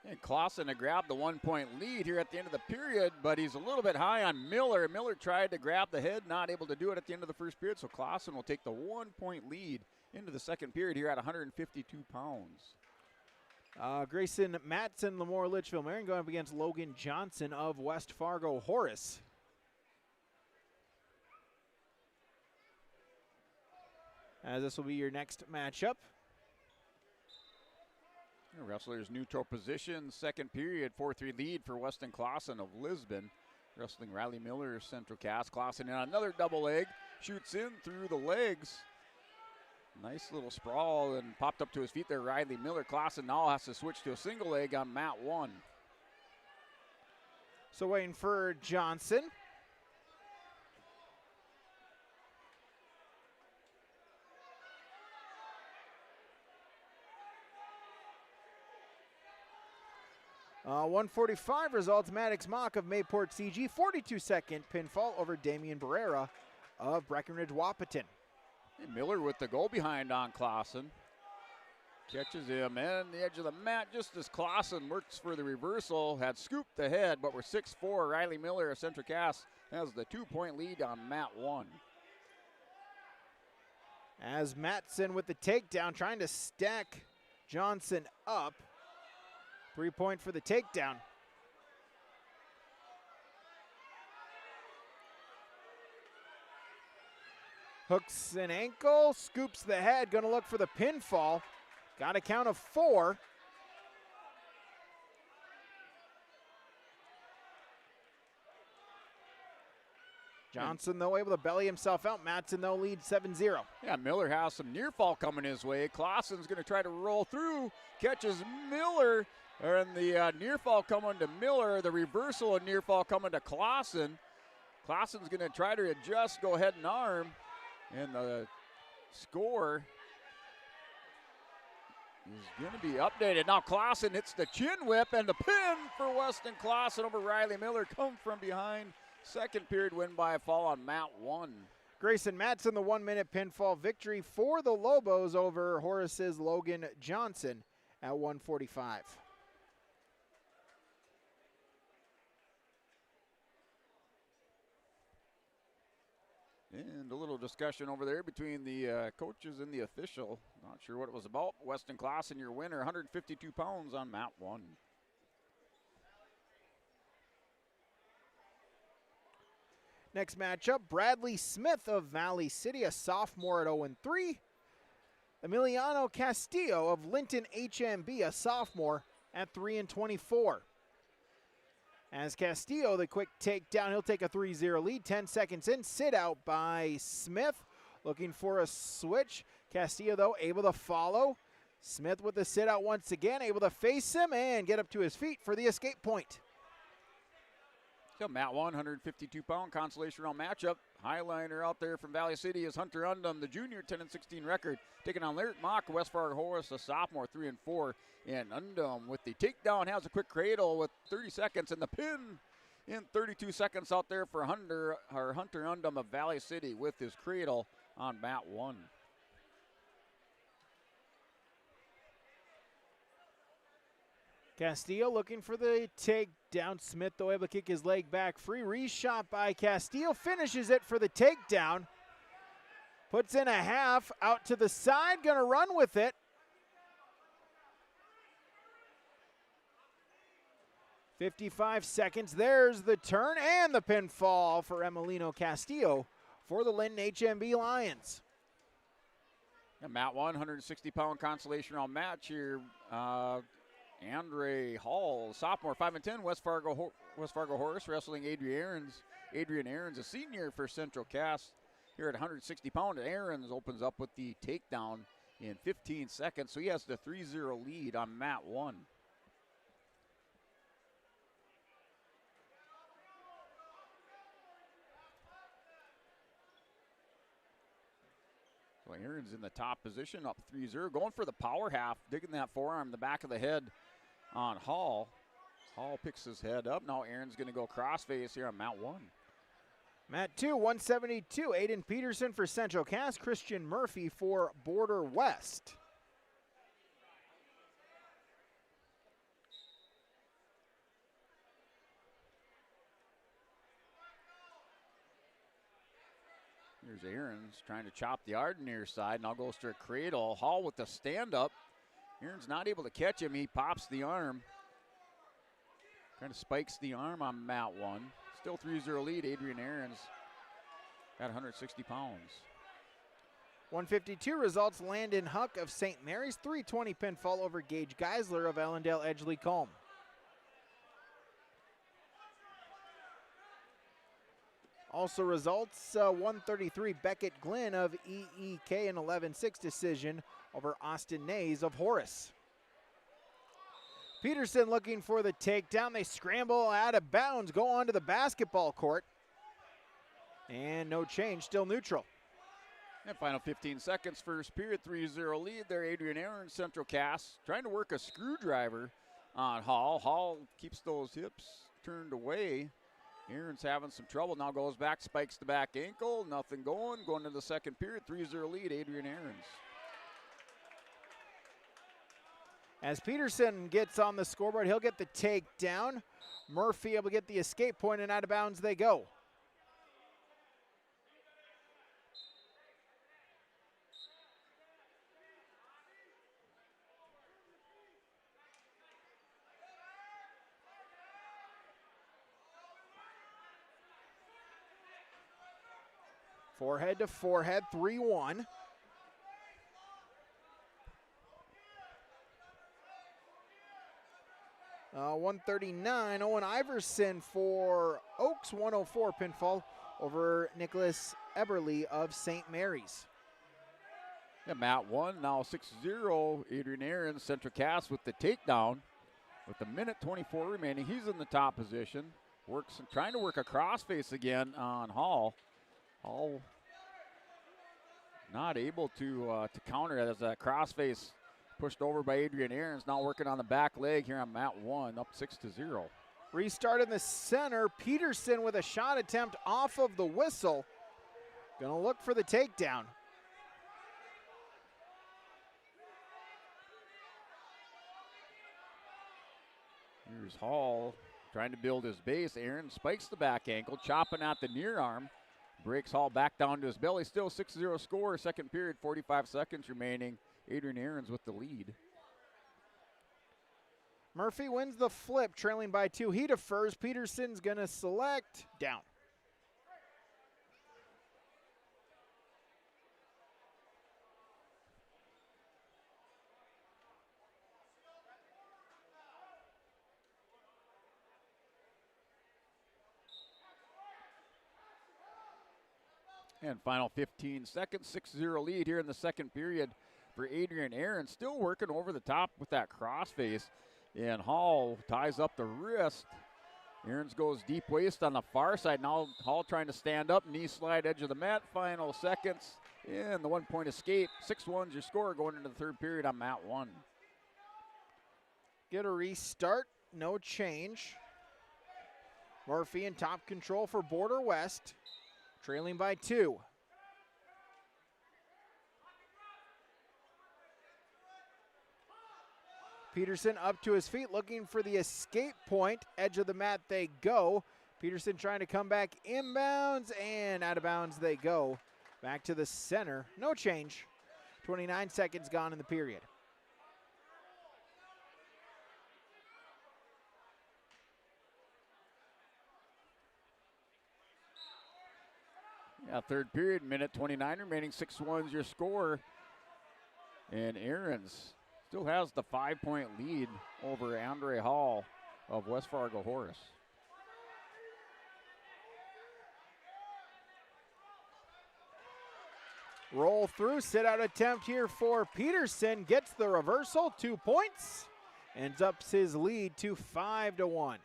And Clausen to grab the 1-point lead here at the end of the period, but he's a little bit high on Miller. Miller tried to grab the head, not able to do it at the end of the first period, so Clausen will take the 1-point lead into the second period here at 152 pounds. Grayson Matson, Lemoore Litchfield Marion going up against Logan Johnson of West Fargo Horace. As this will be your next matchup. Wrestlers neutral position, second period, 4-3 lead for Weston Clausen of Lisbon. Wrestling Riley Miller, Central Cass. Clausen in another double leg, shoots in through the legs. Nice little sprawl and popped up to his feet there, Riley Miller. Clausen now has to switch to a single leg on Mat 1. So waiting for Johnson. Uh, 145 results, Maddox Mock of Mayport CG, 42-second pinfall over Damian Barrera of Breckenridge Wahpeton. Hey, Miller with the go behind on Clausen. Catches him in the edge of the mat just as Clausen works for the reversal. Had scooped the head, but we're 6-4. Riley Miller of Central Cass has the 2-point lead on Mat 1. As Matson with the takedown, trying to stack Johnson up. 3-point for the takedown. Hooks an ankle, scoops the head, gonna look for the pinfall. Got a count of 4. Johnson, though, able to belly himself out. Matson, though, leads 7-0. Yeah, Miller has some near fall coming his way. Clausen's gonna try to roll through, catches Miller. And the near fall coming to Miller, the reversal of near fall coming to Clausen. Clausen's going to try to adjust, go head and arm, and the score is going to be updated. Now Clausen hits the chin whip, and the pin for Weston Clausen over Riley Miller come from behind. Second period win by a fall on Mat 1. Grayson Matson, the 1-minute pinfall victory for the Lobos over Horace's Logan Johnson at 145. And a little discussion over there between the coaches and the official. Not sure what it was about. Weston Clausen, your winner, 152 pounds on mat 1. Next matchup, Bradley Smith of Valley City, a sophomore at 0-3. Emiliano Castillo of Linton HMB, a sophomore at 3-24. As Castillo, the quick takedown, he'll take a 3-0 lead. 10 seconds in, sit out by Smith. Looking for a switch. Castillo, though, able to follow. Smith with the sit out once again, able to face him and get up to his feet for the escape point. So mat 1, 152-pound consolation round matchup. Highliner out there from Valley City is Hunter Undum, the junior, 10-16 record, taking on Lyric Mock, West Fargo Horace, a sophomore, 3-4. And Undum with the takedown has a quick cradle with 30 seconds, and the pin in 32 seconds out there for Hunter Undum of Valley City with his cradle on mat 1. Castillo looking for the takedown. Smith, though, able to kick his leg back free. Reshot by Castillo. Finishes it for the takedown. Puts in a half out to the side. Going to run with it. .55 seconds. There's the turn and the pinfall for Emiliano Castillo for the Linton HMB Lions. Yeah, mat 1, 160-pound consolation round match here. Andre Hall, sophomore, 5-10, West Fargo Horace, wrestling Adrian Aarons, a senior for Central Cass. Here at 160-pound, Aarons opens up with the takedown in 15 seconds, so he has the 3-0 lead on mat 1. So Aarons in the top position, up 3-0, going for the power half, digging that forearm, the back of the head on Hall. Hall picks his head up. Now Aaron's going to go crossface here on mat 1. Mat 2, 172. Aiden Peterson for Central Cass. Christian Murphy for Border West. Here's Aaron's trying to chop the yard near side. Now goes to a cradle. Hall with the stand-up. Aaron's not able to catch him. He pops the arm. Kind of spikes the arm on mat 1. Still 3-0 lead. Adrian Aaron's got 160 pounds. 152 results. Landon Huck of St. Mary's. 320 pinfall over Gage Geisler of Ellendale Edgeley Combe. Also results, 133 Beckett Glenn of EEK, an 11-6 decision over Austin Nays of Horace. Peterson looking for the takedown. They scramble out of bounds, go onto the basketball court. And no change, still neutral. And final 15 seconds, first period, 3-0 lead there. Adrian Aaron, Central Cass, trying to work a screwdriver on Hall. Hall keeps those hips turned away. Aaron's having some trouble, now goes back, spikes the back ankle, nothing going into the second period, 3-0 lead, Adrian Aaron's. As Peterson gets on the scoreboard, he'll get the takedown. Murphy able to get the escape point, and out of bounds they go. Forehead to forehead, 3-1. Uh, 139, Owen Iverson for Oaks, 104 pinfall over Nicholas Eberly of St. Mary's. Yeah, mat 1, now 6-0, Adrian Aaron, Central Cass with the takedown. With a minute 24 remaining, he's in the top position. Trying to work a crossface again on Hall. Hall not able to counter it as that crossface pushed over by Adrian Aarons. Now working on the back leg here on mat 1, up 6-0. Restart in the center. Peterson with a shot attempt off of the whistle. Gonna look for the takedown. Here's Hall trying to build his base. Aaron spikes the back ankle, chopping out the near arm. Breaks Hall back down to his belly. Still 6-0 score. Second period, 45 seconds remaining Adrian Aarons with the lead. Murphy wins the flip, trailing by 2. He defers. Peterson's going to select down. And final 15 seconds, 6-0 lead here in the second period for Adrian Aarons. Still working over the top with that crossface. And Hall ties up the wrist. Aarons goes deep waist on the far side. Now Hall trying to stand up, knee slide, edge of the mat. Final seconds, and the 1-point escape. 6-1's your score going into the third period on mat 1. Get a restart, no change. Murphy in top control for Border West, trailing by 2. Peterson up to his feet, looking for the escape point. Edge of the mat they go. Peterson trying to come back inbounds, and out of bounds they go. Back to the center, no change. 29 seconds gone in the period. Yeah, third period, minute 29 remaining, 6-1's your score. And Aarons still has the 5-point lead over Andre Hall of West Fargo Horace. Roll through, sit out attempt here for Peterson. Gets the reversal, 2 points. Ends up his lead to 5-1.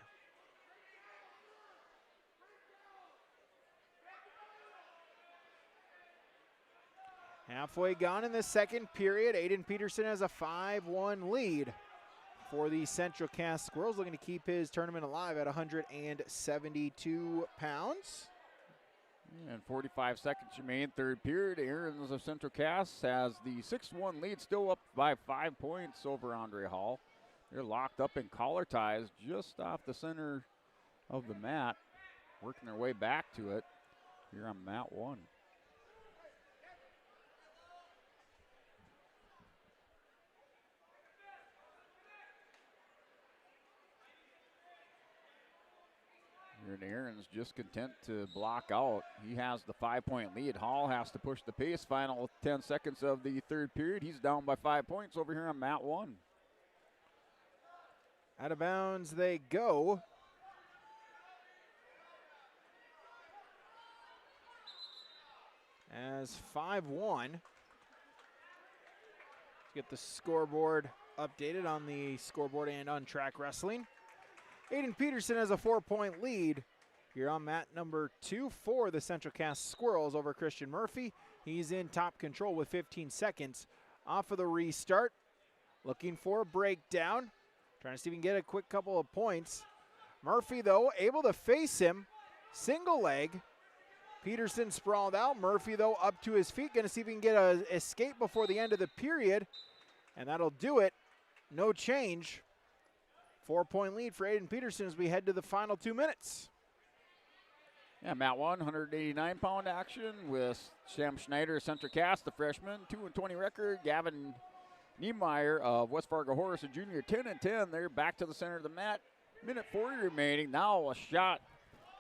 Halfway gone in the second period. Aiden Peterson has a 5-1 lead for the Central Cass Squirrels, looking to keep his tournament alive at 172 pounds. And 45 seconds remain, third period. Aarons of Central Cass has the 6-1 lead, still up by 5 points over Andre Hall. They're locked up in collar ties just off the center of the mat, working their way back to it here on mat 1. And Aarons just content to block out. He has the 5-point lead. Hall has to push the pace. Final 10 seconds of the third period. He's down by 5 points over here on mat 1. Out of bounds they go. As 5-1. Let's get the scoreboard updated on the scoreboard and on Track Wrestling. Aiden Peterson has a 4-point lead here on mat number 2 for the Central Cass Squirrels over Christian Murphy. He's in top control with 15 seconds off of the restart. Looking for a breakdown. Trying to see if he can get a quick couple of points. Murphy, though, able to face him. Single leg. Peterson sprawled out. Murphy, though, up to his feet. Going to see if he can get an escape before the end of the period. And that'll do it. No change. 4-point lead for Aiden Peterson as we head to the final 2 minutes. Yeah, mat 1, 189-pound action with Sam Schneider, Central Cass, the freshman, 2-20 record. Gavin Niemeyer of West Fargo Horace, a junior, 10-10. They're back to the center of the mat. Minute 40 remaining. Now a shot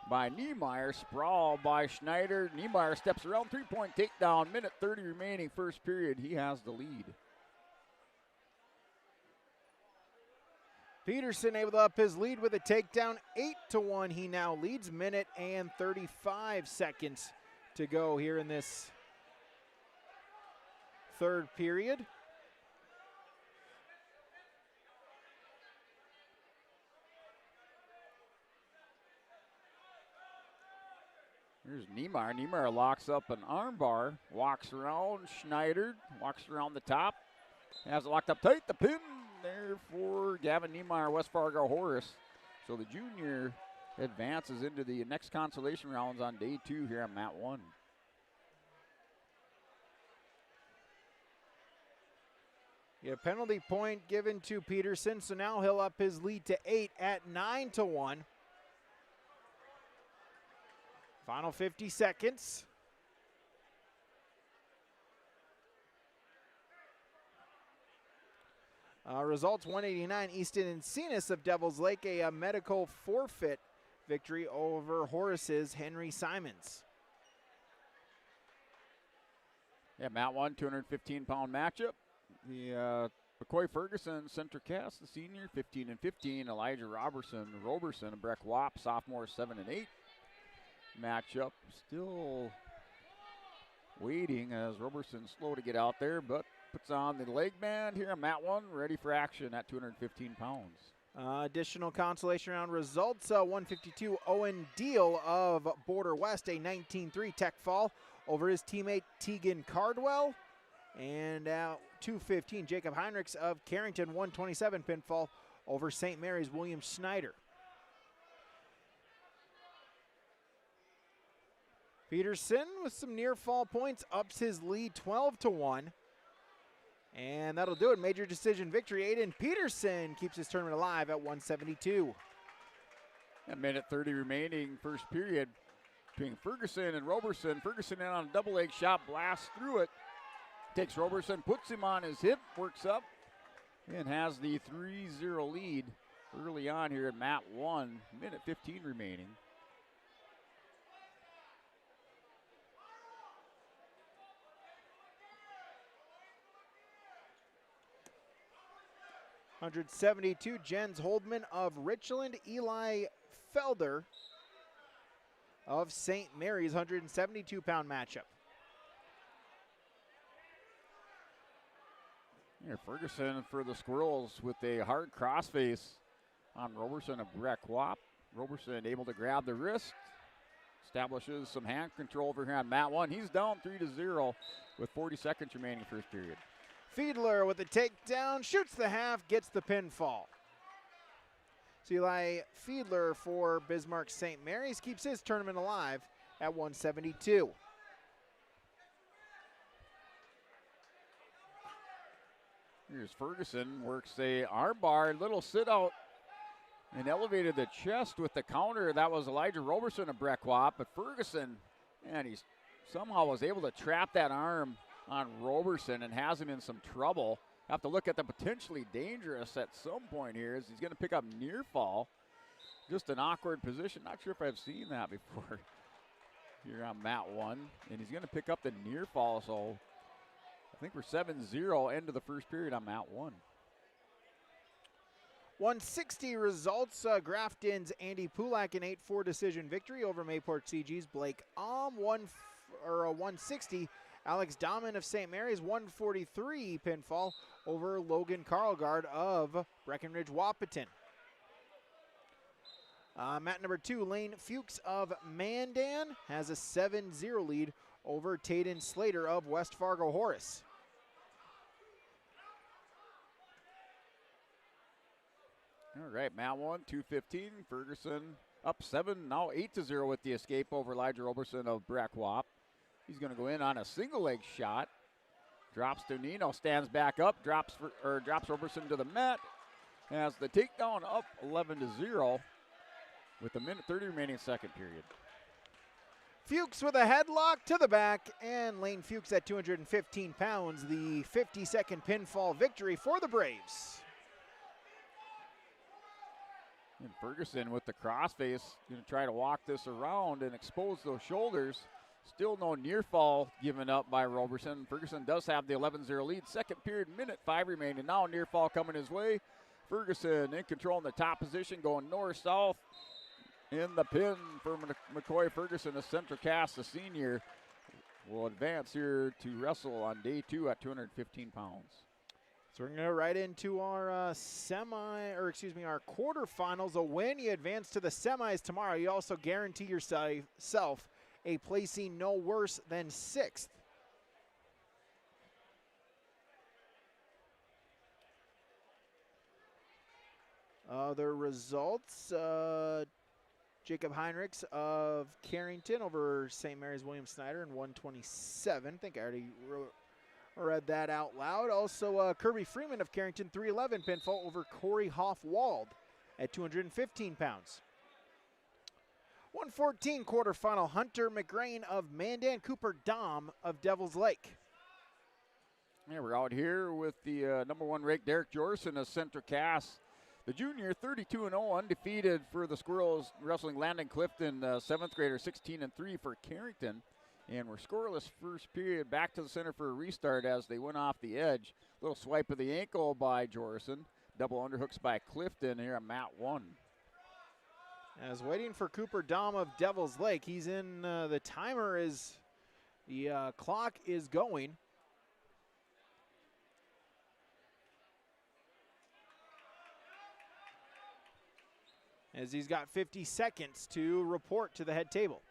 by Niemeyer, sprawl by Schneider. Niemeyer steps around, 3-point takedown. Minute 30 remaining, first period. He has the lead. Peterson able to up his lead with a takedown, 8-1. He now leads. Minute and 35 seconds to go here in this third period. Here's Niemeyer. Niemeyer locks up an armbar, walks around. Schneider walks around the top, has it locked up tight. The pin there for Gavin Niemeyer, West Fargo Horace. So the junior advances into the next consolation rounds on day 2 here on mat 1. Yeah, penalty point given to Peterson, so now he'll up his lead to 8 at 9-1. Final 50 seconds. Results 189, Easton Encinas of Devil's Lake, a medical forfeit victory over Horace's Henry Simons. Yeah, Mat 1, 215-pound matchup. The McCoy Ferguson, Center Cass, the senior, 15 and 15. Elijah Roberson, and Breck Wap, sophomore, 7 and 8. Matchup still waiting as Roberson's slow to get out there, but puts on the leg band here. Mat 1 ready for action at 215 pounds. Additional consolation round results, 152, Owen Deal of Border West, a 19-3 tech fall over his teammate Tegan Cardwell. And 215, Jacob Heinrichs of Carrington, 127 pinfall over St. Mary's William Schneider. Peterson with some near fall points ups his lead 12-1. And that'll do it. Major decision victory. Aiden Peterson keeps his tournament alive at 172. A minute 30 remaining, first period between Ferguson and Roberson. Ferguson in on a double leg shot, blasts through it. Takes Roberson, puts him on his hip, works up, and has the 3-0 lead early on here at Mat 1. Minute 15 remaining. $172, Jens Holdman of Richland, Eli Felder of St. Mary's, 172-pound matchup. Here, Ferguson for the Squirrels with a hard crossface on Roberson of Breck Wap. Roberson able to grab the wrist, establishes some hand control over here on Mat 1. He's down 3-0 with 40 seconds remaining first period. Fiedler with the takedown, shoots the half, gets the pinfall. So Eli Fiedler for Bismarck St. Mary's keeps his tournament alive at 172. Here's Ferguson, works a arm bar, little sit out, and elevated the chest with the counter. That was Elijah Roberson of Breck Wap, but Ferguson, man, he somehow was able to trap that arm on Roberson and has him in some trouble. Have to look at the potentially dangerous at some point here as he's going to pick up near fall. Just an awkward position. Not sure if I've seen that before here on Mat 1. And he's going to pick up the near fall, so I think we're 7-0 end of the first period on Mat 1. 160 results. Grafton's Andy Pulak an 8-4 decision victory over Mayport CG's Blake 160. Alex Dahman of St. Mary's 143 pinfall over Logan Carlgard of Breckenridge Wahpeton. Mat number 2, Lane Fuchs of Mandan has a 7-0 lead over Tayden Slater of West Fargo Horace. All right, Mat 1, 215. Ferguson up 7, now 8-0 with the escape over Elijah Roberson of Breck Wap. He's going to go in on a single leg shot. Drops to Nino, stands back up, drops Roberson to the mat. Has the takedown up 11-0 with a minute 30 remaining second period. Fuchs with a headlock to the back, and Lane Fuchs at 215 pounds, the 50-second pinfall victory for the Braves. And Ferguson with the crossface, going to try to walk this around and expose those shoulders. Still no near fall given up by Roberson. Ferguson does have the 11-0 lead. Second period, minute 5 remaining. Now near fall coming his way. Ferguson in control in the top position, going north-south. In the pin for McCoy Ferguson, the Central Cass, the senior, will advance here to wrestle on day 2 at 215 pounds. So we're going to go right into our our quarterfinals. A win, you advance to the semis tomorrow. You also guarantee yourself a placing no worse than 6th. Other results, Jacob Heinrichs of Carrington over St. Mary's William Snyder in 127. I think I already read that out loud. Also, Kirby Freeman of Carrington, 311 pinfall over Corey Hoff-Wald at 215 pounds. 114 quarterfinal, Hunter McGrain of Mandan, Cooper Dom of Devil's Lake. Yeah, we're out here with the number 1 ranked Derek Jorson of Central Cass. The junior, 32-0, undefeated for the Squirrels, wrestling Landon Clifton, 7th grader, 16-3 for Carrington. And we're scoreless first period. Back to the center for a restart as they went off the edge. Little swipe of the ankle by Jorson. Double underhooks by Clifton here on mat 1. As waiting for Cooper Dahm of Devil's Lake. He's in, the timer is, the clock is going. As he's got 50 seconds to report to the head table.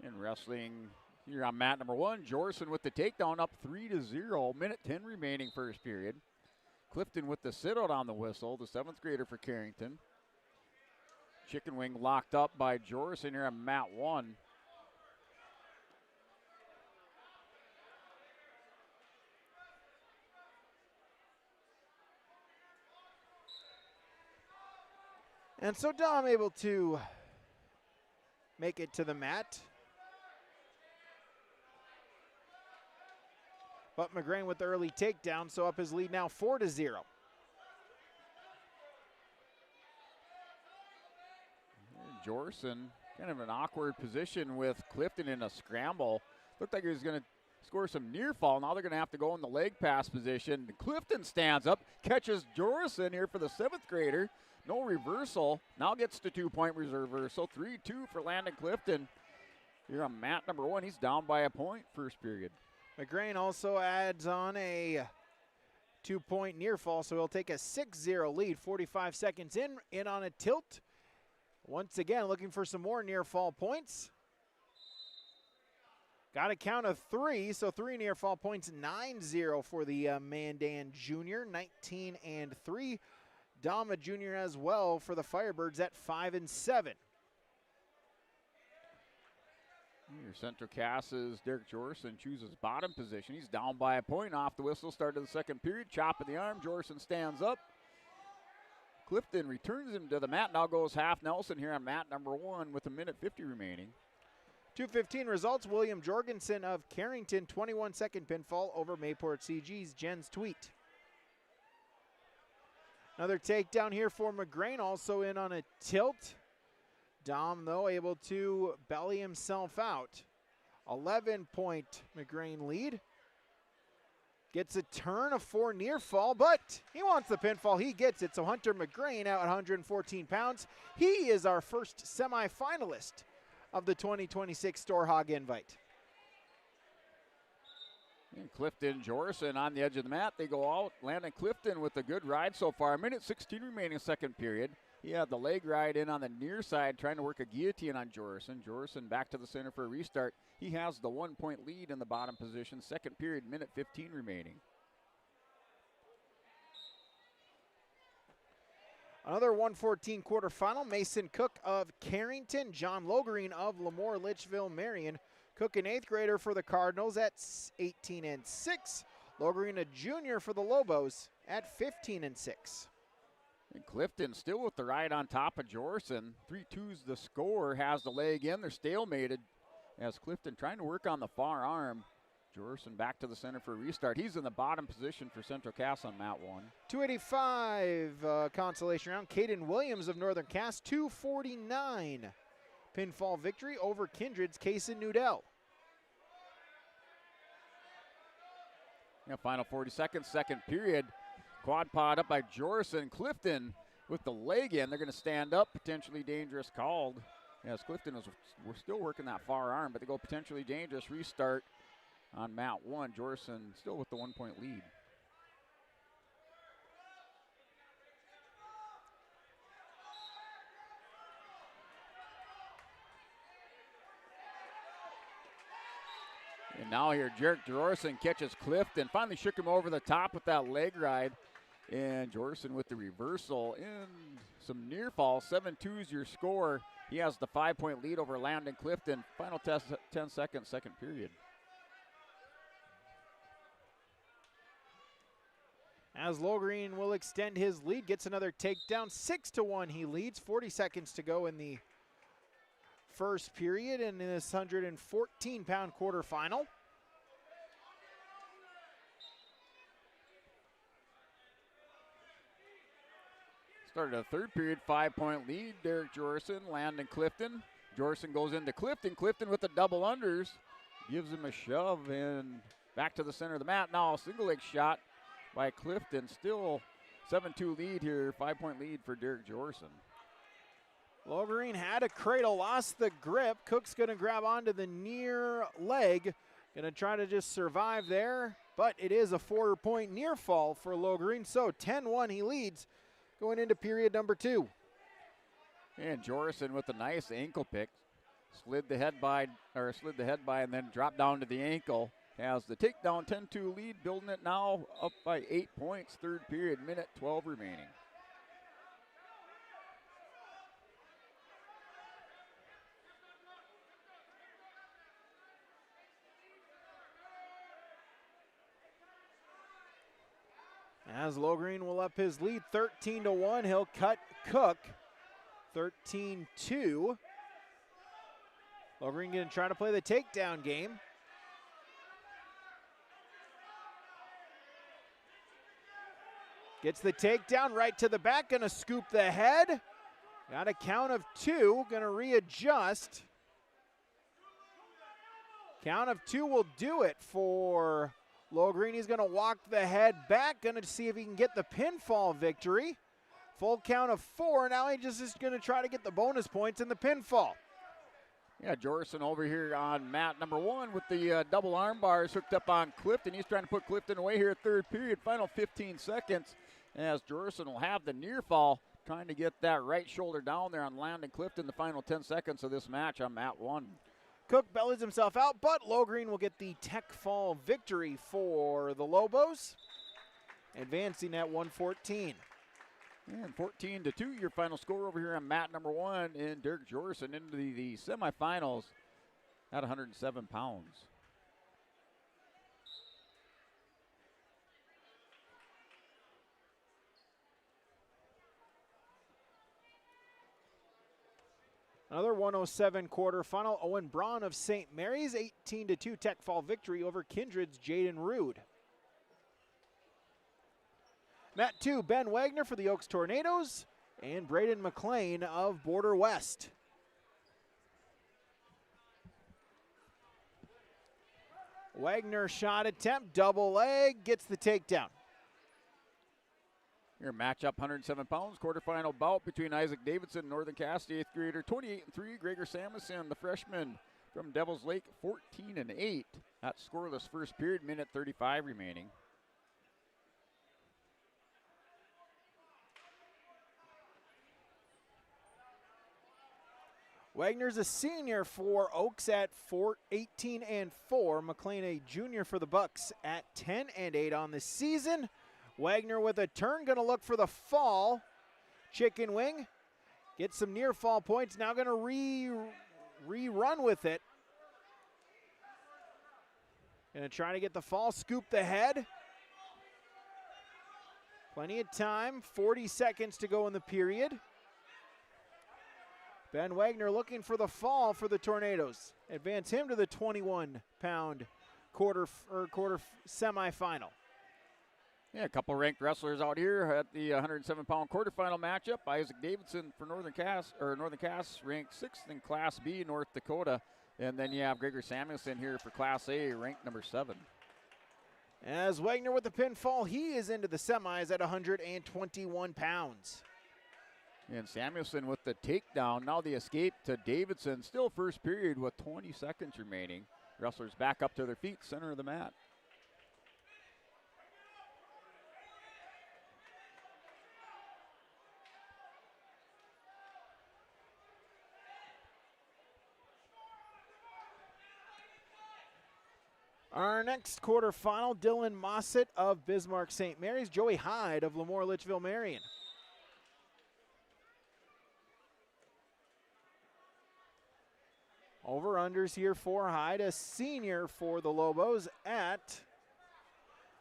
In wrestling here on mat number 1, Jorson with the takedown up 3-0. Minute 10 remaining first period. Clifton with the sit-out on the whistle, the 7th grader for Carrington. Chicken wing locked up by Jorson here on mat 1. And so Dahm able to make it to the mat. But McGrain with the early takedown, so up his lead now 4-0. Jorson kind of an awkward position with Clifton in a scramble. Looked like he was going to score some near fall. Now they're going to have to go in the leg pass position. Clifton stands up, catches Jorson here for the 7th grader. No reversal. Now gets the 2-point reversal. 3-2 for Landon Clifton. Here on mat number 1, he's down by a point first period. McGrain also adds on a 2-point near fall, so he'll take a 6-0 lead. 45 seconds in on a tilt. Once again, looking for some more near fall points. Got a count of 3, so 3 near fall points. 9-0 for the Mandan Junior, 19-3. Dama Jr. as well for the Firebirds at 5-7. Here, Central Cass's Derek Jorson chooses bottom position. He's down by a point off the whistle. Start of the second period. Chop in the arm. Jorson stands up. Clifton returns him to the mat. Now goes half Nelson here on mat number 1 with a minute 50 remaining. 2:15 results. William Jorgensen of Carrington, 21-second pinfall over Mayport CG's Jens Tweet. Another takedown here for McGrain, also in on a tilt. Dahm, though, able to belly himself out. 11-point McGrain lead. Gets a turn, a 4 near fall, but he wants the pinfall. He gets it, so Hunter McGrain out at 114 pounds. He is our first semifinalist of the 2026 Storhaug invite. And Clifton Jorson on the edge of the mat. They go out. Landon Clifton with a good ride so far. A minute 16 remaining second period. He had the leg ride in on the near side, trying to work a guillotine on Jorson. Jorson back to the center for a restart. He has the 1-point lead in the bottom position. Second period, minute 15 remaining. Another 114 quarterfinal. Mason Cook of Carrington. John Logerine of Lemoore Litchville Marion. Cook, an 8th grader for the Cardinals at 18-6. Logerine, a junior for the Lobos at 15-6. And Clifton still with the ride on top of Jorson. 3-2's the score, has the leg in. They're stalemated as Clifton trying to work on the far arm. Jorson back to the center for a restart. He's in the bottom position for Central Cass on mat 1. 285 consolation round. Caden Williams of Northern Cass, 249. Pinfall victory over Kindred's Kason Nudell. Yeah, final 40 seconds, second period. Quad pod up by Jorson. Clifton with the leg in. They're going to stand up. Potentially dangerous called. Yes, Clifton we're still working that far arm, but they go potentially dangerous. Restart on mat 1. Jorson still with the 1-point lead. And now here, Jarek Jorson catches Clifton. Finally shook him over the top with that leg ride. And Jorson with the reversal and some near fall. 7-2 is your score. He has the 5-point lead over Landon Clifton. Final 10 seconds, second period. As Logerine will extend his lead, gets another takedown. 6-1 he leads. 40 seconds to go in the first period in this 114-pound quarterfinal. Started a third period, 5-point lead. Derek Jorson, Landon Clifton. Jorson goes into Clifton. Clifton with the double unders. Gives him a shove and back to the center of the mat. Now a single leg shot by Clifton. Still 7-2 lead here, 5-point lead for Derek Jorson. Logreen had a cradle, lost the grip. Cook's going to grab onto the near leg. Going to try to just survive there, but it is a 4-point near fall for Logreen. So 10-1 he leads going into period number 2. And Jorson with a nice ankle pick. Slid the head by and then dropped down to the ankle. Has the takedown, 10-2 lead, building it now up by 8 points. Third period, minute 12 remaining. As Logreen will up his lead 13-1, he'll cut Cook 13-2. Logreen going to try to play the takedown game. Gets the takedown right to the back, going to scoop the head. Got a count of 2, going to readjust. Count of 2 will do it for Logreen. He's going to walk the head back, going to see if he can get the pinfall victory. Full count of 4. Now he just is going to try to get the bonus points in the pinfall. Yeah, Jorson over here on mat number 1 with the double arm bars hooked up on Clifton. He's trying to put Clifton away here at third period. Final 15 seconds as Jorson will have the near fall, trying to get that right shoulder down there on Landon Clifton. The final 10 seconds of this match on mat 1. Cook bellies himself out, but Logreen will get the tech fall victory for the Lobos, advancing at 114. And 14-2, your final score over here on mat number 1, and Derek Jorson into the semifinals at 107 pounds. Another 107 quarterfinal. Owen Braun of St. Mary's, 18-2 tech fall victory over Kindred's Jaden Rude. Mat 2, Ben Wagner for the Oaks Tornadoes, and Braden McLean of Border West. Wagner shot attempt, double leg, gets the takedown. Your matchup, 107 pounds, quarterfinal bout between Isaac Davidson and Northern Cass, the 8th grader, 28-3. Gregor Samuelson, the freshman from Devils Lake, 14-8. That scoreless first period, minute 35 remaining. Wagner's a senior for Oaks at 18-4. McLean a junior for the Bucks at 10-8 on the season. Wagner with a turn, going to look for the fall. Chicken wing, get some near fall points. Now going to rerun with it. Going to try to get the fall, scoop the head. Plenty of time, 40 seconds to go in the period. Ben Wagner looking for the fall for the Tornadoes. Advance him to the 21-pound quarter semifinal. Yeah, a couple ranked wrestlers out here at the 107-pound quarterfinal matchup. Isaac Davidson for Northern Cass ranked 6th in Class B, North Dakota. And then you have Gregor Samuelson here for Class A, ranked number 7. As Wagner with the pinfall, he is into the semis at 121 pounds. And Samuelson with the takedown. Now the escape to Davidson. Still first period with 20 seconds remaining. Wrestlers back up to their feet, center of the mat. Our next quarterfinal, Dylan Mossett of Bismarck St. Mary's, Joey Hyde of Lemoore Litchfield Marion. Over-unders here for Hyde, a senior for the Lobos at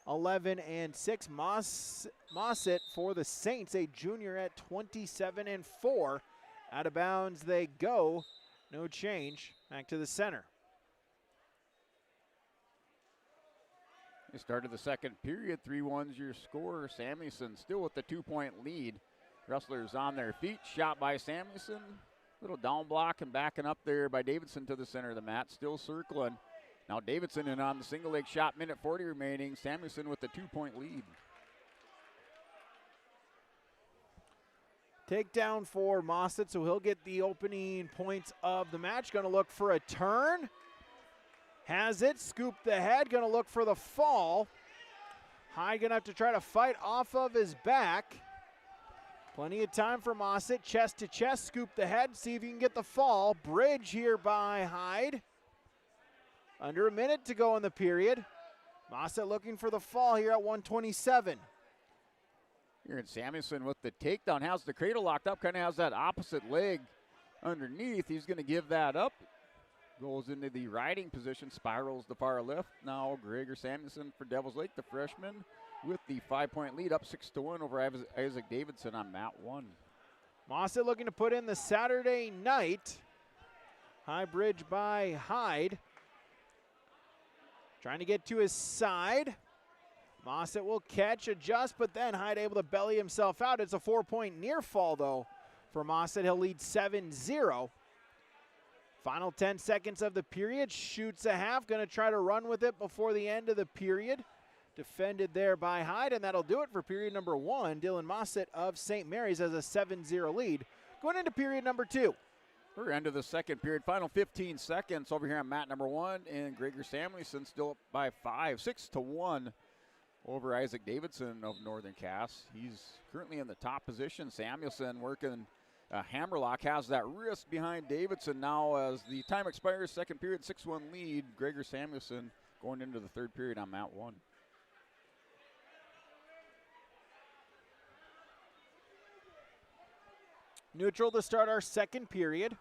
11-6. Mossett for the Saints, a junior at 27-4. Out of bounds they go No change. Back to the center. They started the second period. 3-1's your score. Samuelson still with the 2-point lead. Wrestlers on their feet. Shot by Samuelson. Little down block and backing up there by Davidson to the center of the mat. Still circling. Now Davidson in on the single leg shot. Minute 40 remaining. Samuelson with the 2-point lead. Takedown for Matside, so he'll get the opening points of the match. Going to look for a turn. Has it. Scoop the head. Going to look for the fall. Hyde going to have to try to fight off of his back. Plenty of time for Matside. Chest to chest. Scoop the head. See if you can get the fall. Bridge here by Hyde. Under a minute to go in the period. Matside looking for the fall here at 127. Here in Samuelson with the takedown. Has the cradle locked up. Kind of has that opposite leg underneath. He's going to give that up. Goes into the riding position. Spirals the far left. Now Gregor Samuelson for Devils Lake, the freshman, with the 5-point lead. Up 6-1 over Isaac Davidson on mat 1. Matside looking to put in the Saturday night. High bridge by Hyde. Trying to get to his side. Matside will catch, adjust, but then Hyde able to belly himself out. It's a 4-point near fall, though, for Matside. He'll lead 7-0. Final 10 seconds of the period. Shoots a half. Going to try to run with it before the end of the period. Defended there by Hyde, and that'll do it for period number 1. Dylan Matside of St. Mary's has a 7-0 lead. Going into period number 2. We're into the second period. Final 15 seconds over here on mat number 1, and Gregor Samuelson still up by 5. 6-1 over Isaac Davidson of Northern Cass. He's currently in the top position. Samuelson working a hammerlock, has that wrist behind Davidson now as the time expires. Second period, 6-1 lead. Gregor Samuelson going into the third period on mat 1. Neutral to start our second period.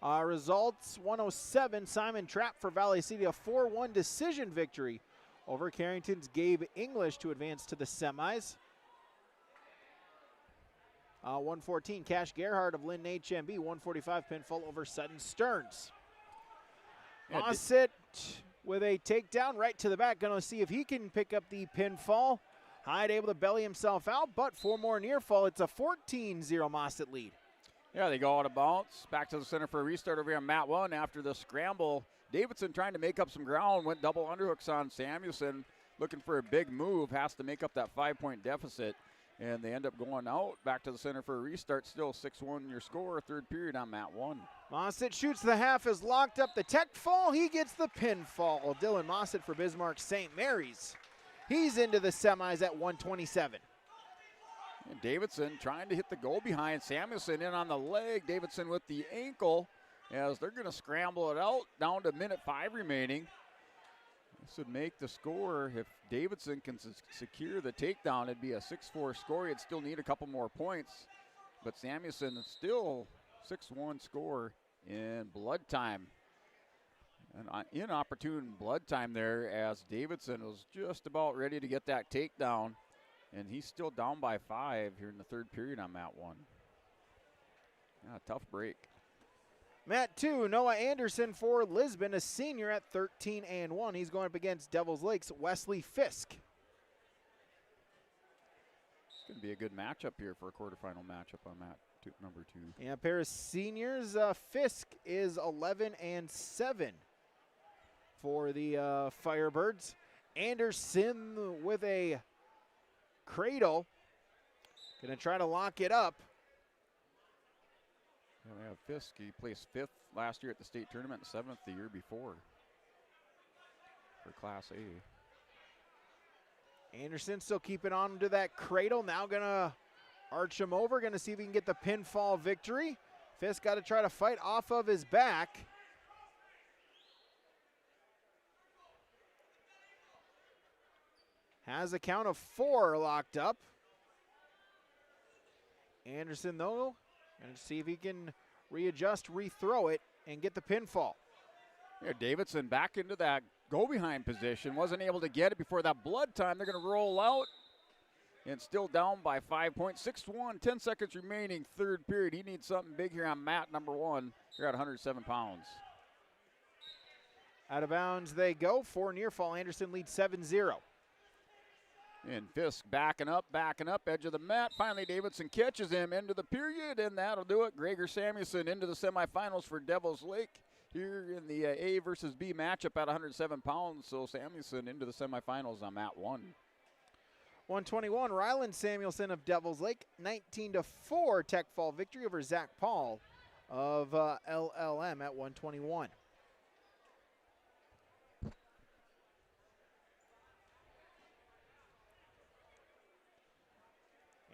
Results 107. Simon Trapp for Valley City, a 4-1 decision victory over Carrington's Gabe English to advance to the semis. 114, Cash Gerhardt of Lynn HMB, 145 pinfall over Sutton Stearns. Matside with a takedown right to the back. Going to see if he can pick up the pinfall. Hyde able to belly himself out, but 4 more near fall. It's a 14-0 Matside lead. Yeah, they go out of bounds. Back to the center for a restart over here on mat 1 after the scramble. Davidson trying to make up some ground, went double underhooks on Samuelson, looking for a big move, has to make up that 5-point deficit, and they end up going out. Back to the center for a restart, still 6-1 your score, third period on mat 1. Matside shoots the half, is locked up the tech fall. He gets the pinfall. Dylan Matside for Bismarck St. Mary's. He's into the semis at 127. And Davidson trying to hit the goal behind. Samuelson in on the leg. Davidson with the ankle as they're going to scramble it out down to minute 5 remaining. This would make the score, if Davidson can secure the takedown, it'd be a 6-4 score. You'd still need a couple more points. But Samuelson is still 6-1 score in blood time. An inopportune blood time there as Davidson was just about ready to get that takedown. And he's still down by 5 here in the third period on mat 1. Yeah, tough break. Mat 2, Noah Anderson for Lisbon, a senior at 13-1. He's going up against Devils Lake's Wesley Fisk. It's going to be a good matchup here for a quarterfinal matchup on mat number 2. Yeah, pair of seniors. Fisk is 11-7 for the Firebirds. Anderson with a cradle. Going to try to lock it up. Yeah, we have Fisk. He placed 5th last year at the state tournament, 7th the year before for Class A. Anderson still keeping on to that cradle. Now going to arch him over. Going to see if he can get the pinfall victory. Fisk got to try to fight off of his back. Has a count of 4 locked up. Anderson, though, going to see if he can readjust, rethrow it, and get the pinfall. Yeah, Davidson back into that go-behind position. Wasn't able to get it before that blood time. They're going to roll out. and still down by 5 points. 6-1, 10 seconds remaining, third period. He needs something big here on mat number 1. Here at 107 pounds. Out of bounds they go for near fall. Anderson leads 7-0. And Fisk backing up, edge of the mat. Finally, Davidson catches him into the period, and that'll do it. Gregor Samuelson into the semifinals for Devils Lake here in the A versus B matchup at 107 pounds. So Samuelson into the semifinals on mat 1. 121, Ryland Samuelson of Devils Lake, 19-4 Tech Fall victory over Zach Paul of LLM at 121.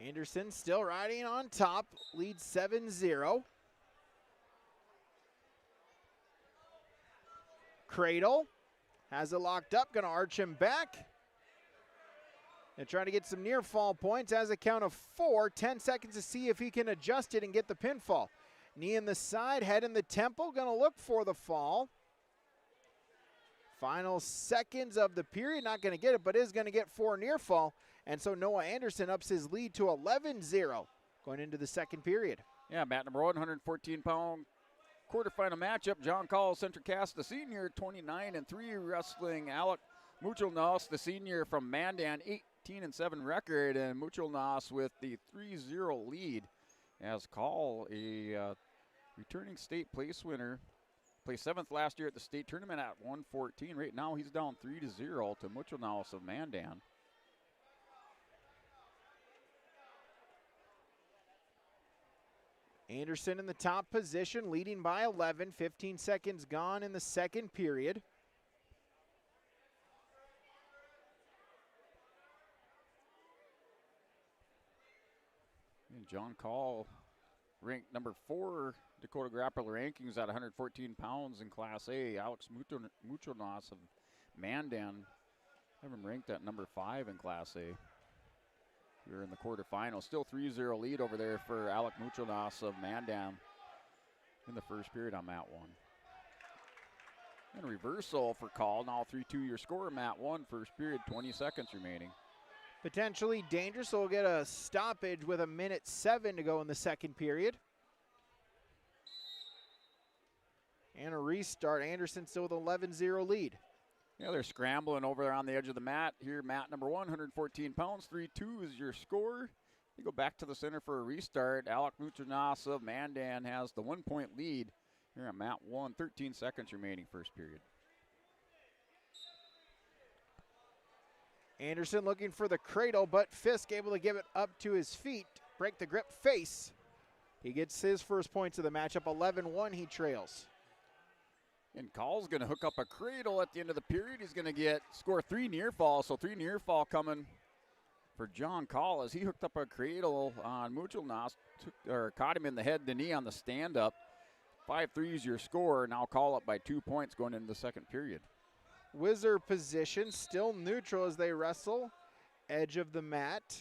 Anderson still riding on top, leads 7-0. Cradle has it locked up, gonna arch him back. And trying to get some near fall points as a count of 4. 10 seconds to see if he can adjust it and get the pinfall. Knee in the side, head in the temple, gonna look for the fall. Final seconds of the period, not gonna get it, but is gonna get 4 near fall. And so Noah Anderson ups his lead to 11-0 going into the second period. Yeah, mat number 1, 114-pound quarterfinal matchup. John Call, Centric Cast, the senior, 29-3, wrestling Alec Muchelnos, the senior from Mandan, 18-7 record, and Muchelnos with the 3-0 lead as Call, a returning state place winner, placed 7th last year at the state tournament at 114. Right now he's down 3-0 to Muchelnos of Mandan. Anderson in the top position, leading by 11, 15 seconds gone in the second period. And John Call ranked number 4 Dakota Grappler rankings at 114 pounds in Class A. Alex Muchonas of Mandan have him ranked at number 5 in Class A. We're in the quarterfinals. Still 3-0 lead over there for Alec Muchonas of Mandan in the first period on mat 1. And a reversal for Call. Now 3-2 your score, mat 1, first period, 20 seconds remaining. Potentially dangerous, so we'll get a stoppage with 1:07 to go in the second period. And a restart. Anderson still with 11-0 lead. Yeah, they're scrambling over there on the edge of the mat. Here, mat number 1, 114 pounds, 3-2 is your score. You go back to the center for a restart. Alec Muchonas of Mandan has the 1-point lead here on mat 1, 13 seconds remaining first period. Anderson looking for the cradle, but Fisk able to give it up to his feet, break the grip face. He gets his first points of the matchup, 11-1 he trails. And Call's going to hook up a cradle at the end of the period. He's going to score 3 near fall, so 3 near fall coming for John Call as he hooked up a cradle on Muchelnas, caught him in the head, the knee on the stand-up. 5-3 is your score. Now Call up by 2 points going into the second period. Whizzer position, still neutral as they wrestle. Edge of the mat.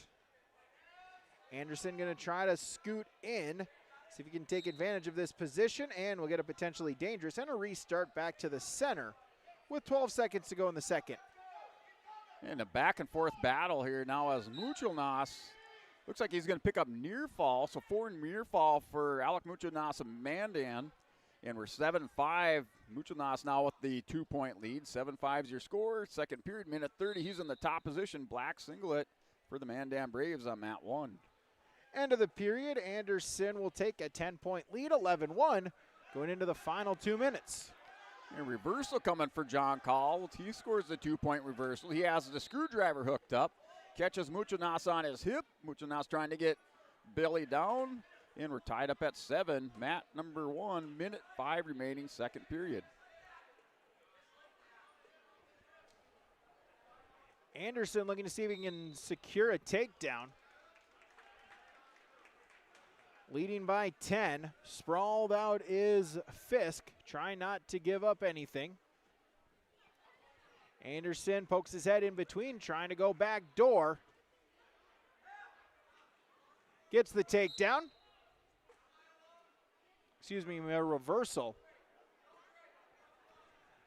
Anderson going to try to scoot in. See if he can take advantage of this position, and we'll get a potentially dangerous and a restart back to the center with 12 seconds to go in the second. And a back and forth battle here now as Muchelnas looks like he's going to pick up near fall. So 4 near fall for Alec Muchelnas of Mandan. And we're 7-5. Muchelnas now with the 2-point lead. 7-5 is your score. Second period, minute 30. He's in the top position. Black singlet for the Mandan Braves on mat 1. End of the period, Anderson will take a 10-point lead, 11-1, going into the final 2 minutes. A reversal coming for John Call. He scores the 2-point reversal. He has the screwdriver hooked up. Catches Muchelnas on his hip. Muchelnas trying to get belly down. And we're tied up at 7. Mat number 1, minute 5 remaining, second period. Anderson looking to see if he can secure a takedown. Leading by 10. Sprawled out is Fisk, trying not to give up anything. Anderson pokes his head in between, trying to go back door. Gets the takedown. Excuse me, a reversal.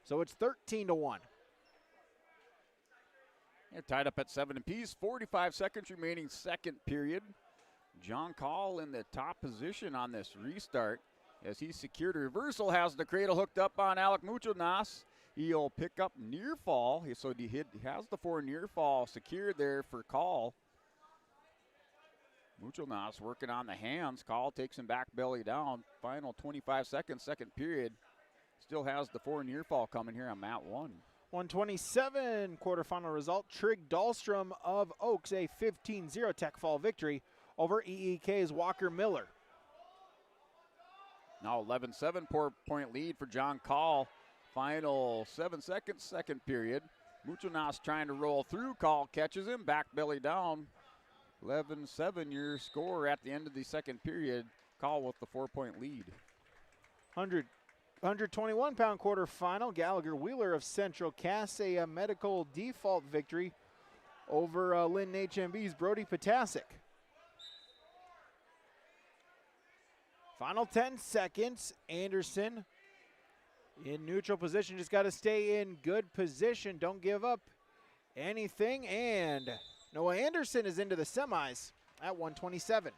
So it's 13-1. They're tied up at 7 apiece. 45 seconds remaining, second period. John Call in the top position on this restart as he secured a reversal. Has the cradle hooked up on Alec Muchonas. He'll pick up near fall. So he has the 4 near fall secured there for Call. Muchonas working on the hands. Call takes him back belly down. Final 25 seconds, second period. Still has the 4 near fall coming here on mat 1. 127 quarterfinal result. Trig Dahlstrom of Oaks, a 15-0 tech fall victory over EEK's Walker Miller. Now 11-7 point lead for John Call. Final 7 seconds, second period. Muchonas trying to roll through. Call catches him, back belly down. 11-7 your score at the end of the second period. Call with the 4-point lead. 121-pound quarterfinal. Gallagher Wheeler of Central Cass, a medical default victory over Lynn HMB's Brody Potasic. Final 10 seconds. Anderson in neutral position. Just got to stay in good position. Don't give up anything. And Noah Anderson is into the semis at 127.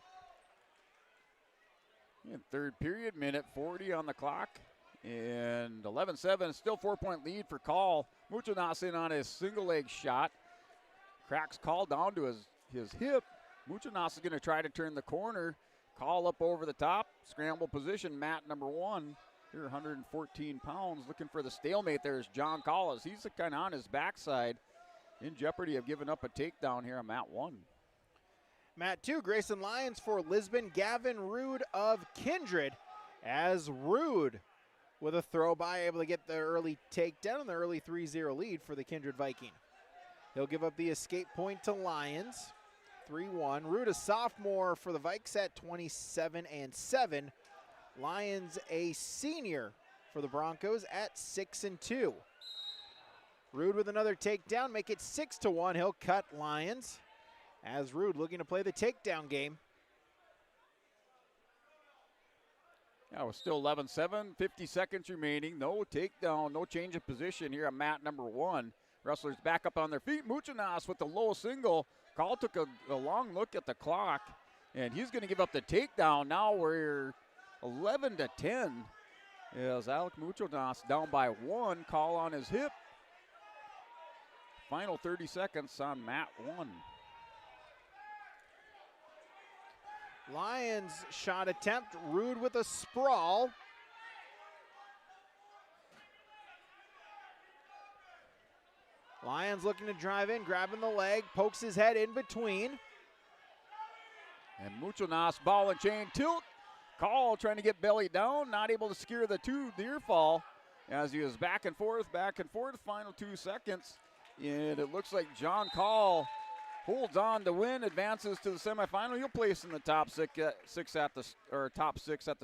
In third period, minute 40 on the clock. And 11-7, still 4-point lead for Call. Muchonas in on his single leg shot. Cracks Call down to his hip. Muchonas is going to try to turn the corner. Call up over the top. Scramble position, mat number 1. Here, 114 pounds. Looking for the stalemate there is John Collis. He's kind of on his backside. In jeopardy of giving up a takedown here on mat 1. Mat 2, Grayson Lyons for Lisbon. Gavin Rude of Kindred, as Rude with a throw by, able to get the early takedown and the early 3-0 lead for the Kindred Viking. He'll give up the escape point to Lyons. 3-1. Rude, a sophomore for the Vikes at 27-7. Lyons, a senior for the Broncos at 6-2. Rude with another takedown, make it 6-1. He'll cut Lyons as Rude looking to play the takedown game. Yeah, we're still 11-7, 50 seconds remaining. No takedown, no change of position here at mat number 1. Wrestlers back up on their feet. Muchonas with the low single. Call took a long look at the clock, and he's going to give up the takedown. Now we're 11-10. As Alec Muchonas down by 1. Call on his hip. Final 30 seconds on mat 1. Lyons shot attempt. Rude with a sprawl. Lyons looking to drive in, grabbing the leg, pokes his head in between. And Muchonas ball and chain tilt. Call trying to get belly down, not able to secure the 2 near fall as he was back and forth, final 2 seconds. And it looks like John Call holds on to win, advances to the semifinal. He'll place in the top six at the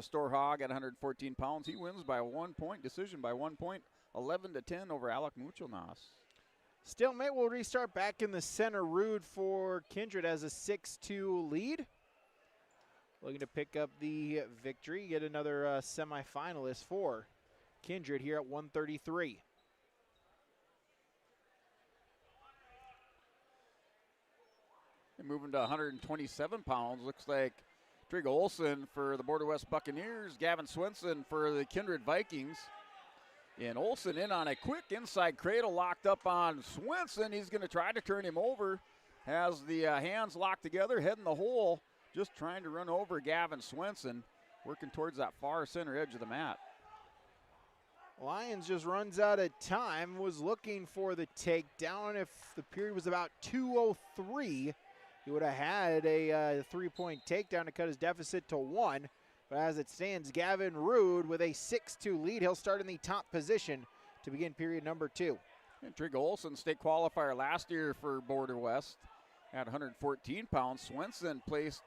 Storhaug at 114 pounds. He wins by 1 point, decision by 1 point, 11-10 over Alec Muchonas. Stalemate will restart back in the center. Rude for Kindred as a 6-2 lead. Looking to pick up the victory, get another semifinalist for Kindred here at 133. And moving to 127 pounds, looks like Trig Olson for the Border West Buccaneers, Gavin Swenson for the Kindred Vikings. And Olson in on a quick inside cradle, locked up on Swenson. He's going to try to turn him over. Has the hands locked together, head in the hole, just trying to run over Gavin Swenson, working towards that far center edge of the mat. Lyons just runs out of time, was looking for the takedown. If the period was about 2:03, he would have had a 3-point takedown to cut his deficit to 1. But as it stands, Gavin Rude with a 6-2 lead. He'll start in the top position to begin period number 2. And Trig Olson, state qualifier last year for Border West at 114 pounds. Swenson placed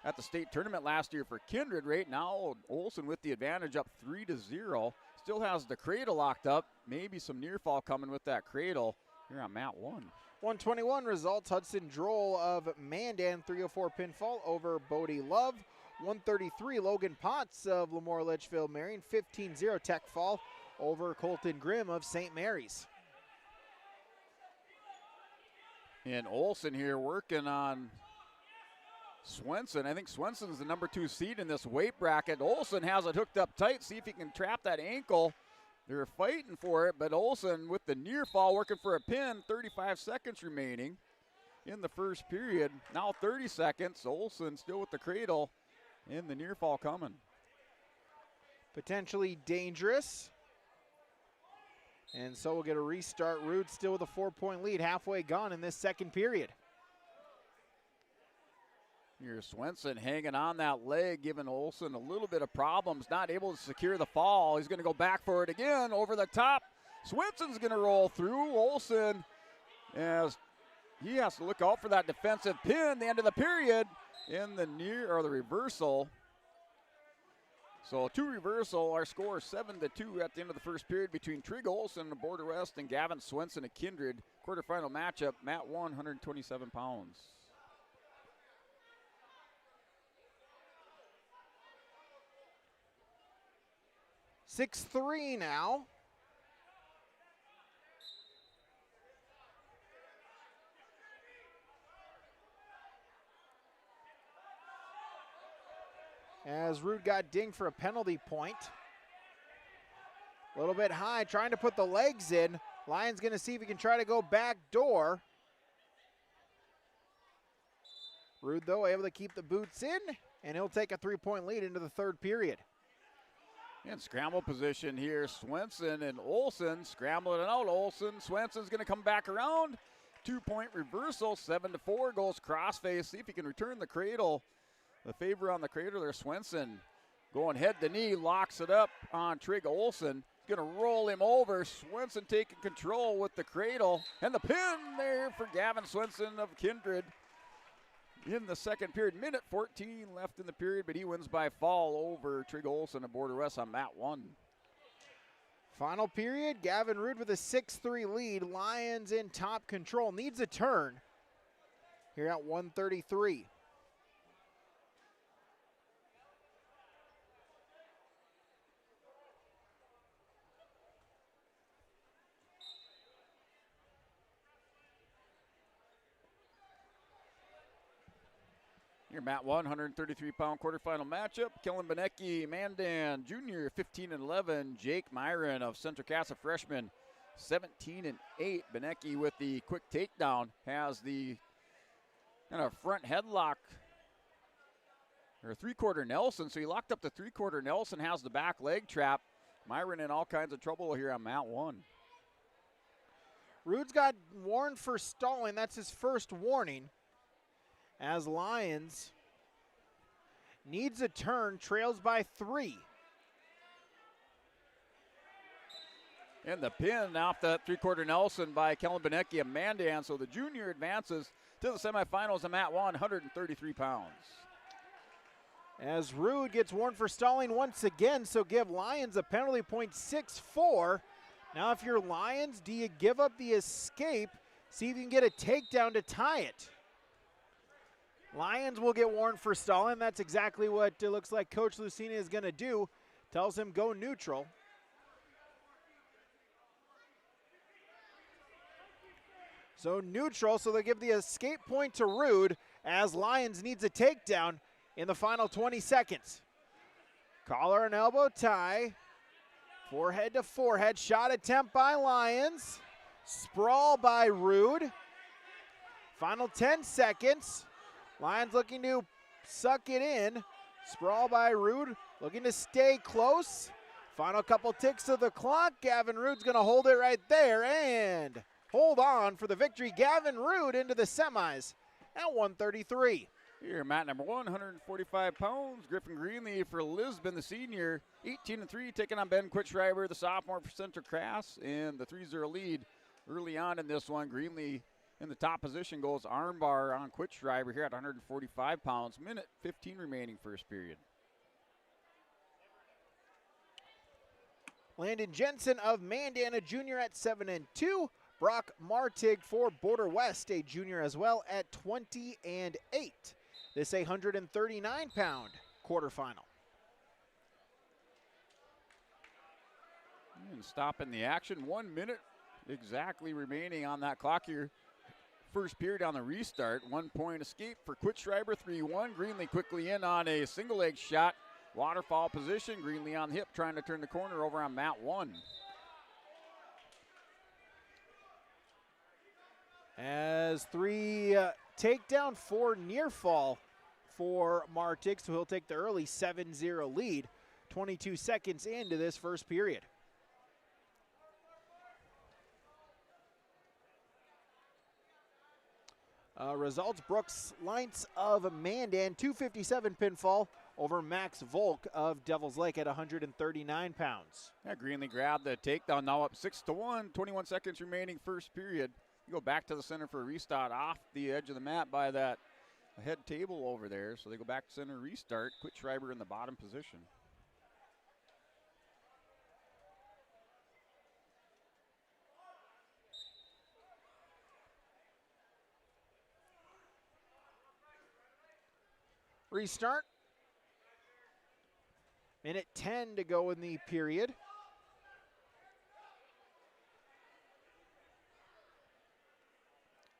at the state tournament last year for Kindred. Right now, Olson with the advantage, up 3-0. Still has the cradle locked up. Maybe some near fall coming with that cradle here on mat 1. 121 results. Hudson Droll of Mandan, 304 pinfall over Bodie Love. 133, Logan Potts of Lemoore Litchfield Marion, 15-0 tech fall over Colton Grimm of St. Mary's. And Olson here working on Swenson. I think Swenson's the number 2 seed in this weight bracket. Olson has it hooked up tight. See if he can trap that ankle. They're fighting for it, but Olson with the near fall working for a pin. 35 seconds remaining in the first period. Now 30 seconds. Olson still with the cradle and the near fall coming. Potentially dangerous. And so we'll get a restart. Rude still with a 4-point lead, halfway gone in this second period. Here's Swenson hanging on that leg, giving Olson a little bit of problems, not able to secure the fall. He's going to go back for it again, over the top. Swenson's going to roll through. Olson, as he has to look out for that defensive pin, the end of the period, in the near, or the reversal. So 2 reversal, our score 7-2 at the end of the first period between Trig Olson of Border West and Gavin Swenson of Kindred. Quarterfinal matchup, Mat 1, 127 pounds. (6-3) now. As Rude got dinged for a penalty point. A little bit high, trying to put the legs in. Lions going to see if he can try to go back door. Rude, though, able to keep the boots in, and he'll take a 3-point lead into the third period. In scramble position here, Swenson and Olson scrambling it out. Olson, Swenson's going to come back around. 2-point reversal, 7-4, goes crossface. See if he can return the cradle. The favor on the cradle there, Swenson going head to knee, locks it up on Trig Olson. He's going to roll him over. Swenson taking control with the cradle. And the pin there for Gavin Swenson of Kindred. In the second period, minute 14 left in the period, but he wins by fall over Trig Olson of Border West on Mat 1. Final period, Gavin Rude with a 6-3 lead. Lions in top control. Needs a turn here at 1:33. Your Mat 1, 133-pound quarterfinal matchup. Kellen Benecki, Mandan Jr., 15-11. Jake Myron of Central Casa, freshman, 17-8. Benecki with the quick takedown has the kind of front headlock, or 3-quarter Nelson. So he locked up the 3-quarter Nelson, has the back leg trap. Myron in all kinds of trouble here on Mat 1. Rude's got warned for stalling. That's his first warning. As Lions needs a turn, trails by 3. And the pin off that 3-quarter Nelson by Kellen Benecki of Mandan. So the junior advances to the semifinals of Mat 1, 133 pounds. As Rude gets warned for stalling once again, so give Lions a penalty point, 6-4. Now if you're Lions, do you give up the escape? See if you can get a takedown to tie it. Lions will get warned for stalling. That's exactly what it looks like Coach Lucina is going to do. Tells him go neutral. So neutral, so they give the escape point to Rude as Lions needs a takedown in the final 20 seconds. Collar and elbow tie. Forehead to forehead. Shot attempt by Lions. Sprawl by Rude. Final 10 seconds. Lions looking to suck it in. Sprawl by Rude, looking to stay close. Final couple ticks of the clock. Gavin Rude's going to hold it right there and hold on for the victory. Gavin Rude into the semis at 133. Here, Mat number 1, 145 pounds. Griffin Greenlee for Lisbon, the senior, 18-3, taking on Ben Quitschreiber, the sophomore for Central Cass, and the 3-0 lead early on in this one. Greenlee in the top position goes armbar on Quitschreiber here at 145 pounds. Minute 15 remaining first period. Landon Jensen of Mandan, a junior at 7-2. Brock Martig for Border West, a junior as well at 20-8. This 139-pound quarterfinal. And stopping the action, 1 minute exactly remaining on that clock here first period on the restart. 1 point escape for Quitschreiber, 3-1. Greenlee quickly in on a single leg shot. Waterfall position. Greenlee on the hip trying to turn the corner over on mat 1. As 3 takedown, 4 near fall for Martig, so he'll take the early 7-0 lead 22 seconds into this first period. Results: Brooks Lights of Mandan, 257 pinfall over Max Volk of Devil's Lake at 139 pounds. Yeah, Greenlee grabbed the takedown, now up 6-1, 21 seconds remaining first period. You go back to the center for a restart off the edge of the mat by that head table over there. So they go back to center, restart. Quitschreiber in the bottom position. Restart. Minute 10 to go in the period.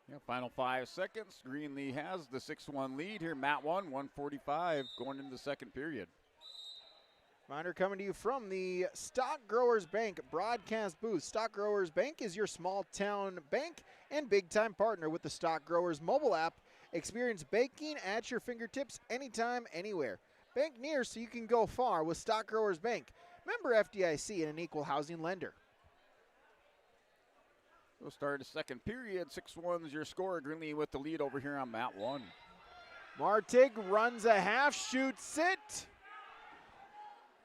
Yeah, final 5 seconds. Greenlee has the 6-1 lead here. Mat 1, 1:45 going into the second period. Reminder coming to you from the Stock Growers Bank broadcast booth. Stock Growers Bank is your small town bank and big time partner with the Stock Growers mobile app. Experience banking at your fingertips anytime, anywhere. Bank near so you can go far with Stock Growers Bank. Member FDIC and an equal housing lender. We'll start the second period. 6-1 is your score. Greenlee with the lead over here on mat 1. Martig runs a half, shoots it.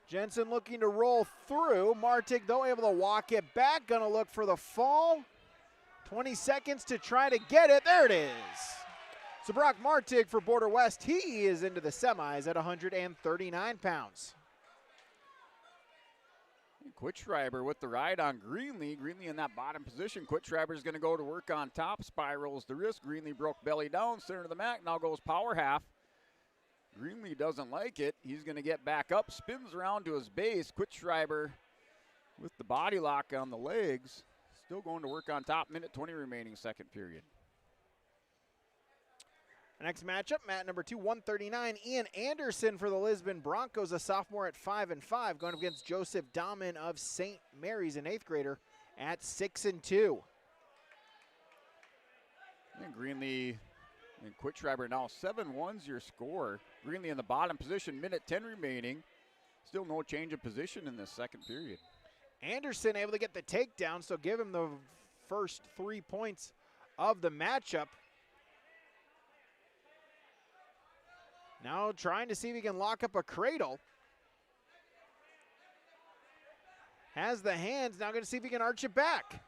Jensen looking to roll through. Martig, though, able to walk it back. Gonna look for the fall. 20 seconds to try to get it. There it is. So Brock Martig for Border West, he is into the semis at 139 pounds. Quitschreiber with the ride on Greenlee. Greenlee in that bottom position. Quitschreiber is going to go to work on top. Spirals the wrist. Greenlee broke belly down. Center of the mat. Now goes power half. Greenlee doesn't like it. He's going to get back up. Spins around to his base. Quitschreiber with the body lock on the legs. Still going to work on top. Minute 20 remaining second period. Next matchup, mat number 2, 139. Ian Anderson for the Lisbon Broncos, a sophomore at 5-5, going up against Joseph Dahman of St. Mary's, an 8th grader, at 6-2. And Greenlee and Quitschreiber now 7-1's your score. Greenlee in the bottom position, minute 10 remaining. Still no change of position in this second period. Anderson able to get the takedown, so give him the first 3 points of the matchup. Now trying to see if he can lock up a cradle. Has the hands, now going to see if he can arch it back.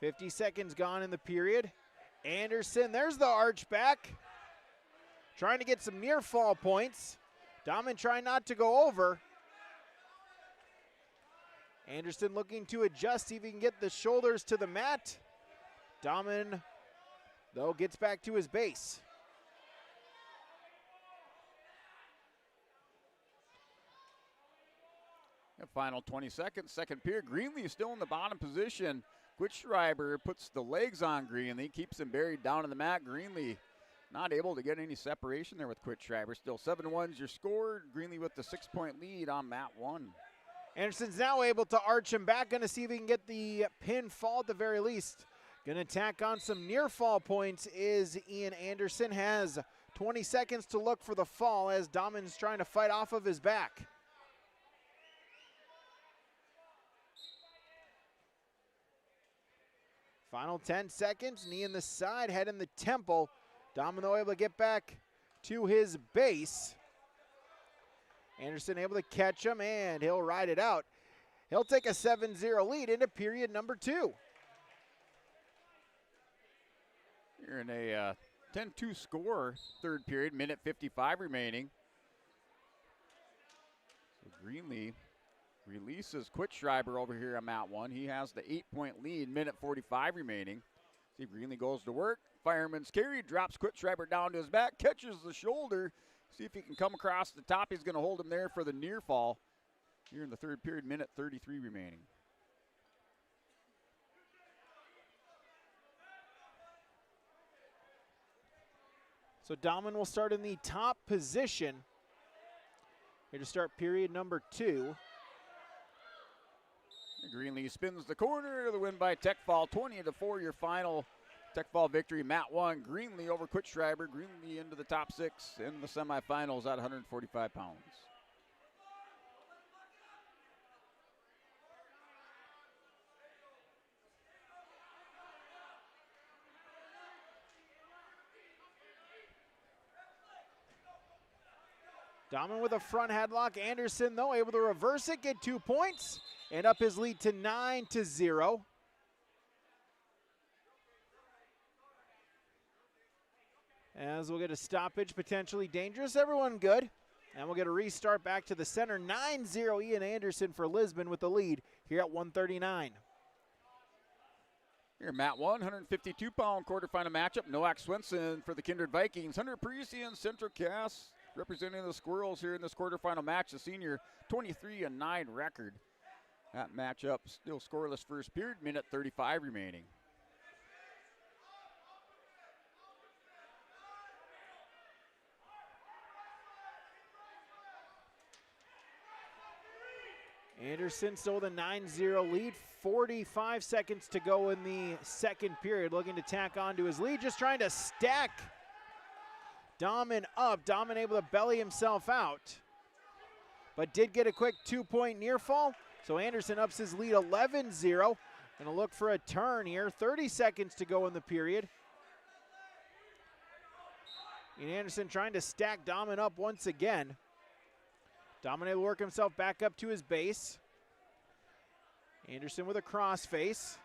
$50 seconds gone in the period. Anderson, there's the arch back. Trying to get some near fall points. Dahman trying not to go over. Anderson looking to adjust, see if he can get the shoulders to the mat. Dahman, though, gets back to his base. The final 20 seconds, second period. Greenlee is still in the bottom position. Quitschreiber puts the legs on Greenlee, keeps him buried down in the mat. Greenlee not able to get any separation there with Quitschreiber. Still 7-1's your score. Greenlee with the 6-point lead on mat 1. Anderson's now able to arch him back. Going to see if he can get the pin fall at the very least. Going to tack on some near fall points is Ian Anderson. Has 20 seconds to look for the fall as Dahman's trying to fight off of his back. Final 10 seconds, knee in the side, head in the temple. Dahman though able to get back to his base. Anderson able to catch him and he'll ride it out. He'll take a 7-0 lead into period number 2. You're in a 10-2 score, third period, minute 55 remaining. So Greenlee releases Quitschreiber over here on mat 1. He has the 8-point lead, minute 45 remaining. See if Greenlee goes to work. Fireman's carry, drops Quitschreiber down to his back, catches the shoulder. See if he can come across the top. He's going to hold him there for the near fall. Here in the third period, minute 33 remaining. So Dahman will start in the top position here to start period number 2. Greenlee spins the corner. The win by Tech Fall, 20-4, your final Tech Fall victory. Mat 1, Greenlee over Quickschreiber. Greenlee into the top 6 in the semifinals at 145 pounds. Dahman with a front headlock. Anderson, though, able to reverse it, get 2 points, and up his lead to 9-0. As we'll get a stoppage, potentially dangerous. Everyone good. And we'll get a restart back to the center. 9-0 Ian Anderson for Lisbon with the lead here at 139. Here, Mat 1, 152-pound quarterfinal matchup. Noak Swenson for the Kindred Vikings. Hunter Parisian, Central Cass, representing the Squirrels here in this quarterfinal match. The senior 23-9 record. That matchup still scoreless first period, minute 35 remaining. Anderson still with a 9-0 lead. 45 seconds to go in the second period. Looking to tack on to his lead. Just trying to stack Dahman up. Dahman able to belly himself out, but did get a quick 2-point near fall. So Anderson ups his lead 11-0. Gonna look for a turn here. 30 seconds to go in the period. And Anderson trying to stack Dahman up once again. Dahman able to work himself back up to his base. Anderson with a crossface.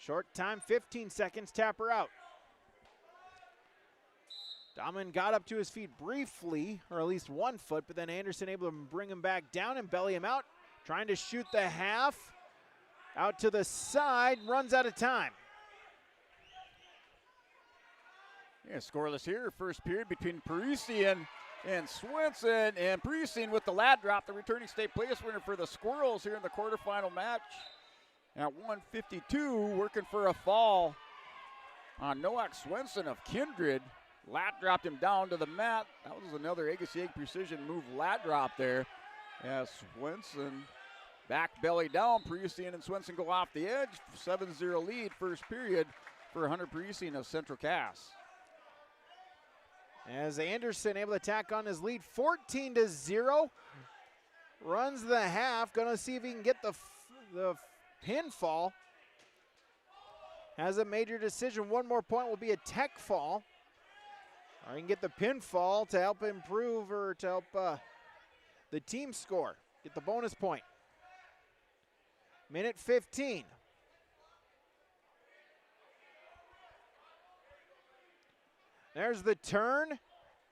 Short time, 15 seconds, tapper out. Dahman got up to his feet briefly, or at least 1 foot, but then Anderson able to bring him back down and belly him out. Trying to shoot the half. Out to the side, runs out of time. Yeah, scoreless here, first period between Parisian and Swenson. And Parisian with the lad drop, the returning state place winner for the Squirrels here in the quarterfinal match. At 152, working for a fall on Noak Swenson of Kindred. Lat dropped him down to the mat. That was another Agassi precision move lat drop there. Yeah, Swenson back belly down. Parisian and Swenson go off the edge. 7-0 lead first period for Hunter Parisian of Central Cass. As Anderson able to tack on his lead, 14-0. Runs the half. Gonna see if he can get the pinfall. Has a major decision. 1 more point will be a tech fall. Or he can get the pinfall to help improve or to help the team score. Get the bonus point. Minute 15. There's the turn.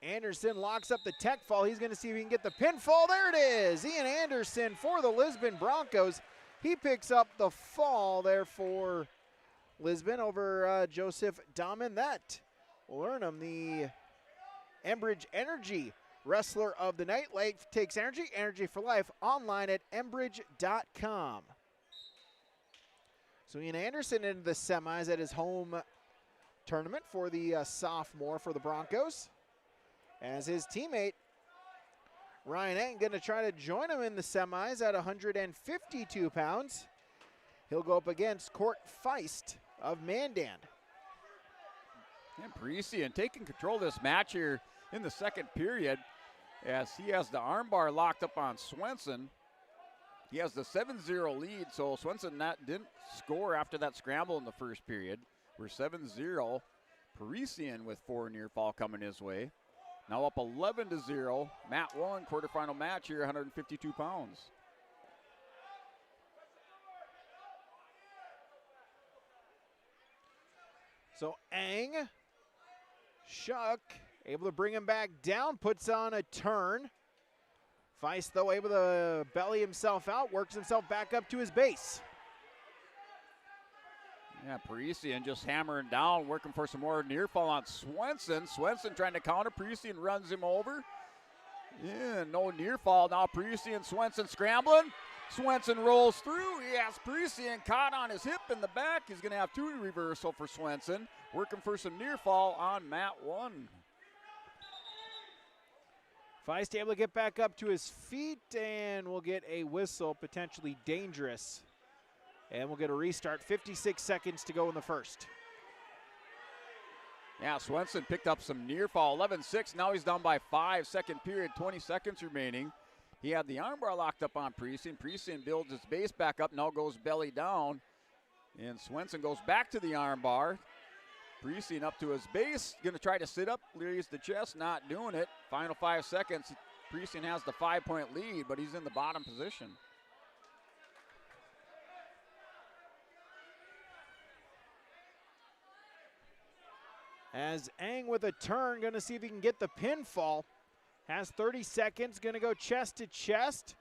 Anderson locks up the tech fall. He's going to see if he can get the pinfall. There it is. Ian Anderson for the Lisbon Broncos. He picks up the fall there for Lisbon over Joseph Dahman. That will earn him the Enbridge Energy Wrestler of the Night. Life takes energy, energy for life, online at enbridge.com. So Ian Anderson into the semis at his home tournament for the sophomore for the Broncos. As his teammate Ryan Eng going to try to join him in the semis at 152 pounds. He'll go up against Court Feist of Mandan. And Parisian taking control of this match here in the second period as he has the armbar locked up on Swenson. He has the 7-0 lead, so Swenson didn't score after that scramble in the first period. We're 7-0. Parisian with 4 near fall coming his way. Now up 11-0. Mat 1 quarterfinal match here, 152 pounds. So Eng, Shuck, able to bring him back down, puts on a turn. Feist, though, able to belly himself out, works himself back up to his base. Yeah, Parisian just hammering down, working for some more near fall on Swenson. Swenson trying to counter. Parisian runs him over. Yeah, no near fall. Now Parisian, Swenson scrambling. Swenson rolls through. He has Parisian caught on his hip in the back. He's going to have 2 reversal for Swenson. working for some near fall on mat 1. Feist able to get back up to his feet, and we'll get a whistle, potentially dangerous. And we'll get a restart, 56 seconds to go in the first. Yeah, Swenson picked up some near fall, 11-6. Now he's down by 5, second period, 20 seconds remaining. He had the armbar locked up on Priesian. Priesian builds his base back up, now goes belly down. And Swenson goes back to the armbar. Priesian up to his base, gonna try to sit up, raise the chest, not doing it. Final 5 seconds, Priesian has the 5-point lead, but he's in the bottom position. As Ang with a turn, gonna see if he can get the pinfall. Has 30 seconds, gonna go chest to chest.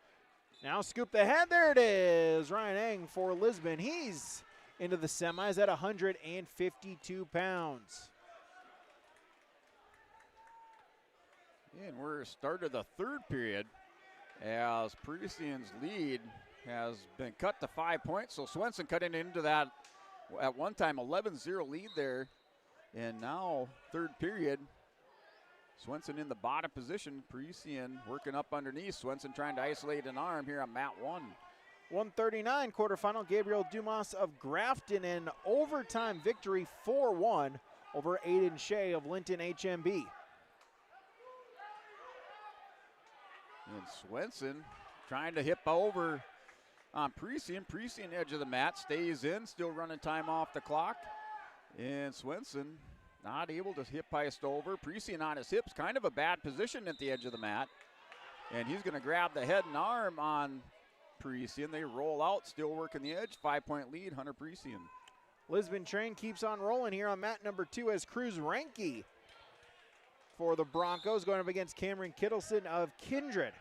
Now scoop the head, there it is. Ryan Ang for Lisbon. He's into the semis at 152 pounds. And we're started the third period as Priesian's lead has been cut to 5 points. So Swenson cutting into that at one time 11-0 lead there. And now third period, Swenson in the bottom position. Priesian working up underneath. Swenson trying to isolate an arm here on mat 1. 139 quarterfinal, Gabriel Dumas of Grafton, an overtime victory 4-1 over Aiden Shea of Linton HMB. And Swenson trying to hip over on Priesian. Priesian edge of the mat, stays in, still running time off the clock. And Swenson not able to hip heist over. Priesian on his hips, kind of a bad position at the edge of the mat. And he's gonna grab the head and arm on Priesian. They roll out, still working the edge. 5-point lead, Hunter Priesian. Lisbon train keeps on rolling here on mat number 2 as Cruz Ranke for the Broncos going up against Cameron Kittleson of Kindred.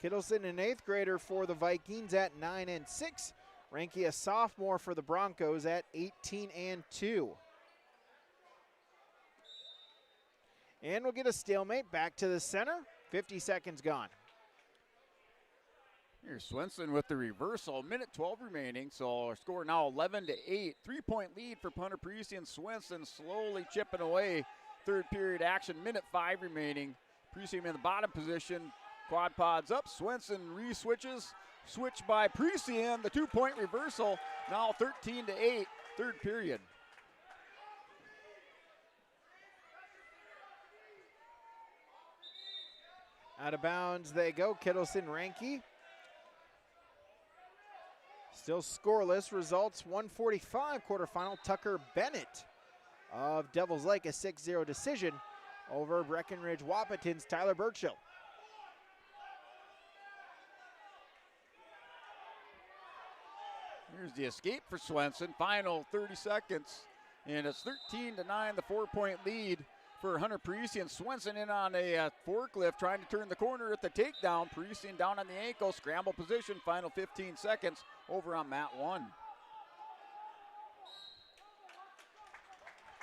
Kittleson, an 8th grader for the Vikings at 9-6. Ranke, a sophomore for the Broncos at 18-2. And we'll get a stalemate back to the center. 50 seconds gone. Here's Swenson with the reversal. Minute 12 remaining, so our score now 11-8. 3-point lead for Hunter Priesian. Swenson slowly chipping away. Third period action, minute 5 remaining. Priesian in the bottom position. Quad pods up. Swenson re-switches. Switch by Priesian. The 2-point reversal. Now 13-8. Third period. Out of bounds they go. Kittleson, Ranke. Still scoreless. Results 145 quarterfinal. Tucker Bennett of Devils Lake, a 6-0 decision over Breckenridge Wapaton's Tyler Burchill. Here's the escape for Swenson. Final 30 seconds. And it's 13-9, the 4-point lead for Hunter Priesian. Swenson in on a forklift, trying to turn the corner at the takedown. Priesian down on the ankle, scramble position. Final 15 seconds over on mat 1.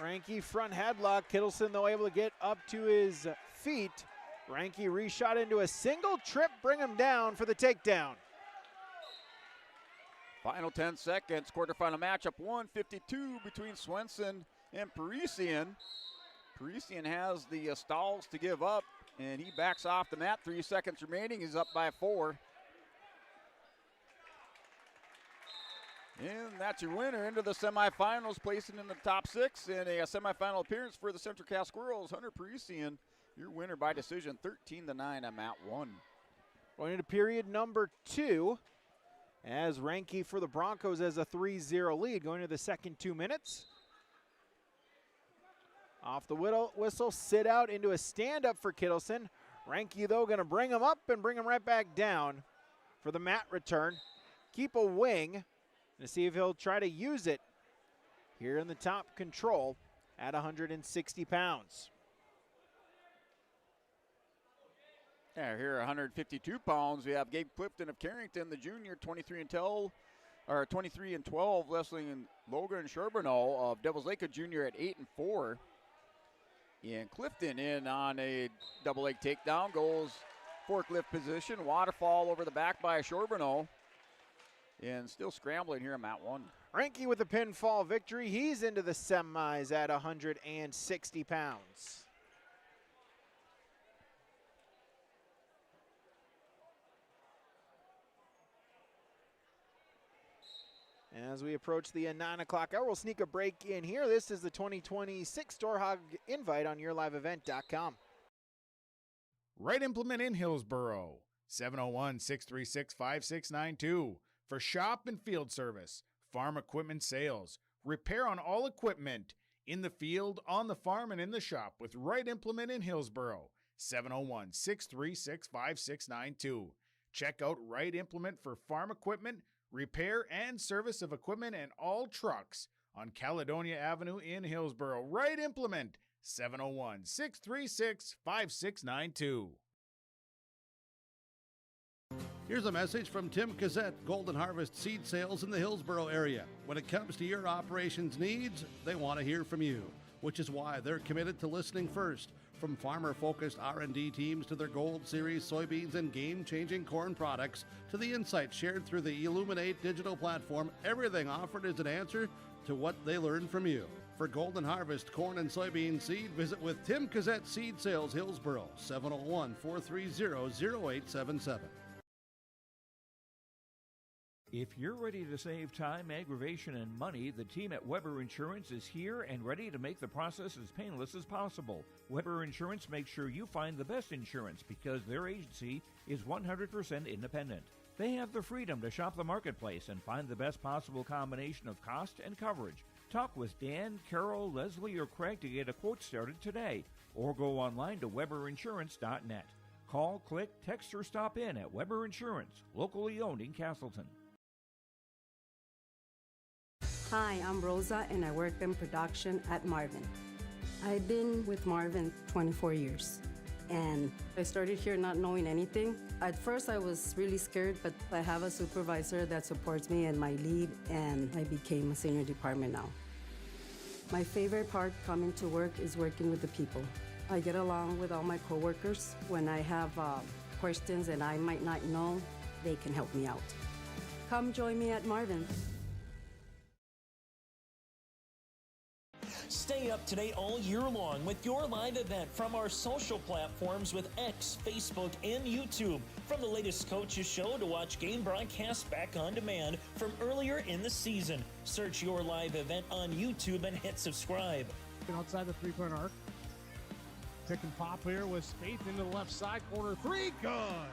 Ranke front headlock. Kittleson, though, able to get up to his feet. Ranke reshot into a single trip, bring him down for the takedown. Final 10 seconds, quarterfinal matchup 152 between Swenson and Priesian. Priesian has the stalls to give up, and he backs off the mat. 3 seconds remaining, he's up by 4. And that's your winner into the semifinals, placing in the top 6 in a semifinal appearance for the Central Cass Squirrels. Hunter Priesian, your winner by decision, 13-9 on mat 1. Going into period number 2. As Ranke for the Broncos has a 3-0 lead going to the second 2 minutes. Off the whistle, sit out into a stand-up for Kittleson. Ranke, though, going to bring him up and bring him right back down for the mat return. Keep a wing to see if he'll try to use it here in the top control at 160 pounds. Yeah, here 152 pounds. We have Gabe Clifton of Carrington, the junior, 23-12, wrestling in Logan Charbonneau of Devils Lake, a junior at 8-4. And Clifton in on a double leg takedown, goes forklift position. Waterfall over the back by Charbonneau. And still scrambling here in Mat 1. Reinke with a pinfall victory. He's into the semis at 160 pounds. As we approach the 9 o'clock hour, we'll sneak a break in here. This is the 2026 Storhaug invite on yourliveevent.com. Right Implement in Hillsboro, 701-636-5692 for shop and field service, farm equipment sales, repair on all equipment in the field, on the farm, and in the shop with Right Implement in Hillsboro, 701-636-5692. Check out Right Implement for farm equipment, repair and service of equipment and all trucks on Caledonia Avenue in Hillsboro. Right Implement, 701-636-5692. Here's a message from Tim Cassette, Golden Harvest Seed Sales in the Hillsboro area. When it comes to your operations needs, they want to hear from you, which is why they're committed to listening first. From farmer-focused R&D teams to their Gold Series soybeans and game-changing corn products to the insights shared through the Illuminate digital platform, everything offered is an answer to what they learned from you. For Golden Harvest corn and soybean seed, visit with Tim Cassette Seed Sales Hillsboro, 701-430-0877. If you're ready to save time, aggravation, and money, the team at Weber Insurance is here and ready to make the process as painless as possible. Weber Insurance makes sure you find the best insurance because their agency is 100% independent. They have the freedom to shop the marketplace and find the best possible combination of cost and coverage. Talk with Dan, Carol, Leslie, or Craig to get a quote started today, or go online to weberinsurance.net. Call, click, text, or stop in at Weber Insurance, locally owned in Castleton. Hi, I'm Rosa and I work in production at Marvin. I've been with Marvin 24 years and I started here not knowing anything. At first I was really scared, but I have a supervisor that supports me and my lead, and I became a senior department now. My favorite part coming to work is working with the people. I get along with all my coworkers. When I have questions and I might not know, they can help me out. Come join me at Marvin. Stay up to date all year long with your live event from our social platforms with X, Facebook, and YouTube. From the latest coaches show to watch game broadcasts back on demand from earlier in the season. Search your live event on YouTube and hit subscribe. Outside the three-point arc. Pick and pop here with Spaeth into the left side corner. Three, good.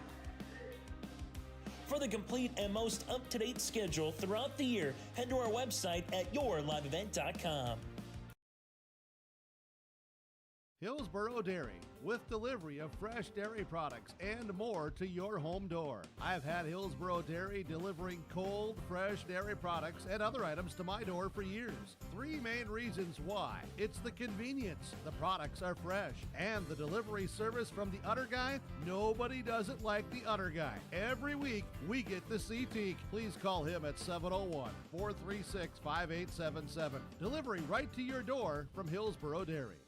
For the complete and most up-to-date schedule throughout the year, head to our website at yourliveevent.com. Hillsboro Dairy, with delivery of fresh dairy products and more to your home door. I've had Hillsboro Dairy delivering cold, fresh dairy products and other items to my door for years. Three main reasons why. It's the convenience, the products are fresh, and the delivery service from the Udder Guy. Nobody does it like the Udder Guy. Every week, we get to see Teak. Please call him at 701-436-5877. Delivery right to your door from Hillsboro Dairy.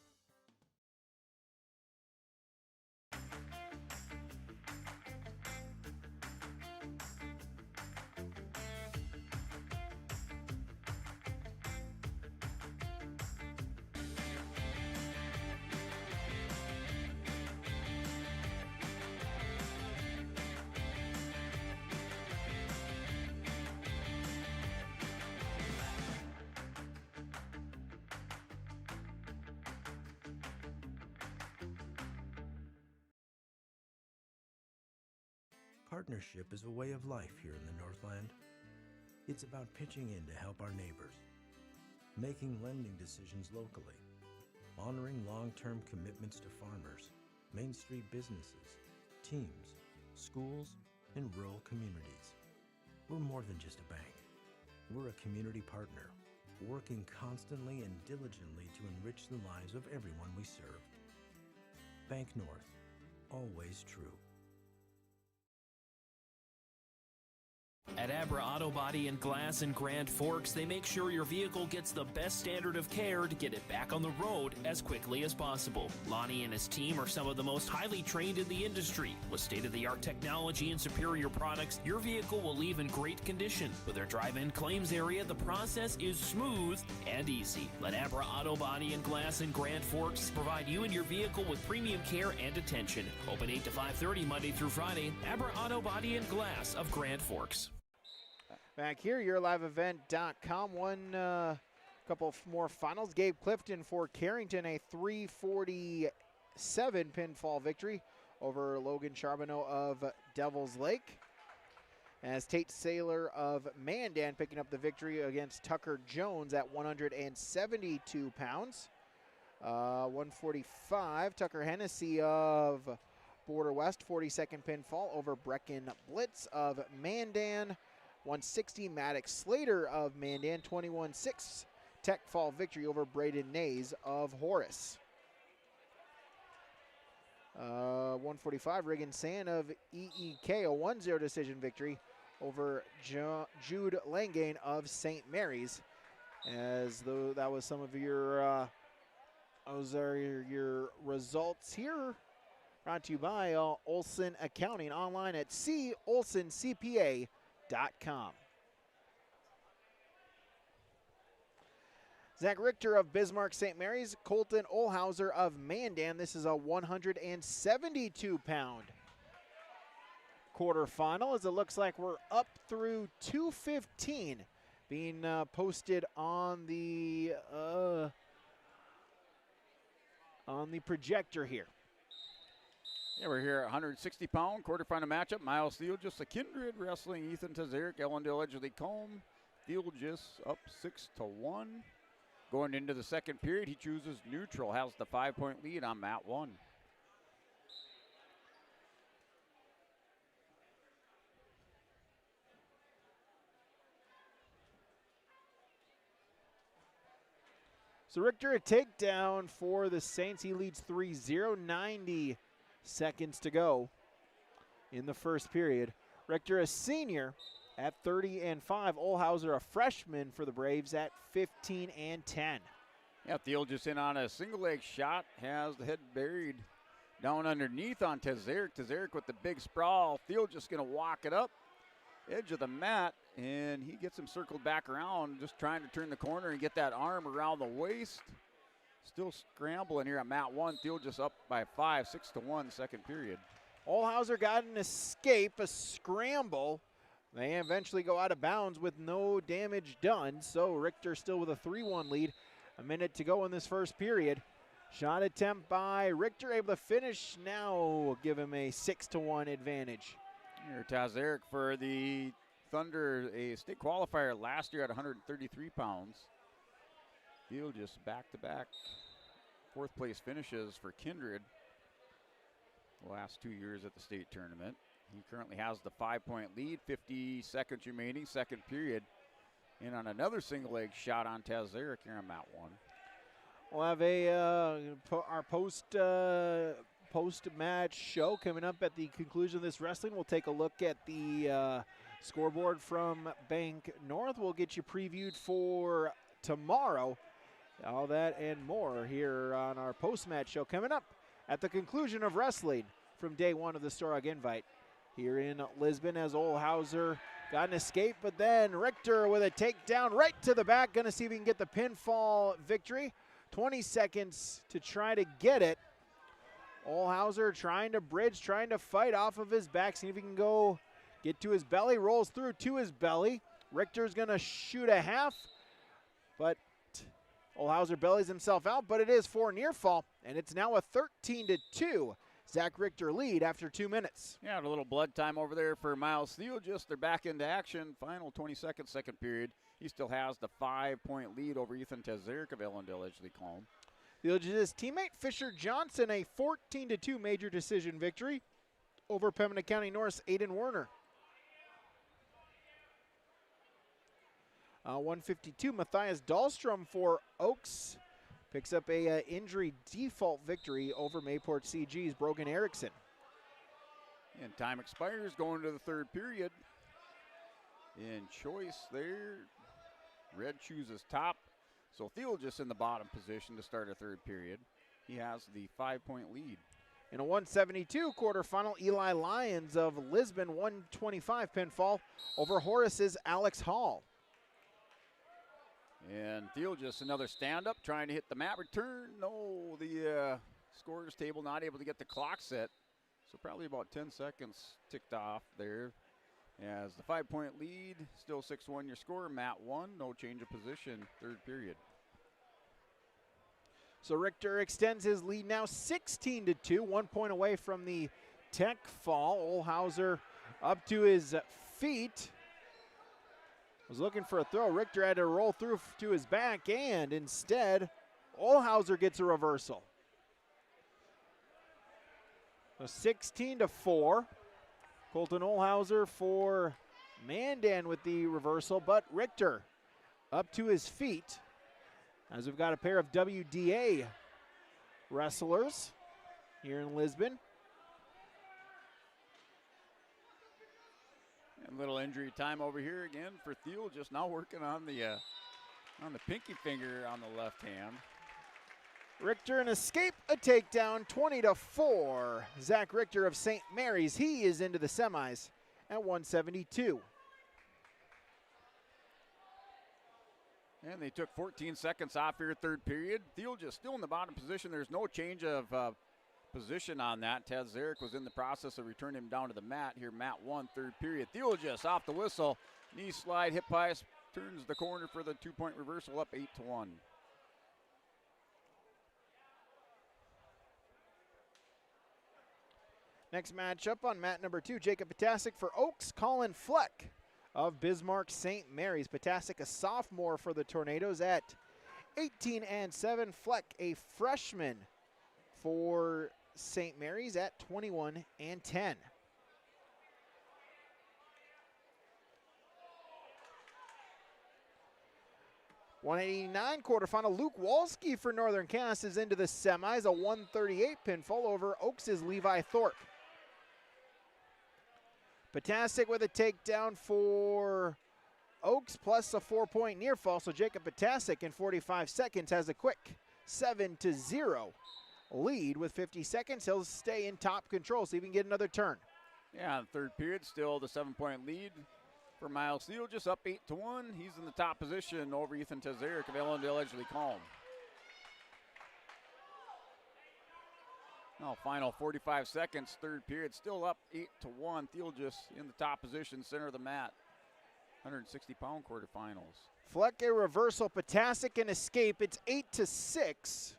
Partnership is a way of life here in the Northland. It's about pitching in to help our neighbors, making lending decisions locally, honoring long-term commitments to farmers, Main Street businesses, teams, schools, and rural communities. We're more than just a bank. We're a community partner, working constantly and diligently to enrich the lives of everyone we serve. Bank North, always true. At Abra Auto Body and Glass in Grand Forks, they make sure your vehicle gets the best standard of care to get it back on the road as quickly as possible. Lonnie and his team are some of the most highly trained in the industry. With state-of-the-art technology and superior products, your vehicle will leave in great condition. With their drive-in claims area, the process is smooth and easy. Let Abra Auto Body and Glass in Grand Forks provide you and your vehicle with premium care and attention. Open 8 to 5:30 Monday through Friday. Abra Auto Body and Glass of Grand Forks. Back here, YourLiveEvent.com. One couple more finals. Gabe Clifton for Carrington, a 347 pinfall victory over Logan Charbonneau of Devil's Lake. As Tate Saylor of Mandan picking up the victory against Tucker Jones at 172 pounds. 145, Tucker Hennessy of Border West, 42nd pinfall over Brecken Blitz of Mandan. 160, Maddox Slater of Mandan, 21-6 tech fall victory over Braden Nays of Horace. 145, Regan Sand of EEK, a 1-0 decision victory over Jude Langane of St. Mary's. As though that was some of your, those are your results here. Brought to you by Olson Accounting, online at colsoncpa.com. Zach Richter of Bismarck St. Mary's, Colton Olhauser of Mandan. This is a 172-pound quarterfinal, as it looks like we're up through 215 being posted on the projector here. Yeah, we're here at 160-pound quarterfinal matchup. Miles Theelgis, a Kindred wrestling Ethan Tazaric, Ellendale Edgerly Combe. Theelgis up 6-1. Going into the second period, he chooses neutral, has the 5-point lead on mat 1. So Richter, a takedown for the Saints. He leads 3-0, 90 seconds to go in the first period. Richter, a senior at 30-5. Olhauser, a freshman for the Braves at 15-10. Yeah, Theelgis in on a single leg shot, has the head buried down underneath on Tazaric. Tazaric with the big sprawl. Theelgis going to walk it up, edge of the mat, and he gets him circled back around, just trying to turn the corner and get that arm around the waist. Still scrambling here at mat 1. Theelgis up by 5, 6-1 second period. Olhauser got an escape, a scramble. They eventually go out of bounds with no damage done. So Richter still with a 3-1 lead. A minute to go in this first period. Shot attempt by Richter, able to finish. Now give him a 6-1 advantage. Here, Tazaric for the Thunder, a state qualifier last year at 133 pounds. Theelgis back-to-back fourth place finishes for Kindred the last 2 years at the state tournament. He currently has the 5-point lead, 50 seconds remaining, second period. And on another single leg shot on Tazaric here on mat 1. We'll have our post-match show coming up at the conclusion of this wrestling. We'll take a look at the scoreboard from Bank North. We'll get you previewed for tomorrow. All that and more here on our post-match show coming up at the conclusion of wrestling from day 1 of the Storhaug Invite here in Lisbon, as Olhauser got an escape, but then Richter with a takedown right to the back. Going to see if he can get the pinfall victory. 20 seconds to try to get it. Olhauser trying to bridge, trying to fight off of his back, see if he can go get to his belly, rolls through to his belly. Richter's going to shoot a half, but Olhauser bellies himself out, but it is for near fall, and it's now a 13-2 Zach Richter lead after 2 minutes. Yeah, a little blood time over there for Miles Theelgis. They're back into action. Final 20 seconds, second period. He still has the 5-point lead over Ethan Tazaric of Ellendale Edgerly Combe. Theelgis' teammate Fisher Johnson, a 14-2 major decision victory over Pembina County North's Aiden Werner. 152, Matthias Dahlstrom for Oaks picks up a injury default victory over Mayport CG's Brogan Erickson. And time expires going to the third period. in choice there. Red chooses top. So Thiel just in the bottom position to start a third period. He has the 5-point lead. In a 172 quarterfinal, Eli Lyons of Lisbon 125 pinfall over Horace's Alex Hall. And Thiel just another stand-up trying to hit the mat return. No, the scorer's table not able to get the clock set. So probably about 10 seconds ticked off there. As the 5-point lead, still 6-1 your score. Mat 1, no change of position, third period. So Richter extends his lead now 16-2, 1 point away from the tech fall. Olhauser up to his feet. Was looking for a throw. Richter had to roll through to his back, and instead, Olhauser gets a reversal. So 16-4. Colton Olhauser for Mandan with the reversal, but Richter up to his feet as we've got a pair of WDA wrestlers here in Lisbon. And little injury time over here again for Thiel, just now working on the pinky finger on the left hand. Richter an escape, a takedown, 20-4. Zach Richter of St. Mary's, he is into the semis at 172. And they took 14 seconds off here, third period. Thiel just still in the bottom position. There's no change of position on that. Ted Zarek was in the process of returning him down to the mat here, mat 1, third period. Thiel just off the whistle. Knee slide, hip pass, turns the corner for the 2-point reversal, up 8-1. Next matchup on mat number 2, Jacob Potasic for Oaks, Colin Fleck of Bismarck St. Mary's. Potasic, a sophomore for the Tornadoes at 18-7. Fleck, a freshman for St. Mary's at 21-10. 189 quarterfinal, Luke Walski for Northern Cass is into the semis, a 138 pinfall over Oaks' Levi Thorpe. Potasic with a takedown for Oaks plus a 4-point near fall. So Jacob Potasic in 45 seconds has a quick 7-0 lead. With 50 seconds, he'll stay in top control, so he can get another turn. Yeah, third period, still the 7-point lead for Miles Thiel, just up 8-1. He's in the top position over Ethan Tazaric of Ellendale Edgeley Calm. Now, final 45 seconds, third period, still up 8-1. Thiel just in the top position, center of the mat. 160-pound quarterfinals. Fleck a reversal, Potasic an escape. It's 8-6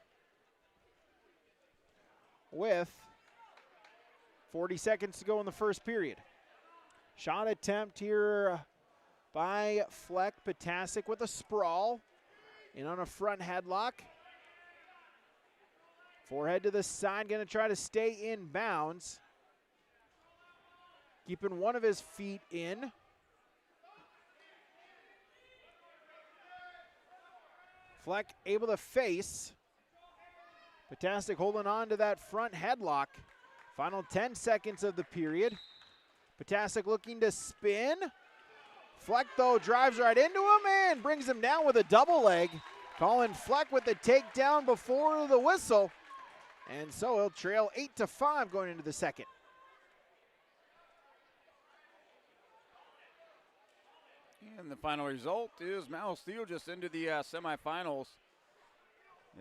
with 40 seconds to go in the first period. Shot attempt here by Fleck. Potasic with a sprawl. In on a front headlock. Forehead to the side, going to try to stay in bounds. Keeping one of his feet in. Fleck able to face. Potasic holding on to that front headlock. Final 10 seconds of the period. Potasic looking to spin. Fleck, though, drives right into him and brings him down with a double leg. Colin Fleck with the takedown before the whistle. And so he'll trail 8-5 going into the second. And the final result is Miles Thiel just into the semifinals,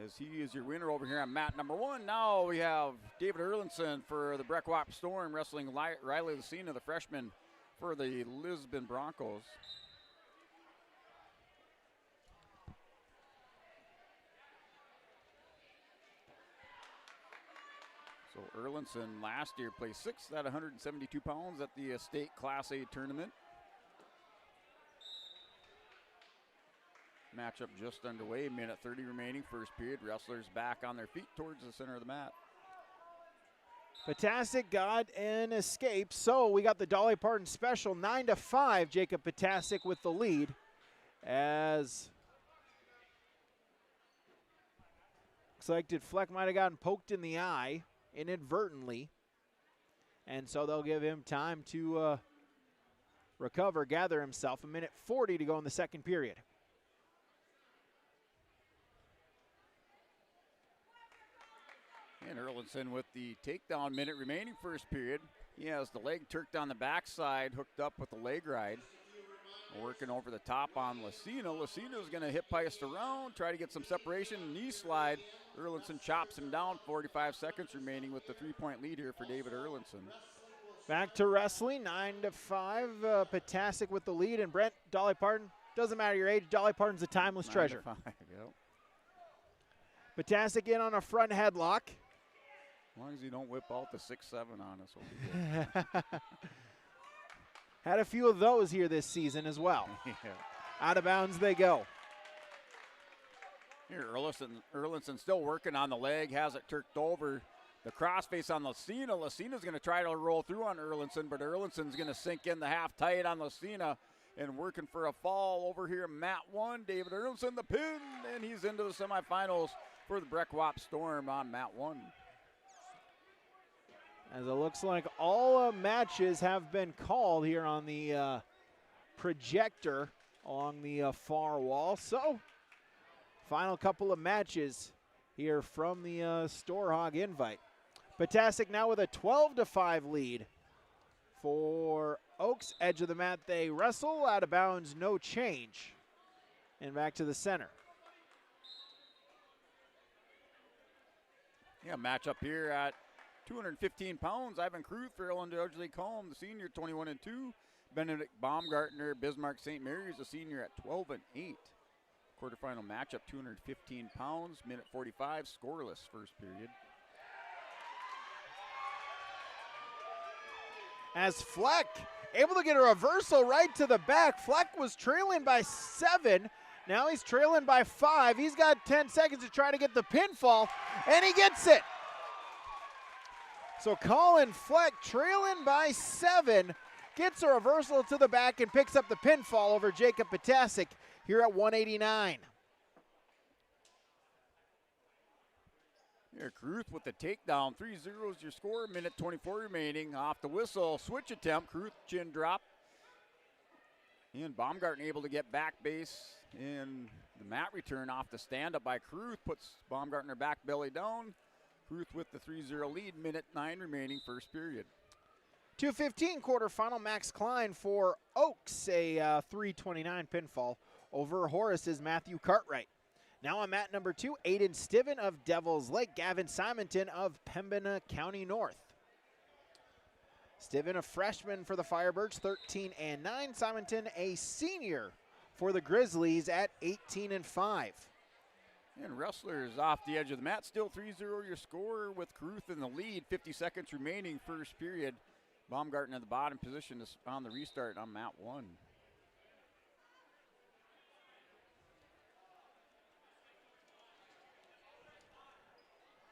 as he is your winner over here on mat number 1. Now we have David Erlinson for the Breckwap Storm wrestling Riley Lucina, the freshman for the Lisbon Broncos. So Erlinson last year placed 6th at 172 pounds at the state Class A tournament. Matchup just underway, minute 30 remaining, first period. Wrestlers back on their feet towards the center of the mat. Potasic got an escape, so we got the Dolly Parton special, 9-5. Jacob Potasic with the lead, as looks like Fleck might have gotten poked in the eye inadvertently, and so they'll give him time to recover, gather himself. 1:40 to go in the second period. And Erlinson with the takedown minute remaining first period. He has the leg turked on the backside, hooked up with the leg ride. Working over the top on Lucina. Lucina's going to hip heist around, try to get some separation, knee slide. Erlinson chops him down, 45 seconds remaining with the 3-point lead here for David Erlinson. Back to wrestling, 9-5. Patasic with the lead, and Brent, Dolly Parton, doesn't matter your age, Dolly Parton's a timeless treasure. 9-5, yep. Patasic in on a front headlock. As long as you don't whip out the 6-7 on us, we'll be good. Had a few of those here this season as well. Yeah. Out of bounds they go. Here, Erlinson still working on the leg, has it turked over. The crossface on Lucina. Lucina's going to try to roll through on Erlinson, but Erlinson's going to sink in the half tight on Lucina and working for a fall over here. Mat 1, David Erlinson, the pin, and he's into the semifinals for the Breckwop Storm on Mat 1. As it looks like all matches have been called here on the projector along the far wall. So, final couple of matches here from the Storhaug invite. Patasic now with a 12-5 lead for Oaks. Edge of the mat they wrestle, out of bounds, no change. And back to the center. Yeah, matchup here at 215 pounds. Ivan Kruth for Ellen Dudley Combe, the senior, 21-2. Benedict Baumgartner, Bismarck St. Mary's, the senior, at 12-8. Quarterfinal matchup, 215 pounds, minute 45, scoreless first period. As Fleck able to get a reversal right to the back. Fleck was trailing by 7. Now he's trailing by 5. He's got 10 seconds to try to get the pinfall, and he gets it. So Colin Fleck, trailing by 7, gets a reversal to the back and picks up the pinfall over Jacob Patasic here at 189. Here, Kruth with the takedown. 3-0 your score. Minute 24 remaining. Off the whistle, switch attempt. Kruth chin drop. And Baumgartner able to get back base. And the mat return off the stand-up by Kruth puts Baumgartner back belly down. Kruth with the 3-0 lead. Minute 9 remaining first period. 2:15 quarterfinal. Max Klein for Oaks, a 3:29 pinfall over Horace's Matthew Cartwright. Now on mat number 2, Aiden Stiven of Devil's Lake, Gavin Simonton of Pembina County North. Stiven, a freshman for the Firebirds, 13-9. Simonton, a senior for the Grizzlies at 18-5. And wrestlers off the edge of the mat. Still 3-0 your score with Kruth in the lead. 50 seconds remaining first period. Baumgartner in the bottom position on the restart on mat 1.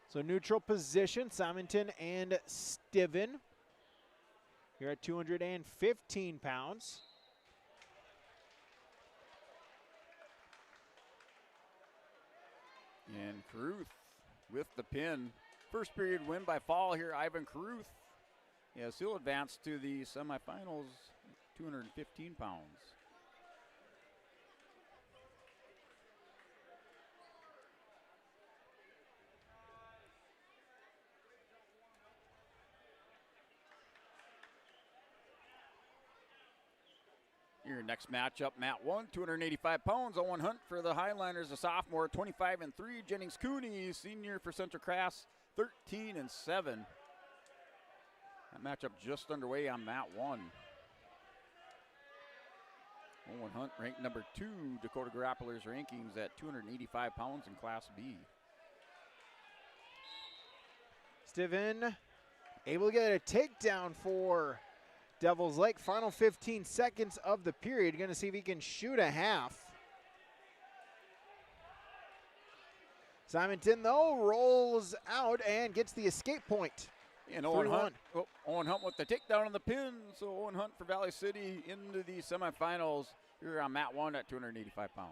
So neutral position, Simonton and Stiven. Here at 215 pounds. And Kruth with the pin. First period win by fall here, Ivan Kruth. Yes, he'll advance to the semifinals, 215 pounds. Your next matchup, mat 1, 285 pounds. Owen Hunt for the Highlanders, a sophomore, 25-3. Jennings Cooney, senior for Central Cross, 13-7. That matchup just underway on mat 1. Owen Hunt ranked number 2, Dakota Grapplers rankings at 285 pounds in Class B. Stiven able to get a takedown for Devil's Lake. Final 15 seconds of the period. Going to see if he can shoot a half. Simonton, though, rolls out and gets the escape point. And Owen Hunt with the takedown on the pin. So Owen Hunt for Valley City into the semifinals here on mat 1 at 285 pounds.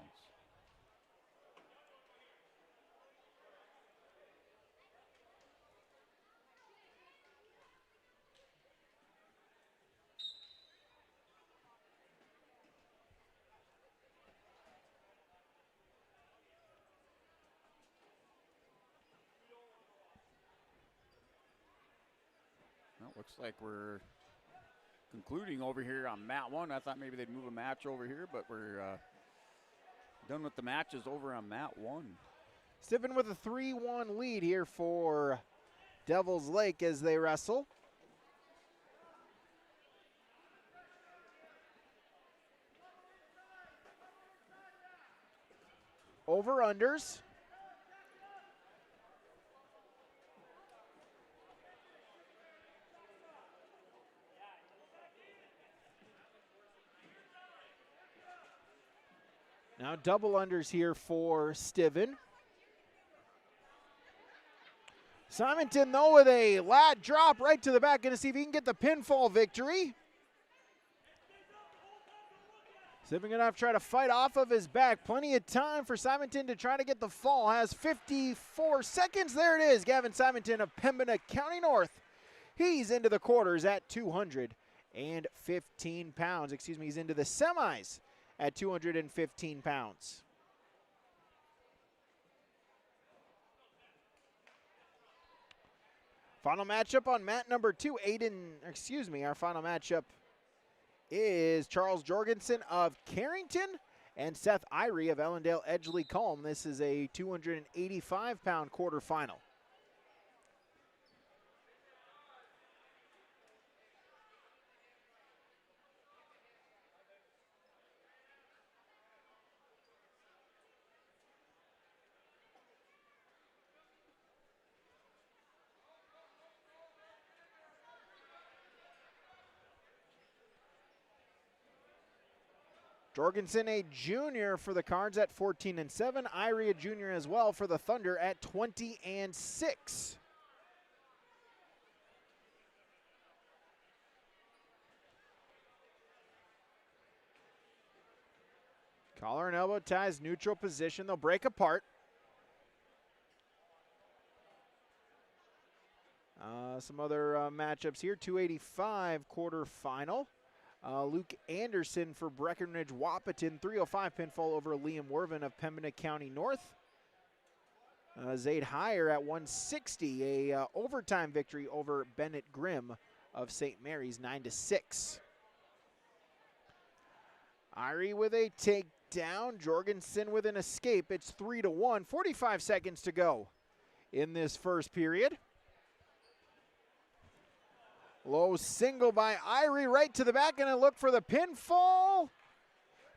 Looks like we're concluding over here on mat 1. I thought maybe they'd move a match over here, but we're done with the matches over on mat 1. Stiffen with a 3-1 lead here for Devils Lake as they wrestle. Over-unders. Now double unders here for Stiven. Simonton, though, with a lat drop right to the back. Going to see if he can get the pinfall victory. Stiven going to have to try to fight off of his back. Plenty of time for Simonton to try to get the fall. Has 54 seconds. There it is. Gavin Simonton of Pembina County North. He's into the quarters at 215 pounds. Excuse me, he's into the semis at 215 pounds. Final matchup on mat number 2, our final matchup is Charles Jorgensen of Carrington and Seth Irie of Ellendale Edgeley Culm. This is a 285-pound quarterfinal. Jorgensen, a junior for the Cards at 14-7. Irie, a junior as well for the Thunder at 20-6. Collar and elbow ties, neutral position. They'll break apart. Some other matchups here. 285 quarterfinal. Luke Anderson for Breckenridge Wahpeton, 305 pinfall over Liam Werven of Pembina County North. Zaid Heyer at 160, a overtime victory over Bennett Grimm of St. Mary's, 9-6. Irie with a takedown, Jorgensen with an escape. It's 3-1, 45 seconds to go in this first period. Low single by Irie right to the back, and a look for the pinfall.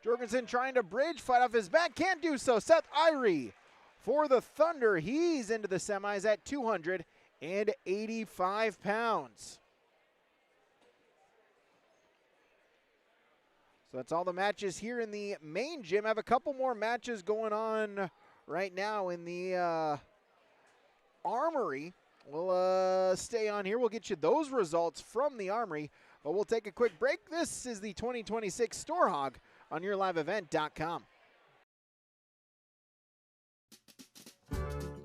Jorgensen trying to bridge, fight off his back, can't do so. Seth Irie for the Thunder. He's into the semis at 285 pounds. So that's all the matches here in the main gym. I have a couple more matches going on right now in the Armory. We'll stay on here. We'll get you those results from the Armory, but we'll take a quick break. This is the 2026 Storhaug on YourLiveEvent.com.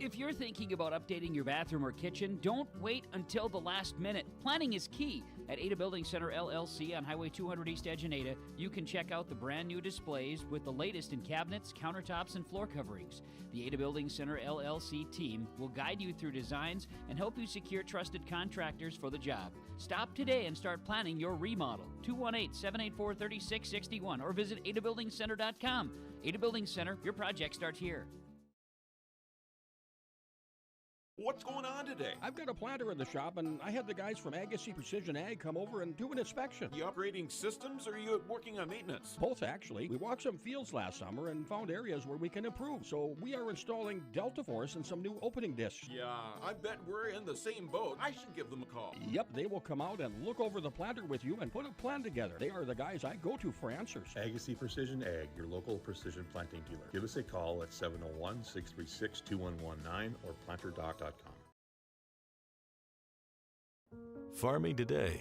If you're thinking about updating your bathroom or kitchen, don't wait until the last minute. Planning is key. At Ada Building Center LLC on Highway 200 East Edge in Ada, you can check out the brand new displays with the latest in cabinets, countertops, and floor coverings. The Ada Building Center LLC team will guide you through designs and help you secure trusted contractors for the job. Stop today and start planning your remodel. 218-784-3661 or visit adabuildingcenter.com. Ada Building Center, your project starts here. What's going on today? I've got a planter in the shop, and I had the guys from Agassiz Precision Ag come over and do an inspection. You upgrading systems, or are you working on maintenance? Both, actually. We walked some fields last summer and found areas where we can improve. So we are installing Delta Force and some new opening discs. Yeah, I bet we're in the same boat. I should give them a call. Yep, they will come out and look over the planter with you and put a plan together. They are the guys I go to for answers. Agassiz Precision Ag, your local precision planting dealer. Give us a call at 701-636-2119 or planterdoc.com. Farming today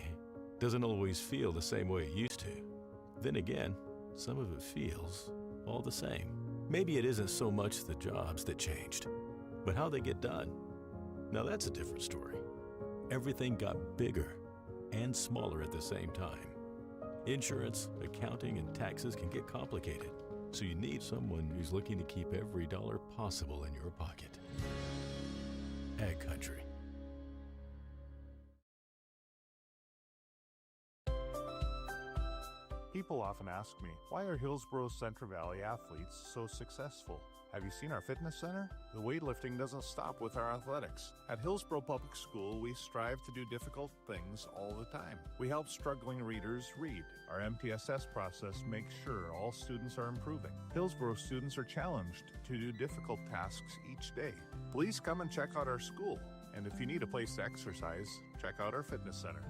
doesn't always feel the same way it used to. Then again, some of it feels all the same. Maybe it isn't so much the jobs that changed, but how they get done. Now that's a different story. Everything got bigger and smaller at the same time. Insurance, accounting, and taxes can get complicated, so you need someone who's looking to keep every dollar possible in your pocket. Ag Country. People often ask me, why are Hillsboro's Central Valley athletes so successful? Have you seen our fitness center? The weightlifting doesn't stop with our athletics. At Hillsboro Public School, we strive to do difficult things all the time. We help struggling readers read. Our MTSS process makes sure all students are improving. Hillsboro students are challenged to do difficult tasks each day. Please come and check out our school. And if you need a place to exercise, check out our fitness center.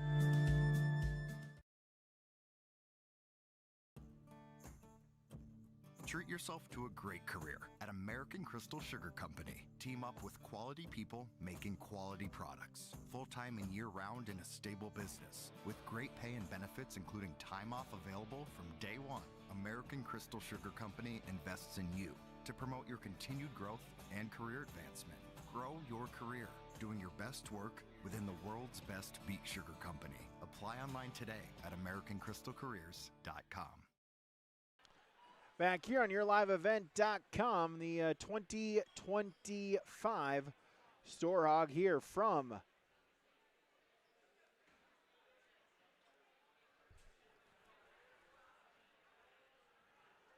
Treat yourself to a great career at American Crystal Sugar Company. Team up with quality people making quality products. Full-time and year-round in a stable business. With great pay and benefits including time off available from day one. American Crystal Sugar Company invests in you to promote your continued growth and career advancement. Grow your career doing your best work within the world's best beet sugar company. Apply online today at AmericanCrystalCareers.com. Back here on YourLiveEvent.com, the 2025 Storhaug here from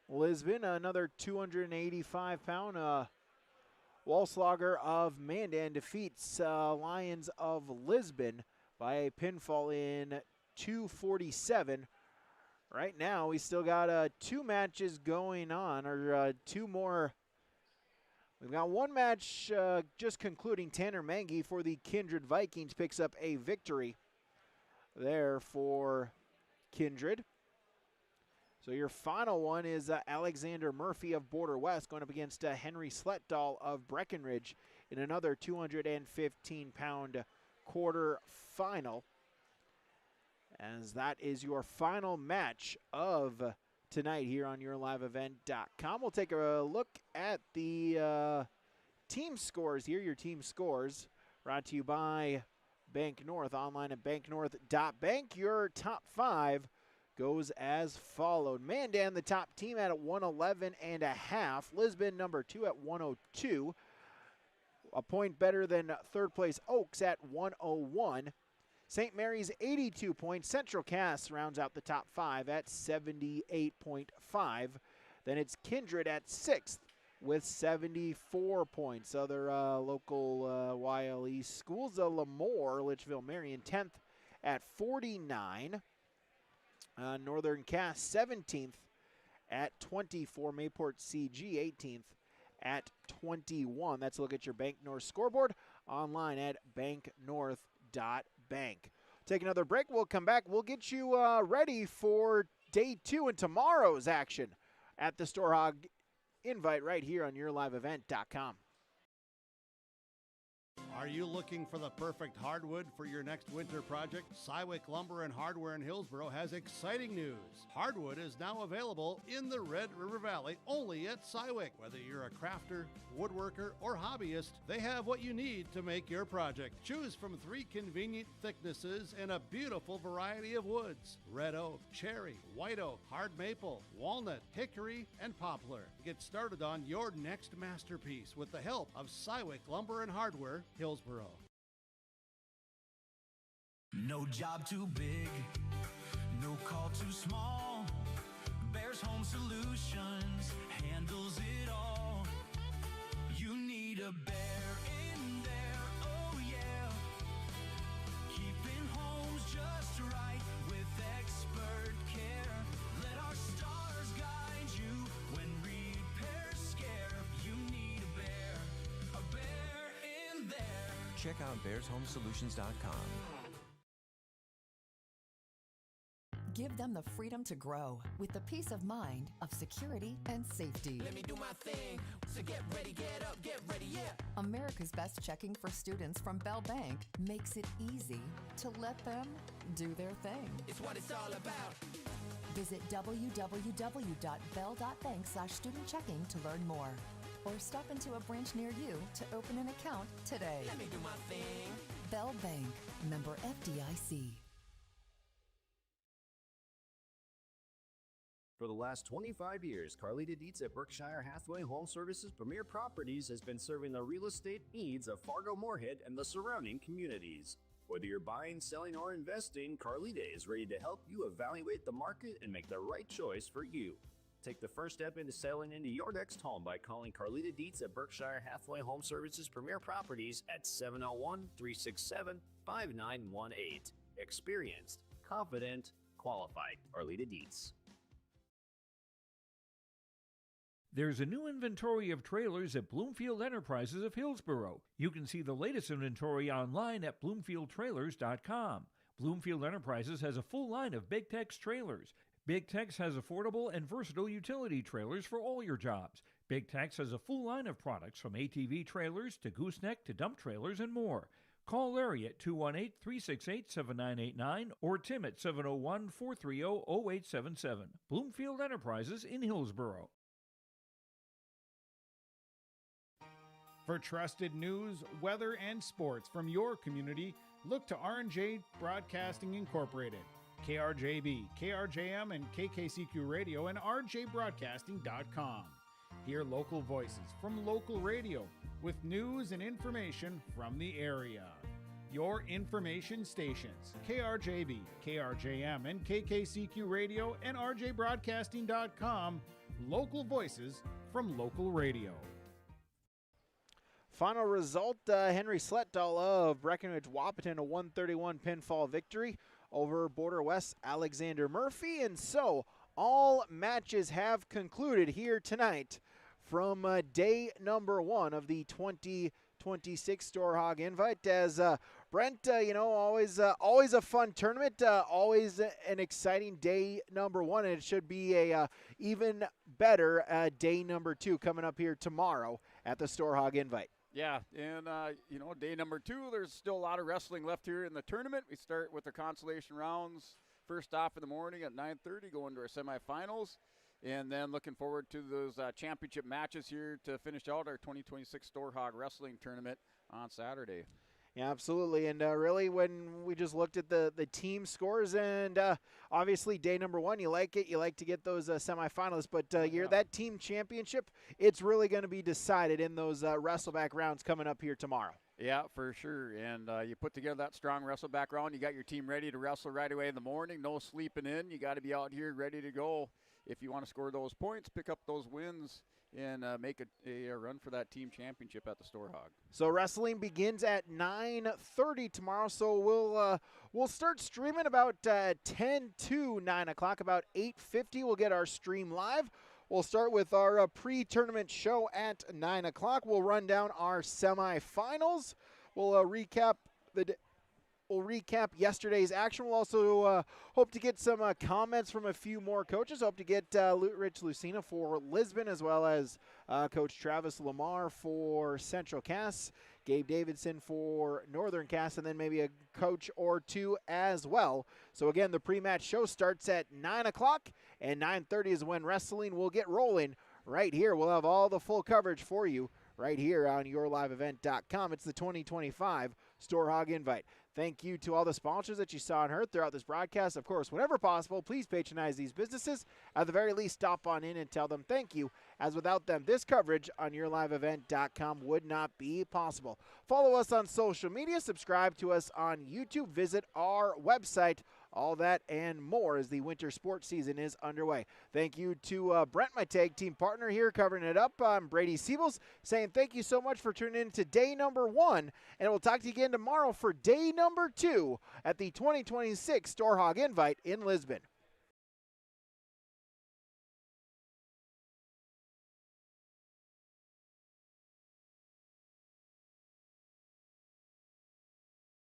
Lisbon. Another 285-pound Wallslogger of Mandan defeats Lions of Lisbon by a pinfall in 2:47. Right now, we still got 2 matches going on, or 2 more. We've got 1 match just concluding. Tanner Mangy for the Kindred Vikings picks up a victory there for Kindred. So your final one is Alexander Murphy of Border West going up against Henry Sletdahl of Breckenridge in another 215-pound quarterfinal. As that is your final match of tonight here on YourLiveEvent.com. We'll take a look at the team scores here. Your team scores brought to you by Bank North, online at banknorth.bank. Your top 5 goes as followed. Mandan, the top team, at 111.5. Lisbon, number 2, at 102. A point better than third place Oaks at 101. St. Mary's 82 points. Central Cass rounds out the top 5 at 78.5. Then it's Kindred at 6th with 74 points. Other local YLE schools, Lemoore, Litchfield Marion 10th at 49. Northern Cass 17th at 24. Mayport CG 18th at 21. That's a look at your Bank North scoreboard online at banknorth.bank. Take another break. We'll come back. We'll get you ready for day 2 and tomorrow's action at the Storhaug Invite right here on YourLiveEvent.com. Are you looking for the perfect hardwood for your next winter project? Cywick Lumber and Hardware in Hillsboro has exciting news. Hardwood is now available in the Red River Valley only at Cywick. Whether you're a crafter, woodworker, or hobbyist, they have what you need to make your project. Choose from 3 convenient thicknesses and a beautiful variety of woods: red oak, cherry, white oak, hard maple, walnut, hickory, and poplar. Get started on your next masterpiece with the help of Cywick Lumber and Hardware, Hillsboro. No job too big, no call too small. Bears Home Solutions handles it all. You need a bear in there, oh yeah. Keeping homes just right with expert care. Let our stars guide you when repairs scare. You need a bear in there. Check out bearshomesolutions.com. Give them the freedom to grow with the peace of mind of security and safety. Let me do my thing. So get ready, get up, get ready, yeah. America's Best Checking for students from Bell Bank makes it easy to let them do their thing. It's what it's all about. Visit www.bell.bank/student-checking to learn more. Or stop into a branch near you to open an account today. Let me do my thing. Bell Bank, member FDIC. For the last 25 years, Carlita Dietz at Berkshire Hathaway Home Services Premier Properties has been serving the real estate needs of Fargo-Moorhead and the surrounding communities. Whether you're buying, selling, or investing, Carlita is ready to help you evaluate the market and make the right choice for you. Take the first step into selling into your next home by calling Carlita Dietz at Berkshire Hathaway Home Services Premier Properties at 701-367-5918. Experienced, confident, qualified. Carlita Dietz. There's a new inventory of trailers at Bloomfield Enterprises of Hillsborough. You can see the latest inventory online at bloomfieldtrailers.com. Bloomfield Enterprises has a full line of Big Tex trailers. Big Tex has affordable and versatile utility trailers for all your jobs. Big Tex has a full line of products from ATV trailers to gooseneck to dump trailers and more. Call Larry at 218-368-7989 or Tim at 701-430-0877. Bloomfield Enterprises in Hillsborough. For trusted news, weather, and sports from your community, look to R&J Broadcasting Incorporated. KRJB, KRJM, and KKCQ Radio and rjbroadcasting.com. Hear local voices from local radio with news and information from the area. Your information stations, KRJB, KRJM, and KKCQ Radio and rjbroadcasting.com. Local voices from local radio. Final result, Henry Sletdahl of Breckenridge Wahpeton, a 131 pinfall victory over Border West Alexander Murphy. And so all matches have concluded here tonight from day number 1 of the 2026 Storhaug Invite. As Brent, always a fun tournament, always an exciting day number 1, and it should be a even better day number 2 coming up here tomorrow at the Storhaug Invite. Yeah, and, day number 2, there's still a lot of wrestling left here in the tournament. We start with the consolation rounds first off in the morning at 9:30, going to our semifinals, and then looking forward to those championship matches here to finish out our 2026 Storhaug Wrestling Tournament on Saturday. Yeah, absolutely. And really, when we just looked at the team scores, and obviously day number 1, you like it. You like to get those semifinalists, but that team championship, it's really going to be decided in those wrestleback rounds coming up here tomorrow. Yeah, for sure. And you put together that strong wrestleback round. You got your team ready to wrestle right away in the morning. No sleeping in. You got to be out here ready to go if you want to score those points, pick up those wins, and make a run for that team championship at the Storhaug. So wrestling begins at 9:30 tomorrow. So we'll start streaming about 10 to 9 o'clock. About 8:50, we'll get our stream live. We'll start with our pre-tournament show at 9 o'clock. We'll run down our semifinals. We'll recap yesterday's action. We'll also hope to get some comments from a few more coaches. Hope to get Rich Lucina for Lisbon, as well as Coach Travis Lamar for Central Cass, Gabe Davidson for Northern Cass, and then maybe a coach or two as well. So again, the pre-match show starts at 9 o'clock, and 9:30 is when wrestling will get rolling right here. We'll have all the full coverage for you right here on yourliveevent.com. It's the 2025 Storhaug Invite. Thank you to all the sponsors that you saw and heard throughout this broadcast. Of course, whenever possible, please patronize these businesses. At the very least, stop on in and tell them thank you, as without them, this coverage on yourliveevent.com would not be possible. Follow us on social media. Subscribe to us on YouTube. Visit our website. All that and more as the winter sports season is underway. Thank you to Brent, my tag team partner here, covering it up. I'm Brady Siebels, saying thank you so much for tuning in to day number 1, and we'll talk to you again tomorrow for day number 2 at the 2026 Storhaug Invite in Lisbon.